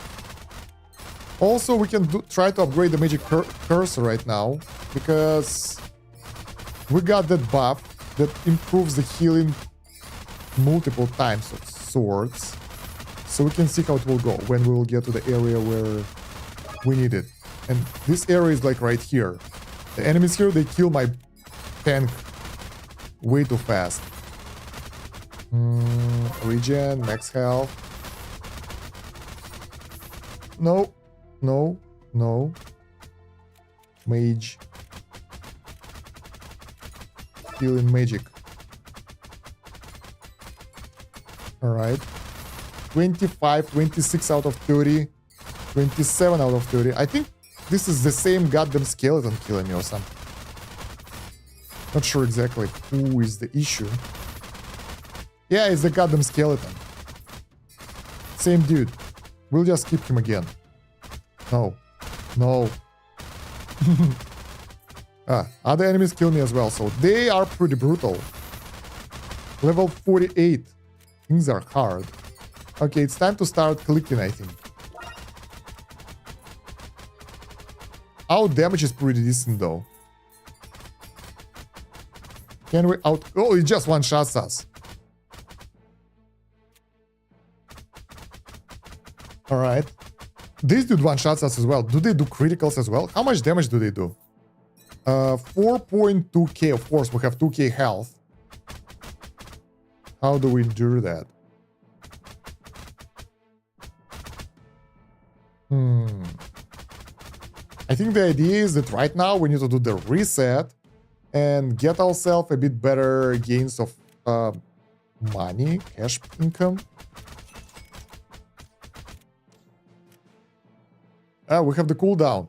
S1: Also, we can try to upgrade the magic cursor right now, because we got that buff that improves the healing multiple times of swords. So we can see how it will go when we will get to the area where we need it. And this area is like right here. The enemies here, they kill my tank way too fast. Regen, max health. No. No, no. Mage. Healing magic. Alright. 25, 26 out of 30. 27 out of 30. I think this is the same goddamn skeleton killing me or something. Not sure exactly who is the issue. Yeah, it's the goddamn skeleton. Same dude. We'll just keep him again. No. No. Other enemies kill me as well, so they are pretty brutal. Level 48. Things are hard. Okay, it's time to start clicking, I think. Our damage is pretty decent, though. Can we out... Oh, it just one-shots us. Alright. This dude one-shots us as well. Do they do criticals as well? How much damage do they do? 4.2k, of course. We have 2k health. How do we endure that? I think the idea is that right now we need to do the reset and get ourselves a bit better gains of money, cash income. We have the cooldown.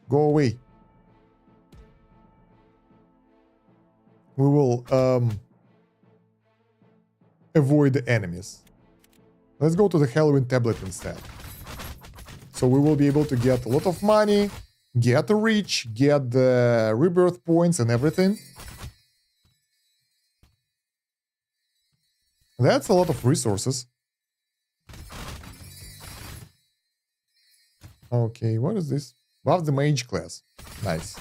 S1: Go away. We will avoid the enemies. Let's go to the Halloween tablet instead. So we will be able to get a lot of money, get the reach, get the rebirth points and everything. That's a lot of resources. Okay, what is this? Buff the mage class. Nice.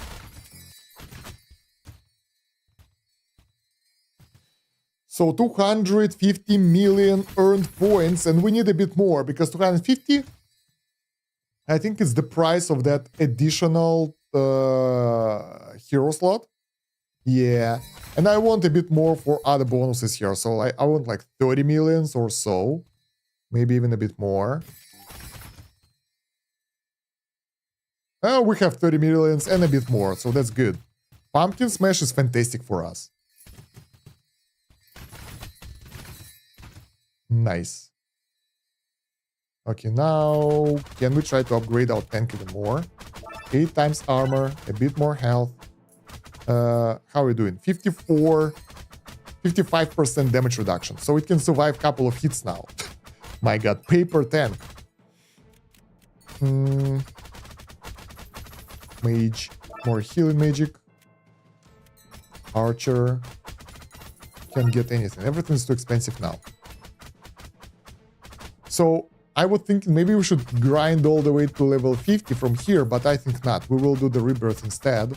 S1: So 250 million earned points, and we need a bit more because 250, I think it's the price of that additional hero slot. Yeah, and I want a bit more for other bonuses here, so I want like 30 millions or so, maybe even a bit more. We have 30 millions and a bit more, so that's good. Pumpkin Smash is fantastic for us. Nice. Okay, now can we try to upgrade our tank even more? 8 times armor, a bit more health. How are we doing? 55% damage reduction. So it can survive a couple of hits now. My god, paper tank. Mage, more healing magic. Archer. Can't get anything. Everything's too expensive now. So I would think maybe we should grind all the way to level 50 from here, but I think not. We will do the rebirth instead.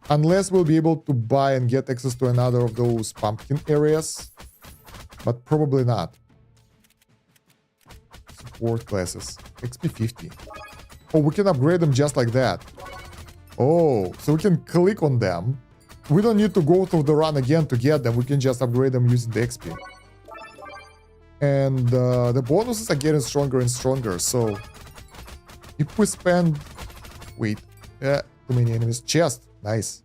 S1: Unless we'll be able to buy and get access to another of those pumpkin areas. But probably not. Support classes. XP 50. Oh, we can upgrade them just like that. Oh, so we can click on them. We don't need to go through the run again to get them. We can just upgrade them using the XP. And the bonuses are getting stronger and stronger. So if we spend... Wait. Too many enemies. Chest. Nice.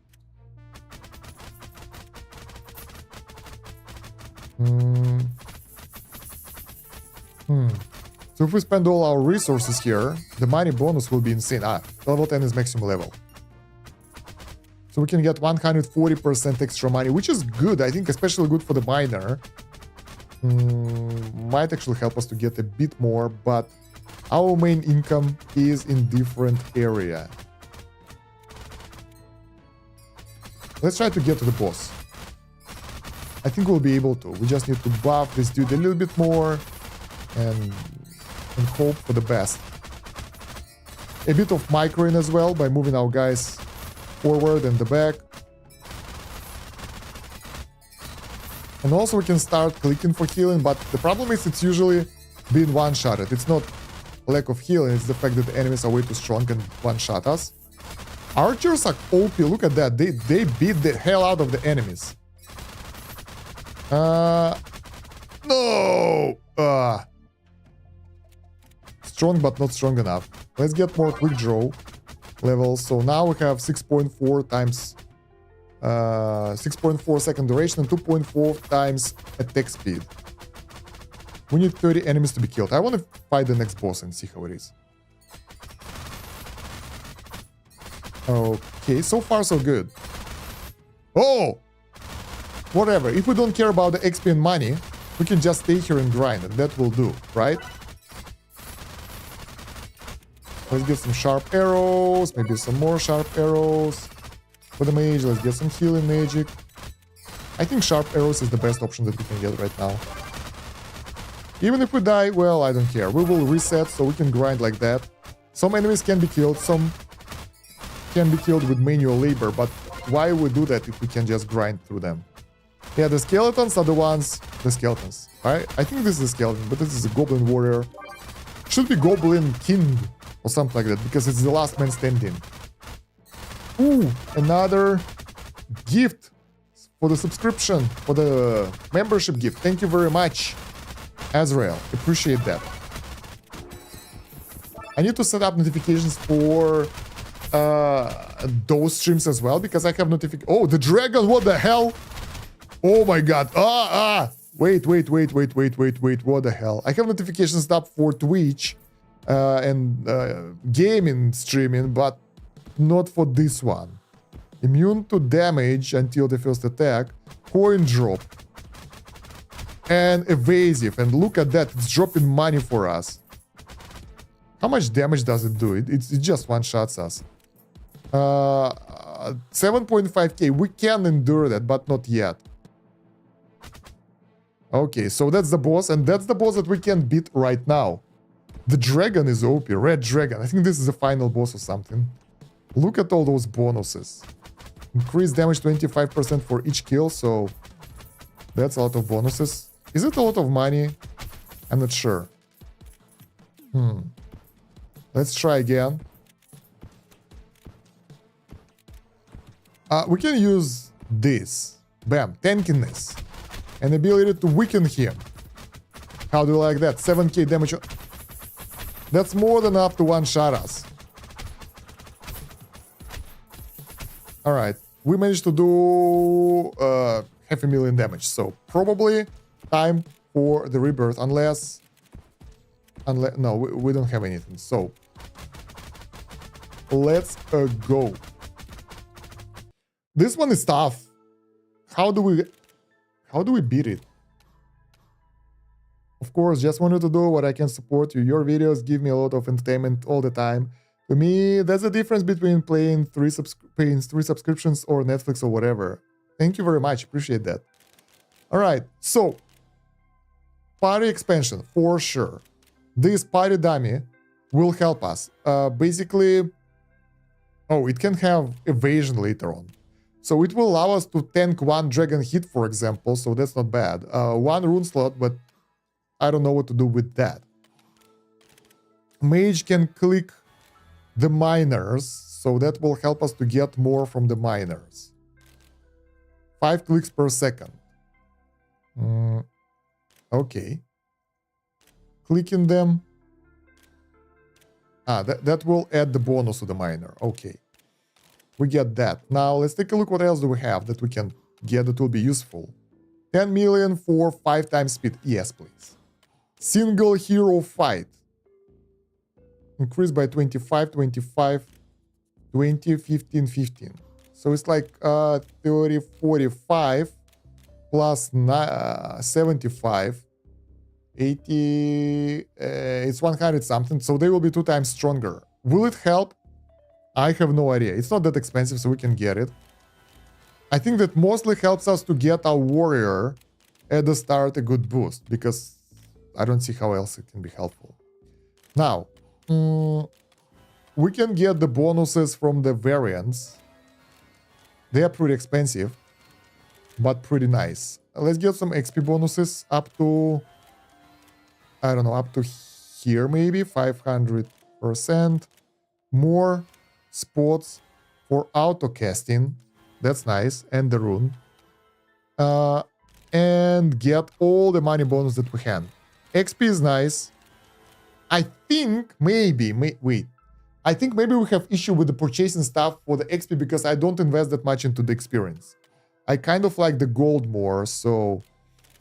S1: So if we spend all our resources here, the money bonus will be insane. Level 10 is maximum level. So we can get 140% extra money, which is good. I think especially good for the miner. Might actually help us to get a bit more, but our main income is in different area. Let's try to get to the boss. I think we'll be able to. We just need to buff this dude a little bit more and hope for the best. A bit of microing as well by moving our guys forward and the back. And also we can start clicking for healing, but the problem is it's usually being one-shotted. It's not lack of healing, it's the fact that the enemies are way too strong and one-shot us. Archers are OP, look at that. They beat the hell out of the enemies. No! Strong but not strong enough. Let's get more quick draw levels. So now we have 6.4 times 6.4 second duration and 2.4 times attack speed. We need 30 enemies to be killed. I want to fight the next boss and see how it is. Okay, so far so good. Oh! Whatever, if we don't care about the XP and money, we can just stay here and grind, and that will do, right? Let's get some sharp arrows, maybe some more sharp arrows. For the mage, let's get some healing magic. I think sharp arrows is the best option that we can get right now. Even if we die, well, I don't care. We will reset so we can grind like that. Some enemies can be killed, some can be killed with manual labor, but why we do that if we can just grind through them? Yeah, the skeletons are the ones... The skeletons. I think this is a skeleton, but this is a goblin warrior. Should be goblin king or something like that, because it's the last man standing. Ooh, another gift for the subscription, for the membership gift. Thank you very much, Azrael. Appreciate that. I need to set up notifications for those streams as well, because I have notifications. Oh, the dragon, what the hell? Oh my god. Wait, what the hell? I have notifications up for Twitch and gaming streaming, but not for this one. Immune to damage until the first attack, coin drop, and evasive. And look at that, it's dropping money for us. How much damage does it do? It just one-shots us. 7.5k. We can endure that, but not yet. Okay, so that's the boss, and that's the boss that we can beat right now. The dragon is OP, red dragon. I think this is the final boss or something. Look at all those bonuses. Increase damage 25% for each kill, so that's a lot of bonuses. Is it a lot of money? I'm not sure. Let's try again. We can use this. Bam, tankiness. And ability to weaken him. How do you like that? 7k damage. That's more than enough to one-shot us. Alright, we managed to do 500,000 damage. So probably time for the rebirth, unless no, we don't have anything. So let's go. This one is tough. How do we beat it? Of course, just wanted to do what I can support you. Your videos give me a lot of entertainment all the time. To me, that's the difference between paying three subscriptions or Netflix or whatever. Thank you very much. Appreciate that. All right. So, party expansion for sure. This party dummy will help us. Basically, oh, it can have evasion later on. So it will allow us to tank one dragon hit, for example. So that's not bad. One rune slot, but I don't know what to do with that. Mage can click the miners, so that will help us to get more from the miners. 5 clicks per second. Okay. Clicking them. That will add the bonus to the miner. Okay. We get that. Now let's take a look what else do we have that we can get that will be useful. 10 million for 5 times speed. Yes, please. Single hero fight. Increase by 25, 25, 20, 15, 15. So it's like 30, 45 plus 75, 80, it's 100 something. So they will be 2 times stronger. Will it help? I have no idea. It's not that expensive, so we can get it. I think that mostly helps us to get our warrior at the start a good boost, because I don't see how else it can be helpful. Now, we can get the bonuses from the variants. They are pretty expensive, but pretty nice. Let's get some XP bonuses up to, I don't know, up to here maybe, 500%. More spots for auto casting. That's nice. And the rune. And get all the money bonus that we can. XP is nice. I think maybe, wait. I think maybe we have issue with the purchasing stuff for the XP because I don't invest that much into the experience. I kind of like the gold more, so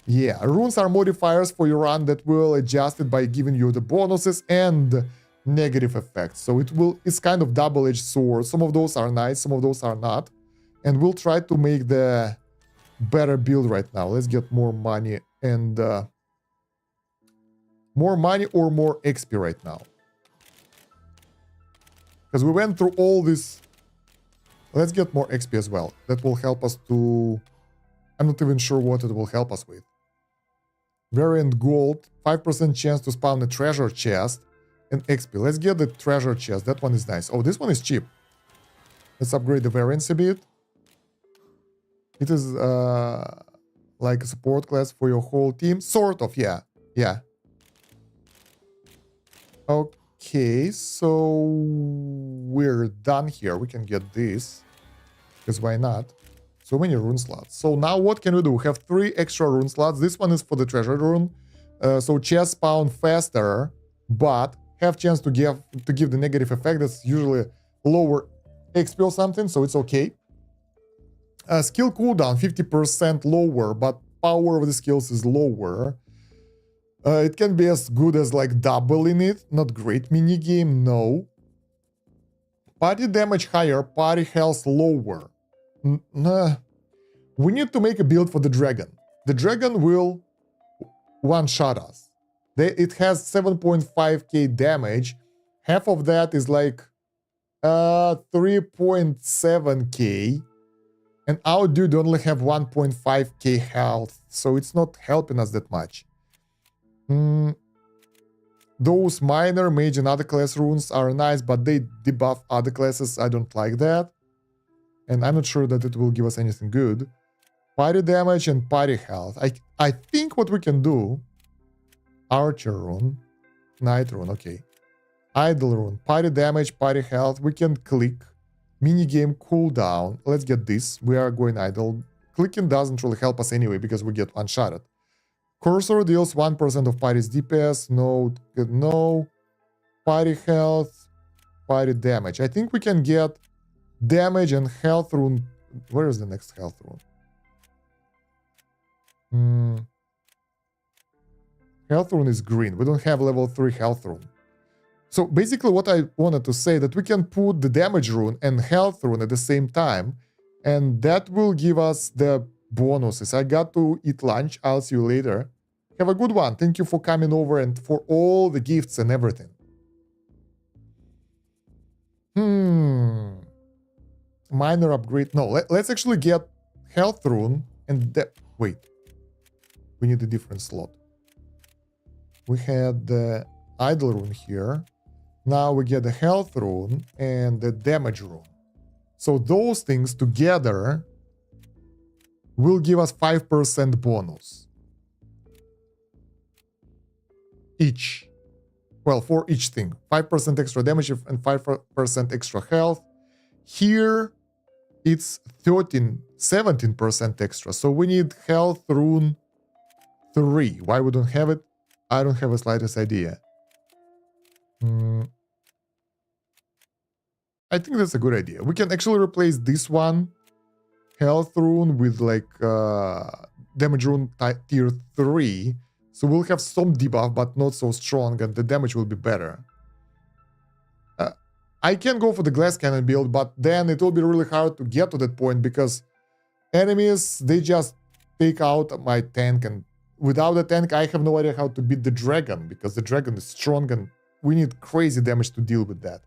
S1: yeah. Runes are modifiers for your run that will adjust it by giving you the bonuses and negative effects. So it's kind of double-edged sword. Some of those are nice, some of those are not. And we'll try to make the better build right now. Let's get more money and more money or more XP right now. Because we went through all this Let's get more XP as well. That will help us to... I'm not even sure what it will help us with. Variant gold, 5% chance to spawn a treasure chest, and XP. Let's get the treasure chest. That one is nice. Oh, this one is cheap. Let's upgrade the variance a bit. It is like a support class for your whole team. Sort of, yeah. Yeah. Okay, so we're done here. We can get this. Because why not? So many rune slots. So now what can we do? We have 3 extra rune slots. This one is for the treasure rune. So chest spawn faster, but have chance to give the negative effect. That's usually lower XP or something, so it's okay. Skill cooldown 50% lower, but power of the skills is lower. It can be as good as like doubling it. Not great minigame, no. Party damage higher, party health lower. We need to make a build for the dragon. The dragon will one-shot us. It has 7.5k damage. Half of that is like 3.7k. And our dude only have 1.5k health, so it's not helping us that much. Those minor, mage, and other class runes are nice, but they debuff other classes. I don't like that. And I'm not sure that it will give us anything good. Party damage and party health. I think what we can do... Archer rune. Knight rune, okay. Idle rune. Party damage, party health. We can click. Minigame cooldown. Let's get this. We are going idle. Clicking doesn't really help us anyway because we get one-shotted. Cursor deals 1% of party's DPS. No, no. Party health, party damage. I think we can get damage and health rune. Where is the next health rune? Health rune is green. We don't have level 3 health rune. So basically what I wanted to say that we can put the damage rune and health rune at the same time, and that will give us the bonuses. I got to eat lunch. I'll see you later. Have a good one. Thank you for coming over and for all the gifts and everything. Minor upgrade. No, let's actually get health rune and wait. We need a different slot. We had the idle rune here. Now we get the health rune and the damage rune. So those things together will give us 5% bonus. Each. Well, for each thing. 5% extra damage and 5% extra health. Here, it's 17% extra. So we need health rune 3. Why we don't have it? I don't have a slightest idea. I think that's a good idea. We can actually replace this one, health rune, with like damage rune tier 3. So we'll have some debuff, but not so strong, and the damage will be better. I can go for the glass cannon build, but then it will be really hard to get to that point because enemies, they just take out my tank, and without the tank, I have no idea how to beat the dragon because the dragon is strong and we need crazy damage to deal with that.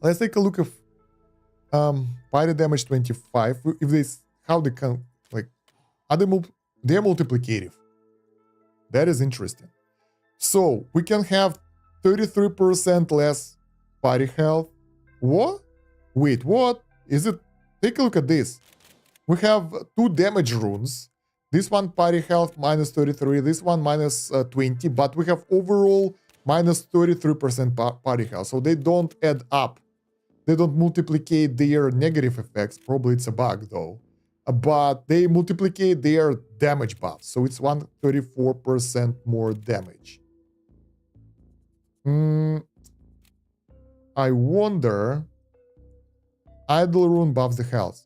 S1: Let's take a look at party damage 25. If they, how they can, like, are they're multiplicative. That is interesting. So we can have 33% less party health. What? Wait, what? Is it? Take a look at this. We have 2 damage runes. This one party health minus 33, this one minus 20, but we have overall minus 33% party health. So they don't add up. They don't multiplicate their negative effects. Probably it's a bug though. But they multiplicate their damage buffs. So it's 134% more damage. I wonder... Idle rune buffs the health.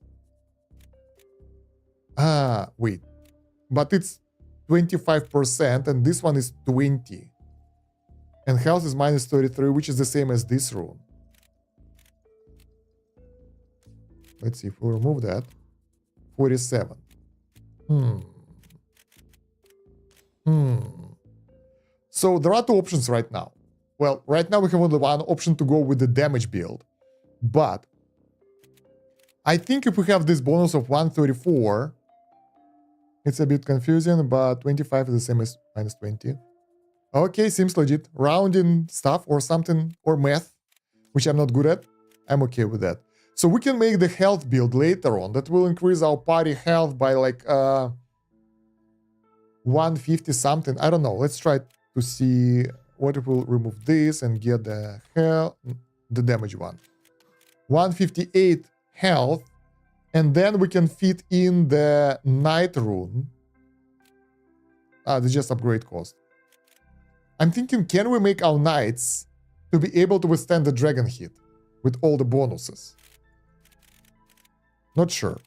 S1: Ah, wait. But it's 25% and this one is 20. And health is minus 33, which is the same as this rune. Let's see if we remove that. 47. So there are 2 options right now. Well, right now we have only one option to go with the damage build. But I think if we have this bonus of 134, it's a bit confusing, but 25 is the same as minus 20. Okay, seems legit. Rounding stuff or something, or math, which I'm not good at. I'm okay with that. So we can make the health build later on. That will increase our party health by like 150 something. I don't know. Let's try to see what if we'll remove this and get the damage one. 158 health. And then we can fit in the night rune. This just upgrade cost. I'm thinking, can we make our knights to be able to withstand the dragon hit with all the bonuses? Not sure.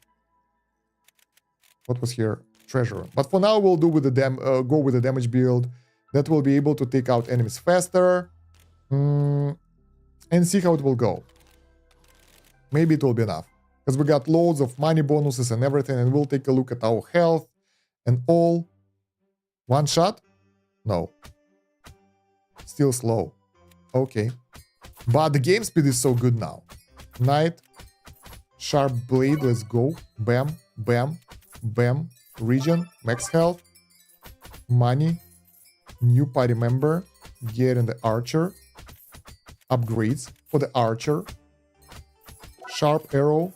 S1: What was here? Treasure. But for now, we'll do with the go with the damage build. That will be able to take out enemies faster. And see how it will go. Maybe it will be enough. Because we got loads of money bonuses and everything. And we'll take a look at our health and all. One shot? No. Still slow. Okay. But the game speed is so good now. Knight. Sharp blade, let's go. Bam, bam, bam. Region, max health. Money. New party member. Getting the archer. Upgrades for the archer. Sharp arrow.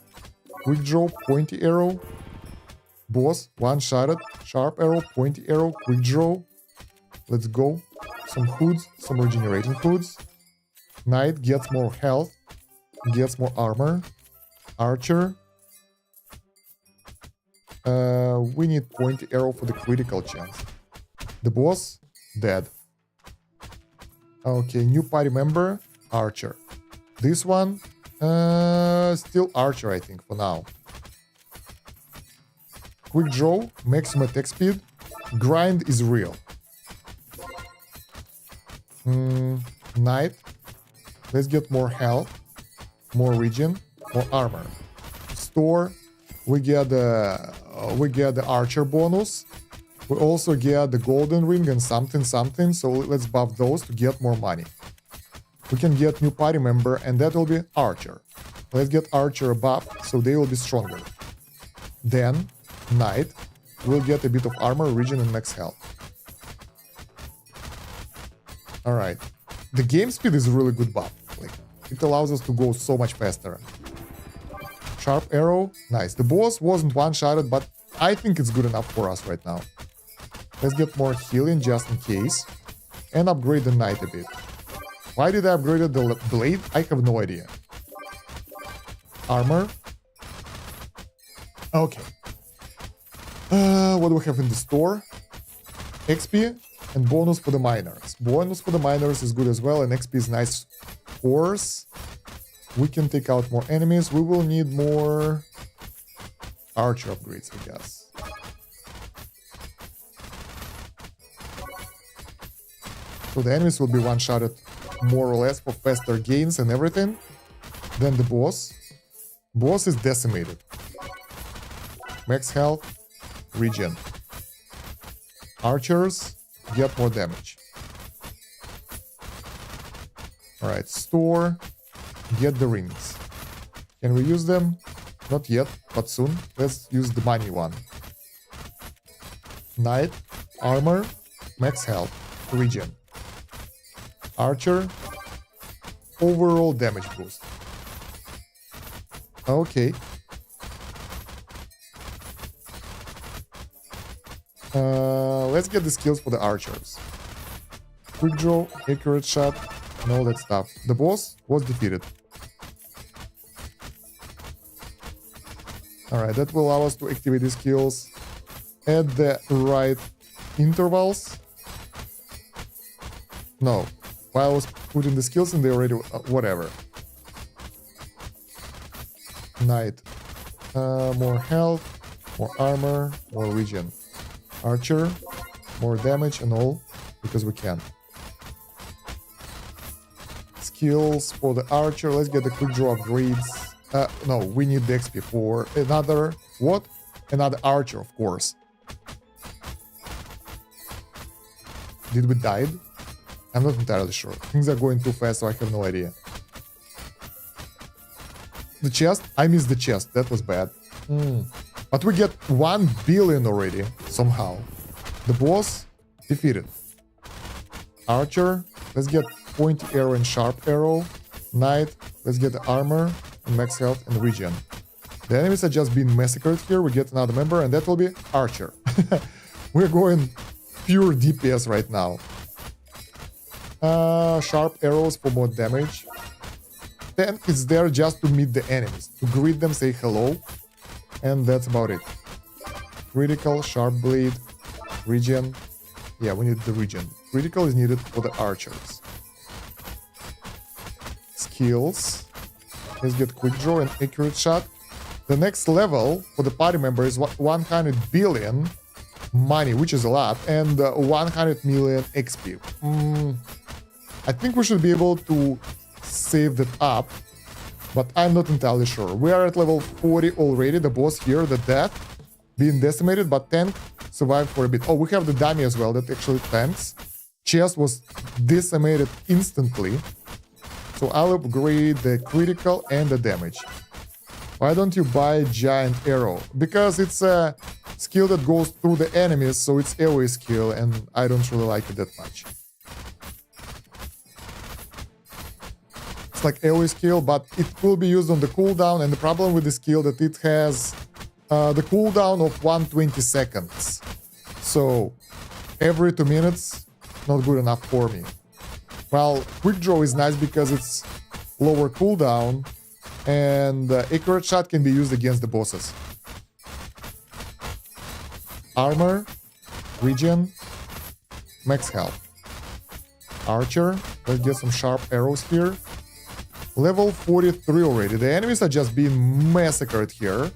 S1: Quick draw, pointy arrow. Boss, one-shotted. Sharp arrow, pointy arrow, quick draw. Let's go. Some hoods, some regenerating hoods. Knight gets more health. Gets more armor. Archer. We need pointy arrow for the critical chance. The boss, dead. Okay, new party member, archer. This one, still archer, I think, for now. Quick draw, maximum attack speed. Grind is real. Knight. Let's get more health, more regen, more armor. Store. We get the archer bonus. We also get the golden ring and something. So let's buff those to get more money. We can get new party member, and that will be archer. Let's get archer a buff, so they will be stronger. Then knight will get a bit of armor, regen, and max health. All right, the game speed is a really good buff. Like, it allows us to go so much faster. Sharp arrow, nice. The boss wasn't one-shotted, but I think it's good enough for us right now. Let's get more healing just in case. And upgrade the knight a bit. Why did I upgrade the blade? I have no idea. Armor. Okay. What do we have in the store? XP and bonus for the miners. Bonus for the miners is good as well, and XP is nice, of course. We can take out more enemies. We will need more archer upgrades, I guess. So the enemies will be one-shotted more or less for faster gains and everything. Then the boss. Boss is decimated. Max health, regen. Archers get more damage. Alright, store. Get the rings. Can we use them? Not yet, but soon. Let's use the money one. Knight, armor, max health, regen. Archer, overall damage boost. Okay. Let's get the skills for the archers. Quick draw, accurate shot, and all that stuff. The boss was defeated. Alright, that will allow us to activate the skills at the right intervals. No, while I was putting the skills in, they already... whatever. Knight. More health, more armor, more regen. Archer, more damage and all, because we can. Skills for the archer. Let's get the quick draw upgrades. No, we need the XP for another... what? Another archer, of course. Did we die? I'm not entirely sure. Things are going too fast, so I have no idea. the chest. I missed the chest. That was bad. But we get 1 billion already, somehow. The boss defeated. Archer. Let's get pointy arrow and sharp arrow. Knight. Let's get the armor and max health and regen. The enemies are just being massacred here. We get another member, and that will be Archer. We're going pure DPS right now. Sharp arrows for more damage. Tank is there just to meet the enemies, to greet them, say hello, and that's about it. Critical, sharp blade, regen. Yeah, we need the regen. Critical is needed for the archers. Skills. Let's get quick draw and accurate shot. The next level for the party member is 100 billion money, which is a lot, and 100 million XP. I think we should be able to save that up, but I'm not entirely sure. We are at level 40 already. The boss here, the death, being decimated, but tank survived for a bit. Oh, we have the dummy as well that actually tanks. Chest was decimated instantly. So I'll upgrade the critical and the damage. Why don't you buy giant arrow? Because it's a skill that goes through the enemies, so it's AoE skill, and I don't really like it that much. It's like AoE skill, but it will be used on the cooldown, and the problem with the skill that it has the cooldown of 120 seconds. So every 2 minutes, not good enough for me. Well, quick draw is nice because it's lower cooldown, and accurate shot can be used against the bosses. Armor, regen, max health. Archer, let's get some sharp arrows here. Level 43 already. The enemies are just being massacred here.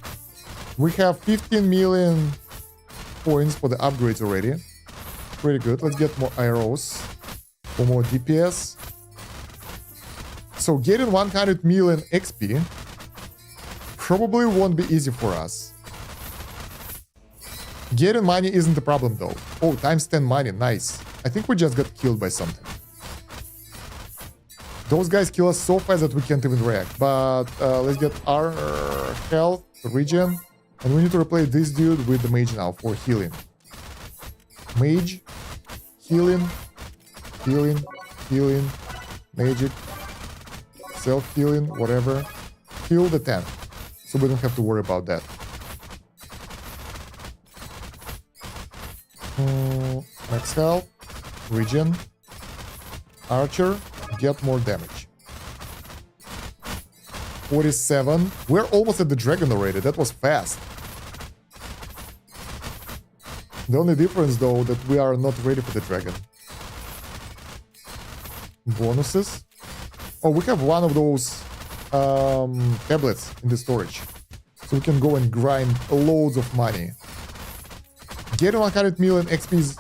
S1: We have 15 million points for the upgrades already. Pretty good. Let's get more arrows for more DPS. So getting 100 million XP probably won't be easy for us. Getting money isn't the problem though. Oh, times 10 money, nice. I think we just got killed by something. Those guys kill us so fast that we can't even react. But let's get our health, regen. And we need to replace this dude with the mage now for healing. Mage, healing, healing, healing, magic, self-healing, whatever. Heal the tank, so we don't have to worry about that. Max health, regen, archer, get more damage. 47. We're almost at the dragon already. That was fast. The only difference though that we are not ready for the dragon. Bonuses. Oh, we have one of those tablets in the storage, so we can go and grind loads of money. Getting 100 million XP is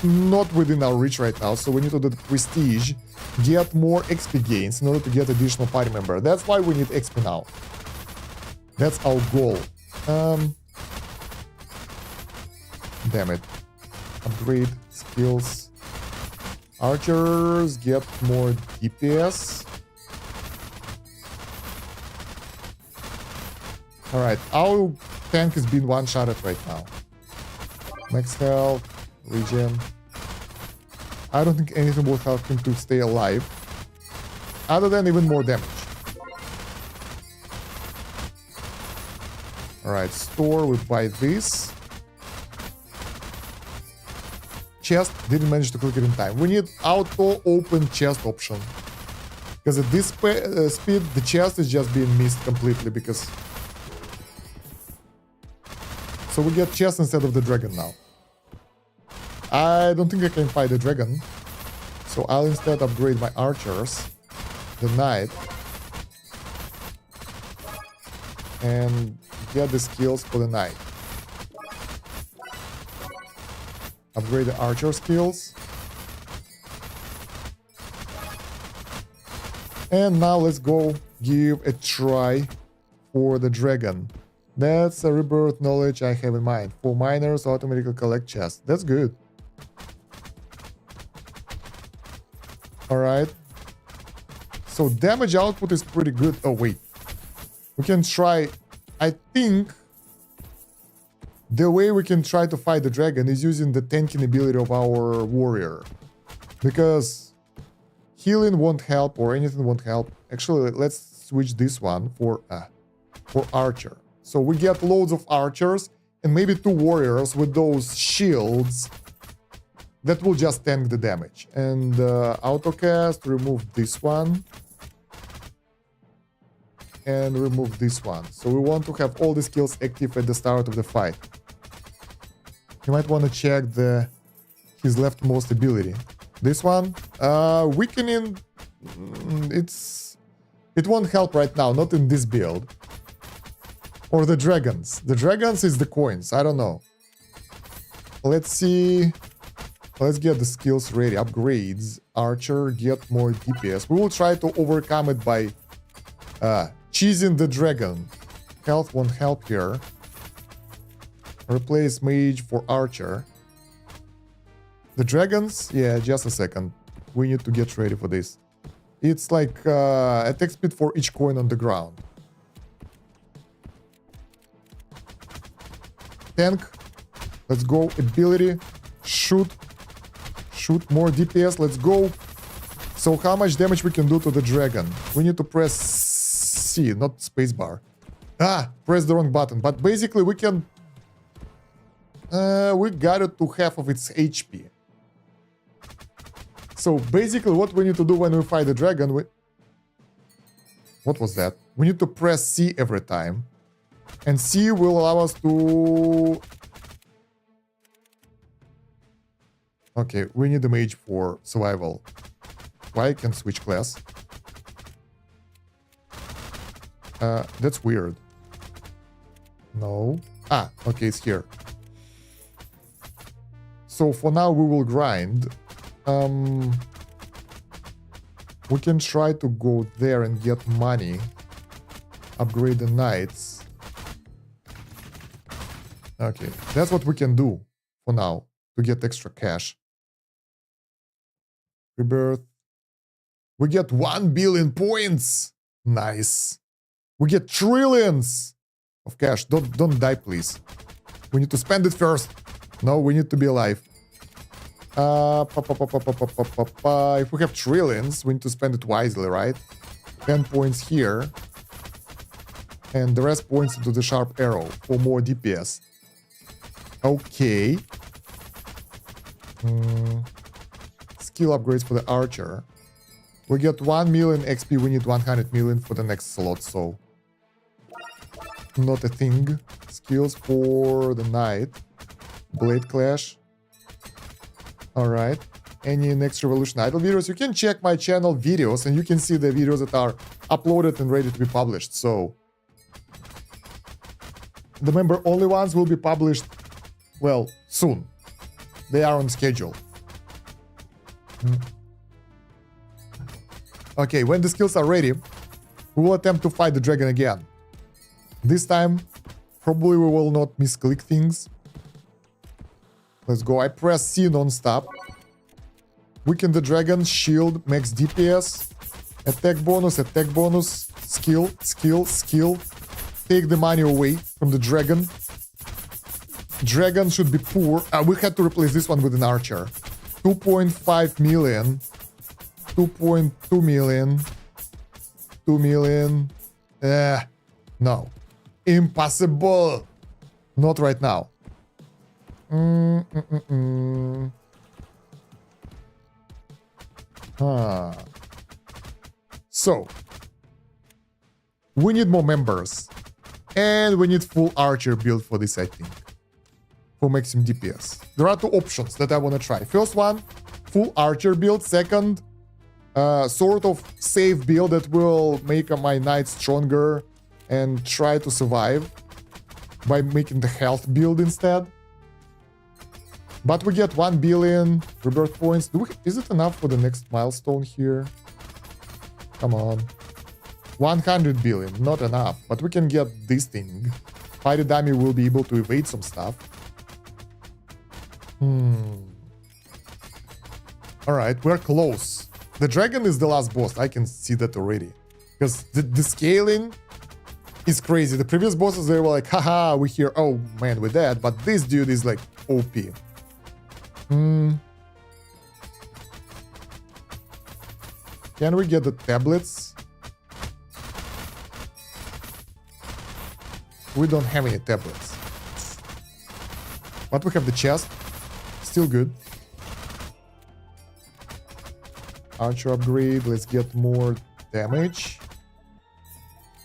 S1: not within our reach right now, so we need to do the prestige, get more XP gains in order to get additional party member. That's why we need XP now. That's our goal. Damn it. Upgrade skills. Archers get more DPS. Alright, our tank is being one-shotted right now. Max health, regen. I don't think anything will help him to stay alive, other than even more damage. Alright, store, we buy this. Chest, didn't manage to click it in time. We need auto open chest option. Because at this speed, the chest is just being missed completely because... So we get chest instead of the dragon now. I don't think I can fight the dragon. So I'll instead upgrade my archers. The knight. And get the skills for the knight. Upgrade the archer skills. And now let's go give a try for the dragon. That's a rebirth knowledge I have in mind. For miners, automatically collect chests. That's good. Alright. So damage output is pretty good. Oh, wait. We can try... I think the way we can try to fight the dragon is using the tanking ability of our warrior. Because healing won't help or anything won't help. Actually, let's switch this one for archer. So we get loads of archers and maybe 2 warriors with those shields that will just tank the damage. And autocast, remove this one. And remove this one. So we want to have all the skills active at the start of the fight. You might want to check his leftmost ability. This one, weakening, it won't help right now, not in this build. Or the dragons. The dragons is the coins, I don't know. Let's see. Let's get the skills ready. Upgrades. Archer, get more DPS. We will try to overcome it by cheesing the dragon. Health won't help here. Replace mage for archer. The dragons? Yeah, just a second. We need to get ready for this. It's like attack speed for each coin on the ground. Tank. Let's go. Ability. Shoot. Shoot more DPS. Let's go. So how much damage we can do to the dragon? We need to press C, not spacebar. Press the wrong button. But basically we can... we got it to half of its HP. So basically what we need to do when we fight the dragon... What was that? We need to press C every time. And C will allow us to... Okay, we need a mage for survival. Why I can switch class? That's weird. No. Okay, it's here. So for now we will grind. We can try to go there and get money. Upgrade the knights. Okay, that's what we can do for now to get extra cash. Rebirth. We get 1 billion points. Nice. We get trillions of cash. Don't die, please. We need to spend it first. No, we need to be alive. If we have trillions, we need to spend it wisely, right? 10 points here. And the rest points into the sharp arrow for more DPS. Okay. Skill upgrades for the archer. We get 1 million XP. We need 100 million for the next slot, so... Not a thing. Skills for the knight. Blade Clash. Alright. Any next Revolution Idol videos? You can check my channel videos and you can see the videos that are uploaded and ready to be published. So the member only ones will be published, well, soon. They are on schedule. Okay, when the skills are ready, we will attempt to fight the dragon again. This time, probably we will not misclick things. Let's go. I press C non-stop. Weaken the dragon, shield, max DPS, attack bonus, skill, skill, skill. Take the money away from the dragon. Dragon should be poor. We had to replace this one with an archer. 2.5 million. 2.2 million. 2 million. No. Impossible. Not right now. So, we need more members. And we need full archer build for this, I think. For maximum DPS. There are 2 options that I want to try. First one, full archer build. Second, sort of safe build that will make my knight stronger and try to survive by making the health build instead. But we get 1 billion rebirth points. Is it enough for the next milestone here? Come on. 100 billion, not enough. But we can get this thing. Fiery dummy will be able to evade some stuff. Alright, we're close. The dragon is the last boss. I can see that already. Because the scaling is crazy. The previous bosses, they were like, haha, we here, oh man, with that. But this dude is like OP. Can we get the tablets? We don't have any tablets. But we have the chest. Still good. Archer upgrade. Let's get more damage.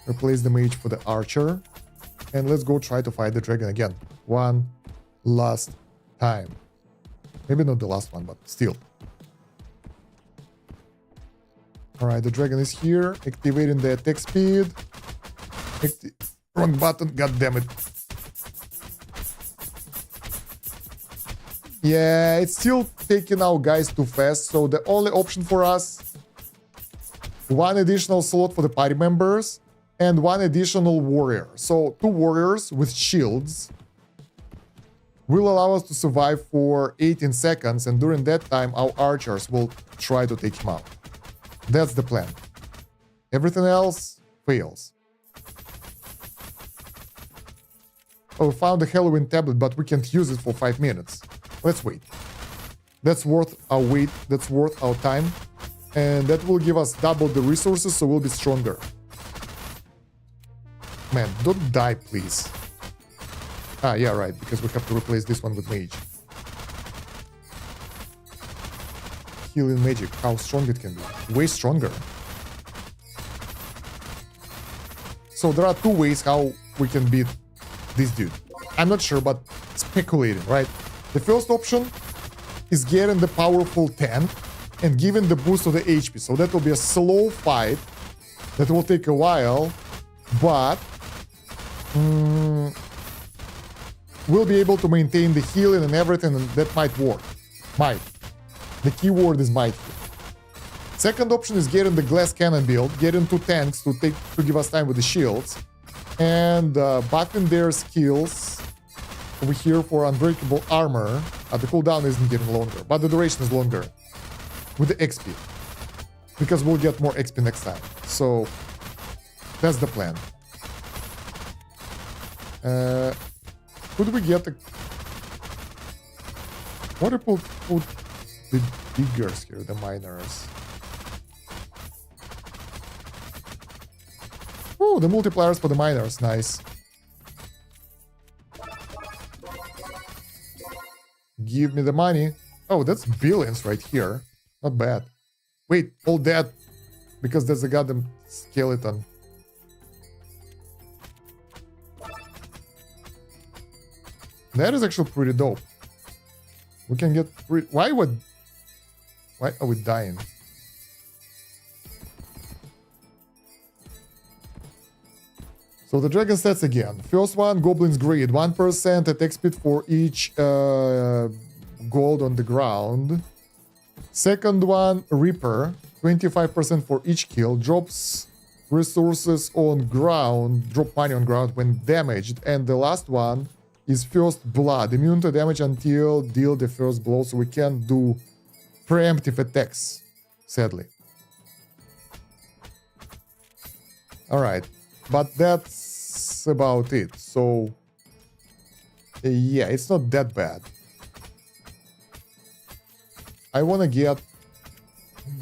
S1: Replace the mage for the archer. And let's go try to fight the dragon again. One last time. Maybe not the last one, but still. Alright, the dragon is here. Activating the attack speed. Wrong button, god damn it. Yeah, it's still taking our guys too fast, so the only option for us, one additional slot for the party members and one additional warrior. So 2 warriors with shields will allow us to survive for 18 seconds, and during that time our archers will try to take him out. That's the plan. Everything else fails. Oh, we found the Halloween tablet, but we can't use it for 5 minutes. Let's wait. That's worth our wait. That's worth our time. And that will give us double the resources, so we'll be stronger. Man, don't die, please. Ah, yeah, right, because we have to replace this one with mage. Healing magic, how strong it can be. Way stronger. So there are 2 ways how we can beat this dude. I'm not sure, but speculating, right? The first option is getting the powerful tank and giving the boost of the HP. So that will be a slow fight that will take a while, but we'll be able to maintain the healing and everything, and that might work. Might. The keyword is might here. Second option is getting the glass cannon build, getting 2 tanks to give us time with the shields, and buffing their skills over here for unbreakable armor. The cooldown isn't getting longer, but the duration is longer with the XP, because we'll get more XP next time. So that's the plan. Could we get a... What if we put the diggers here, the miners? Oh, the multipliers for the miners, nice. Give me the money. Oh, that's billions right here. Not bad. Wait, all that because there's a goddamn skeleton. That is actually pretty dope. We can get... Why are we dying? So the dragon stats again. First one, Goblin's Greed. 1% attack speed for each gold on the ground. Second one, Reaper. 25% for each kill. Drops resources on ground. Drop money on ground when damaged. And the last one is First Blood. Immune to damage until deal the first blow. So we can't do preemptive attacks, sadly. Alright. But that's about it. So, yeah, it's not that bad. I want to get...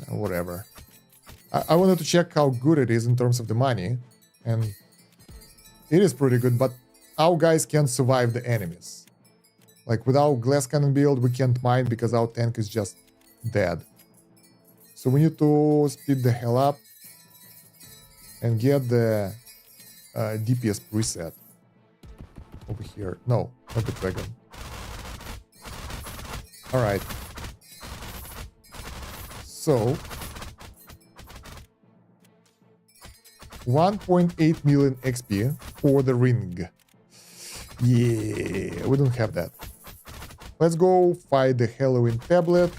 S1: whatever. I wanted to check how good it is in terms of the money. And it is pretty good, but our guys can't survive the enemies. Like, without glass cannon build, we can't mine because our tank is just dead. So we need to speed the hell up and get the... DPS preset over here. No, not the dragon. Alright. So 1.8 million XP for the ring. Yeah, we don't have that. Let's go fight the Halloween tablet.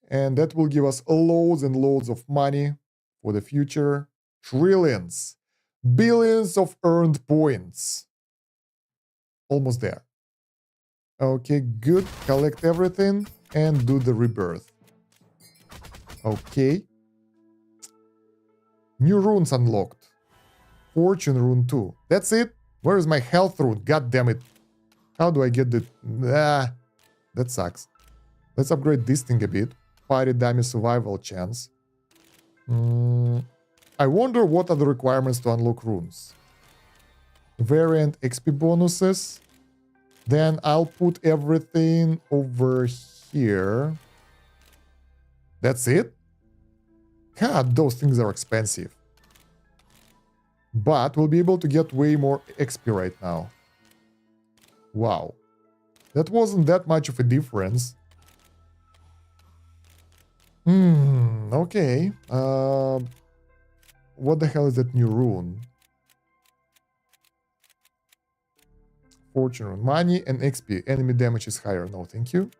S1: And that will give us loads and loads of money for the future. Trillions. Billions of earned points. Almost there. Okay, good. Collect everything and do the rebirth. Okay. New runes unlocked. fortune rune too. That's it? Where is my health rune? God damn it. How do I get the... that sucks. Let's upgrade this thing a bit. Party damage survival chance. I wonder what are the requirements to unlock runes. Variant XP bonuses. Then I'll put everything over here. That's it? God, those things are expensive. But we'll be able to get way more XP right now. Wow. That wasn't that much of a difference. Okay. What the hell is that new rune? Fortune rune. Money and XP. Enemy damage is higher. No, thank you.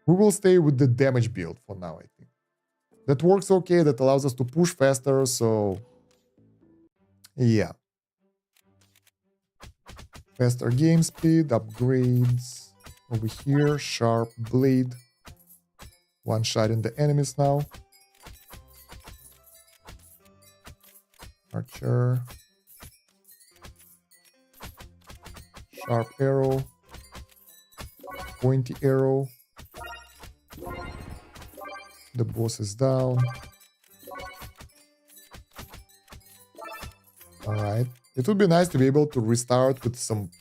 S1: We will stay with the damage build for now, I think. That works okay. That allows us to push faster, so... yeah. Faster game speed, upgrades. Over here, sharp blade. One shot in the enemies now. Archer. Sharp arrow. Pointy arrow. The boss is down. Alright. It would be nice to be able to restart with some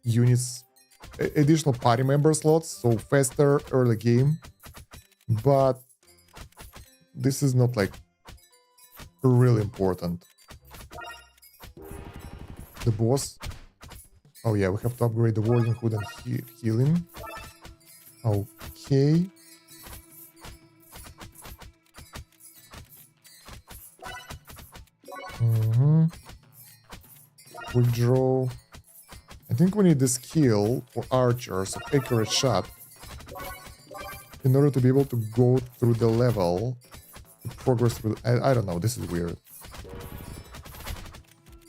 S1: units, additional party member slots, so faster early game. But this is not like really important. The boss. Oh yeah, we have to upgrade the Warding Hood and healing. Okay. Quick draw. I think we need the skill for archers of accurate shot in order to be able to go through the level, to progress through. I don't know. This is weird.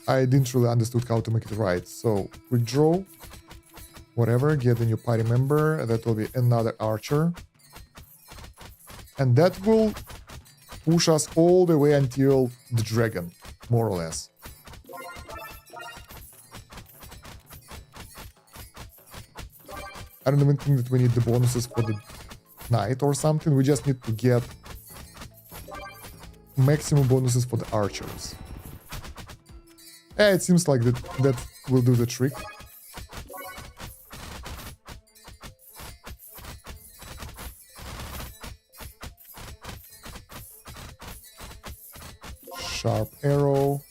S1: I didn't really understood how to make it right. So quick draw, whatever. Get a new party member. That will be another archer, and that will push us all the way until the dragon, more or less. I don't even think that we need the bonuses for the knight or something. We just need to get maximum bonuses for the archers. Yeah, it seems like that will do the trick. Sharp arrow,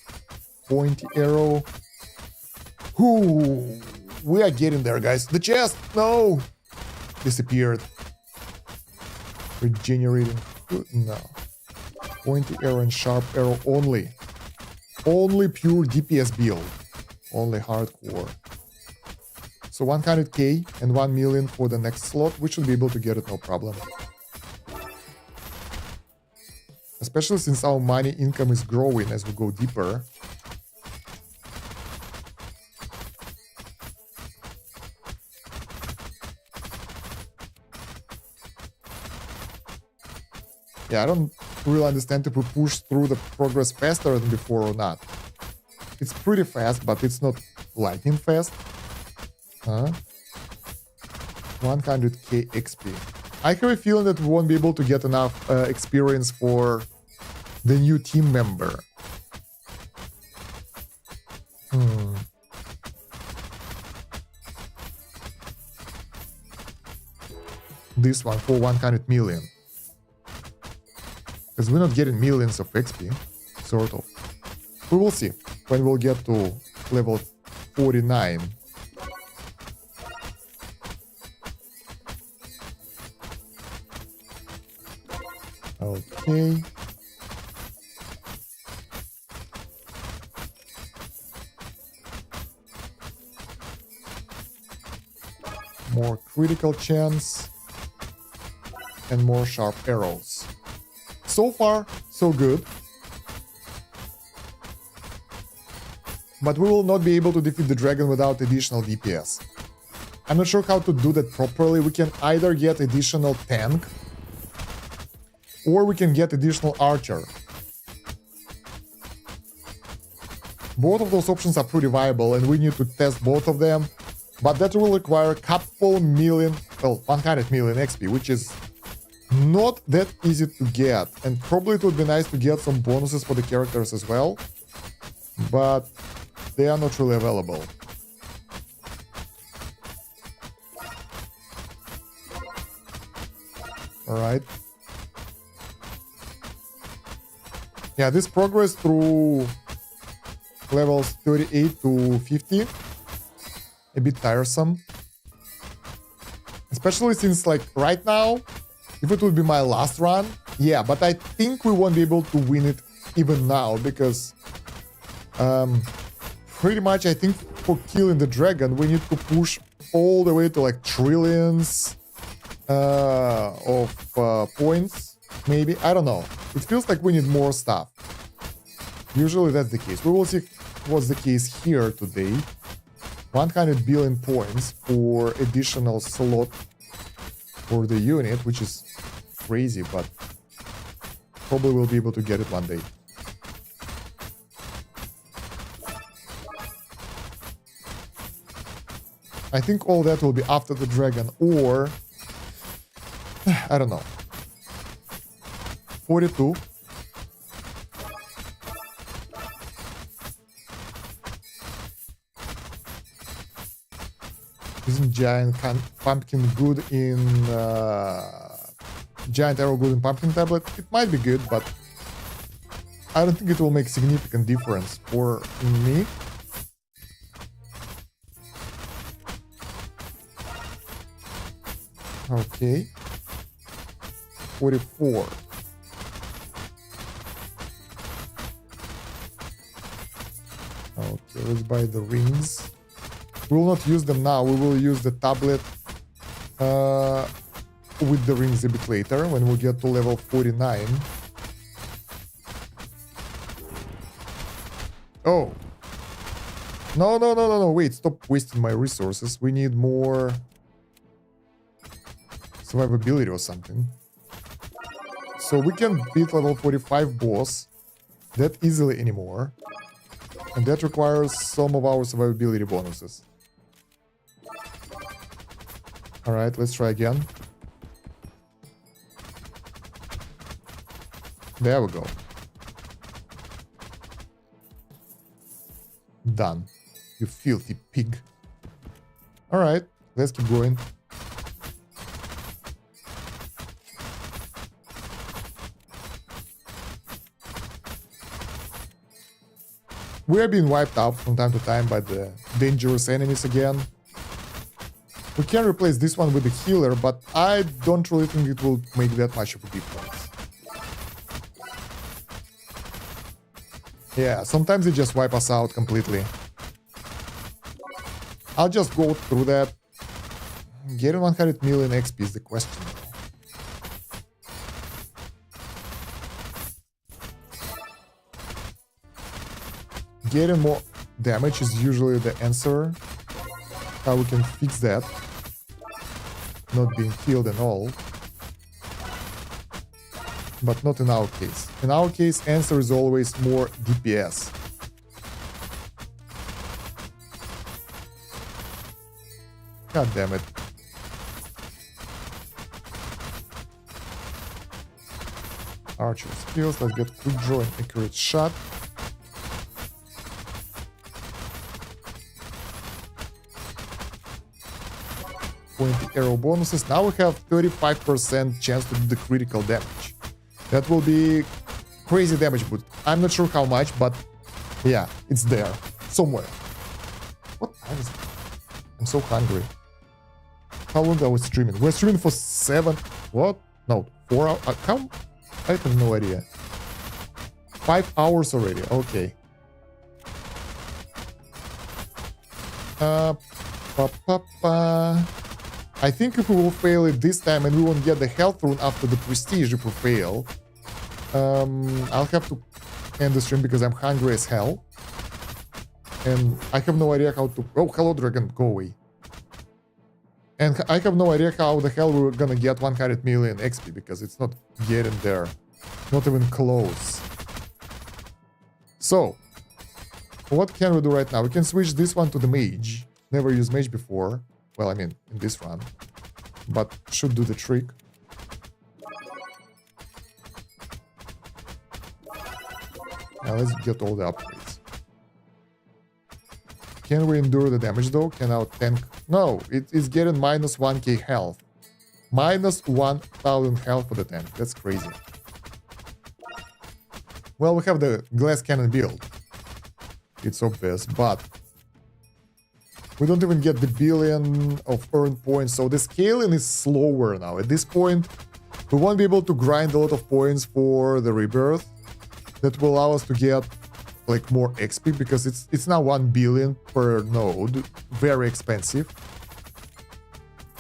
S1: pointy arrow. Ooh, we are getting there, guys. The chest, no, disappeared. Regenerating. No. Pointy arrow and sharp arrow only. Only pure DPS build. Only hardcore. So 100k and 1 million for the next slot. We should be able to get it, no problem. Especially since our money income is growing as we go deeper. Yeah, I don't really understand if we push through the progress faster than before or not. It's pretty fast, but it's not lightning fast. Huh? 100k XP. I have a feeling that we won't be able to get enough experience for the new team member. This one for 100 million. Because we're not getting millions of XP, sort of. We will see when we'll get to level 49. Okay. More critical chance and more sharp arrows. So far, so good. But we will not be able to defeat the dragon without additional DPS. I'm not sure how to do that properly. We can either get additional tank or we can get additional archer. Both of those options are pretty viable, and we need to test both of them. But that will require a couple million, well, 100 million XP, which is not that easy to get. And probably it would be nice to get some bonuses for the characters as well, but they are not really available. Alright. Yeah, this progress through levels 38 to 50, a bit tiresome. Especially since, like, right now, if it would be my last run, yeah, but I think we won't be able to win it even now, because pretty much I think for killing the dragon, we need to push all the way to, like, trillions of points, maybe. I don't know. It feels like we need more stuff. Usually that's the case. We will see what's the case here today. 100 billion points for additional slot for the unit, which is crazy, but probably we'll be able to get it one day. I think all that will be after the dragon, or I don't know. 42. Isn't giant pumpkin good in giant arrow good in pumpkin tablet? It might be good, but I don't think it will make significant difference for me. Okay. 44. Okay, let's buy the rings. We will not use them now. We will use the tablet with the rings a bit later when we get to level 49. Oh. No. Wait, stop wasting my resources. We need more survivability or something. So we can beat level 45 boss that easily anymore. And that requires some of our survivability bonuses. Alright, let's try again. There we go. Done. You filthy pig. Alright, let's keep going. We are being wiped out from time to time by the dangerous enemies again. We can replace this one with a healer, but I don't really think it will make that much of a difference. Yeah, sometimes they just wipe us out completely. I'll just go through that. Getting 100 million XP is the question. Getting more damage is usually the answer. How we can fix that. Not being killed and all. But not in our case. In our case, answer is always more DPS. God damn it. Archer skills, let's get quick draw and accurate shot. Arrow bonuses. Now we have 35% chance to do the critical damage. That will be crazy damage, but I'm not sure how much, but yeah, it's there somewhere. What time is it? I'm so hungry. How long are we streaming? We're streaming for 7. What? No, 4 hours. How? I have no idea. 5 hours already. Okay. I think if we will fail it this time and we won't get the health rune after the prestige if we fail, I'll have to end the stream because I'm hungry as hell. And I have no idea how to... Oh, hello dragon, go away. And I have no idea how the hell we're gonna get 100 million XP because it's not getting there. Not even close. So, What can we do right now? We can switch this one to the mage. Never used mage before. Well, I mean, in this run. But should do the trick. Now let's get all the upgrades. Can we endure the damage though? Can our tank... No, it is getting minus 1k health. Minus 1000 health for the tank. That's crazy. Well, we have the glass cannon build. It's obvious, but we don't even get the billion of earned points, so the scaling is slower now. At this point, we won't be able to grind a lot of points for the rebirth. That will allow us to get like more XP because it's now 1 billion per node. Very expensive.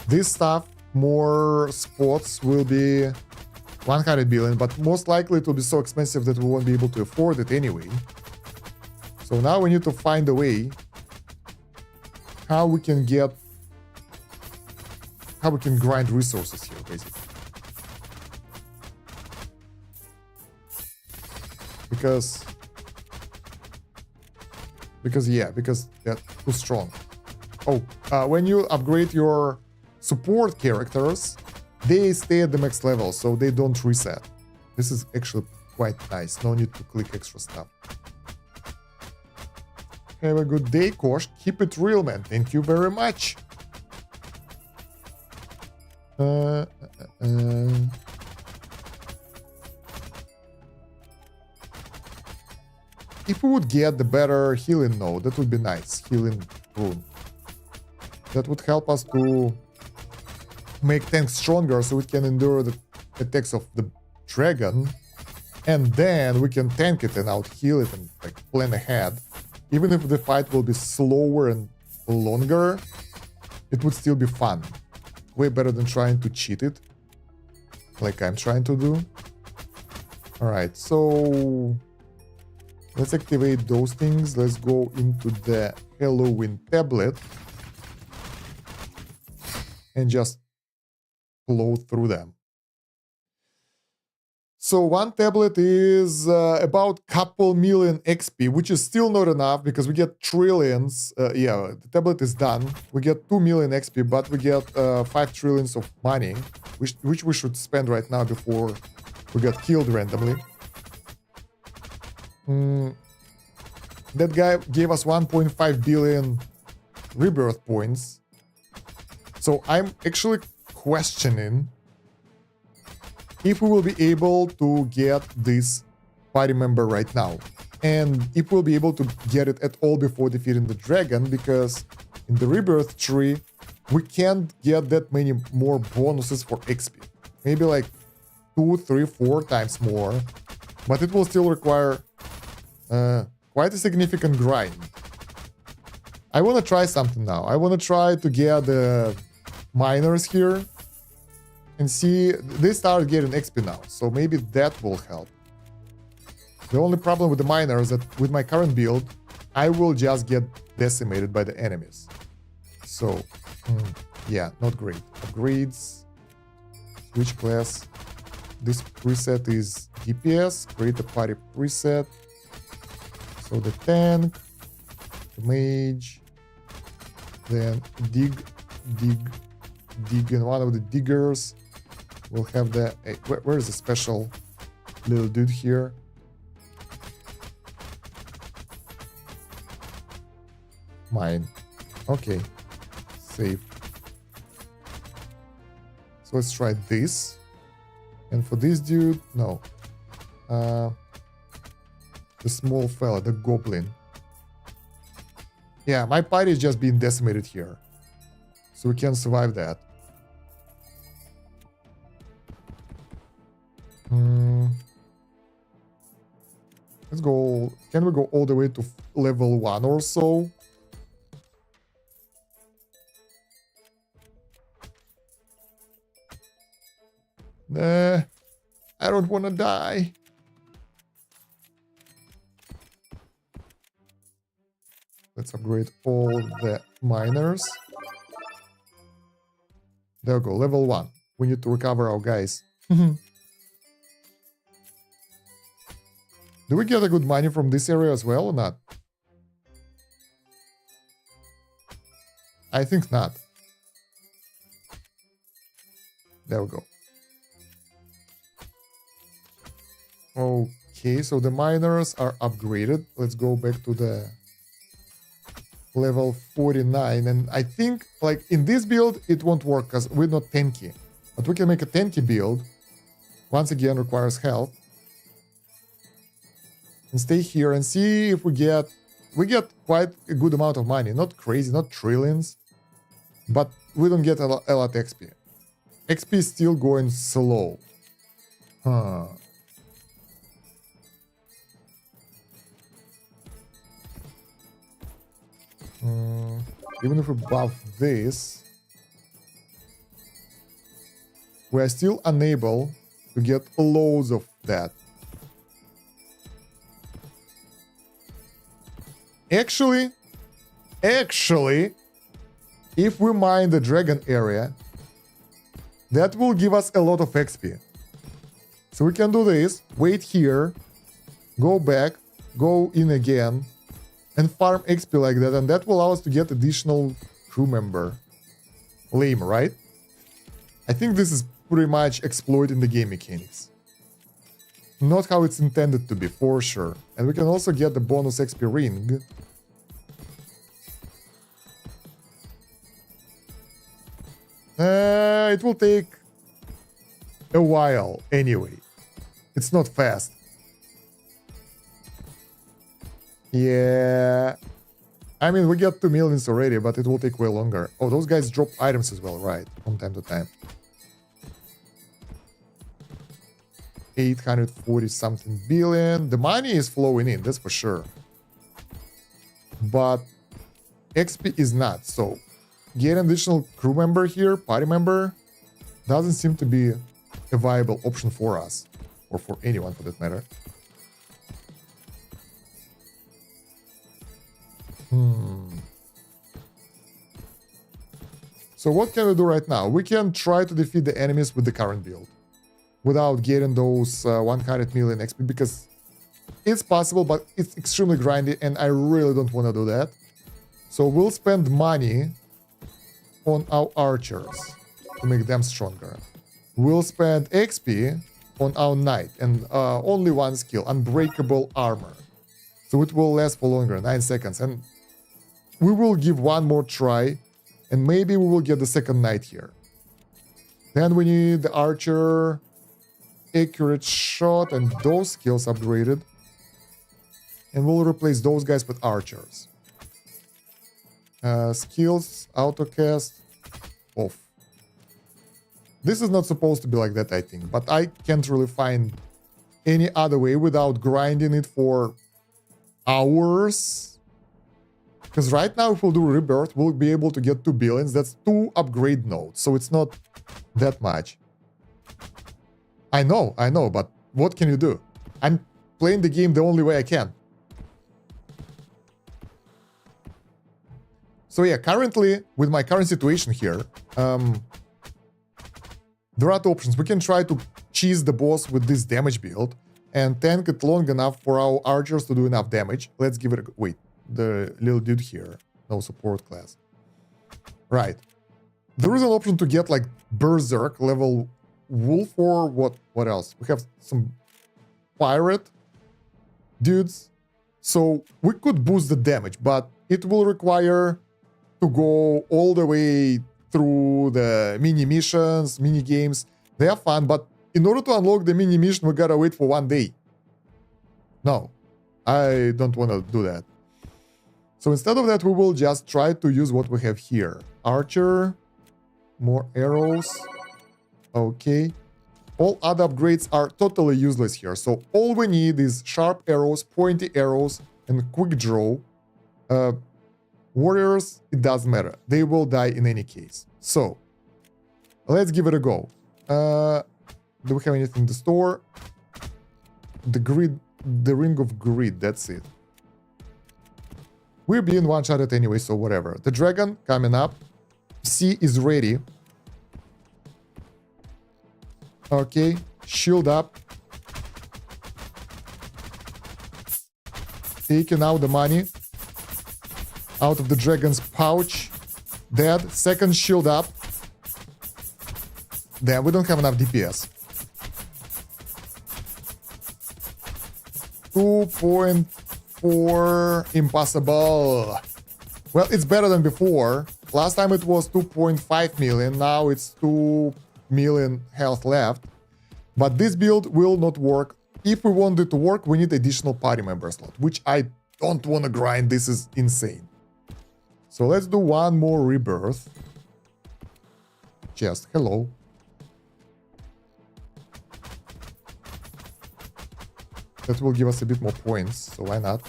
S1: This stuff, more spots will be 100 billion, but most likely it will be so expensive that we won't be able to afford it anyway. So now we need to find a way how we can grind resources here, basically. Because they're too strong. Oh, when you upgrade your support characters, they stay at the max level, so they don't reset. This is actually quite nice. No need to click extra stuff. Have a good day, Kosh. Keep it real, man. Thank you very much. If we would get the better healing node, that would be nice. Healing rune. That would help us to make tanks stronger so we can endure the attacks of the dragon. And then we can tank it and out heal it and like plan ahead. Even if the fight will be slower and longer, it would still be fun. Way better than trying to cheat it, like I'm trying to do. Alright, so let's activate those things. Let's go into the Halloween tablet and just flow through them. So one tablet is about couple million XP, which is still not enough because we get trillions. Yeah, the tablet is done. We get 2 million XP, but we get 5 trillions of money, which we should spend right now before we get killed randomly. That guy gave us 1.5 billion rebirth points. So I'm actually questioning if we will be able to get this party member right now. And if we'll be able to get it at all before defeating the dragon, because in the rebirth tree, we can't get that many more bonuses for XP. Maybe like 2, 3, 4 times more. But it will still require quite a significant grind. I want to try something now. I want to try to get the miners here and see, they start getting XP now, so maybe that will help. The only problem with the miner is that with my current build, I will just get decimated by the enemies. So, yeah, not great. Upgrades, switch class. This preset is DPS, create a party preset. So the tank, the mage, then dig, and one of the diggers will have the... where is the special little dude here? Mine. Okay. Save. So let's try this. And for this dude, no. The small fella, the goblin. Yeah, my party is just being decimated here. So we can survive that. Let's go. Can we go all the way to level 1 or so? Nah, I don't want to die. Let's upgrade all the miners. There we go, level 1. We need to recover our guys. Do we get a good money from this area as well or not? I think not. There we go. Okay, so the miners are upgraded. Let's go back to the level 49. And I think, like, in this build, it won't work because we're not tanky. But we can make a tanky build. Once again, requires health. And stay here and see if we get quite a good amount of money. Not crazy, not trillions. But we don't get a lot XP. XP is still going slow. Huh. Even if we buff this, we are still unable to get loads of that. Actually, if we mine the dragon area, that will give us a lot of XP. So we can do this, wait here, go back, go in again, and farm XP like that, and that will allow us to get additional crew member. Lame, right? I think this is pretty much exploiting the game mechanics. Not how it's intended to be, for sure. And we can also get the bonus XP ring. It will take a while anyway. It's not fast. Yeah. I mean, we get 2 millions already, but it will take way longer. Oh, those guys drop items as well, right? From time to time. 840 something billion. The money is flowing in, that's for sure. But XP is not. So get an additional crew member here, party member, doesn't seem to be a viable option for us. Or for anyone for that matter. So what can we do right now? We can try to defeat the enemies with the current build without getting those 100 million XP, because it's possible, but it's extremely grindy and I really don't want to do that. So we'll spend money on our archers to make them stronger. We'll spend XP on our knight and only one skill, unbreakable armor. So it will last for longer, 9 seconds. And we will give one more try and maybe we will get the second knight here. Then we need the archer, accurate shot, and those skills upgraded. And we'll replace those guys with archers. Skills, autocast, off. This is not supposed to be like that, I think, but I can't really find any other way without grinding it for hours. Because right now, if we'll do rebirth, we'll be able to get 2 billions. That's 2 upgrade nodes, so it's not that much. I know, but what can you do? I'm playing the game the only way I can. So yeah, currently, with my current situation here, there are 2 options. We can try to cheese the boss with this damage build and tank it long enough for our archers to do enough damage. Let's give it a... Wait, the little dude here. No support class. Right. There is an option to get like Berserk level Wolf or what else? We have some pirate dudes. So we could boost the damage, but it will require to go all the way through the mini missions, mini games. They are fun, but in order to unlock the mini mission, we gotta wait for 1 day. No, I don't want to do that. So instead of that, we will just try to use what we have here. Archer, more arrows. Okay. All other upgrades are totally useless here. So all we need is sharp arrows, pointy arrows, and quick draw. Warriors, it doesn't matter. They will die in any case. So, let's give it a go. Do we have anything in the store? The ring of grid, that's it. We're being one-shotted anyway, so whatever. The dragon coming up. C is ready. Okay, shield up. Taking out the money out of the dragon's pouch. Dead. Second shield up. Damn, we don't have enough DPS. 2.4. Impossible. Well, it's better than before. Last time it was 2.5 million. Now it's 2 million health left. But this build will not work. If we want it to work, we need additional party member slot, which I don't want to grind. This is insane. So let's do one more rebirth. Chest, hello. That will give us a bit more points, so why not?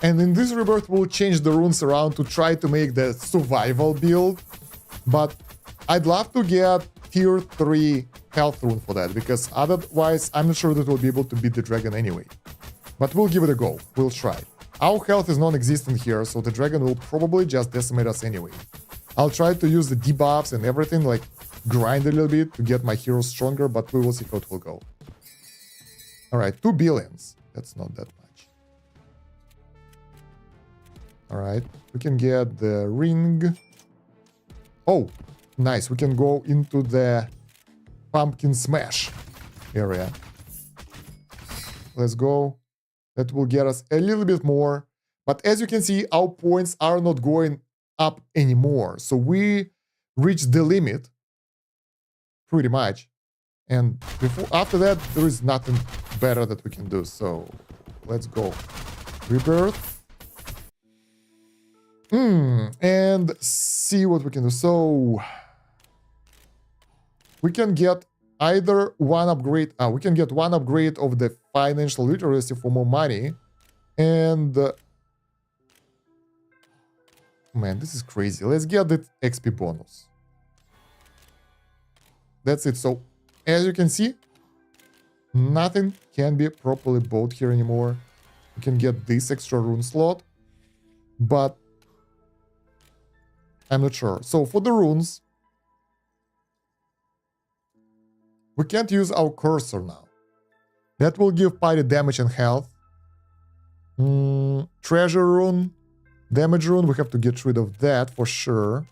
S1: And in this rebirth, we'll change the runes around to try to make the survival build. But I'd love to get tier 3 health rune for that, because otherwise I'm not sure that we'll be able to beat the dragon anyway. But we'll give it a go. We'll try. Our health is non-existent here, so the dragon will probably just decimate us anyway. I'll try to use the debuffs and everything, like grind a little bit to get my heroes stronger, but we will see how it will go. Alright, 2 billions. That's not that much. Alright, we can get the ring. Oh, nice. We can go into the pumpkin smash area. Let's go. That will get us a little bit more. But as you can see, our points are not going up anymore. So we reached the limit, pretty much. And after that, there is nothing better that we can do. So let's go. Rebirth. And see what we can do. So we can get either one upgrade. We can get one upgrade of the financial literacy for more money. And man, this is crazy. Let's get the XP bonus. That's it. So as you can see, nothing can be properly bought here anymore. You can get this extra rune slot, but I'm not sure. So for the runes, we can't use our cursor now. That will give party damage and health. Treasure rune, damage rune, we have to get rid of that for sure.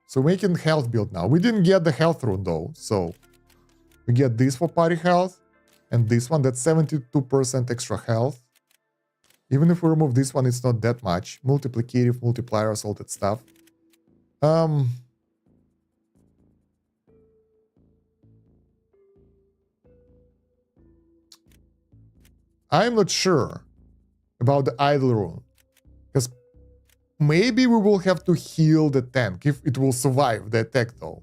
S1: So making health build now. We didn't get the health rune though, so we get this for party health, and this one, that's 72% extra health. Even if we remove this one, it's not that much. Multiplicative, multipliers, all that stuff. I'm not sure about the idle rune, because maybe we will have to heal the tank if it will survive the attack though.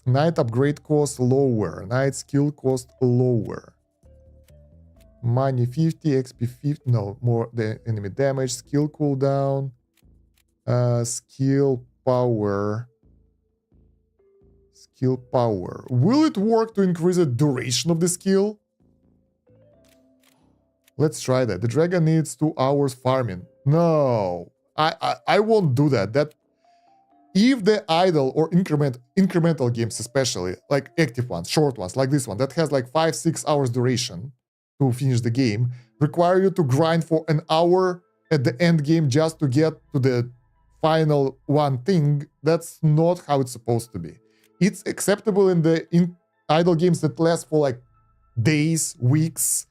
S1: Knight upgrade cost lower, knight skill cost lower. Money 50, XP 50, no, more the enemy damage, skill cooldown, skill power. Skill power. Will it work to increase the duration of the skill? Let's try that. The dragon needs 2 hours farming. No, I won't do that. That if the idle or incremental games, especially like active ones, short ones, like this one that has like 5-6 hours duration to finish the game, require you to grind for an hour at the end game just to get to the final one thing. That's not how it's supposed to be. It's acceptable in the idle games that last for like days, weeks,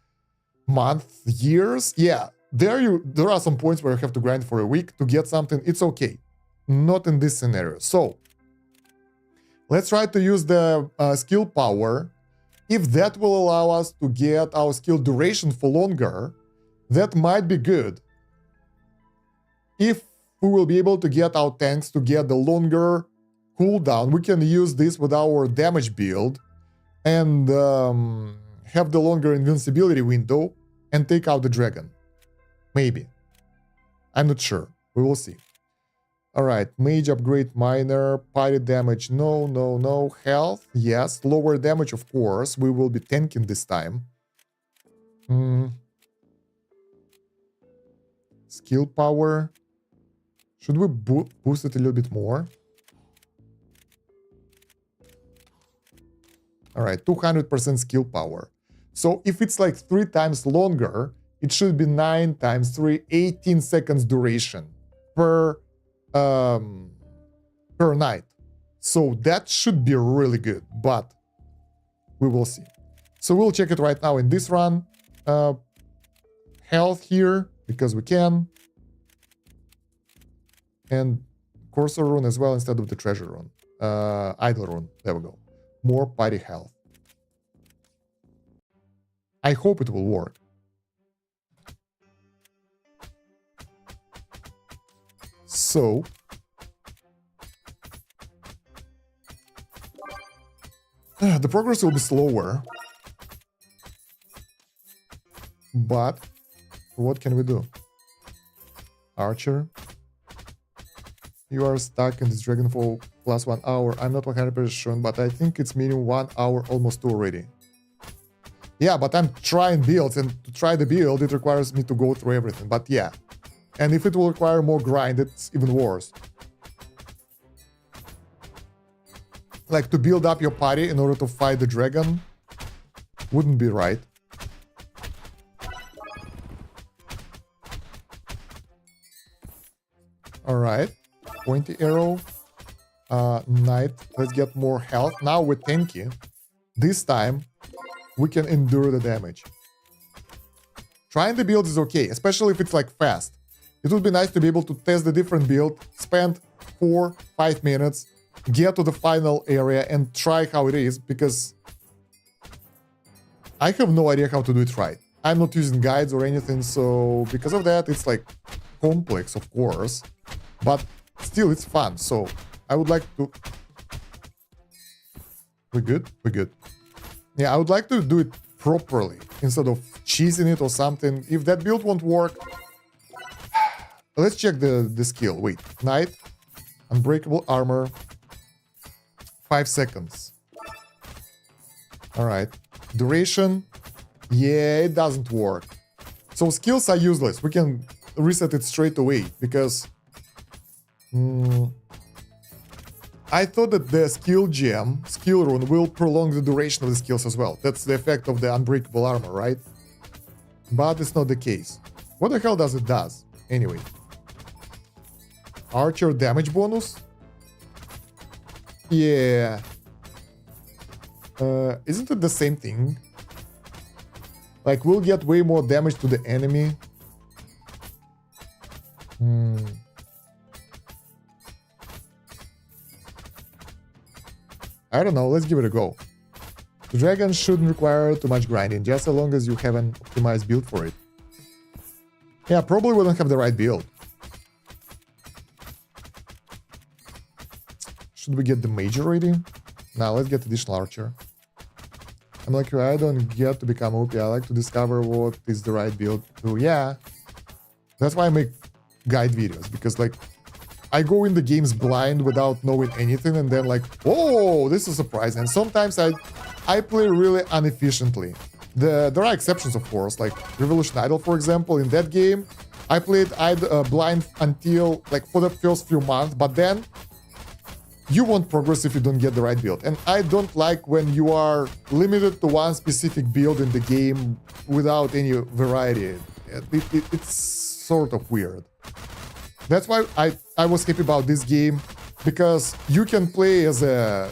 S1: months, years. Yeah, there are some points where you have to grind for a week to get something. It's okay. Not in this scenario. So let's try to use the skill power. If that will allow us to get our skill duration for longer, that might be good. If we will be able to get our tanks to get the longer cooldown, we can use this with our damage build and have the longer invincibility window and take out the dragon. Maybe. I'm not sure. We will see. Alright, mage upgrade minor, party damage, no. Health, yes. Lower damage, of course. We will be tanking this time. Skill power. Should we boost it a little bit more? All right, 200% skill power. So if it's like 3 times longer, it should be 9 times 3, 18 seconds duration per night. So that should be really good, but we will see. So we'll check it right now in this run. Health here, because we can. And cursor rune as well instead of the treasure rune. Idle rune, there we go. More party health. I hope it will work. So the progress will be slower, but what can we do? Archer, you are stuck in this dragonfall plus 1 hour. I'm not 100% sure, but I think it's minimum 1 hour, almost 2 already. Yeah, but I'm trying builds, and to try the build, it requires me to go through everything. But yeah, and if it will require more grind, it's even worse. Like, to build up your party in order to fight the dragon wouldn't be right. All right, pointy arrow, knight. Let's get more health. Now we're tanky. This time we can endure the damage. Trying the build is okay, especially if it's like fast. It would be nice to be able to test the different build, spend 4-5 minutes, get to the final area and try how it is, because I have no idea how to do it right. I'm not using guides or anything, so because of that, it's like complex, of course, but still it's fun. So I would like to... We're good? We're good. Yeah, I would like to do it properly instead of cheesing it or something. If that build won't work, let's check the skill. Wait, knight, unbreakable armor, 5 seconds. All right, duration, yeah, it doesn't work. So skills are useless. We can reset it straight away because I thought that the skill gem, skill rune, will prolong the duration of the skills as well. That's the effect of the unbreakable armor, right? But it's not the case. What the hell does it does? Anyway. Archer damage bonus? Yeah. Isn't it the same thing? Like, we'll get way more damage to the enemy. I don't know, let's give it a go. The dragon shouldn't require too much grinding, just as long as you have an optimized build for it. Yeah, probably we don't have the right build. Should we get the mage already? Now let's get additional archer. I'm like, I don't get to become OP, I like to discover what is the right build to. Yeah, that's why I make guide videos, because like, I go in the games blind without knowing anything, and then like, oh, this is surprising. And sometimes I play really inefficiently. There are exceptions, of course, like Revolution Idol, for example. In that game, I played blind until like for the first few months, but then you won't progress if you don't get the right build. And I don't like when you are limited to one specific build in the game without any variety. It's sort of weird. That's why I was happy about this game, because you can play as a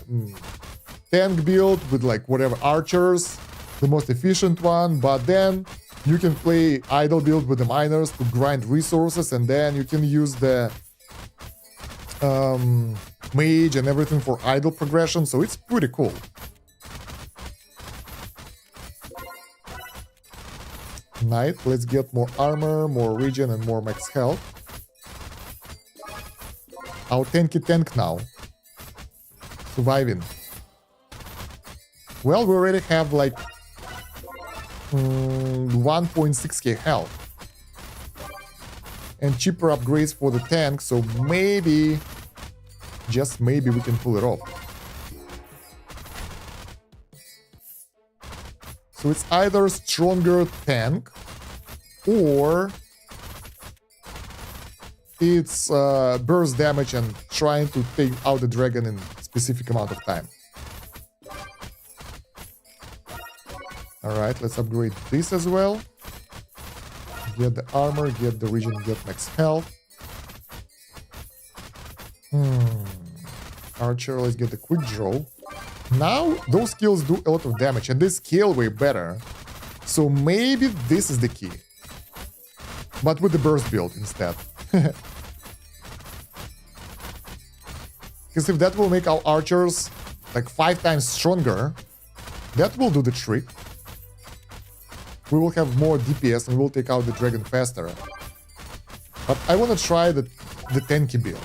S1: tank build with like whatever archers, the most efficient one, but then you can play idle build with the miners to grind resources, and then you can use the mage and everything for idle progression, so it's pretty cool. Knight, let's get more armor, more regen, and more max health. Our tanky tank now. Surviving. Well, we already have like 1.6k health. And cheaper upgrades for the tank, so maybe, just maybe we can pull it off. So it's either stronger tank or it's burst damage and trying to take out the dragon in a specific amount of time. Alright, let's upgrade this as well. Get the armor, get the regen, get max health. Archer, let's get the quick draw. Now, those skills do a lot of damage, and they scale way better. So maybe this is the key. But with the burst build instead. Because if that will make our archers like 5 times stronger, that will do the trick. We will have more DPS and we'll take out the dragon faster. But I want to try the tanky build.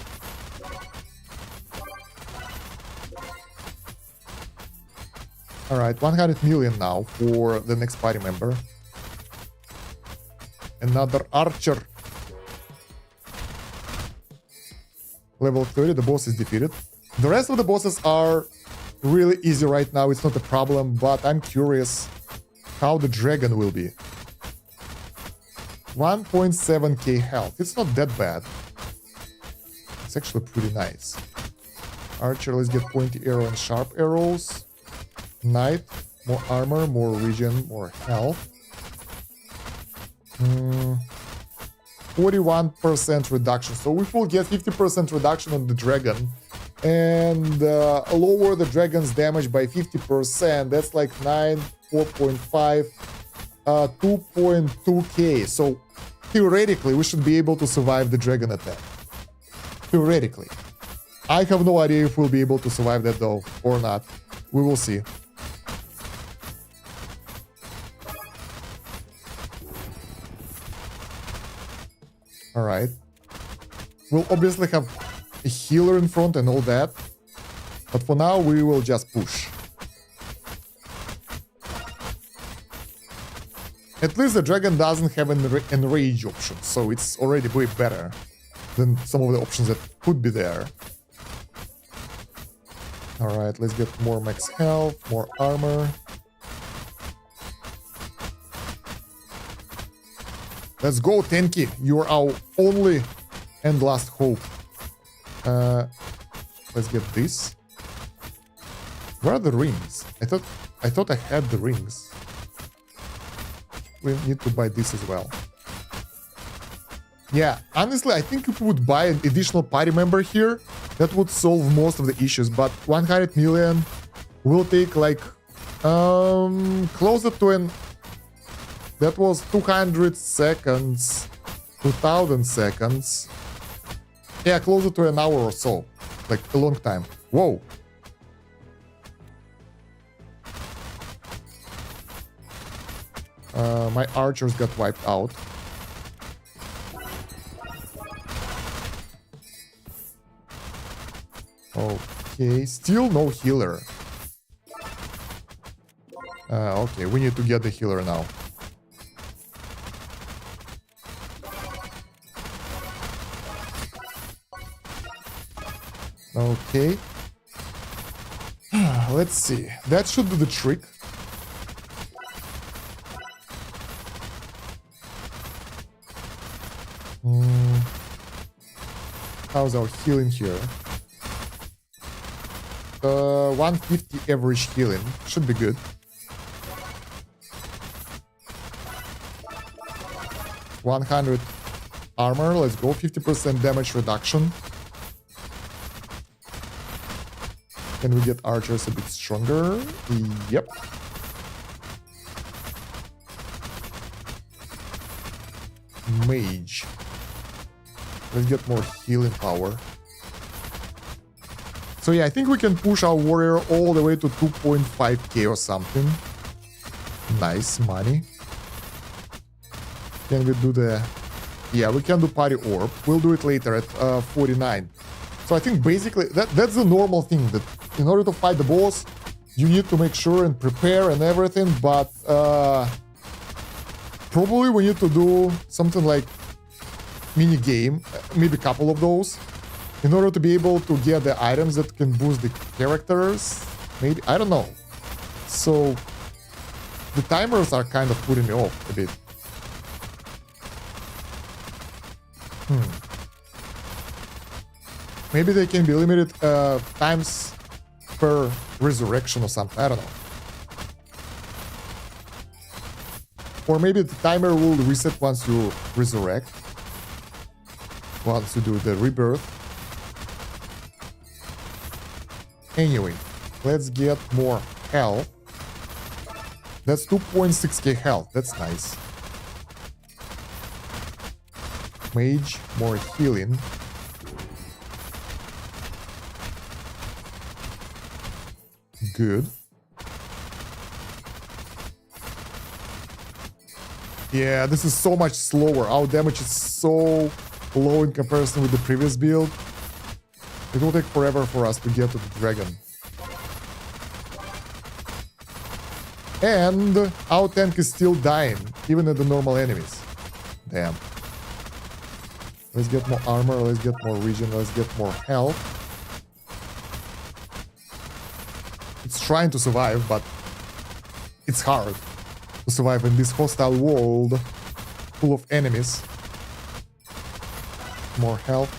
S1: Alright, 100 million now for the next party member. Another archer. Level 30, the boss is defeated. The rest of the bosses are really easy right now, it's not a problem, but I'm curious how the dragon will be. 1.7k health, it's not that bad. It's actually pretty nice. Archer, let's get pointy arrow and sharp arrows. Knight, more armor, more regen, more health. 41% reduction, so we will get 50% reduction on the dragon and lower the dragon's damage by 50%. That's like 9, 4.5, 2.2k. So theoretically we should be able to survive the dragon attack. Theoretically. I have no idea if we'll be able to survive that though or not. We will see. Alright. We'll obviously have a healer in front and all that. But for now, we will just push. At least the dragon doesn't have an enrage option, so it's already way better than some of the options that could be there. Alright, let's get more max health, more armor. Let's go, Tenki. You are our only and last hope. Let's get this. Where are the rings? I thought I had the rings. We need to buy this as well. Yeah, honestly, I think if we would buy an additional party member here, that would solve most of the issues. But 100 million will take like closer to an. That was 200 seconds, 2000 seconds. Yeah, closer to an hour or so. Like a long time. Whoa. My archers got wiped out. Okay, still no healer. Okay, we need to get the healer now. Okay. Let's see. That should do the trick. How's our healing here? 150 average healing. Should be good. 100 armor. Let's go. 50% damage reduction. Can we get archers a bit stronger? Yep. Mage. Let's get more healing power. So yeah, I think we can push our warrior all the way to 2.5k or something. Nice money. Can we do the... Yeah, we can do party orb. We'll do it later at 49. So I think basically that's the normal thing, that in order to fight the boss, you need to make sure and prepare and everything, but probably we need to do something like mini game, maybe a couple of those, in order to be able to get the items that can boost the characters. Maybe, I don't know. So the timers are kind of putting me off a bit. Maybe they can be limited times per resurrection or something. I don't know. Or maybe the timer will reset once you resurrect. Once you do the rebirth. Anyway, let's get more health. That's 2.6k health. That's nice. Mage, more healing. Good. Yeah, this is so much slower. Our damage is so low in comparison with the previous build. It will take forever for us to get to the dragon. And our tank is still dying, even at the normal enemies. Damn. Let's get more armor, let's get more regen, let's get more health. It's trying to survive, but it's hard to survive in this hostile world full of enemies. More health.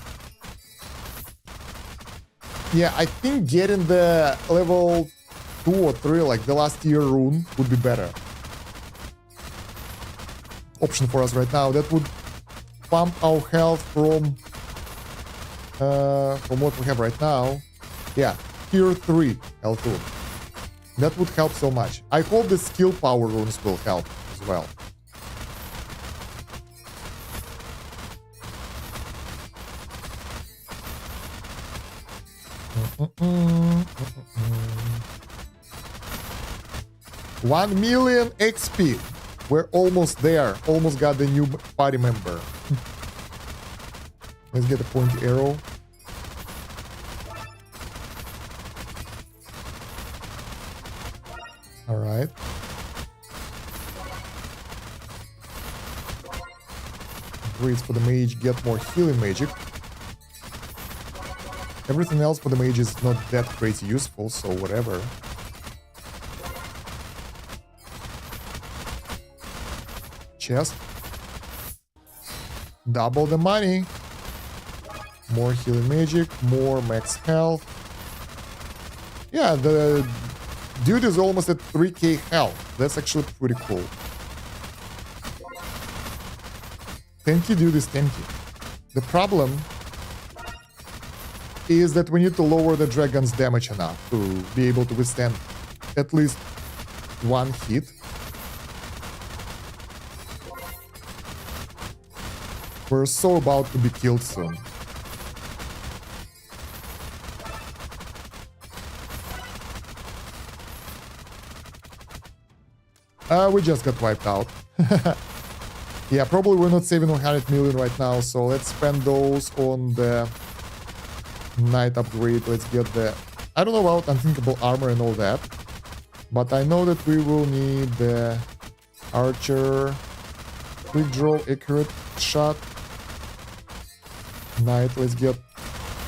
S1: Yeah, I think getting the level 2 or 3, like the last tier rune, would be better option for us right now. That would pump our health from what we have right now. Yeah, tier 3 L2. That would help so much. I hope the skill power runes will help as well. $1 million XP. We're almost there. Almost got the new party member. Let's get a pointy arrow. All right. Upgrades for the mage, get more healing magic. Everything else for the mage is not that crazy useful, so whatever. Chest. Double the money. More healing magic, more max health. Yeah, the dude is almost at 3k health. That's actually pretty cool. Tanky dude is tanky. The problem is that we need to lower the dragon's damage enough to be able to withstand at least one hit. We're so about to be killed soon. We just got wiped out. Yeah, probably we're not saving 100 million right now, so let's spend those on the knight upgrade. Let's get the... I don't know about unthinkable armor and all that, but I know that we will need the archer, quick draw, accurate shot, knight. Let's get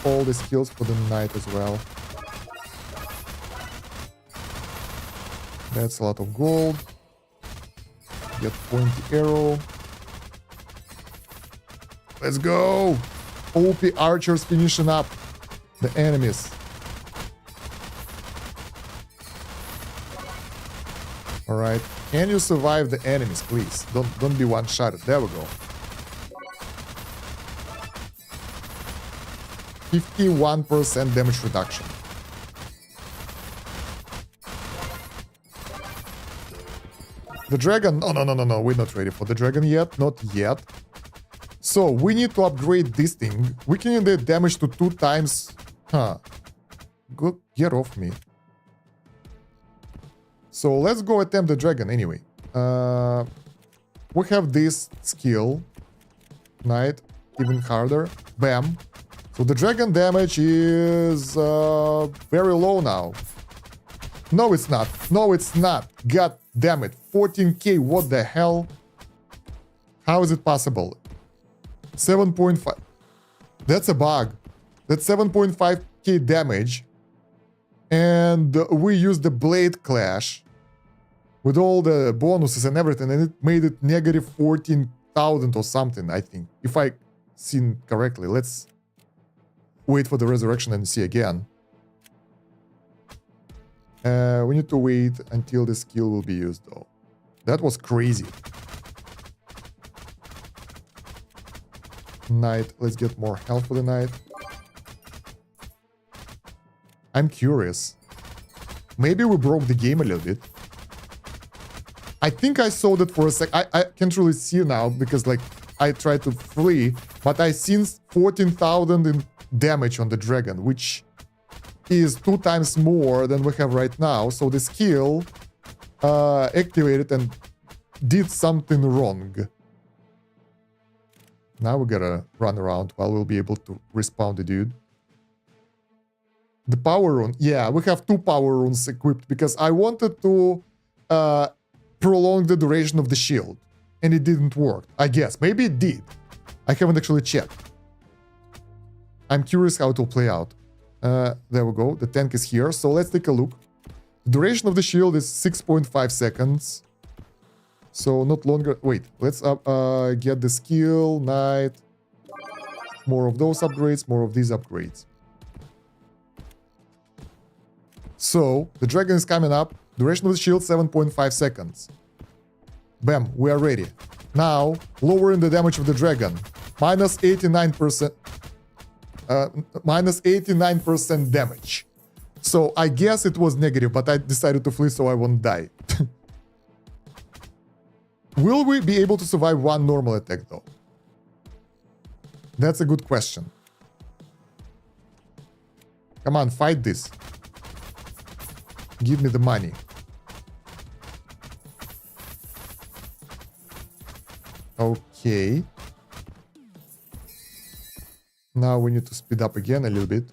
S1: all the skills for the knight as well. That's a lot of gold. Get pointy arrow. Let's go! OP archers finishing up the enemies. Alright. Can you survive the enemies, please? Don't be one-shotted. There we go. 51% damage reduction. The dragon... No. We're not ready for the dragon yet. Not yet. So, we need to upgrade this thing. We can do damage to 2 times... Huh. Go, get off me. So, let's go attempt the dragon anyway. We have this skill. Knight. Even harder. Bam. So, the dragon damage is... very low now. No, it's not. No, it's not. God damn it. 14k. What the hell? How is it possible? 7.5. That's a bug. That's 7.5k damage. And we used the blade clash with all the bonuses and everything, and it made it negative 14,000 or something, I think. If I seen correctly. Let's wait for the resurrection and see again. We need to wait until the skill will be used, though. That was crazy. Knight. Let's get more health for the knight. I'm curious. Maybe we broke the game a little bit. I think I saw that for a sec. I can't really see now because like I tried to flee, but I seen 14,000 in damage on the dragon, which is 2 times more than we have right now. So the skill activated and did something wrong. Now we gotta run around while we'll be able to respawn the dude. The power rune. Yeah, we have 2 power runes equipped because I wanted to prolong the duration of the shield. And it didn't work. I guess. Maybe it did. I haven't actually checked. I'm curious how it will play out. There we go. The tank is here. So let's take a look. The duration of the shield is 6.5 seconds. So not longer. Wait, let's get the skill, knight. More of those upgrades, more of these upgrades. So the dragon is coming up. Duration of the shield 7.5 seconds. Bam, we are ready. Now, lowering the damage of the dragon. Minus 89%. Minus 89% damage. So I guess it was negative, but I decided to flee so I won't die. Will we be able to survive 1 normal attack though? That's a good question. Come on, fight this. Give me the money. Okay. Now we need to speed up again a little bit.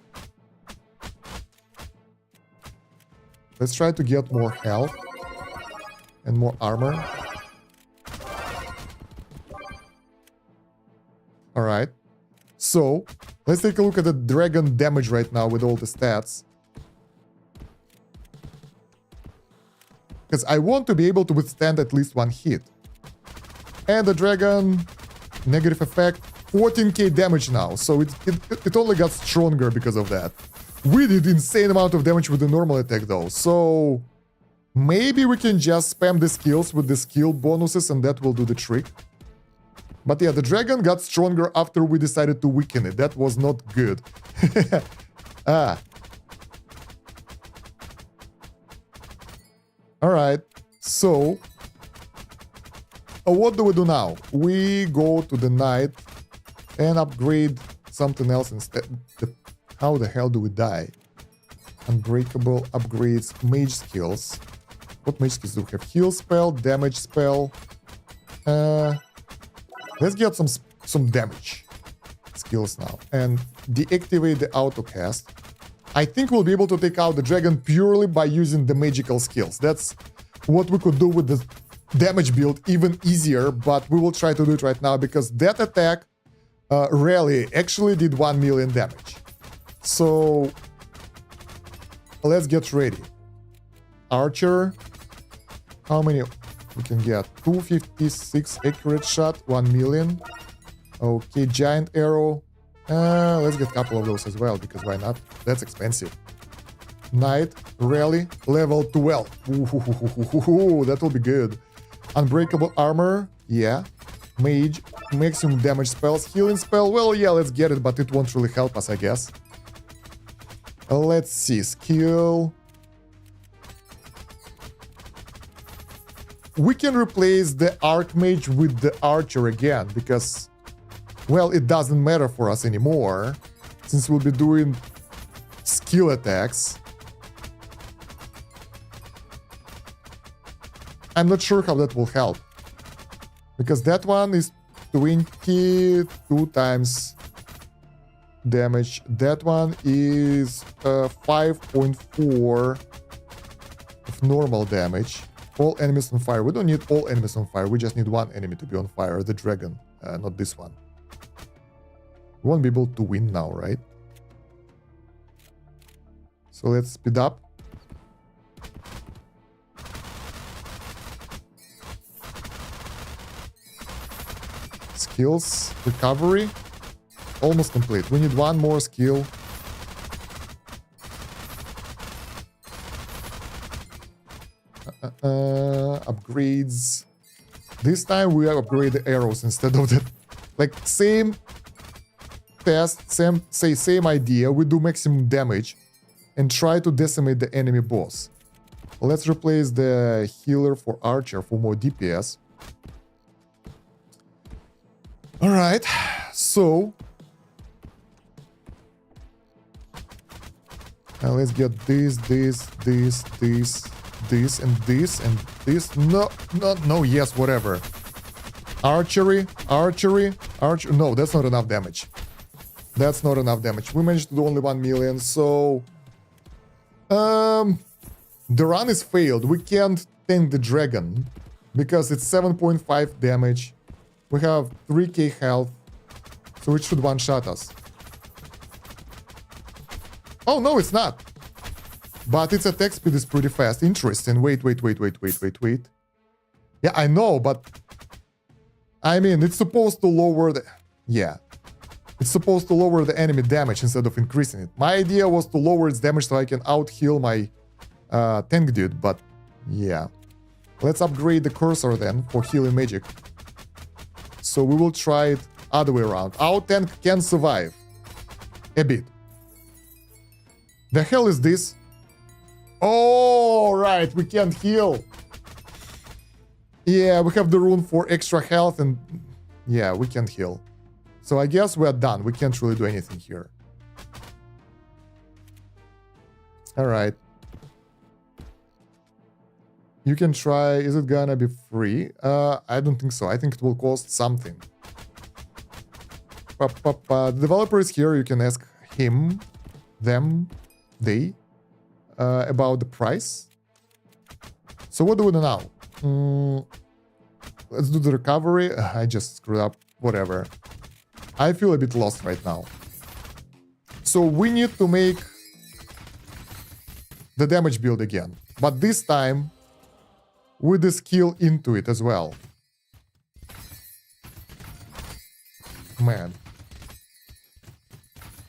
S1: Let's try to get more health and more armor. Alright. So, let's take a look at the dragon damage right now with all the stats. Because I want to be able to withstand at least 1 hit. And the dragon, negative effect, 14k damage now. So it only got stronger because of that. We did insane amount of damage with the normal attack though. So maybe we can just spam the skills with the skill bonuses and that will do the trick. But yeah, the dragon got stronger after we decided to weaken it. That was not good. Alright, so what do we do now? We go to the knight and upgrade something else instead. How the hell do we die? Unbreakable upgrades, mage skills. What mage skills do we have? Heal spell, damage spell. Let's get some damage skills now. And deactivate the autocast. I think we'll be able to take out the dragon purely by using the magical skills. That's what we could do with the damage build even easier, but we will try to do it right now because that attack rally actually did 1 million damage. So let's get ready. Archer, how many we can get? 256 accurate shot, 1 million. Okay, giant arrow. Let's get a couple of those as well because why not? That's expensive. Knight, rally, level 12. Ooh, that will be good. Unbreakable armor, yeah. Mage, maximum damage spells, healing spell. Well, yeah, let's get it, but it won't really help us, I guess. Let's see, skill. We can replace the Archmage with the Archer again, because, well, it doesn't matter for us anymore, since we'll be doing skill attacks. I'm not sure how that will help, because that one is 22 times damage. That one is 5.4 of normal damage. All enemies on fire. We don't need all enemies on fire. We just need one enemy to be on fire, the dragon, not this one. We won't be able to win now, right? So let's speed up. Skills, recovery, almost complete. We need one more skill. Upgrades. This time we upgrade the arrows instead of the, like, same test, same idea. We do maximum damage and try to decimate the enemy boss. Let's replace the healer for archer for more DPS. All right, so now let's get this, and this. No, yes, whatever. Archery. No, that's not enough damage. That's not enough damage. We managed to do only 1 million, so... the run is failed. We can't tank the dragon because it's 7.5 damage. We have 3k health, so it should one-shot us. Oh, no, it's not. But its attack speed is pretty fast. Interesting. Wait. Yeah, I know, but... I mean, it's supposed to lower the... Yeah. It's supposed to lower the enemy damage instead of increasing it. My idea was to lower its damage so I can out-heal my tank dude, but... Yeah. Let's upgrade the cursor then for healing magic. So we will try it other way around. Our tank can survive. A bit. The hell is this? Oh, right, we can't heal. Yeah, we have the rune for extra health and... Yeah, we can't heal. So I guess we're done. We can't really do anything here. Alright. You can try... Is it gonna be free? I don't think so. I think it will cost something. The developer is here. You can ask him, them, they, about the price. So what do we do now? Let's do the recovery. I just screwed up. Whatever. I feel a bit lost right now. So we need to make the damage build again. But this time with the skill into it as well. Man.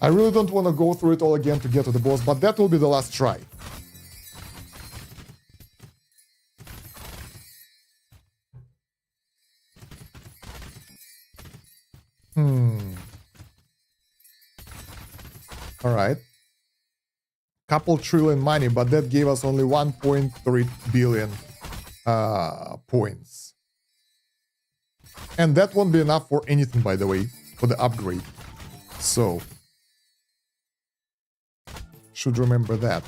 S1: I really don't want to go through it all again to get to the boss, but that will be the last try. Alright. Couple trillion money, but that gave us only 1.3 billion points. And that won't be enough for anything, by the way, for the upgrade. So, should remember that.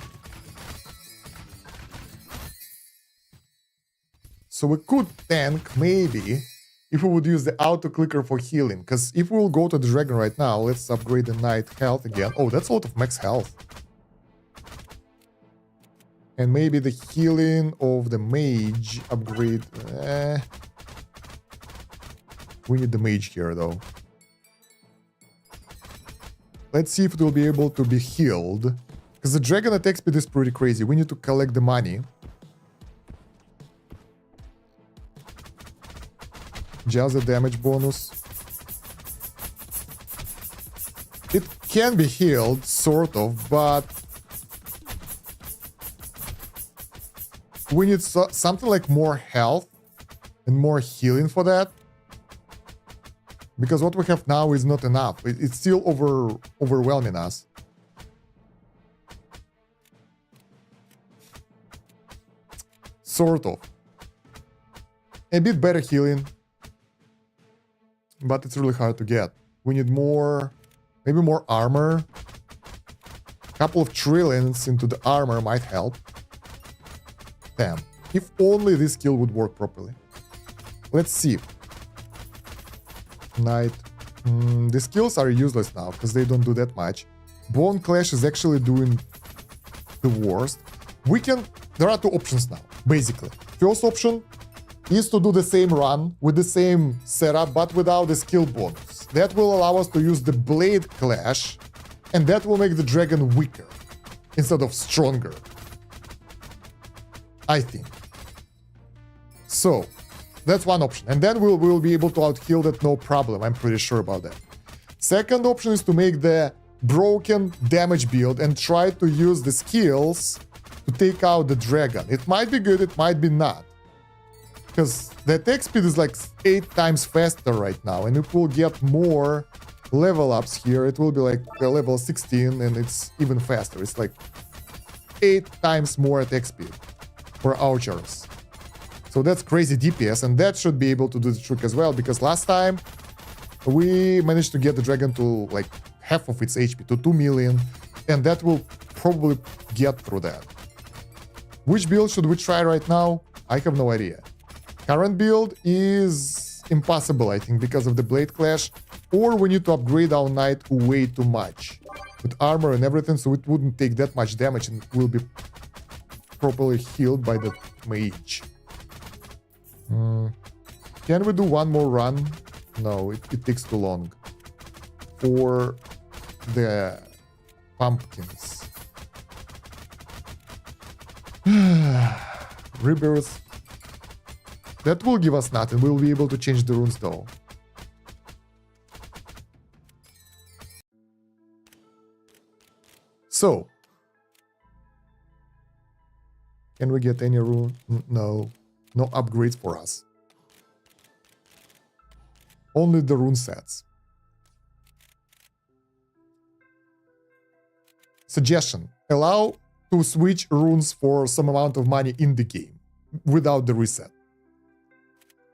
S1: So we could tank, maybe, if we would use the auto-clicker for healing. Because if we will go to the dragon right now, let's upgrade the knight health again. Oh, that's a lot of max health. And maybe the healing of the mage upgrade. We need the mage here, though. Let's see if it will be able to be healed. Because the dragon attack speed is pretty crazy. We need to collect the money. Just the damage bonus. It can be healed, sort of, but... we need something like more health and more healing for that. Because what we have now is not enough. It's still overwhelming us. Sort of. A bit better healing. But it's really hard to get. We need more... maybe more armor. A couple of trillions into the armor might help. Damn. If only this skill would work properly. Let's see. Knight. The skills are useless now, because they don't do that much. Bone Clash is actually doing the worst. We can... there are two options now, basically. First option is to do the same run with the same setup, but without the skill bonus. That will allow us to use the Blade Clash, and that will make the dragon weaker instead of stronger. I think. So, that's one option. And then we'll be able to out-heal that no problem. I'm pretty sure about that. Second option is to make the broken damage build and try to use the skills to take out the dragon. It might be good, it might be not. Because the attack speed is like 8 times faster right now, and it will get more level ups here, it will be like level 16, and it's even faster. It's like 8 times more attack speed for archers. So that's crazy DPS, and that should be able to do the trick as well, because last time we managed to get the dragon to like half of its HP, to 2 million, and that will probably get through that. Which build should we try right now? I have no idea. Current build is impossible, I think, because of the Blade Clash, or we need to upgrade our knight way too much with armor and everything, so it wouldn't take that much damage and will be properly healed by the mage. Can we do one more run? No, it takes too long for the pumpkins. Rebirth. That will give us nothing. We'll be able to change the runes though. So, can we get any rune? No. No upgrades for us. Only the rune sets. Suggestion. Allow to switch runes for some amount of money in the game without the reset.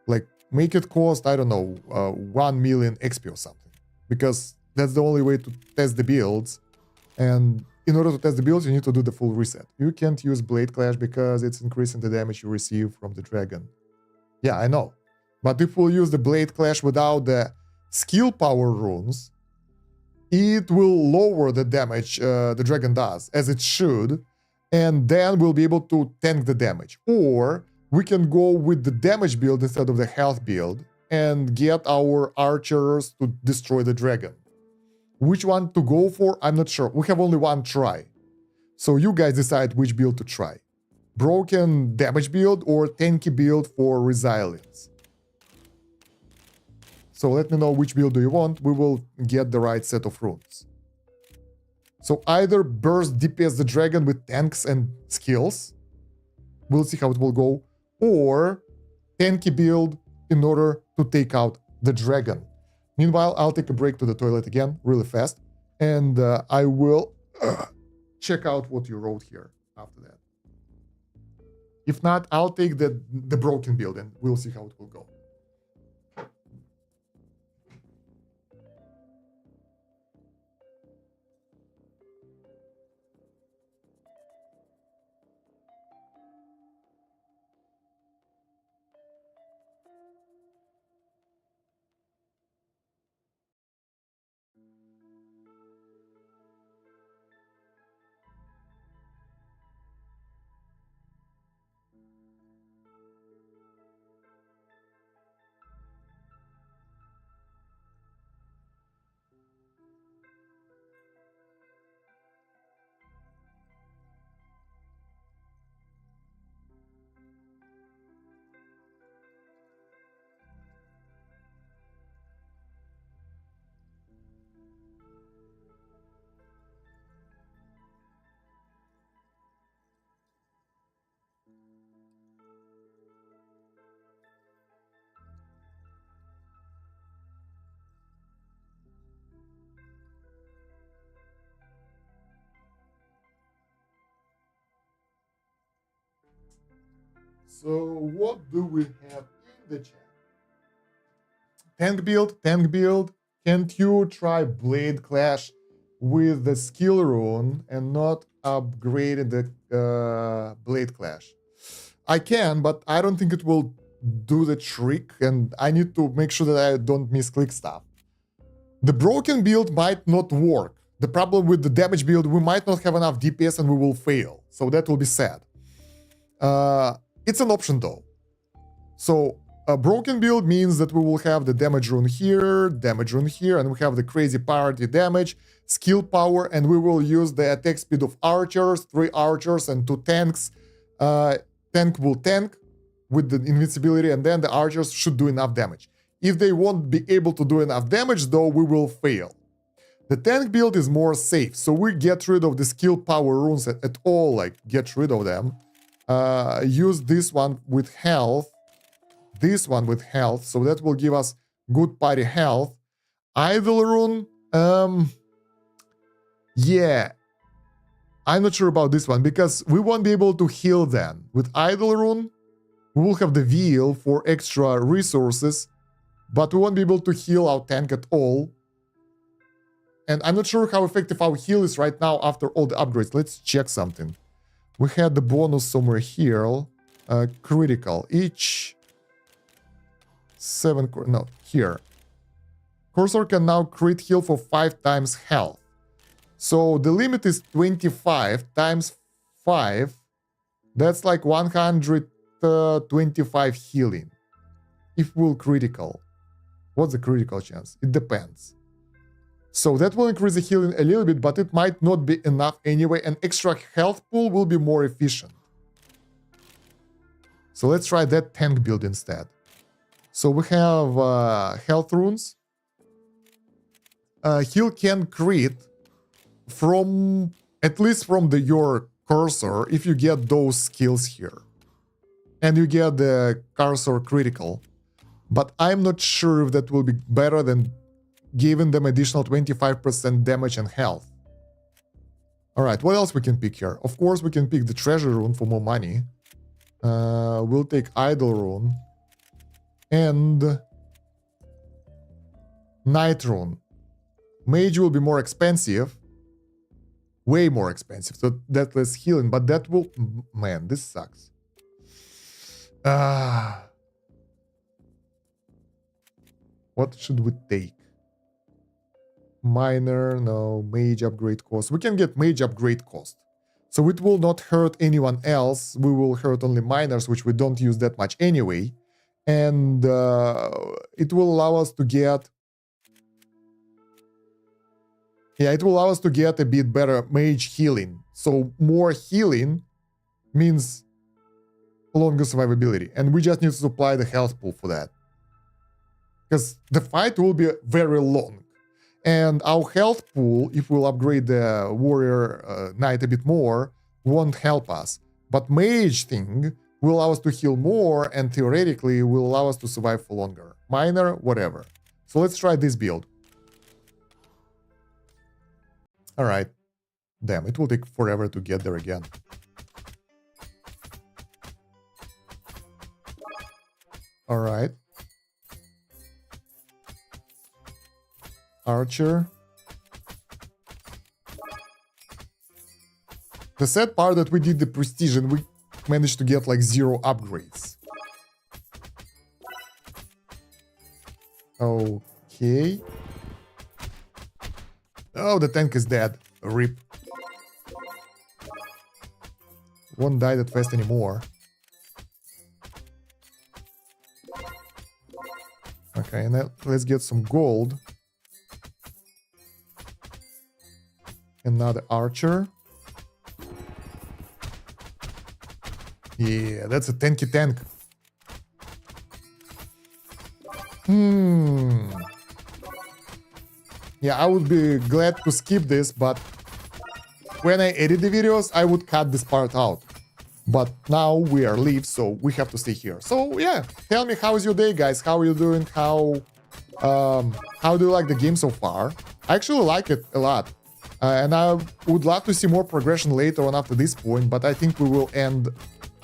S1: Like, make it cost, I don't know, 1 million XP or something. Because that's the only way to test the builds. And in order to test the builds, you need to do the full reset. You can't use Blade Clash because it's increasing the damage you receive from the dragon. Yeah, I know. But if we'll use the Blade Clash without the skill power runes, it will lower the damage the dragon does, as it should, and then we'll be able to tank the damage. Or we can go with the damage build instead of the health build and get our archers to destroy the dragon. Which one to go for, I'm not sure. We have only one try. So you guys decide which build to try. Broken damage build or tanky build for resilience. So let me know which build do you want. We will get the right set of runes. So either burst DPS the dragon with tanks and skills. We'll see how it will go. Or tanky build in order to take out the dragon. Meanwhile, I'll take a break to the toilet again, really fast, and I will check out what you wrote here after that. If not, I'll take the broken build and we'll see how it will go. So what do we have in the chat? Tank build. Can't you try Blade Clash with the skill rune and not upgrade the Blade Clash? I can, but I don't think it will do the trick, and I need to make sure that I don't misclick stuff. The broken build might not work. The problem with the damage build, we might not have enough DPS and we will fail. So that will be sad. It's an option though. So a broken build means that we will have the damage rune here, and we have the crazy party damage, skill power, and we will use the attack speed of archers, 3 archers and 2 tanks. Tank will tank with the invincibility, and then the archers should do enough damage. If they won't be able to do enough damage though, we will fail. The tank build is more safe, so we get rid of the skill power runes at all, like get rid of them. Use this one with health, so that will give us good party health. Idle rune, yeah, I'm not sure about this one because we won't be able to heal then. With idle rune, we will have the wheel for extra resources, but we won't be able to heal our tank at all. And I'm not sure how effective our heal is right now after all the upgrades. Let's check something. We had the bonus somewhere here. Critical. Each 7... No, here. Cursor can now crit heal for 5 times health. So the limit is 25 times 5. That's like 125 healing. If we'll critical. What's the critical chance? It depends. So that will increase the healing a little bit, but it might not be enough anyway. An extra health pool will be more efficient. So let's try that tank build instead. So we have health runes. Heal can crit from, at least from your cursor, if you get those skills here. And you get the cursor critical. But I'm not sure if that will be better than giving them additional 25% damage and health. Alright, what else we can pick here? Of course, we can pick the treasure rune for more money. We'll take idle rune. And night rune. Mage will be more expensive. Way more expensive. So that less healing. But that will... Man, this sucks. What should we take? Minor, no. Mage upgrade cost. We can get mage upgrade cost. So it will not hurt anyone else. We will hurt only miners, which we don't use that much anyway. And it will allow us to get... Yeah, it will allow us to get a bit better mage healing. So more healing means longer survivability. And we just need to supply the health pool for that. Because the fight will be very long. And our health pool, if we'll upgrade the warrior knight a bit more, won't help us. But mage thing will allow us to heal more and theoretically will allow us to survive for longer. Minor, whatever. So let's try this build. Alright. Damn, it will take forever to get there again. Alright. Archer. The sad part that we did the prestige and we managed to get like 0 upgrades. Okay. Oh, the tank is dead. RIP. Won't die that fast anymore. Okay, and then let's get some gold. Another archer. Yeah, that's a tanky tank. Yeah, I would be glad to skip this, but when I edit the videos, I would cut this part out. But now we are live, so we have to stay here. So yeah, tell me, how is your day, guys? How are you doing? How do you like the game so far? I actually like it a lot. And I would love to see more progression later on after this point, but I think we will end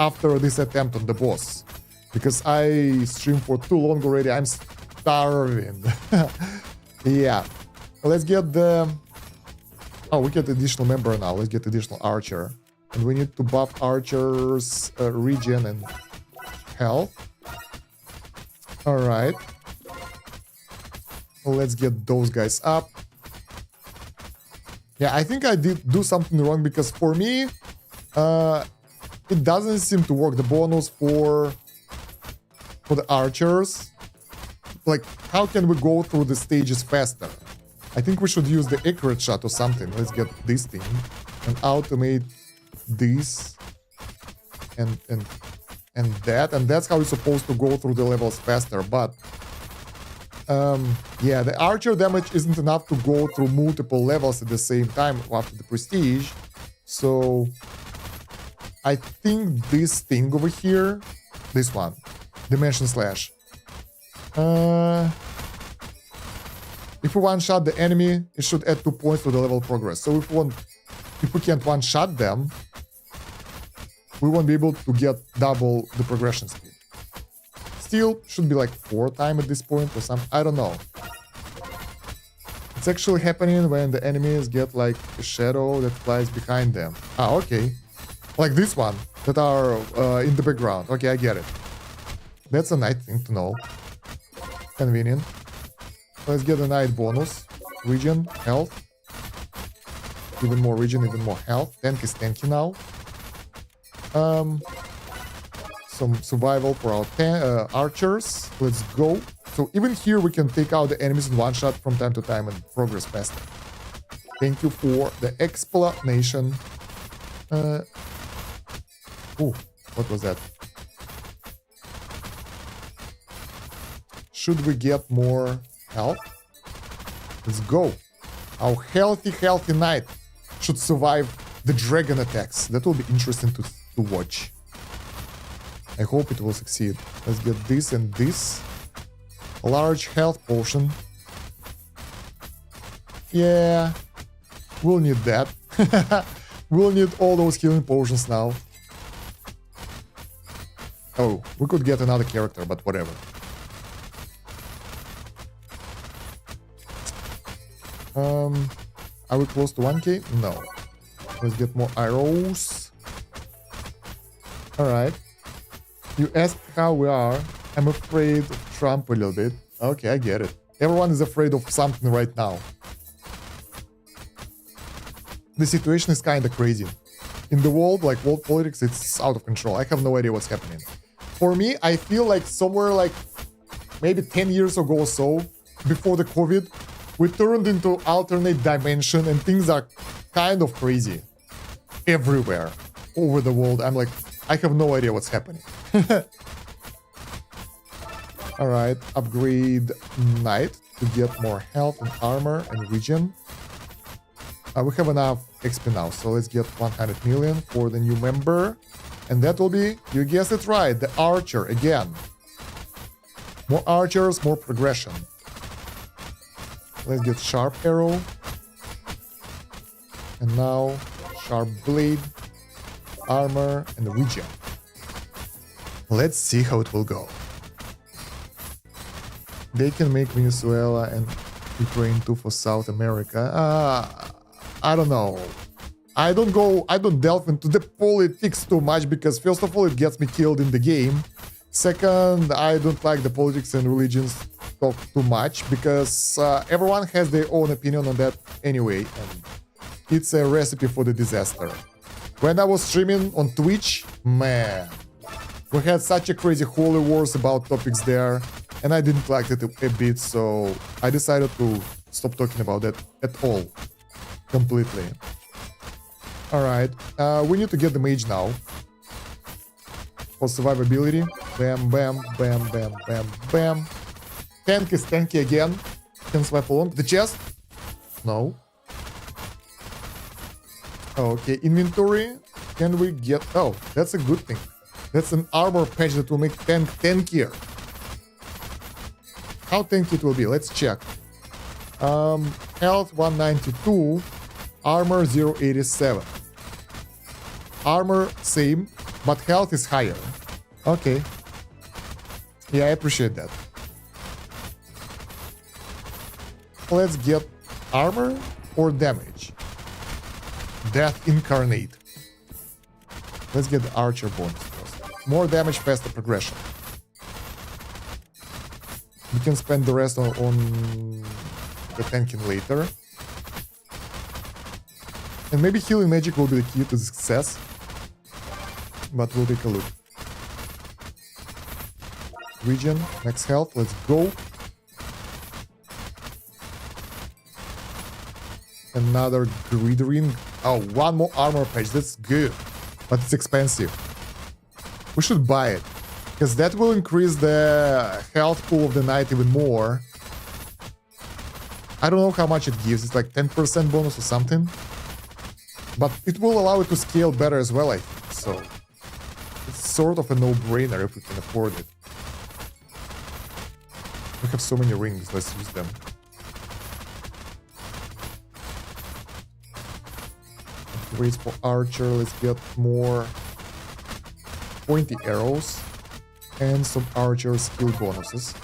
S1: after this attempt on the boss. Because I streamed for too long already, I'm starving. Yeah. Let's get the... Oh, we get additional member now. Let's get additional archer. And we need to buff archers' regen and health. Alright. Let's get those guys up. Yeah, I think I did do something wrong because for me, it doesn't seem to work. The bonus for the archers. Like, how can we go through the stages faster? I think we should use the accurate shot or something. Let's get this thing and automate this and that, and that's how you're supposed to go through the levels faster. But yeah, the archer damage isn't enough to go through multiple levels at the same time after the prestige. So I think this thing over here, this one, Dimension Slash, If we one-shot the enemy, it should add 2 points to the level progress. So if we can't one-shot them, we won't be able to get double the progression speed. Still, should be like 4 times at this point or something. I don't know. It's actually happening when the enemies get like a shadow that flies behind them. Ah, okay. Like this one that are in the background. Okay, I get it. That's a nice thing to know. Convenient. Let's get a night bonus. Regen, health. Even more regen, even more health. Tank is tanky now. Some survival for our archers. Let's go. So even here we can take out the enemies in one shot from time to time and progress faster. Thank you for the explanation. Ooh, what was that? Should we get more health? Let's go. Our healthy knight should survive the dragon attacks. That will be interesting to watch. I hope it will succeed. Let's get this and this. A large health potion. Yeah, we'll need that. We'll need all those healing potions now. Oh, we could get another character, but whatever. Are we close to 1k? No. Let's get more arrows. Alright. You asked how we are. I'm afraid of Trump a little bit. Okay, I get it. Everyone is afraid of something right now. The situation is kind of crazy. In the world, like world politics, it's out of control. I have no idea what's happening. For me, I feel like somewhere like maybe 10 years ago or so, before the COVID, we turned into alternate dimension and things are kind of crazy. Everywhere. Over the world. I'm like, I have no idea what's happening. Alright, upgrade Knight to get more health and armor and regen. We have enough XP now, so let's get 100 million for the new member. And that will be, you guessed it right, the archer again. More archers, more progression. Let's get sharp arrow. And now sharp blade, armor, and regen. Let's see how it will go. They can make Venezuela and Ukraine too for South America. I don't know. I don't delve into the politics too much because first of all, it gets me killed in the game. Second, I don't like the politics and religions talk too much because everyone has their own opinion on that anyway. And it's a recipe for the disaster. When I was streaming on Twitch, man, we had such a crazy holy wars about topics there. And I didn't like it a bit, so I decided to stop talking about that at all. Completely. Alright, we need to get the mage now. For survivability. Bam, bam, bam, bam, bam, bam. Tank is tanky again. Can survive along. The chest? No. Okay, inventory. Can we get... Oh, that's a good thing. That's an armor patch that will make tank tankier. How tanky it will be? Let's check. Health 192, armor 087. Armor same, but health is higher. Okay. Yeah, I appreciate that. Let's get armor or damage. Death incarnate. Let's get the archer bonus first. More damage, faster progression. We can spend the rest on the tanking later. And maybe healing magic will be the key to success. But we'll take a look. Regen, max health, let's go. Another grid ring. Oh, one more armor patch, that's good. But it's expensive. We should buy it. Because that will increase the health pool of the knight even more. I don't know how much it gives. It's like 10% bonus or something. But it will allow it to scale better as well, I think. So it's sort of a no-brainer if we can afford it. We have so many rings. Let's use them. Race for archer. Let's get more pointy arrows and some archer skill bonuses.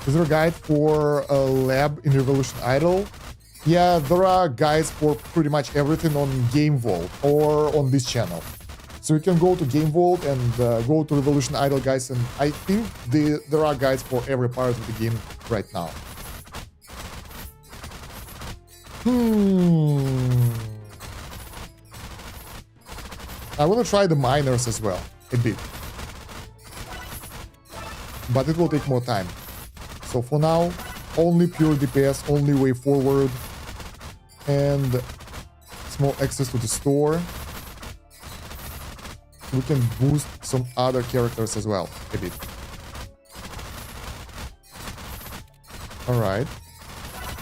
S1: Is there a guide for a lab in Revolution Idol? Yeah, there are guides for pretty much everything on Game Vault or on this channel. So you can go to Game Vault and go to Revolution Idol, guys, and I think there are guides for every part of the game right now. I want to try the miners as well, a bit. But it will take more time. So for now, only pure DPS, only way forward, and small access to the store. We can boost some other characters as well, a bit. Alright.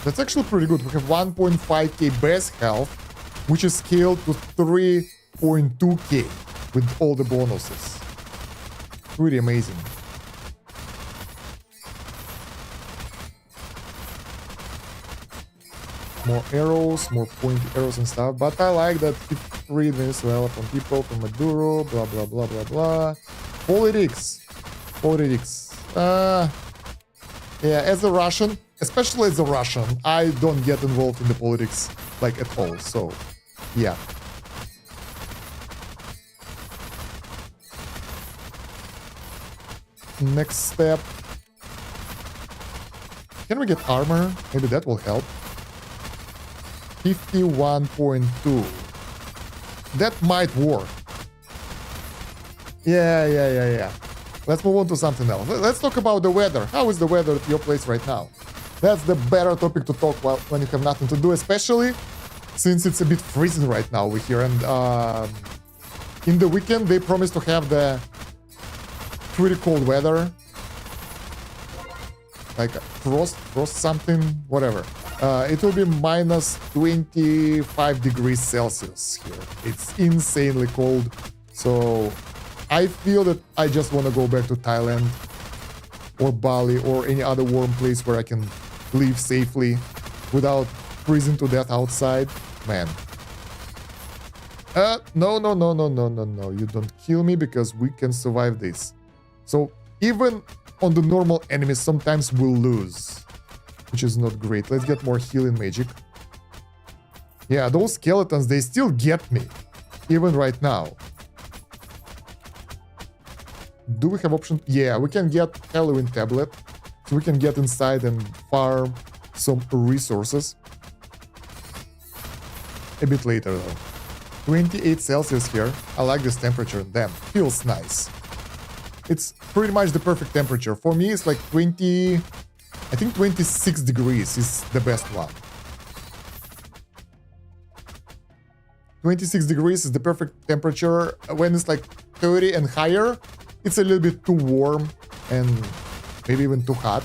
S1: That's actually pretty good. We have 1.5k base health, which is scaled to 3.2k with all the bonuses. Pretty amazing. More arrows, more pointy arrows and stuff, but I like that he freed Venezuela from people, from Maduro, blah blah blah blah blah. Politics. Yeah, as a Russian, especially as a Russian, I don't get involved in the politics like at all, so yeah. Next step. Can we get armor? Maybe that will help. 51.2. That might work. Yeah. Let's move on to something else. Let's talk about the weather. How is the weather at your place right now? That's the better topic to talk about when you have nothing to do, especially since it's a bit freezing right now over here. And in the weekend, they promised to have the pretty cold weather. Like frost something, whatever. It will be minus 25 degrees Celsius here. It's insanely cold. So I feel that I just want to go back to Thailand or Bali or any other warm place where I can live safely without freezing to death outside. Man. No. You don't kill me because we can survive this. So even on the normal enemies, sometimes we'll lose, which is not great. Let's get more healing magic. Yeah, those skeletons, they still get me, even right now. Do we have option? Yeah, we can get Halloween tablet, so we can get inside and farm some resources. A bit later though. 28 Celsius here. I like this temperature. Damn, feels nice. It's pretty much the perfect temperature. For me, it's like 20... I think 26 degrees is the best one. 26 degrees is the perfect temperature. When it's like 30 and higher, it's a little bit too warm and maybe even too hot.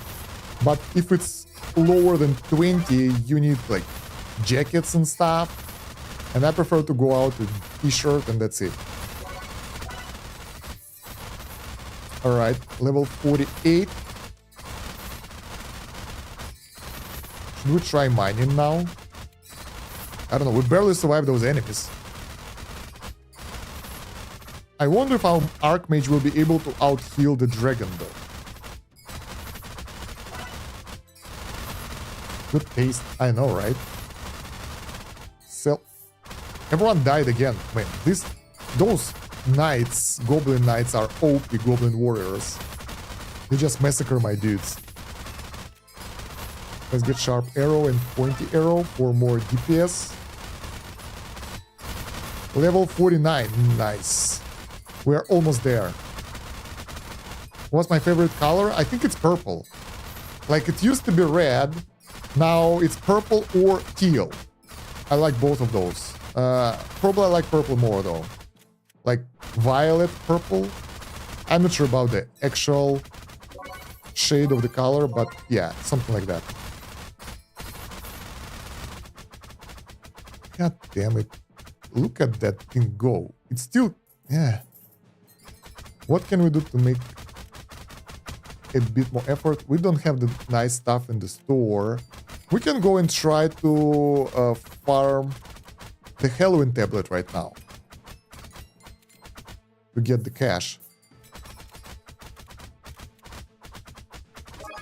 S1: But if it's lower than 20, you need like jackets and stuff. And I prefer to go out with t-shirt and that's it. Alright, level 48. Should we try mining now? I don't know, we barely survived those enemies. I wonder if our Archmage will be able to out-heal the dragon though. Good taste, I know, right? So, everyone died again. Man, those knights, goblin knights are OP goblin warriors. They just massacre my dudes. Let's get sharp arrow and pointy arrow for more DPS. Level 49, nice. We're almost there. What's my favorite color? I think it's purple. Like it used to be red, now it's purple or teal. I like both of those. Probably I like purple more though. Like violet purple. I'm not sure about the actual shade of the color, but yeah, something like that. God damn it. Look at that thing go. It's still... yeah. What can we do to make a bit more effort? We don't have the nice stuff in the store. We can go and try to farm the Halloween tablet right now to get the cash.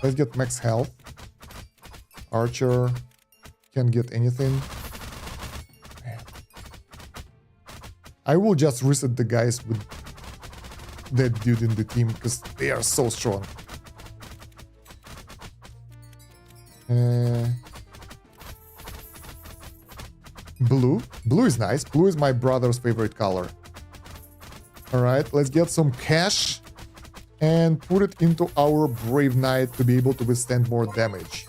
S1: Let's get max health. Archer can't get anything. Man. I will just reset the guys with that dude in the team because they are so strong. Blue. Blue is nice. Blue is my brother's favorite color. Alright, let's get some cash and put it into our Brave Knight to be able to withstand more damage.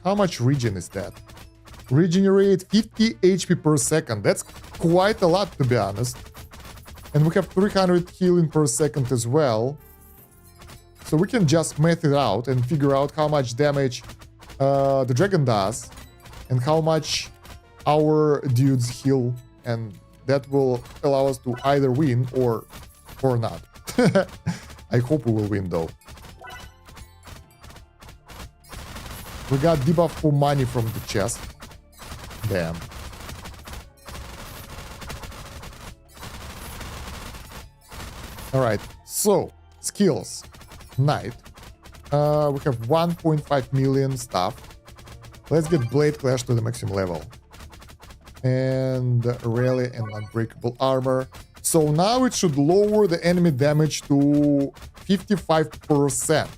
S1: How much regen is that? Regenerate 50 HP per second. That's quite a lot, to be honest. And we have 300 healing per second as well. So we can just math it out and figure out how much damage the dragon does and how much our dudes heal. And that will allow us to either win or not. I hope we will win though. We got debuff for money from the chest. Damn. Alright, so skills. Knight. We have 1.5 million stuff. Let's get Blade Clash to the maximum level. And Rally and Unbreakable Armor. So now it should lower the enemy damage to 55%.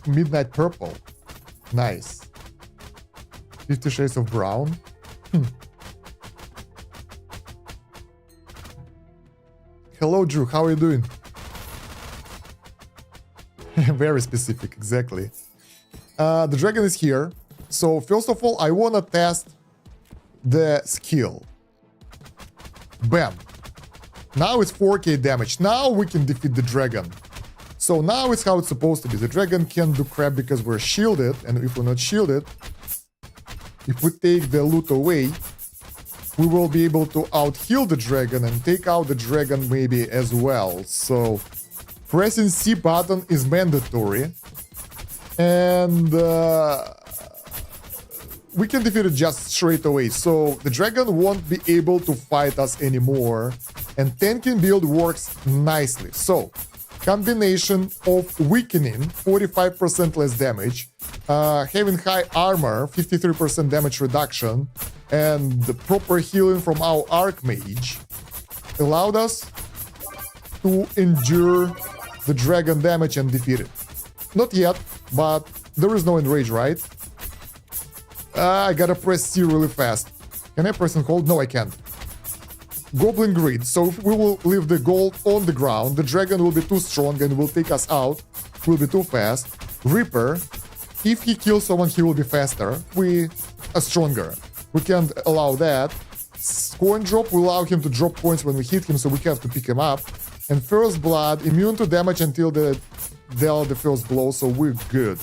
S1: Midnight Purple. Nice. 50 Shades of Brown. Hello, Drew. How are you doing? Very specific, exactly. The dragon is here. So first of all, I want to test the skill. Bam. Now it's 4k damage. Now we can defeat the dragon. So now it's how it's supposed to be. The dragon can do crap because we're shielded. And if we're not shielded, if we take the loot away, we will be able to out-heal the dragon and take out the dragon maybe as well. So pressing C button is mandatory. And we can defeat it just straight away. So the dragon won't be able to fight us anymore. And tanking build works nicely. So combination of weakening, 45% less damage, having high armor, 53% damage reduction, and the proper healing from our Archmage allowed us to endure the dragon damage and defeat it. Not yet, but there is no enrage, right? I gotta press C really fast. Can I press and hold? No, I can't. Goblin Grid. So if we will leave the gold on the ground, the dragon will be too strong and will take us out. Will be too fast. Reaper. If he kills someone, he will be faster. We are stronger. We can't allow that. Coin drop will allow him to drop points when we hit him, so we have to pick him up. And First Blood, immune to damage until they deal the first blow, so we're good.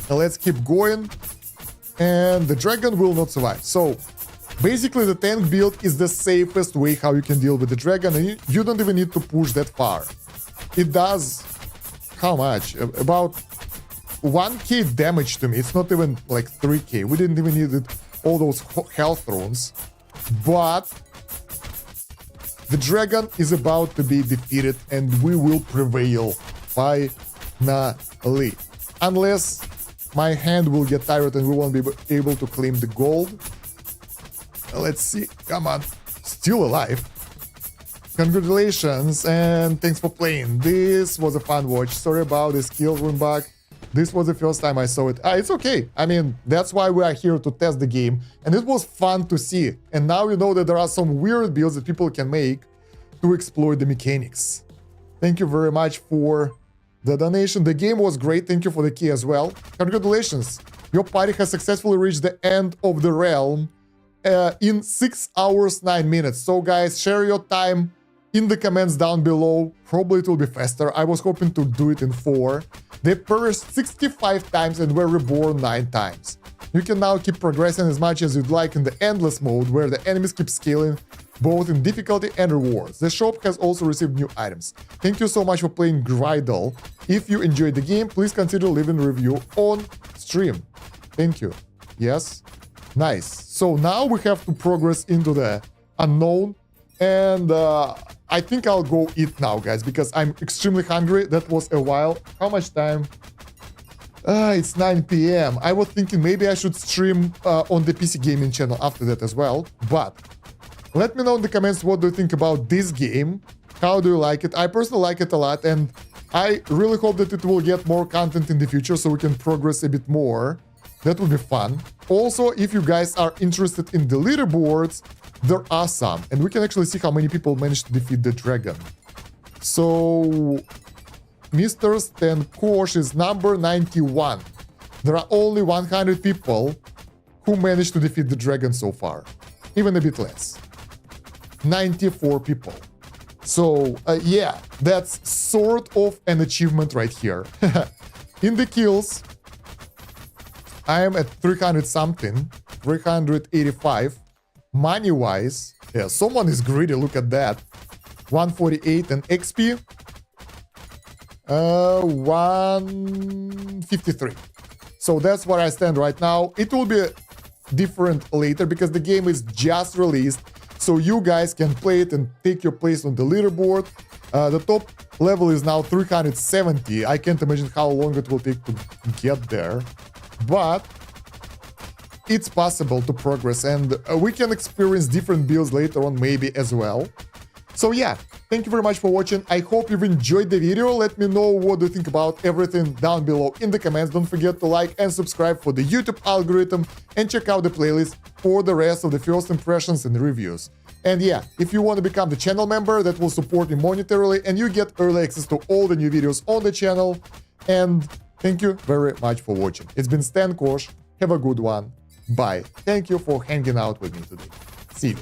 S1: Now let's keep going. And the dragon will not survive. So basically the tank build is the safest way how you can deal with the dragon, and you don't even need to push that far. It does how much? About 1k damage to me. It's not even like 3k. We didn't even need all those health runes. But the dragon is about to be defeated and we will prevail finally. Unless my hand will get tired and we won't be able to claim the gold. Let's see. Come on. Still alive. Congratulations and thanks for playing. This was a fun watch. Sorry about the skill rune bug. This was the first time I saw it. It's okay. I mean, that's why we are here to test the game. And it was fun to see. And now you know that there are some weird builds that people can make to exploit the mechanics. Thank you very much for the donation. The game was great. Thank you for the key as well. Congratulations. Your party has successfully reached the end of the realm in 6 hours, 9 minutes. So guys, share your time in the comments down below. Probably it will be faster. I was hoping to do it in 4. They perished 65 times and were reborn 9 times. You can now keep progressing as much as you'd like in the endless mode, where the enemies keep scaling both in difficulty and rewards. The shop has also received new items. Thank you so much for playing Gridle. If you enjoyed the game, please consider leaving a review on stream. Thank you. Yes. Nice. So now we have to progress into the unknown. And I think I'll go eat now, guys, because I'm extremely hungry. That was a while. How much time? It's 9 p.m. I was thinking maybe I should stream on the PC gaming channel after that as well. But let me know in the comments what do you think about this game. How do you like it? I personally like it a lot, and I really hope that it will get more content in the future so we can progress a bit more. That would be fun. Also, if you guys are interested in the leaderboards, there are some, and we can actually see how many people managed to defeat the dragon. So Mr. Stan Kosh is number 91. There are only 100 people who managed to defeat the dragon so far. Even a bit less. 94 people. So, yeah, that's sort of an achievement right here. In the kills, I am at 300 something, 385. Money-wise, yeah, someone is greedy, look at that. 148 and XP. 153. So that's where I stand right now. It will be different later because the game is just released. So you guys can play it and take your place on the leaderboard. The top level is now 370. I can't imagine how long it will take to get there. But it's possible to progress, and we can experience different builds later on maybe as well. So yeah, thank you very much for watching. I hope you've enjoyed the video. Let me know what do you think about everything down below in the comments. Don't forget to like and subscribe for the YouTube algorithm, and check out the playlist for the rest of the first impressions and reviews. And yeah, if you want to become the channel member, that will support me monetarily, and you get early access to all the new videos on the channel. And thank you very much for watching. It's been Stan Kosh. Have a good one. Bye. Thank you for hanging out with me today. See you.